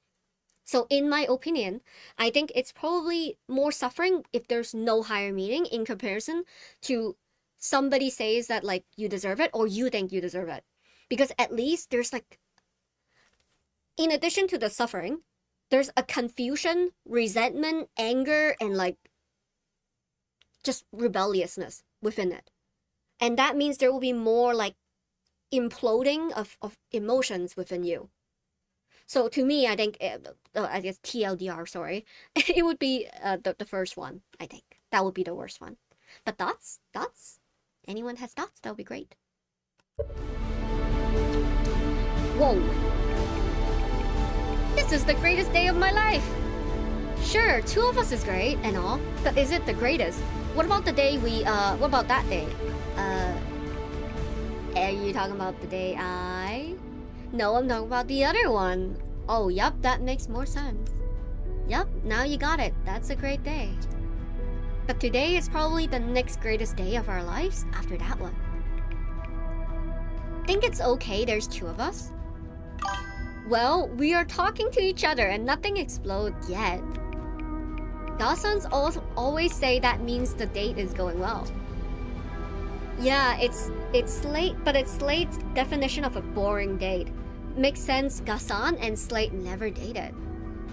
A: So in my opinion, I think it's probably more suffering if there's no higher meaning in comparison to somebody says that like you deserve it or you think you deserve it. Because at least there's like, in addition to the suffering, there's a confusion, resentment, anger, and like just rebelliousness within it. And that means there will be more like imploding of emotions within you. So to me, I think, I guess TLDR, sorry, it would be the first one, I think. That would be the worst one. But thoughts? Anyone has thoughts? That would be great. Whoa. This is the greatest day of my life. Sure, two of us is great and all, but is it the greatest? What about the day what about that day? Are you talking about the day No, I'm talking about the other one. Oh, yup, that makes more sense. Yep, now you got it. That's a great day. But today is probably the next greatest day of our lives after that one. Think it's okay there's two of us? Well, we are talking to each other and nothing exploded yet. Gasons always say that means the date is going well. Yeah, it's Slate, but it's Slate's definition of a boring date. Makes sense, Gasan and Slate never dated.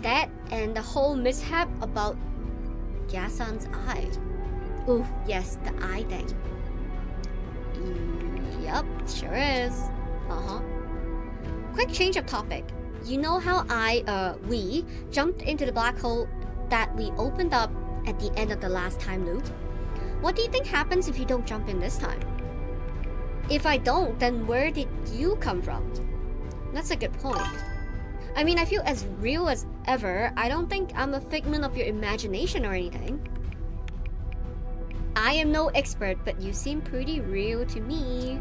A: That and the whole mishap about Gason's eye. Oof, yes, the eye thing. Yup, sure is. Uh-huh. Quick change of topic. You know how we jumped into the black hole that we opened up at the end of the last time loop? What do you think happens if you don't jump in this time? If I don't, then where did you come from? That's a good point. I mean, I feel as real as ever. I don't think I'm a figment of your imagination or anything. I am no expert, but you seem pretty real to me.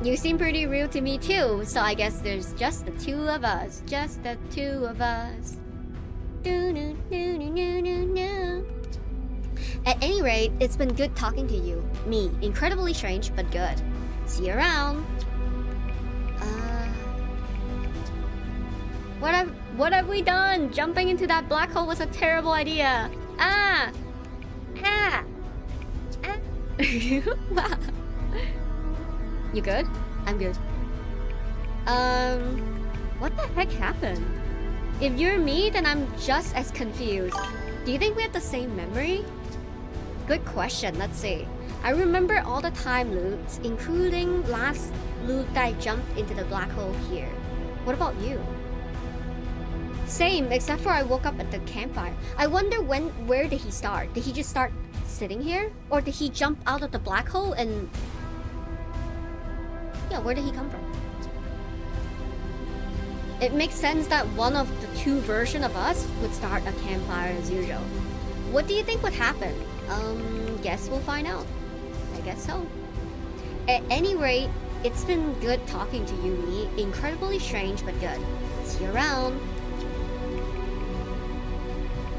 A: You seem pretty real to me too, so I guess there's just the two of us. Just the two of us. At any rate, it's been good talking to you. Me, incredibly strange, but good. See you around. What have we done? Jumping into that black hole was a terrible idea. Wow. You good? I'm good. What the heck happened? If you're me, then I'm just as confused. Do you think we have the same memory? Good question, let's see. I remember all the time loops, including last loop that I jumped into the black hole here. What about you? Same, except for I woke up at the campfire. I wonder where did he start? Did he just start sitting here? Or did he jump out of the black hole and... Yeah, where did he come from? It makes sense that one of the two versions of us would start a campfire as usual. What do you think would happen? Guess we'll find out. I guess so. At any rate, it's been good talking to you, me. Incredibly strange, but good. See you around.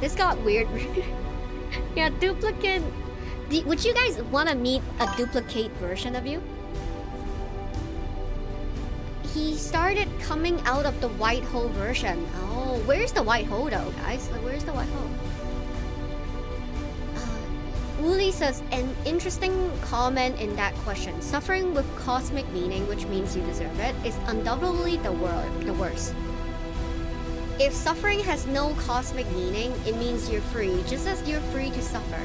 A: This got weird. Yeah, duplicate. Would you guys want to meet a duplicate version of you? He started coming out of the white hole version. Oh, where's the white hole though, guys? Like, where's the white hole? Uli says, an interesting comment in that question. Suffering with cosmic meaning, which means you deserve it, is undoubtedly the worst. If suffering has no cosmic meaning, it means you're free, just as you're free to suffer.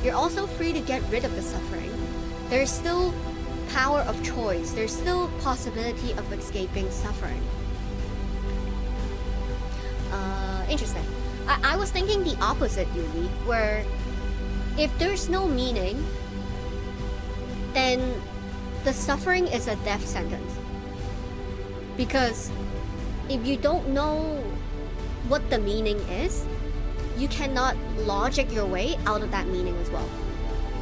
A: You're also free to get rid of the suffering. There's still power of choice. There's still possibility of escaping suffering. Interesting. I was thinking the opposite, Yuli, where if there's no meaning, then the suffering is a death sentence. Because if you don't know what the meaning is, you cannot logic your way out of that meaning as well.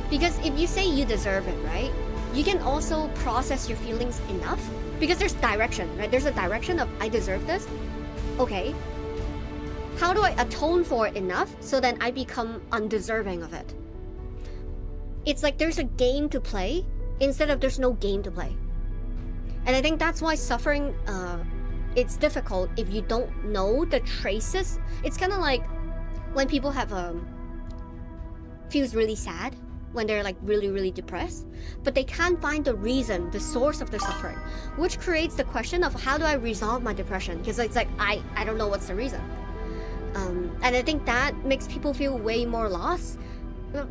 A: Because if you say you deserve it, right? You can also process your feelings enough because there's direction, right? There's a direction of I deserve this. Okay. How do I atone for it enough so then I become undeserving of it? It's like there's a game to play instead of there's no game to play. And I think that's why suffering, it's difficult if you don't know the traces. It's kind of like when people have feels really sad when they're like really depressed, but they can't find the reason, the source of their suffering, which creates the question of how do I resolve my depression? Because it's like I don't know what's the reason. And I think that makes people feel way more lost,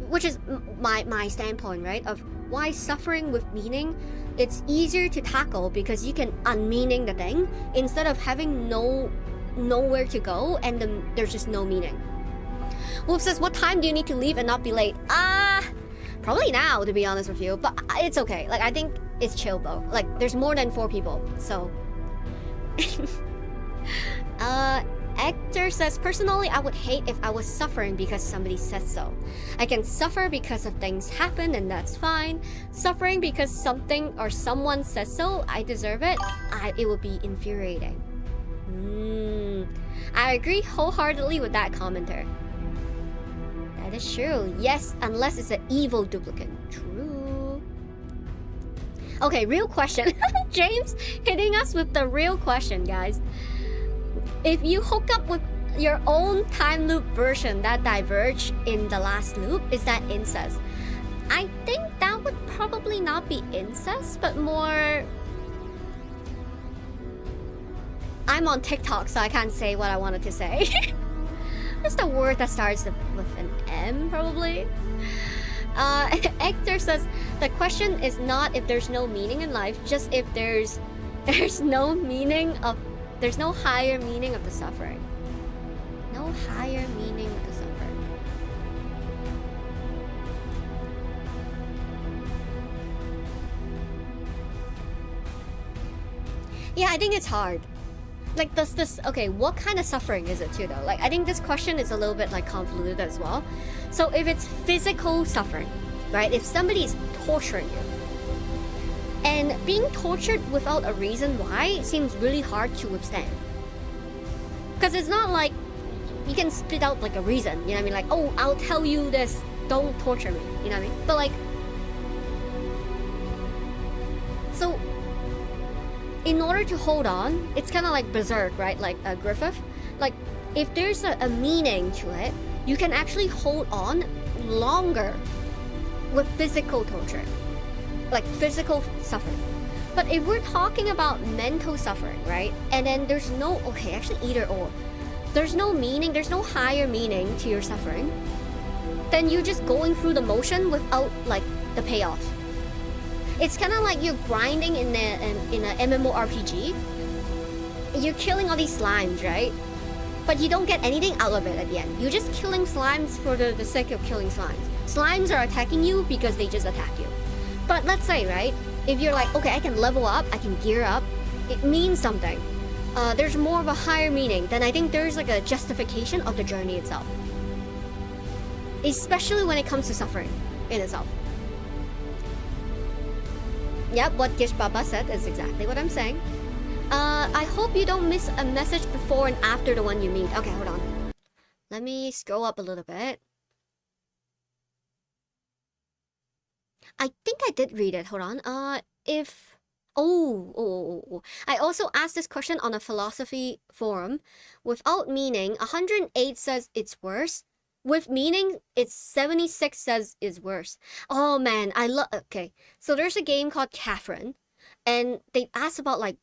A: which is my standpoint, right? Of why suffering with meaning, it's easier to tackle because you can unmeaning the thing instead of having nowhere to go and then there's just no meaning. Wolf says, what time do you need to leave and not be late? Probably now, to be honest with you, but it's okay. Like, I think it's chill though. Like, there's more than 4 people, so. Hector says, personally, I would hate if I was suffering because somebody said so. I can suffer because of things happen and that's fine. Suffering because something or someone says so, I deserve it, it would be infuriating. I agree wholeheartedly with that commenter. That is true. Yes, unless it's an evil duplicate. True. Okay, real question. James hitting us with the real question, guys. If you hook up with your own time loop version that diverged in the last loop, is that incest? I think that would probably not be incest, but more... I'm on TikTok, so I can't say what I wanted to say. What's the word that starts with an M, probably? Hector says, the question is not if there's no meaning in life, just if there's no meaning of... There's no higher meaning of the suffering. No higher meaning of the suffering. Yeah, I think it's hard. Like, does this... Okay, what kind of suffering is it too, though? Like, I think this question is a little bit, like, convoluted as well. So if it's physical suffering, right? If somebody is torturing you, and being tortured without a reason why seems really hard to withstand. Because it's not like you can spit out, like, a reason, you know what I mean? Like, oh, I'll tell you this, don't torture me, you know what I mean? But, like... So... in order to hold on, it's kind of like Berserk, right? Like Griffith. Like, if there's a meaning to it, you can actually hold on longer with physical torture. Like physical suffering. But if we're talking about mental suffering, right? And then there's no... Okay, actually either or. There's no meaning, there's no higher meaning to your suffering. Then you're just going through the motion without, like, the payoff. It's kind of like you're grinding in a MMORPG. You're killing all these slimes, right? But you don't get anything out of it at the end. You're just killing slimes for the sake of killing slimes. Slimes are attacking you because they just attack you. But let's say, right? If you're like, okay, I can level up, I can gear up. It means something. There's more of a higher meaning. Then I think there's like a justification of the journey itself. Especially when it comes to suffering in itself. Yep, what Gish Baba said is exactly what I'm saying. I hope you don't miss a message before and after the one you meet. Okay, hold on. Let me scroll up a little bit. I think I did read it. Hold on. I also asked this question on a philosophy forum. Without meaning, 108 says it's worse. With meaning, it's 76 says is worse. Oh man, I love... Okay, so there's a game called Catherine, and they ask about like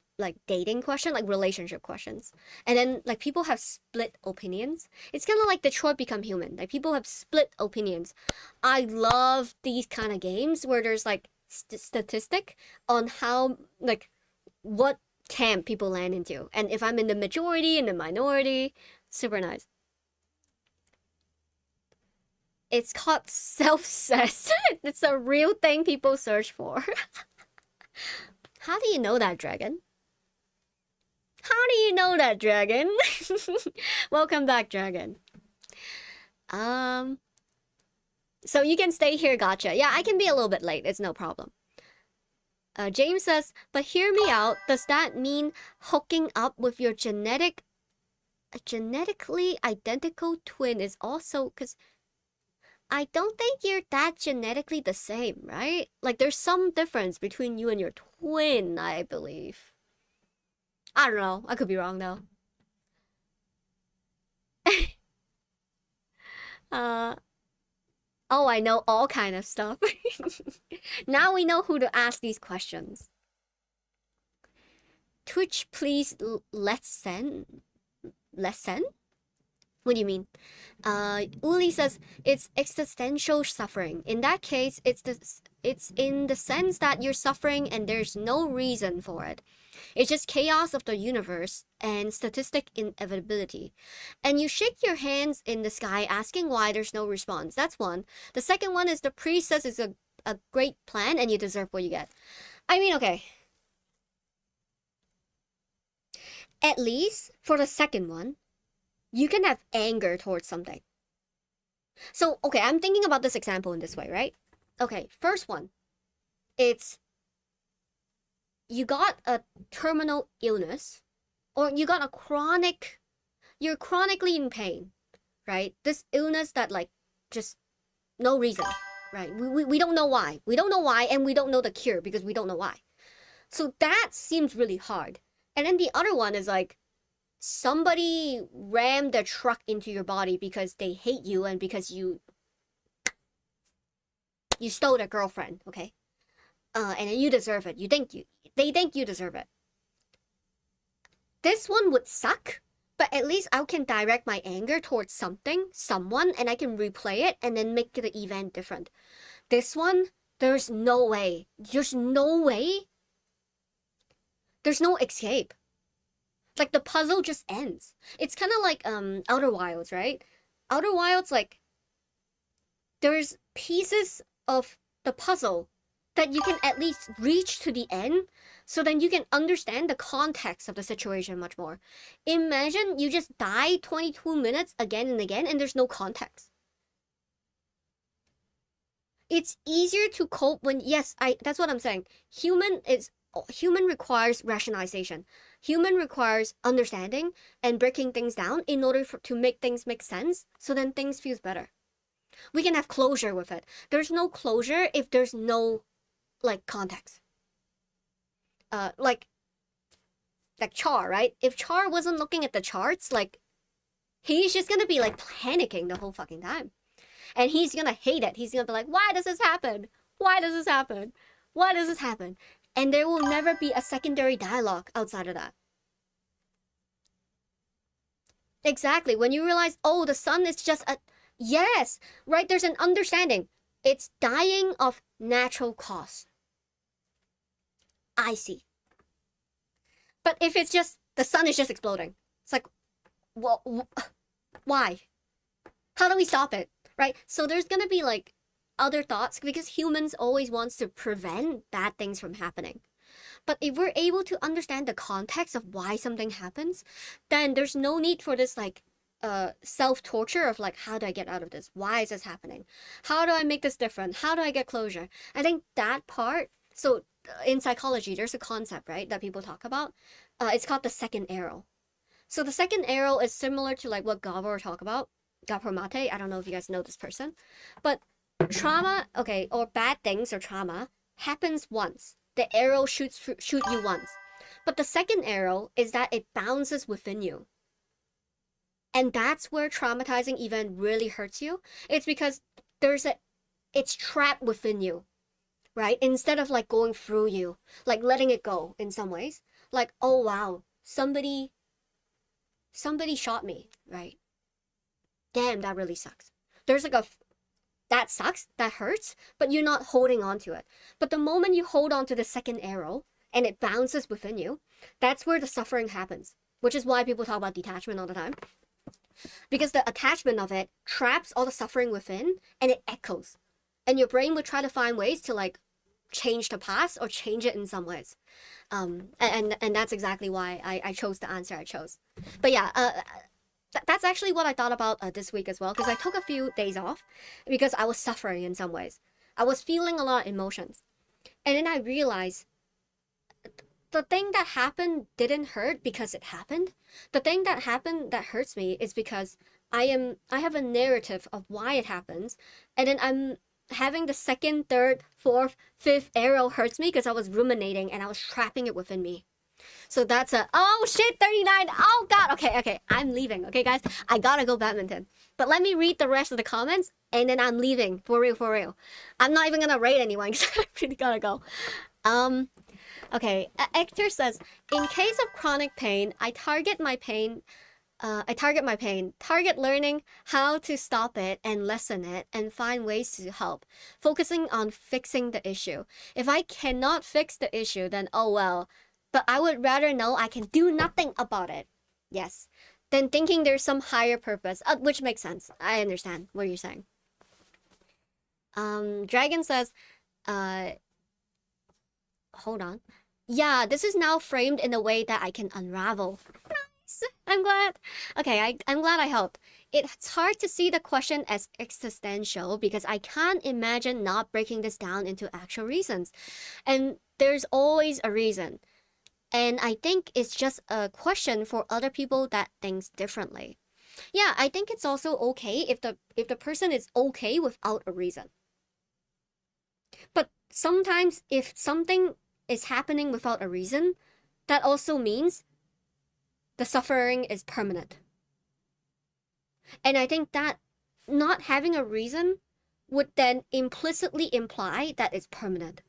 A: dating question, like relationship questions. And then like people have split opinions. It's kind of like Detroit Become Human. Like people have split opinions. I love these kind of games where there's like statistic on how, like, what camp people land into. And if I'm in the majority, in the minority, super nice. It's called self-cess. It's a real thing people search for. How do you know that, Dragon? How do you know that, Dragon? Welcome back, Dragon. So you can stay here, gotcha. Yeah, I can be a little bit late. It's no problem. James says, but hear me out. Does that mean hooking up with your genetically identical twin is also... Because I don't think you're that genetically the same, right? Like, there's some difference between you and your twin, I believe. I don't know. I could be wrong, though. Oh, I know all kind of stuff. Now we know who to ask these questions. Twitch, please, lesson? What do you mean? Uli says it's existential suffering. In that case, it's in the sense that you're suffering and there's no reason for it. It's just chaos of the universe and statistic inevitability. And you shake your hands in the sky asking why there's no response. That's one. The second one is the priest says it's a great plan and you deserve what you get. I mean, okay. At least for the second one, you can have anger towards something. So, okay, I'm thinking about this example in this way, right? Okay, first one. It's you got a terminal illness, or you got a chronic you're chronically in pain, right? This illness that like just no reason, right? We don't know why. We don't know why, and we don't know the cure because we don't know why. So that seems really hard. And then the other one is like somebody rammed their truck into your body because they hate you and because you stole their girlfriend, okay? And then you deserve it. They think you deserve it. This one would suck, but at least I can direct my anger towards someone, and I can replay it and then make the event different. This one, there's no way. There's no way. There's no escape. Like the puzzle just ends. It's kind of like Outer Wilds, right? Outer Wilds, like there's pieces of the puzzle that you can at least reach to the end, so then you can understand the context of the situation much more. Imagine you just die 22 minutes again and again and there's no context. It's easier to cope when, yes, that's what I'm saying. Human requires rationalization. Human requires understanding and breaking things down in order to make things make sense, so then things feels better. We can have closure with it. There's no closure if there's no like context. Like Char, right? If Char wasn't looking at the charts, like he's just gonna be like panicking the whole fucking time. And he's gonna hate it. He's gonna be like, why does this happen? Why does this happen? Why does this happen? And there will never be a secondary dialogue outside of that. Exactly. When you realize, oh, the sun is just a... Yes, right? There's an understanding. It's dying of natural cause. I see. But if it's just, the sun is just exploding. It's like, well, why? How do we stop it? Right? So there's gonna be like other thoughts because humans always wants to prevent bad things from happening. But if we're able to understand the context of why something happens, then there's no need for this like self-torture of like, how do I get out of this? Why is this happening? How do I make this different? How do I get closure? I think that part, so in psychology, there's a concept, right, that people talk about. It's called the second arrow. So the second arrow is similar to like what Gabor talk about. Gabor Mate, I don't know if you guys know this person. But trauma, okay, or bad things or trauma happens once. The arrow shoot you once. But the second arrow is that it bounces within you. And that's where traumatizing event really hurts you. It's because it's trapped within you, right? Instead of like going through you, like letting it go in some ways. Like, oh wow, somebody shot me, right? Damn, that really sucks. There's like that sucks, that hurts, but you're not holding on to it. But the moment you hold on to the second arrow and it bounces within you, that's where the suffering happens, which is why people talk about detachment all the time. Because the attachment of it traps all the suffering within and it echoes. And your brain would try to find ways to like change the past or change it in some ways. And that's exactly why I chose the answer I chose. But yeah, that's actually what I thought about this week as well, because I took a few days off because I was suffering in some ways. I was feeling a lot of emotions. And then I realized the thing that happened didn't hurt because it happened. The thing that happened that hurts me is because I have a narrative of why it happens, and then I'm having the second, third, fourth, fifth arrow hurts me because I was ruminating and I was trapping it within me. So that's oh shit, 39. Oh god. Okay, I'm leaving. Okay, guys, I gotta go badminton. But let me read the rest of the comments and then I'm leaving for real. I'm not even gonna rate anyone because I really gotta go. Okay, Hector says, in case of chronic pain, I target my pain, target learning how to stop it and lessen it and find ways to help, focusing on fixing the issue. If I cannot fix the issue, then oh well, but I would rather know I can do nothing about it. Yes, than thinking there's some higher purpose, which makes sense. I understand what you're saying. Dragon says, hold on. Yeah, this is now framed in a way that I can unravel. Nice! I'm glad. Okay, I'm glad I helped. It's hard to see the question as existential because I can't imagine not breaking this down into actual reasons. And there's always a reason. And I think it's just a question for other people that thinks differently. Yeah, I think it's also okay if the person is okay without a reason. But sometimes if something is happening without a reason, that also means the suffering is permanent. And I think that not having a reason would then implicitly imply that it's permanent.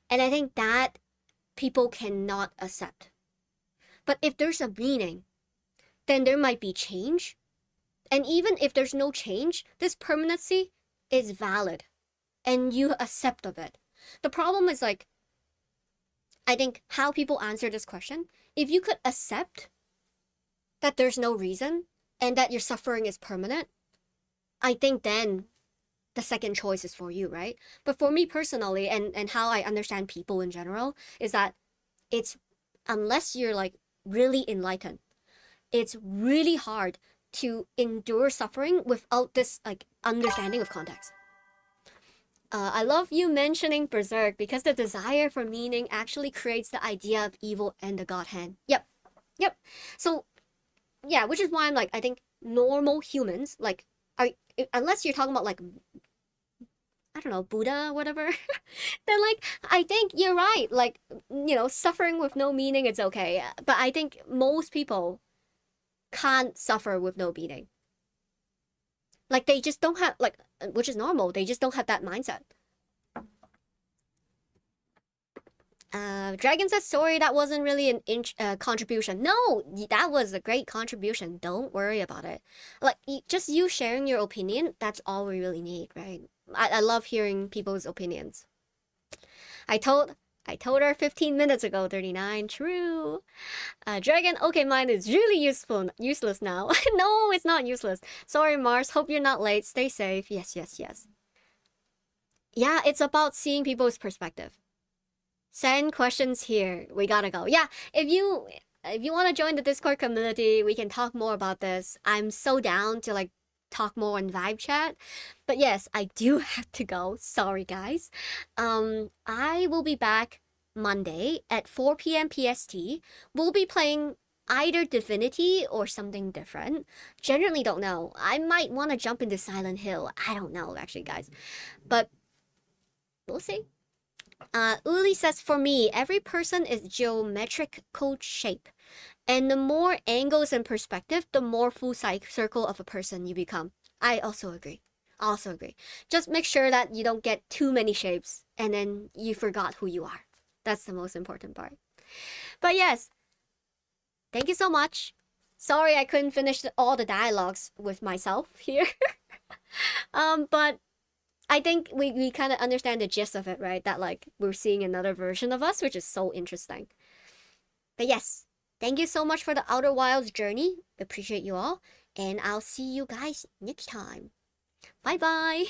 A: And I think that people cannot accept. But if there's a meaning, then there might be change. And even if there's no change, this permanency is valid and you accept of it. The problem is like, I think how people answer this question, if you could accept that there's no reason and that your suffering is permanent, I think then the second choice is for you, right? But for me personally, and how I understand people in general, is that it's unless you're like really enlightened, it's really hard to endure suffering without this like understanding of context. I love you mentioning Berserk because the desire for meaning actually creates the idea of evil and the God hand. Yep, yep. So yeah, which is why I'm like, I think normal humans like are unless you're talking about like I don't know Buddha whatever, then like I think you're right. Like suffering with no meaning it's okay, but I think most people can't suffer with no meaning. Like they just don't have like, which is normal. They just don't have that mindset. Dragon says sorry that wasn't really an contribution. No, that was a great contribution. Don't worry about it. Like just you sharing your opinion. That's all we really need, right? I love hearing people's opinions. I told I told her 15 minutes ago, 39. True. Dragon, okay, mine is really useless now. No, it's not useless. Sorry, Mars. Hope you're not late. Stay safe. Yes, yes, yes. Yeah, it's about seeing people's perspective. Send questions here. We gotta go. Yeah, if you want to join the Discord community, we can talk more about this. I'm so down to like talk more on vibe chat. But yes, I do have to go. Sorry guys. I will be back Monday at 4 p.m. PST. We'll be playing either Divinity or something different. Generally don't know. I might want to jump into Silent Hill. I don't know actually, guys. But we'll see. Uli says, for me, every person is geometrical shape. And the more angles and perspective, the more full circle of a person you become. I also agree. Also agree. Just make sure that you don't get too many shapes and then you forgot who you are. That's the most important part. But yes, thank you so much. Sorry I couldn't finish all the dialogues with myself here. But I think we kind of understand the gist of it, right? That like we're seeing another version of us, which is so interesting. But yes, thank you so much for the Outer Wilds journey. Appreciate you all. And I'll see you guys next time. Bye bye.